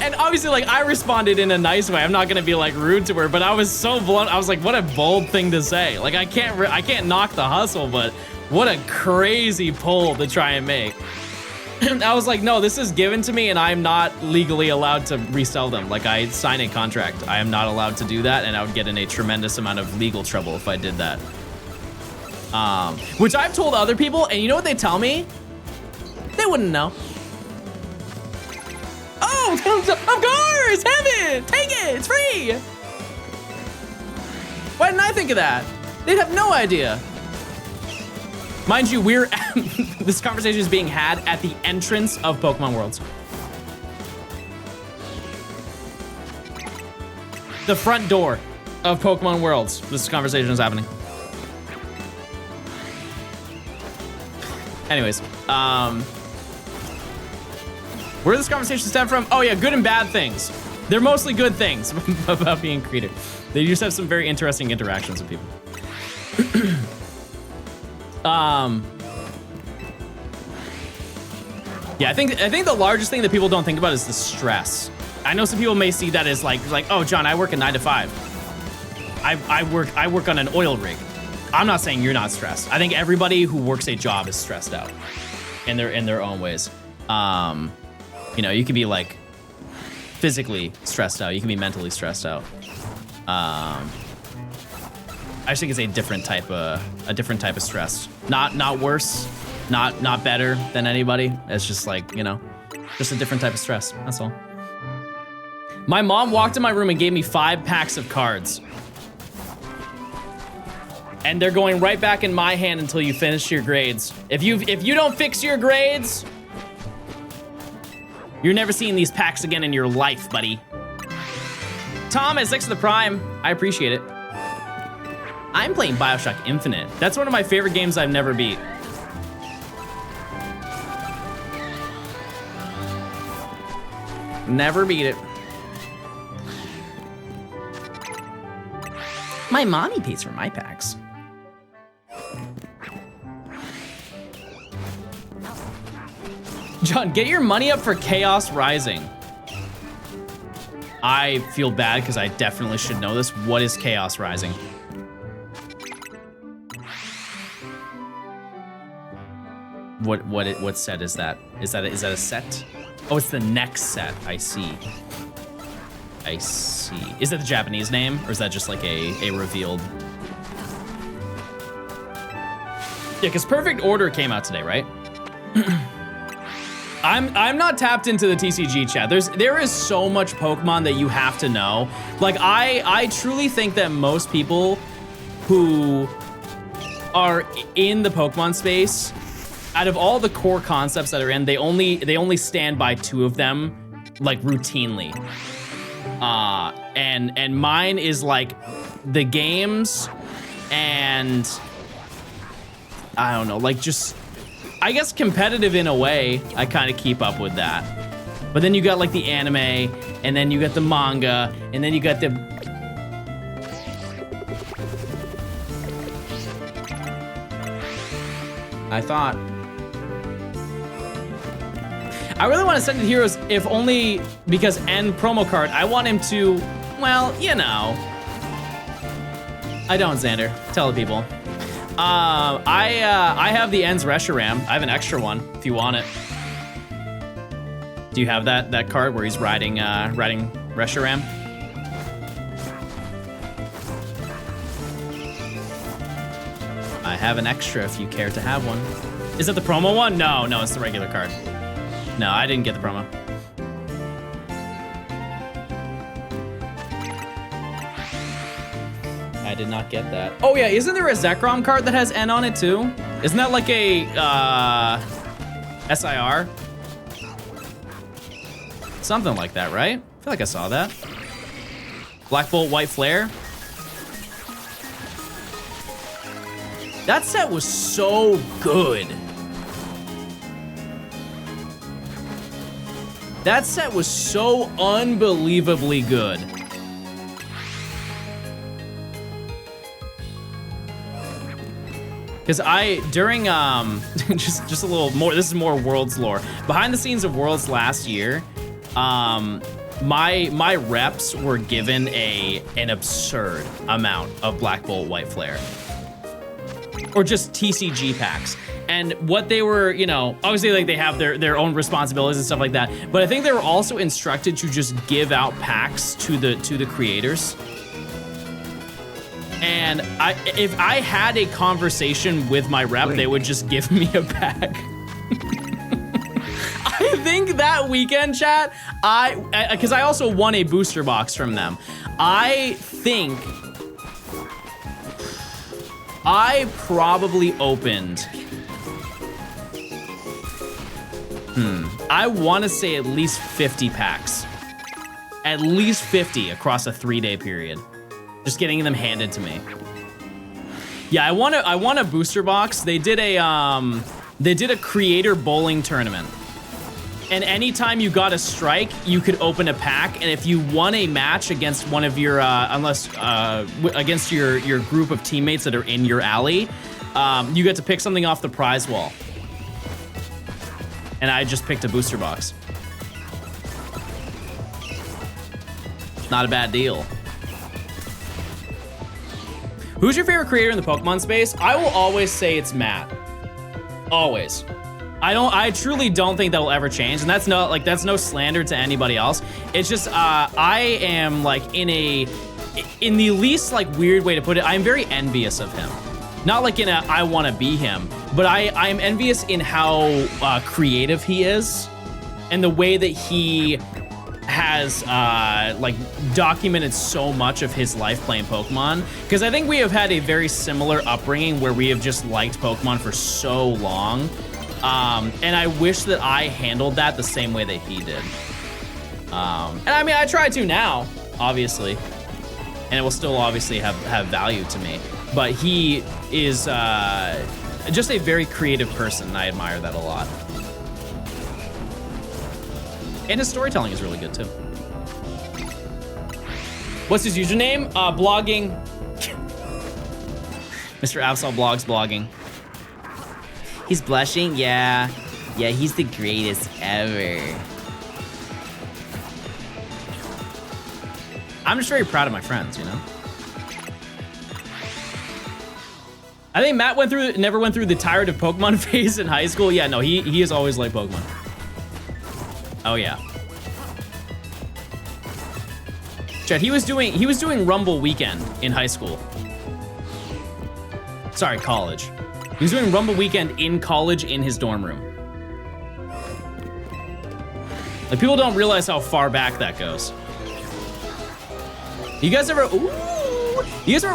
And obviously, like, I responded in a nice way. I'm not gonna be like rude to her, but I was so blunt. I was like, what a bold thing to say. Like, I can't knock the hustle, but what a crazy pull to try and make. I was like, no, this is given to me and I'm not legally allowed to resell them. Like, I signed a contract. I am not allowed to do that, and I would get in a tremendous amount of legal trouble if I did that. Which I've told other people, and you know what they tell me? They wouldn't know. Oh, of course, have it, take it, it's free. Why didn't I think of that? They'd have no idea. Mind you, this conversation is being had at the entrance of Pokemon Worlds. The front door of Pokemon Worlds. This conversation is happening. Anyways, where did this conversation stem from? Oh yeah, good and bad things. They're mostly good things about being creative. They just have some very interesting interactions with people. Yeah, I think the largest thing that people don't think about is the stress. I know some people may see that as like, oh, John, I work a 9 to 5. I work on an oil rig. I'm not saying you're not stressed. I think everybody who works a job is stressed out in their own ways. You know, you can be like physically stressed out. You can be mentally stressed out. I just think it's a different type of stress. Not worse, not better than anybody. It's just like, you know, just a different type of stress. That's all. My mom walked in my room and gave me 5 packs of cards. And they're going right back in my hand until you finish your grades. If you don't fix your grades, you're never seeing these packs again in your life, buddy. Thomas, thanks for the Prime. I appreciate it. I'm playing BioShock Infinite. That's one of my favorite games I've never beat. Never beat it. My mommy pays for my packs. John, get your money up for Chaos Rising. I feel bad because I definitely should know this. What is Chaos Rising? What set is that? Is that a set? Oh, it's the next set. I see. I see. Is that the Japanese name, or is that just like a revealed? Yeah, because Perfect Order came out today, right? I'm not tapped into the TCG chat. There is so much Pokemon that you have to know. Like I truly think that most people who are in the Pokemon space, out of all the core concepts that are in, they only stand by 2 of them, like routinely. And mine is like the games and I don't know, like just, I guess competitive in a way. I kind of keep up with that. But then you got like the anime, and then you got the manga, and then you got the... I thought... I really want to send it Heroes, if only because N promo card. I want him to, well, you know. I don't, Xander. Tell the people. I have the N's Reshiram. I have an extra one if you want it. Do you have that card where he's riding Reshiram? I have an extra if you care to have one. Is that the promo one? No, it's the regular card. No, I didn't get the promo. I did not get that. Oh yeah, isn't there a Zekrom card that has N on it too? Isn't that like a SIR? Something like that, right? I feel like I saw that. Black Bolt, White Flare. That set was so good. That set was so unbelievably good. Because during, just a little more, this is more Worlds lore. Behind the scenes of Worlds last year, my reps were given an absurd amount of Black Bolt White Flare. Or just TCG packs. And what they were, you know, obviously like they have their own responsibilities and stuff like that, but I think they were also instructed to just give out packs to the creators. And if I had a conversation with my rep, they would just give me a pack. I think that weekend, chat, because I also won a booster box from them. I think I probably opened, I want to say at least 50 packs. At least 50 across a 3-day period. Just getting them handed to me. Yeah, I want a booster box. They did a creator bowling tournament. And anytime you got a strike, you could open a pack. And if you won a match against one of your, against your group of teammates that are in your alley, you get to pick something off the prize wall. And I just picked a booster box. Not a bad deal. Who's your favorite creator in the Pokemon space? I will always say it's Matt. Always. I truly don't think that will ever change, and that's no slander to anybody else. It's just I am like in the least like weird way to put it. I'm very envious of him. Not like in a I want to be him, but I am envious in how creative he is, and the way that he has like documented so much of his life playing Pokemon. Because I think we have had a very similar upbringing where we have just liked Pokemon for so long. And I wish that I handled that the same way that he did. And I mean, I try to now, obviously, and it will still obviously have value to me. But he is just a very creative person, and I admire that a lot. And his storytelling is really good too. What's his username? Blogging. Mr. Absol blogs blogging. He's blushing? Yeah. Yeah, he's the greatest ever. I'm just very proud of my friends, you know? I think Matt never went through the tired of Pokemon phase in high school. Yeah, no, he has always liked Pokemon. Oh yeah. Chad, he was doing Rumble Weekend in high school. Sorry, college. He was doing Rumble Weekend in college in his dorm room. Like, people don't realize how far back that goes. You guys ever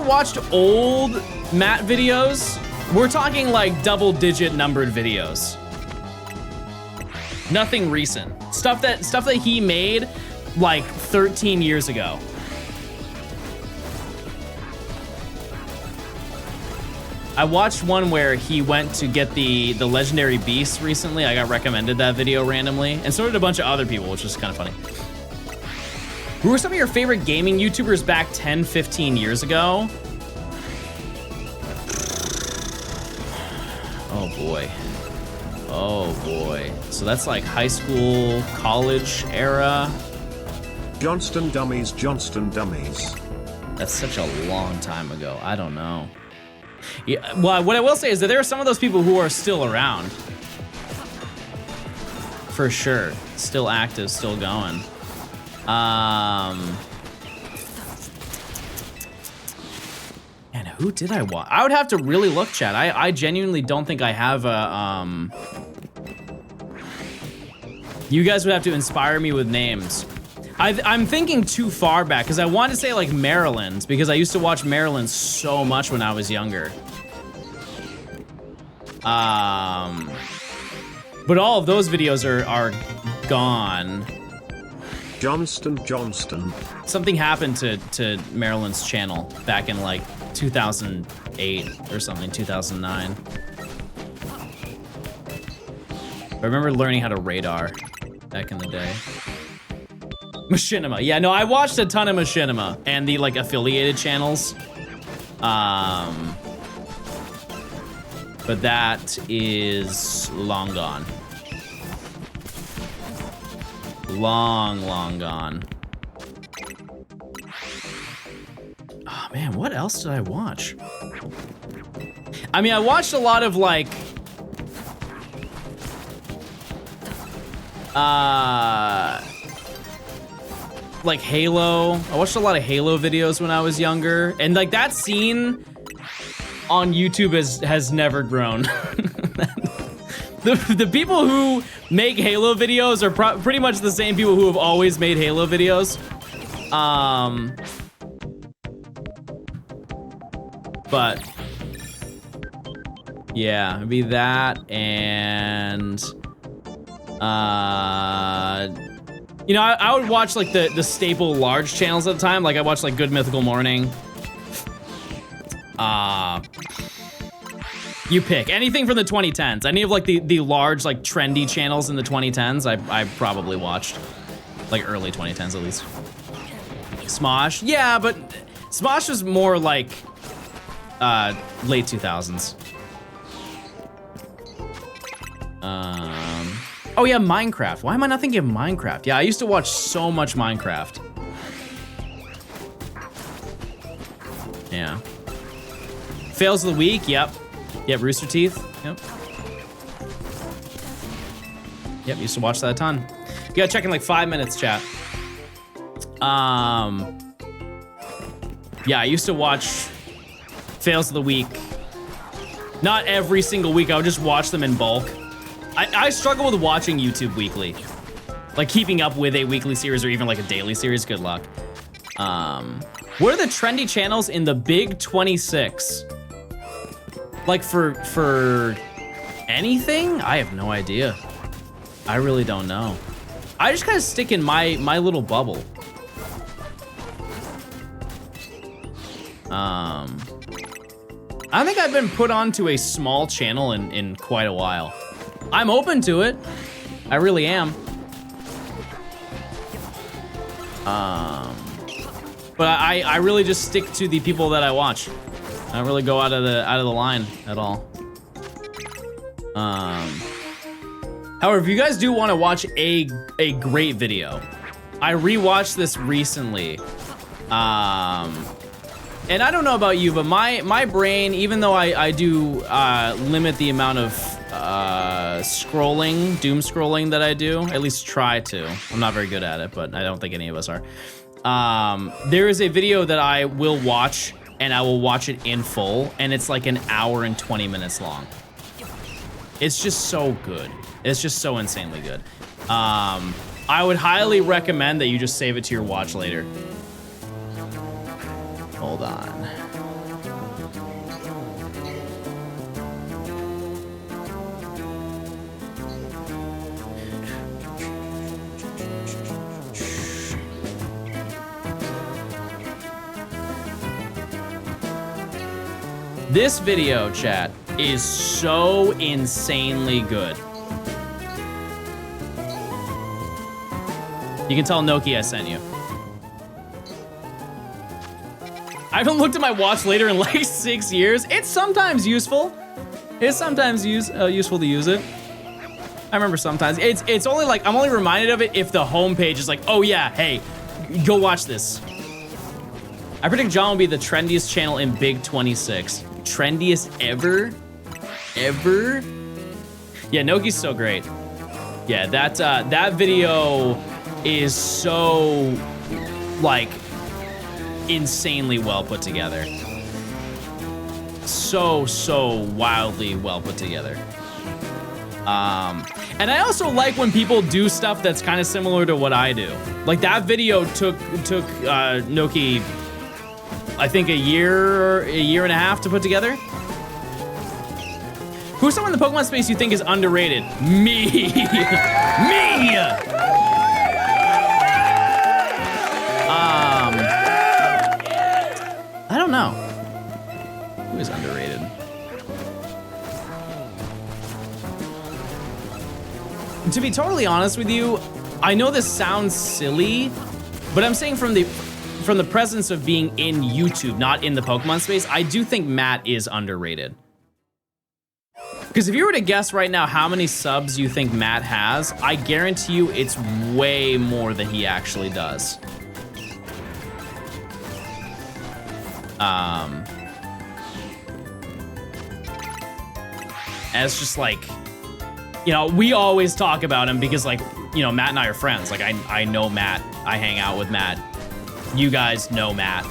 watched old Matt videos? We're talking like double-digit numbered videos. Nothing recent. Stuff that he made like 13 years ago. I watched one where he went to get the legendary beasts recently. I got recommended that video randomly, and so did a bunch of other people, which is kind of funny. Who were some of your favorite gaming YouTubers back 10, 15 years ago? Oh boy. Oh boy. So that's like high school, college era. Johnstone Dummies, Johnstone Dummies. That's such a long time ago. I don't know. Yeah, well, what I will say is that there are some of those people who are still around. For sure. Still active, still going. And who did I watch? I would have to really look, chat. I genuinely don't think I have a, You guys would have to inspire me with names. I'm thinking too far back, because I want to say like Maryland's, because I used to watch Maryland's so much when I was younger. But all of those videos are gone. Johnston. Something happened to Maryland's channel back in like 2008 or something, 2009. I remember learning how to radar back in the day. Machinima. Yeah, no, I watched a ton of Machinima and the like affiliated channels. But that is long gone. Long gone. Oh man, what else did I watch? I mean, I watched a lot of like Halo. I watched a lot of Halo videos when I was younger, and like that scene on YouTube has never grown. The people who make Halo videos are pretty much the same people who have always made Halo videos. But Yeah, it'd be that and you know, I would watch like the staple large channels at the time. Like I watched like Good Mythical Morning. You pick anything from the 2010s. Any of like the large like trendy channels in the 2010s. I probably watched like early 2010s at least. Smosh, yeah, but Smosh was more like late 2000s. Oh yeah, Minecraft. Why am I not thinking of Minecraft? Yeah, I used to watch so much Minecraft. Yeah. Fails of the week, yep. Yep, Rooster Teeth, yep. Yep, used to watch that a ton. You gotta check in like 5 minutes, chat. Yeah, I used to watch Fails of the Week. Not every single week, I would just watch them in bulk. I struggle with watching YouTube weekly. Like keeping up with a weekly series or even like a daily series, good luck. What are the trendy channels in the big 26? Like for anything? I have no idea. I really don't know. I just kind of stick in my little bubble. I don't think I've been put onto a small channel in quite a while. I'm open to it. I really am. But I really just stick to the people that I watch. I don't really go out of the line at all. However, if you guys do want to watch a great video, I rewatched this recently. And I don't know about you, but my brain, even though I do limit the amount of scrolling, doom scrolling that I do, at least try to. I'm not very good at it, but I don't think any of us are. There is a video that I will watch, and I will watch it in full, and it's like an hour and 20 minutes long. It's just so good. It's just so insanely good. I would highly recommend that you just save it to your watch later. Hold on. This video, chat, is so insanely good. You can tell Noki I sent you. I haven't looked at my watch later in like 6 years. It's sometimes useful. It's sometimes useful to use it. I remember sometimes. It's only like, I'm only reminded of it if the homepage is like, oh yeah, hey, go watch this. I predict John will be the trendiest channel in Big 26. Trendiest ever? Ever? Yeah, Noki's so great. Yeah, that video is so, like, insanely well put together. So wildly well put together. And I also like when people do stuff that's kind of similar to what I do. Like that video took Noki, I think a year and a half to put together. Who's someone in the Pokemon space you think is underrated? Me. Me. I don't know. Who is underrated? To be totally honest with you, I know this sounds silly, but I'm saying from the presence of being in YouTube, not in the Pokemon space, I do think Matt is underrated. Because if you were to guess right now how many subs you think Matt has, I guarantee you it's way more than he actually does. And it's just like, you know, we always talk about him because, like, you know, Matt and I are friends. Like, I know Matt. I hang out with Matt. You guys know Matt.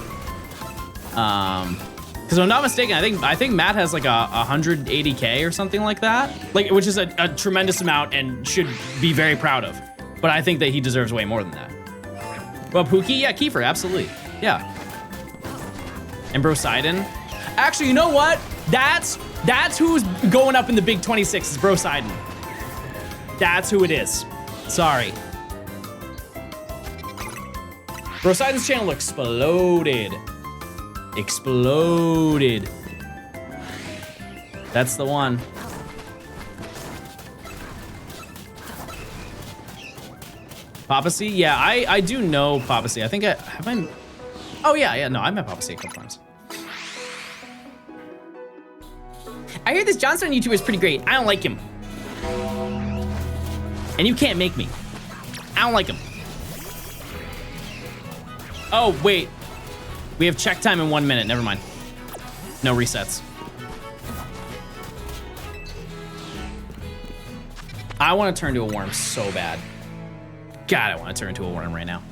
Because if I'm not mistaken, I think Matt has like a 180K or something like that. Like, which is a tremendous amount and should be very proud of. But I think that he deserves way more than that. Well, Pookie, yeah, Kiefer, absolutely. Yeah. And Brosidon. Actually, you know what? That's who's going up in the big 26 is Bro Sidon. That's who it is. Sorry. Bro Sidon's channel exploded. Exploded. That's the one. Papacy? Yeah, I do know Papacy. I think have I... Oh, yeah, no, I met Papacy a couple times. I hear this Johnstone YouTuber is pretty great. I don't like him. And you can't make me. I don't like him. Oh, wait. We have check time in 1 minute. Never mind. No resets. I want to turn to a worm so bad. God, I want to turn into a worm right now.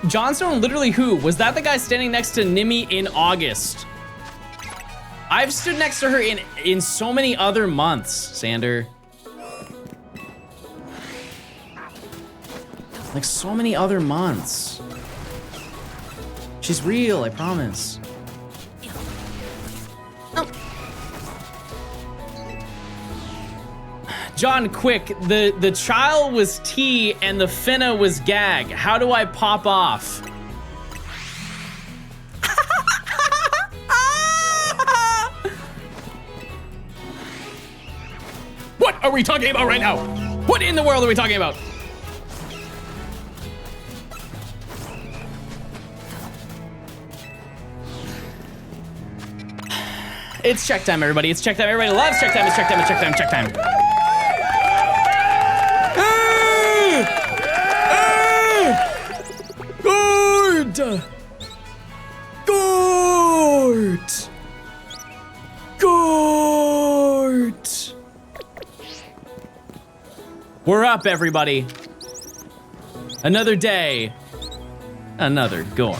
Johnstone, literally who? Was that the guy standing next to Nimi in August? I've stood next to her in so many other months, Sander. Like so many other months. She's real, I promise. John, quick, the child was T and the finna was gag. How do I pop off? What are we talking about right now? What in the world are we talking about? It's check time, everybody. It's check time. Everybody loves check time. It's check time. It's check time. Check time. Gord! Gord! Gord! We're up, everybody. Another day. Another Gord.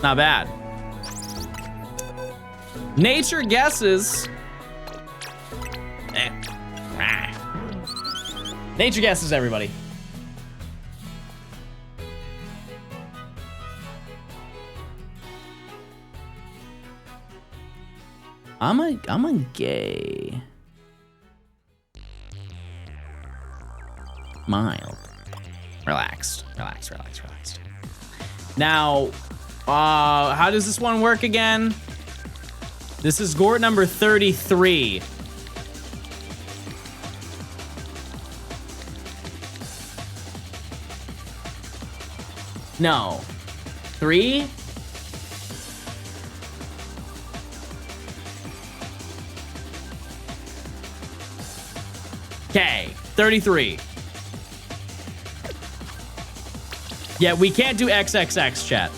Not bad. Nature guesses. Nature guesses, everybody. I'm a gay. Mild. Relaxed. Now, how does this one work again? This is Gort number 33. No. 3? Okay, 33. Yeah, we can't do XXX, chat.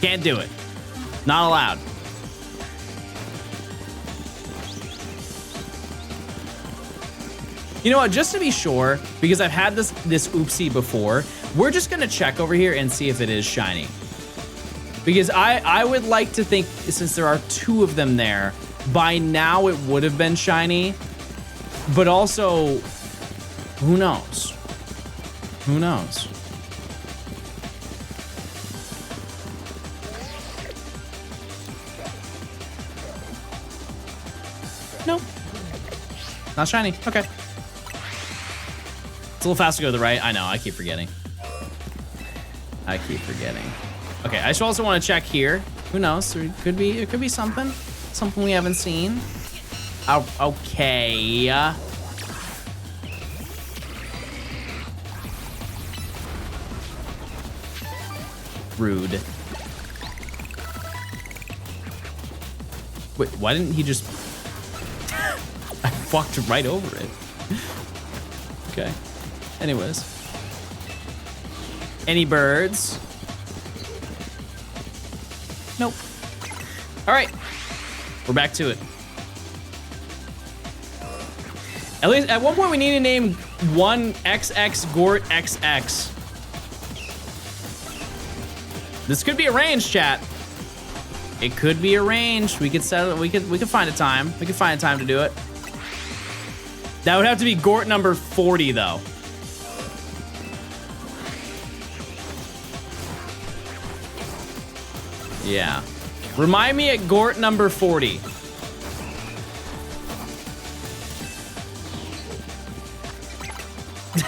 Can't do it. Not allowed. You know what, just to be sure, because I've had this oopsie before, we're just gonna check over here and see if it is shiny. Because I would like to think, since there are 2 of them there, by now it would have been shiny. But also, who knows? Who knows? Nope. Not shiny. Okay. It's a little fast to go to the right. I know, I keep forgetting. Okay, I just also want to check here. Who knows? It could be something we haven't seen. Oh, okay. Rude. Wait, why didn't he just... I walked right over it. Okay. Anyways. Any birds? Nope. All right. We're back to it. At least at one point we need to name one XX Gort XX. This could be arranged, chat. It could be arranged. We could settle. We could find a time. We could find a time to do it. That would have to be Gort number 40, though. Yeah. Remind me at Gort number 40.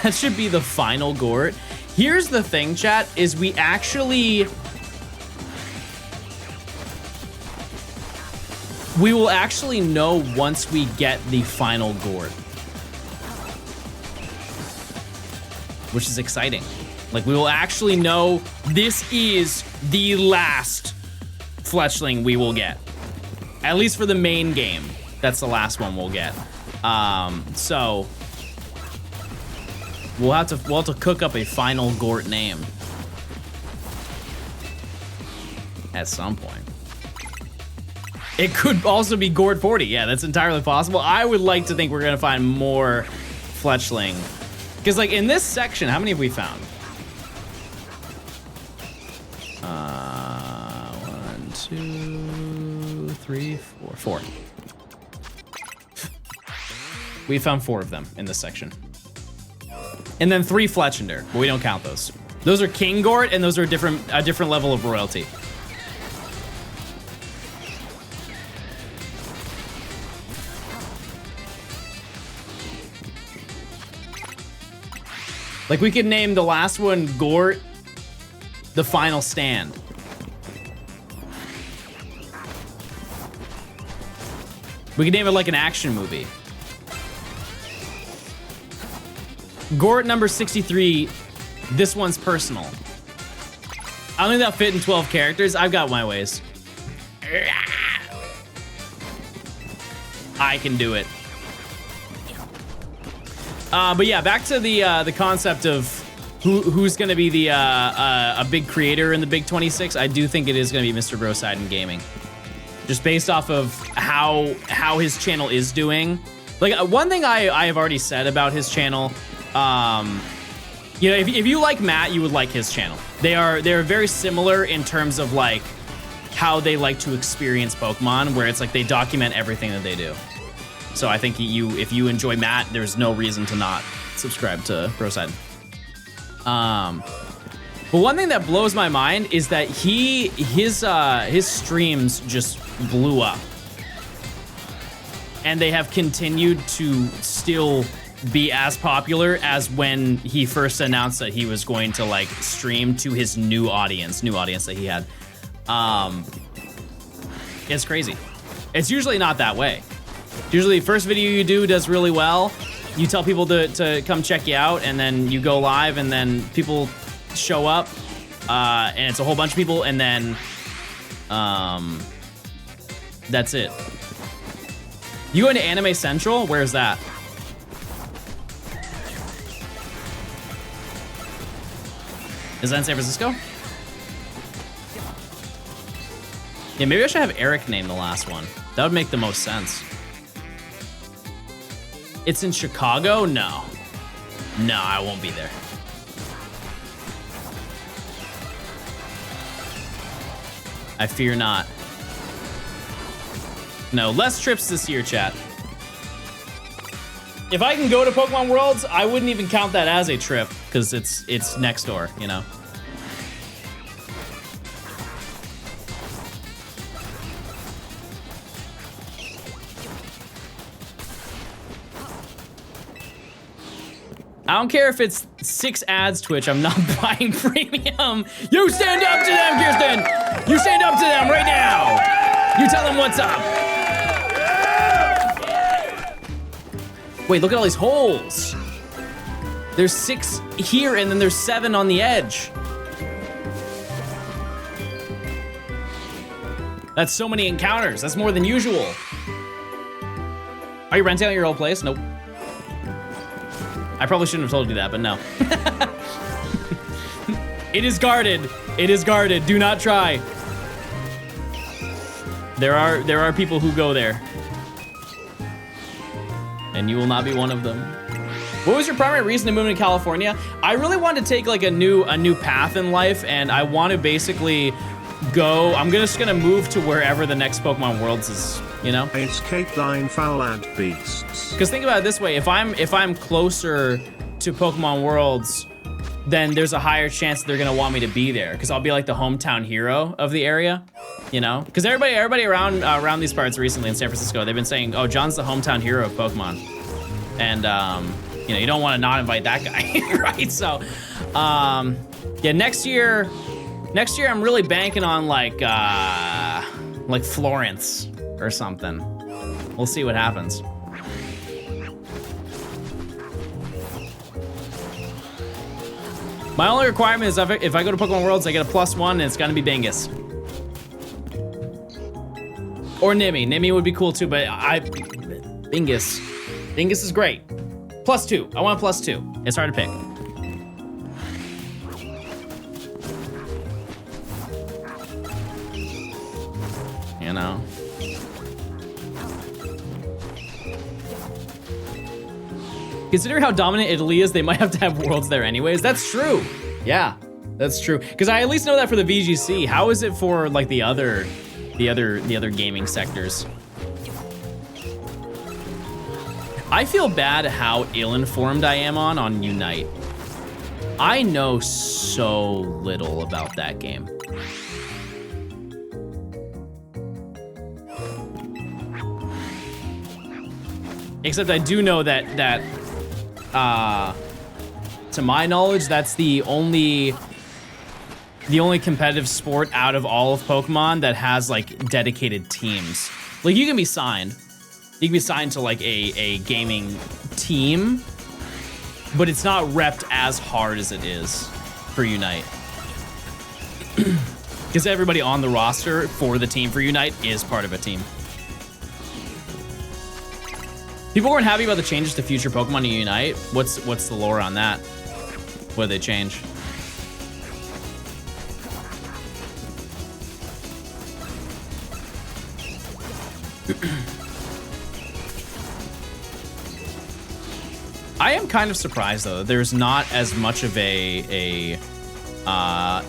That should be the final Gort. Here's the thing, chat, is we will actually know once we get the final Gort. Which is exciting. Like, we will actually know this is the last Fletchling we will get. At least for the main game. That's the last one we'll get. So we'll have to cook up a final Gort name. At some point. It could also be Gort 40. Yeah, that's entirely possible. I would like to think we're gonna find more Fletchling. Because like in this section, how many have we found? 1, 2, 3, 4. We found 4 of them in this section. And then 3 Fletchender, but we don't count those. Those are King Gort, and those are a different level of royalty. Like, we could name the last one Gort, The Final Stand. We could name it like an action movie. Gort number 63, this one's personal. I don't think that'll fit in 12 characters. I've got my ways. I can do it. But yeah, back to the concept of who's going to be the a big creator in the Big 26. I do think it is going to be Mr. Brosidon Gaming, just based off of how his channel is doing. Like, one thing I have already said about his channel, you know, if you like Matt, you would like his channel. They're very similar in terms of like how they like to experience Pokemon, where it's like they document everything that they do. So I think if you enjoy Matt, there's no reason to not subscribe to Brosidon. But one thing that blows my mind is that his streams just blew up, and they have continued to still be as popular as when he first announced that he was going to like stream to his new audience that he had. It's crazy. It's usually not that way. Usually, first video you do does really well. You tell people to come check you out, and then you go live, and then people show up, and it's a whole bunch of people, and then that's it. You go into Anime Central? Where's that? Is that in San Francisco? Yeah, maybe I should have Eric name the last one. That would make the most sense. It's in Chicago? No. No, I won't be there. I fear not. No, less trips this year, chat. If I can go to Pokemon Worlds, I wouldn't even count that as a trip, because it's next door, you know? I don't care if it's 6 ads, Twitch. I'm not buying premium. You stand up to them, Kirsten. You stand up to them right now. You tell them what's up. Wait, look at all these holes. There's 6 here, and then there's 7 on the edge. That's so many encounters. That's more than usual. Are you renting out your old place? Nope. I probably shouldn't have told you that, but no. It is guarded. It is guarded. Do not try. There are people who go there, and you will not be one of them. What was your primary reason to move to California? I really wanted to take like a new path in life, and I want to basically I'm just gonna move to wherever the next Pokemon Worlds is, you know? Escape thine foul and beasts. Because think about it this way, if I'm closer to Pokemon Worlds, then there's a higher chance that they're gonna want me to be there, because I'll be like the hometown hero of the area, you know? Because everybody around these parts recently in San Francisco, they've been saying, oh, John's the hometown hero of Pokemon. And you know, you don't want to not invite that guy, right? So yeah, next year I'm really banking on like Florence or something. We'll see what happens. My only requirement is if I go to Pokemon Worlds, I get a +1, and it's gonna be Bingus. Or Nimi. Nimi would be cool too, but Bingus. Bingus is great. +2. I want a +2. It's hard to pick. You know. Considering how dominant Italy is, they might have to have Worlds there anyways. That's true. Yeah, that's true. Because I at least know that for the VGC. How is it for like the other gaming sectors? I feel bad how ill-informed I am on Unite. I know so little about that game. Except I do know that to my knowledge, that's the only competitive sport out of all of Pokemon that has like dedicated teams. Like you can be signed to like a gaming team, but it's not repped as hard as it is for Unite. Because everybody on the roster for the team for Unite is part of a team. People weren't happy about the changes to future Pokemon in Unite. What's the lore on that? What did they change? I am kind of surprised though that there's not as much of a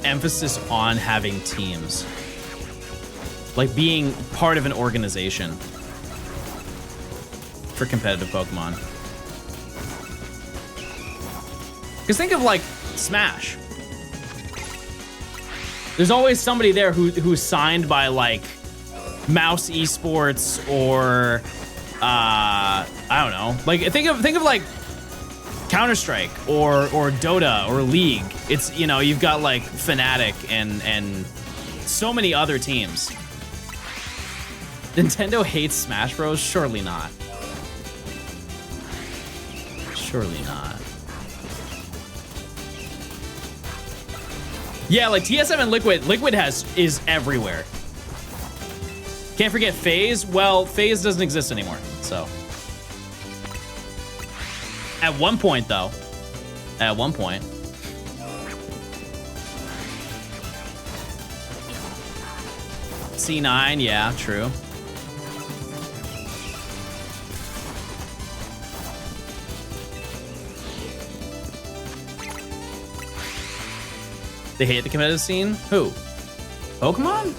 emphasis on having teams, like being part of an organization for competitive Pokemon. Because think of like Smash. There's always somebody there who's signed by like Mouse Esports or I don't know. Like think of like Counter-Strike or Dota or League. It's, you know, you've got like Fnatic and so many other teams. Nintendo hates Smash Bros? Surely not. Surely not. Yeah, like TSM and Liquid is everywhere. Can't forget FaZe. Well, FaZe doesn't exist anymore, so. At one point, though. At one point. C9, yeah, true. They hate the competitive scene? Who? Pokemon?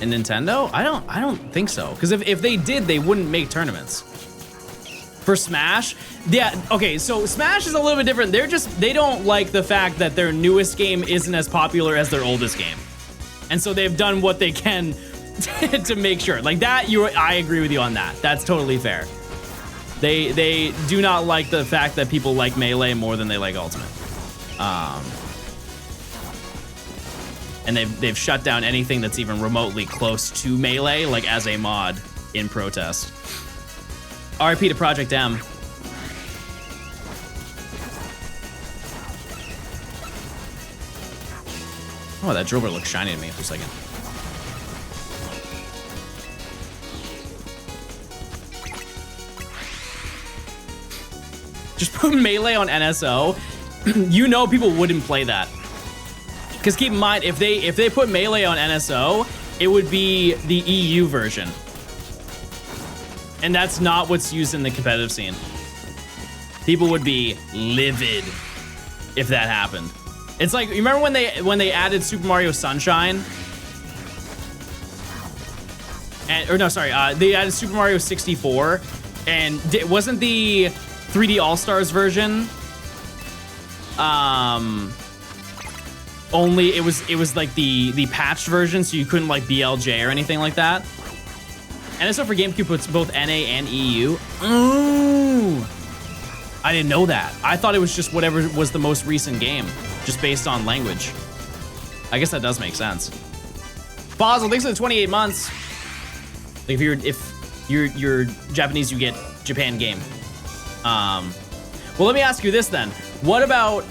And Nintendo? I don't think so. Because if they did, they wouldn't make tournaments. For Smash, yeah, okay, so Smash is a little bit different. They don't like the fact that their newest game isn't as popular as their oldest game. And so they've done what they can to make sure. Like that, I agree with you on that. That's totally fair. They do not like the fact that people like Melee more than they like Ultimate. And they've shut down anything that's even remotely close to Melee, like as a mod in protest. RIP to Project M. Oh, that Drillbur looks shiny to me for a second. Just put Melee on NSO. You know people wouldn't play that. Because keep in mind, if they put Melee on NSO, it would be the EU version. And that's not what's used in the competitive scene. People would be livid if that happened. It's like, you remember when they added Super Mario Sunshine? Or no, sorry, they added Super Mario 64, and wasn't the 3D All-Stars version only it was like the patched version, so you couldn't like BLJ or anything like that. NSO for GameCube puts both NA and EU. Oh, I didn't know that. I thought it was just whatever was the most recent game, just based on language. I guess that does make sense. Basel, thanks for the 28 months. Like if you're Japanese, you get Japan game. Well, let me ask you this then. What about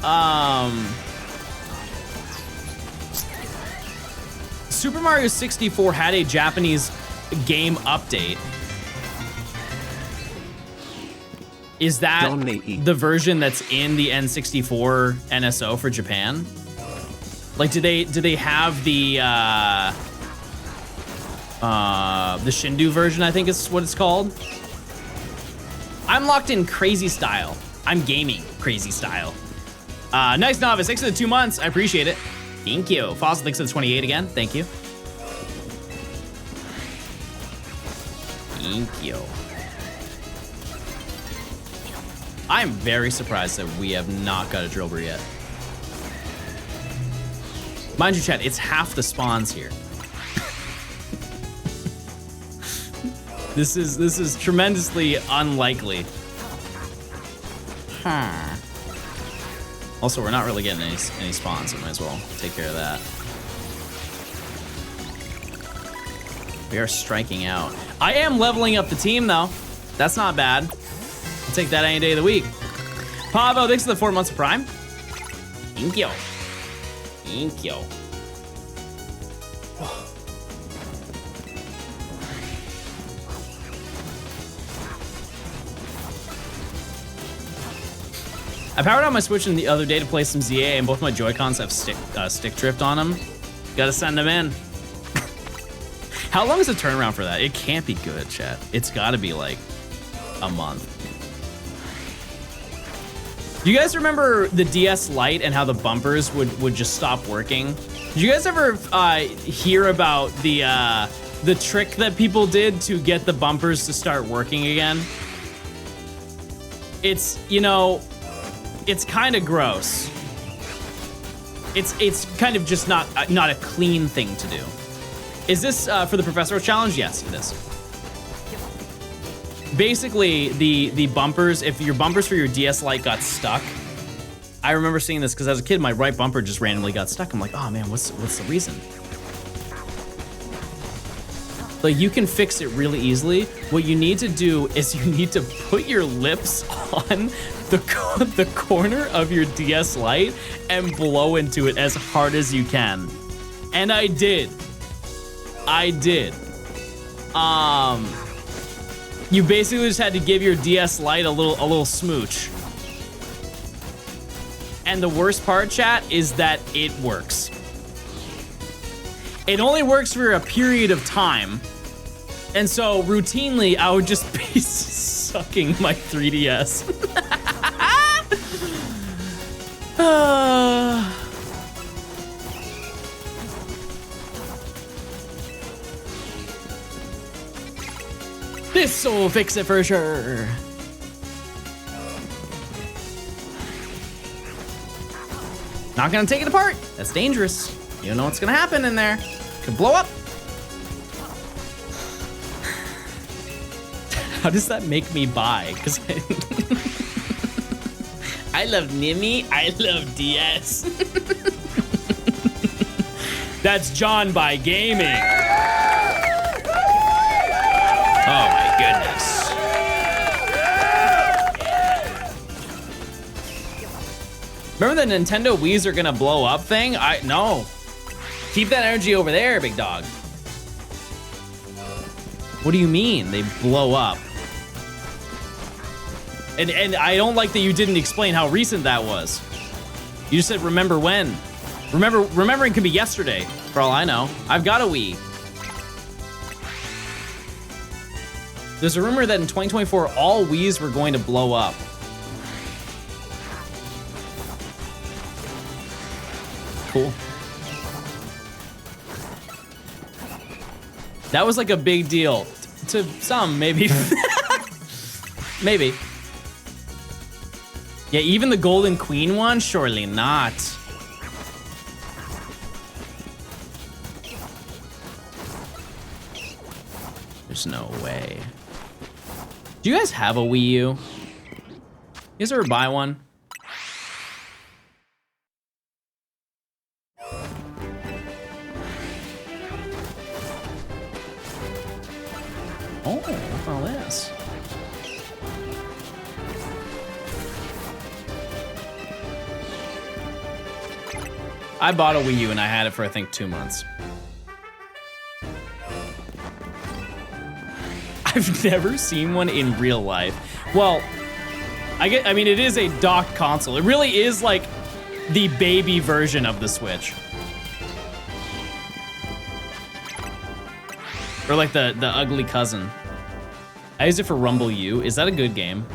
Super Mario 64 had a Japanese game update. Is that the version that's in the N64 NSO for Japan? Like, do they have the Shindu version, I think is what it's called? I'm locked in crazy style. I'm gaming crazy style. Nice novice, thanks for the 2 months. I appreciate it. Thank you. Fossil, thanks for the 28 again. Thank you. Thank you. I'm very surprised that we have not got a drill brew yet. Mind you, chat, it's half the spawns here. This is tremendously unlikely. Huh. Also, we're not really getting any spawns, so might as well take care of that. We are striking out. I am leveling up the team, though. That's not bad. I'll take that any day of the week. Pavo, thanks for the 4 months of Prime. Thank you. Thank you. I powered on my Switch the other day to play some ZA, and both my Joy-Cons have stick drift on them. Gotta send them in. How long is the turnaround for that? It can't be good, chat. It's gotta be like a month. Do you guys remember the DS Lite and how the bumpers would just stop working? Did you guys ever hear about the trick that people did to get the bumpers to start working again? It's, you know, it's kind of gross. It's kind of just not a clean thing to do. Is this for the Professor Challenge? Yes, it is. Basically, the bumpers, if your bumpers for your DS Lite got stuck, I remember seeing this because as a kid, my right bumper just randomly got stuck. I'm like, oh man, what's the reason? Like, you can fix it really easily. What you need to do is you need to put your lips on the corner of your DS Lite and blow into it as hard as you can. And I did. You basically just had to give your DS Lite a little smooch. And the worst part, chat, is that it works. It only works for a period of time. And so routinely, I would just be sucking my 3DS. This will fix it for sure. Not gonna take it apart. That's dangerous. You don't know what's gonna happen in there. It could blow up. How does that make me buy? Because I love Nimi. I love DS. That's John by Gaming. Oh my goodness. Remember the Nintendo Wii's are gonna blow up thing? No. Keep that energy over there, big dog. What do you mean they blow up? And I don't like that you didn't explain how recent that was. You just said remember when. Remembering could be yesterday, for all I know. I've got a Wii. There's a rumor that in 2024, all Wiis were going to blow up. Cool. That was like a big deal to some, maybe. Maybe. Yeah, even the Golden Queen one? Surely not. There's no way. Do you guys have a Wii U? You guys ever buy one? Oh, look at all this. I bought a Wii U and I had it for I think 2 months. I've never seen one in real life. Well, I mean, it is a docked console. It really is like the baby version of the Switch. Or like the ugly cousin. I used it for Rumble U. Is that a good game?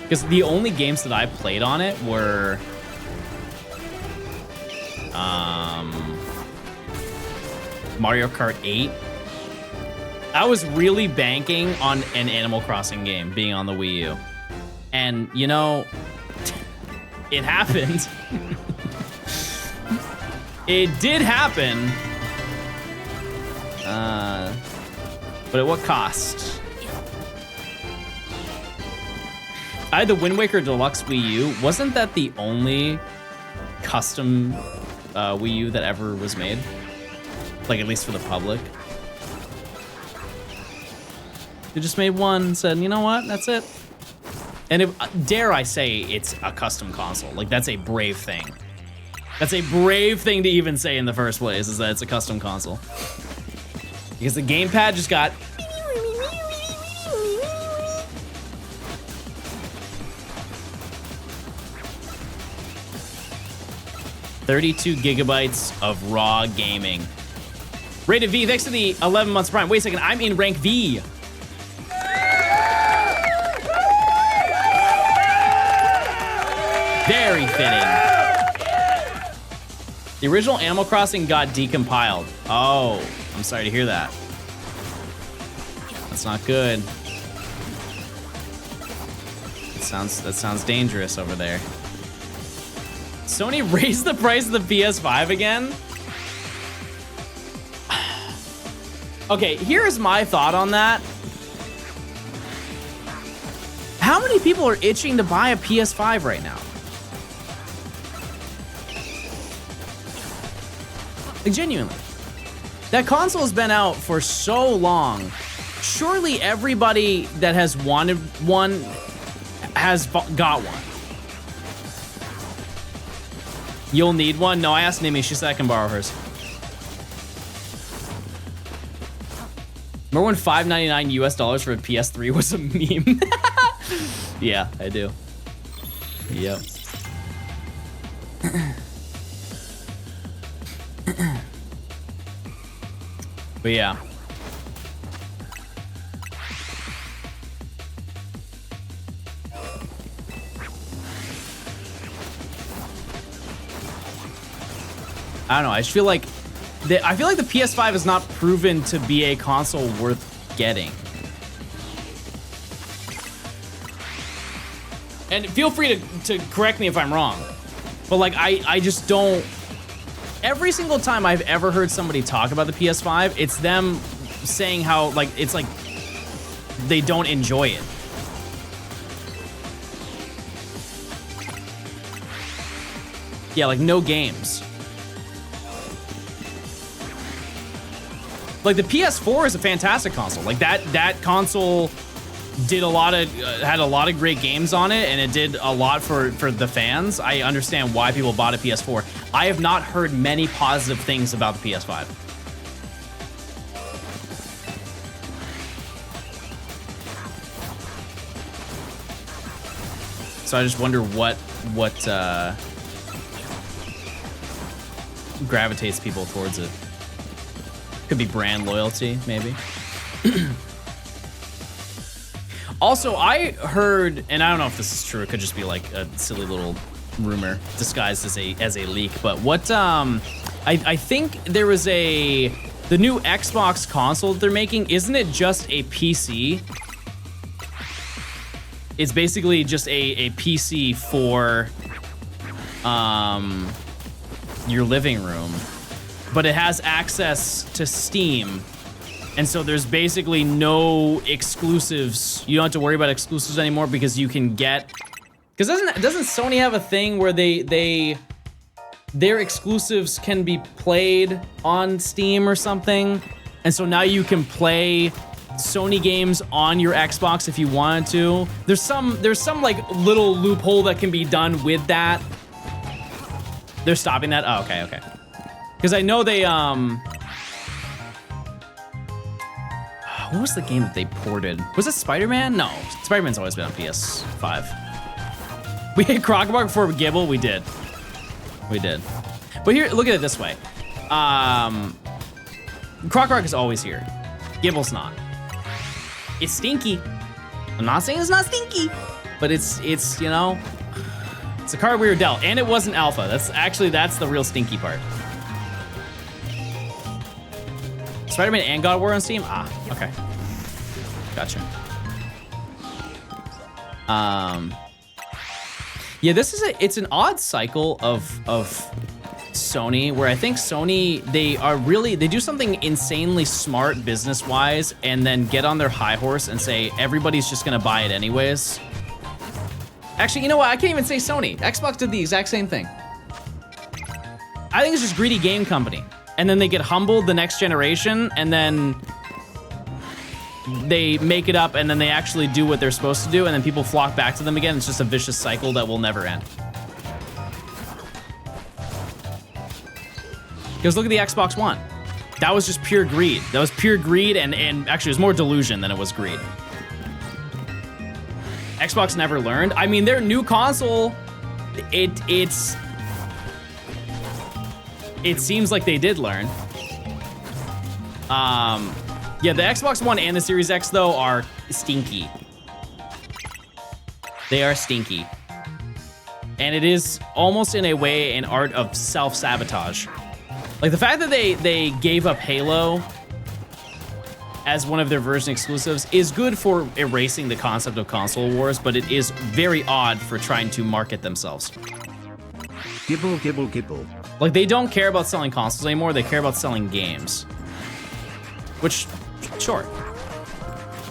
Because the only games that I played on it were Mario Kart 8. I was really banking on an Animal Crossing game being on the Wii U. And, you know, it happened. It did happen. But at what cost? I had the Wind Waker Deluxe Wii U. Wasn't that the only custom Wii U that ever was made? Like, at least for the public. They just made one and said, you know what, that's it. And if, dare I say it's a custom console. Like, that's a brave thing. That's a brave thing to even say in the first place, is that it's a custom console. Because the gamepad just got... $32 gigabytes of raw gaming. Rated V, thanks to the 11 months Prime. Wait a second, I'm in rank V. Very fitting. The original Animal Crossing got decompiled. Oh, I'm sorry to hear that. That's not good. That sounds dangerous over there. Sony raised the price of the PS5 again? Okay, here's my thought on that. How many people are itching to buy a PS5 right now? Like, genuinely. That console has been out for so long. Surely everybody that has wanted one has got one. You'll need one? No, I asked Nimi. She said I can borrow hers. Remember when $5.99 US for a PS3 was a meme? Yeah, I do. Yep. But yeah. I don't know. I just feel like the PS5 is not proven to be a console worth getting. And feel free to correct me if I'm wrong. But like, I just don't... Every single time I've ever heard somebody talk about the PS5, it's them saying how, like, it's like they don't enjoy it. Yeah, like no games. Like the PS4 is a fantastic console. Like that console did had a lot of great games on it, and it did a lot for the fans. I understand why people bought a PS4. I have not heard many positive things about the PS5. So I just wonder what gravitates people towards it. Could be brand loyalty, maybe. Also, I heard, and I don't know if this is true, it could just be like a silly little rumor disguised as a leak. But what I think there was the new Xbox console that they're making, isn't it just a PC? It's basically just a PC for your living room, but it has access to Steam. And so there's basically no exclusives. You don't have to worry about exclusives anymore because you can get, because doesn't Sony have a thing where their exclusives can be played on Steam or something? And so now you can play Sony games on your Xbox if you wanted to. There's some like little loophole that can be done with that. They're stopping that? Oh, okay. Because I know they what was the game that they ported? Was it Spider-Man? No, Spider-Man's always been on PS5. We hit Crockbar before GIBLE? We did. But here, look at it this way. Crockrock is always here. GIBLE's not. It's stinky. I'm not saying it's not stinky, but it's you know, it's a card we were dealt, and it wasn't alpha. That's the real stinky part. Spider-Man and God of War on Steam? Ah, okay. Gotcha. Yeah, it's an odd cycle of Sony, where I think Sony, they do something insanely smart business-wise and then get on their high horse and say, everybody's just gonna buy it anyways. Actually, you know what? I can't even say Sony. Xbox did the exact same thing. I think it's just greedy game company. And then they get humbled the next generation, and then they make it up, and then they actually do what they're supposed to do, and then people flock back to them again. It's just a vicious cycle that will never end. Because look at the Xbox One. That was just pure greed. That was pure greed, and actually it was more delusion than it was greed. Xbox never learned. I mean, their new console, it seems like they did learn. Yeah, the Xbox One and the Series X, though, are stinky. They are stinky. And it is almost in a way an art of self-sabotage. Like the fact that they gave up Halo as one of their version exclusives is good for erasing the concept of console wars, but it is very odd for trying to market themselves. GIBLE, GIBLE, GIBLE. Like, they don't care about selling consoles anymore, they care about selling games. Which, sure.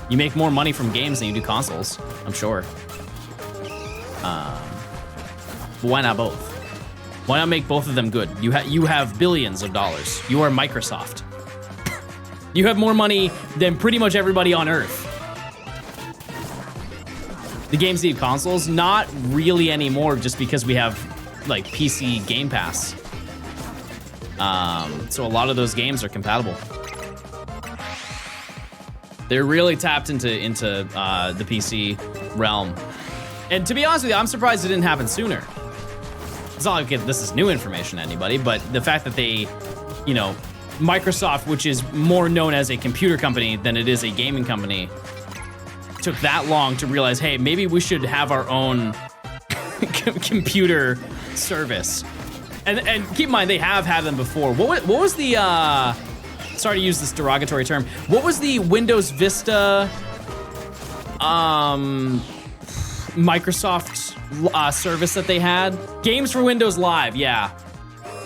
You make more money from games than you do consoles, I'm sure. But why not both? Why not make both of them good? You have billions of dollars. You are Microsoft. You have more money than pretty much everybody on Earth. The games need consoles? Not really anymore, just because we have, like, PC Game Pass. So a lot of those games are compatible. They're really tapped into the PC realm. And to be honest with you, I'm surprised it didn't happen sooner. It's not like this is new information to anybody, but the fact that they, you know, Microsoft, which is more known as a computer company than it is a gaming company, took that long to realize, hey, maybe we should have our own computer service. And keep in mind, they have had them before. What was the, sorry to use this derogatory term, what was the Windows Vista, Microsoft service that they had? Games for Windows Live, yeah.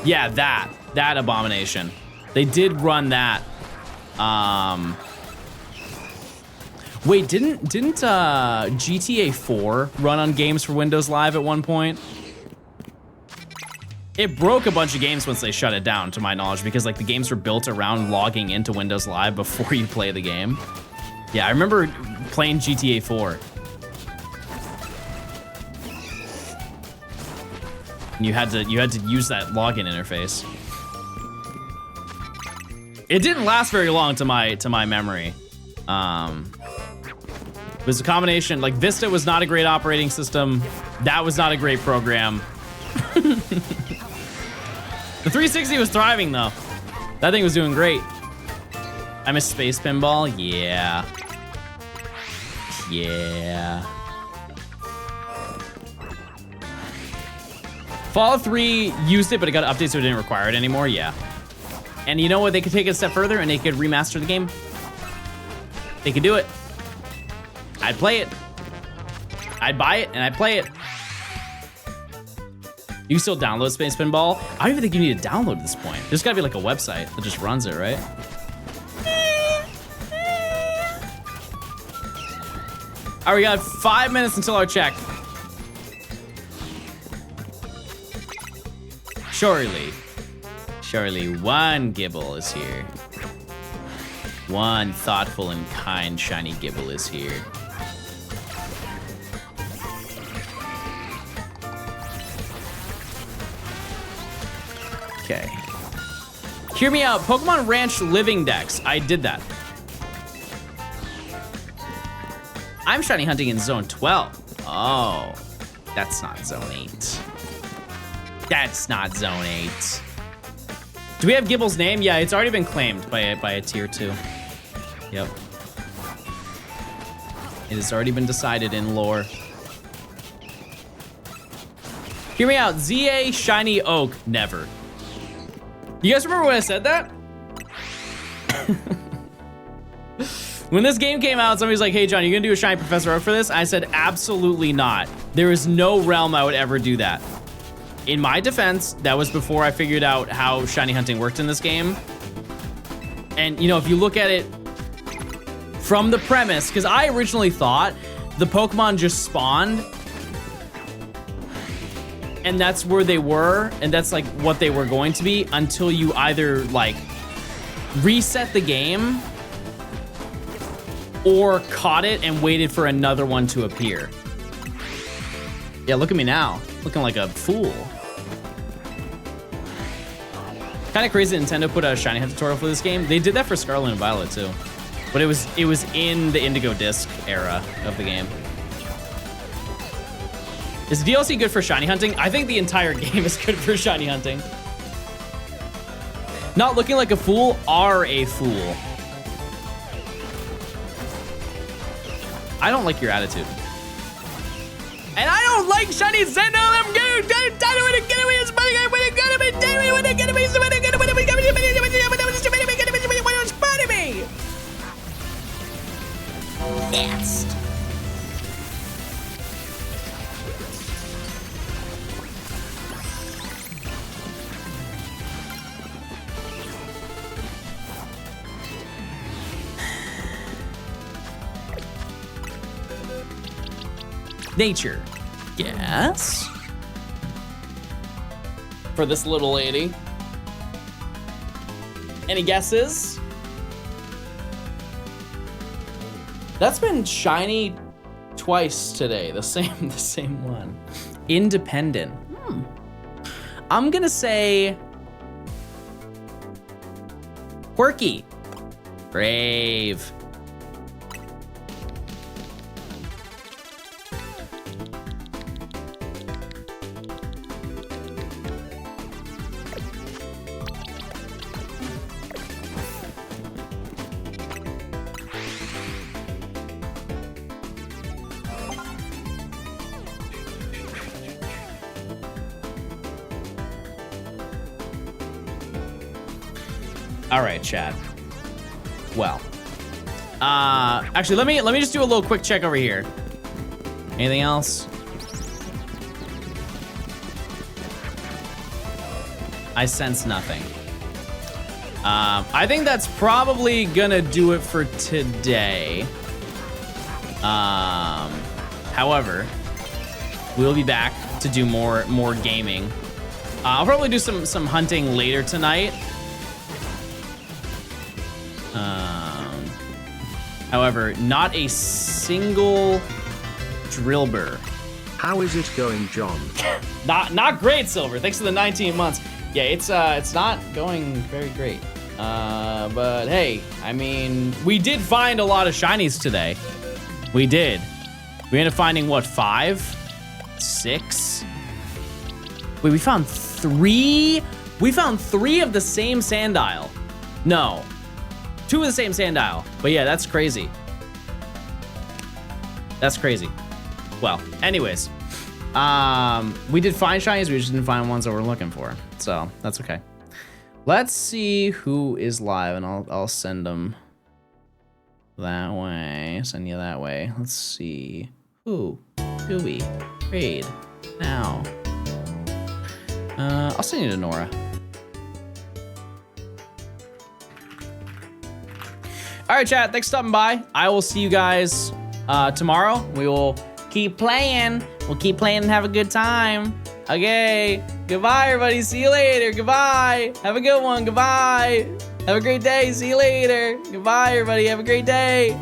Yeah, that abomination. They did run that. Wait, didn't GTA 4 run on Games for Windows Live at one point? It broke a bunch of games once they shut it down, to my knowledge, because like the games were built around logging into Windows Live before you play the game. Yeah, I remember playing GTA 4. And you had to use that login interface. It didn't last very long to my memory. It was a combination, like Vista was not a great operating system. That was not a great program. The 360 was thriving though. That thing was doing great. I miss Space Pinball, yeah. Yeah. Fallout 3 used it, but it got updated so it didn't require it anymore. Yeah. And you know what? They could take it a step further and they could remaster the game. They could do it. I'd play it. I'd buy it and I'd play it. You can still download Space Pinball. I don't even think you need to download at this point. There's gotta be like a website that just runs it, right? All right, we got 5 minutes until our check. Surely one GIBLE is here. One thoughtful and kind shiny GIBLE is here. Okay. Hear me out. Pokemon Ranch Living Dex. I did that. I'm shiny hunting in Zone 12. Oh, that's not Zone 8. That's not Zone 8. Do we have GIBLE's name? Yeah, it's already been claimed by a tier 2. Yep. It has already been decided in lore. Hear me out. ZA Shiny Oak. Never. You guys remember when I said that? When this game came out, somebody was like, hey, John, you gonna do a Shiny Professor Oak for this? I said, absolutely not. There is no realm I would ever do that. In my defense, that was before I figured out how shiny hunting worked in this game. And, you know, if you look at it from the premise, because I originally thought the Pokemon just spawned and that's where they were, and that's like what they were going to be until you either like reset the game or caught it and waited for another one to appear. Yeah, look at me now, looking like a fool. Kind of crazy that Nintendo put out a shiny hunt tutorial for this game. They did that for Scarlet and Violet too, but it was in the Indigo Disc era of the game. Is DLC good for shiny hunting? I think the entire game is good for shiny hunting. Not looking like a fool are a fool. I don't like your attitude. And I don't like shiny Zeno. I'm gonna get away as money. I'm gonna get away. Yes. Nature. Yes. For this little lady. Any guesses? That's been shiny twice today. The same one. Independent. I'm gonna say quirky. Brave. All right, chat. Well, actually, let me just do a little quick check over here. Anything else? I sense nothing. I think that's probably gonna do it for today. However, we'll be back to do more gaming. I'll probably do some hunting later tonight. However, not a single drill burr. How is it going, John? Not great, Silver. Thanks for the 19 months. Yeah, it's not going very great. But hey, I mean, we did find a lot of shinies today. We did. We ended up finding what, 5? 6? Wait, we found 3? We found 3 of the same Sandile. No. 2 of the same Sandile. But yeah, that's crazy. That's crazy. Well, anyways, We did find shinies, we just didn't find ones that we're looking for. So that's okay. Let's see who is live, and I'll send them that way. Send you that way. Let's see. Who do we raid now? I'll send you to Nora. All right, chat. Thanks for stopping by. I will see you guys tomorrow. We will keep playing. We'll keep playing and have a good time. Okay. Goodbye, everybody. See you later. Goodbye. Have a good one. Goodbye. Have a great day. See you later. Goodbye, everybody. Have a great day.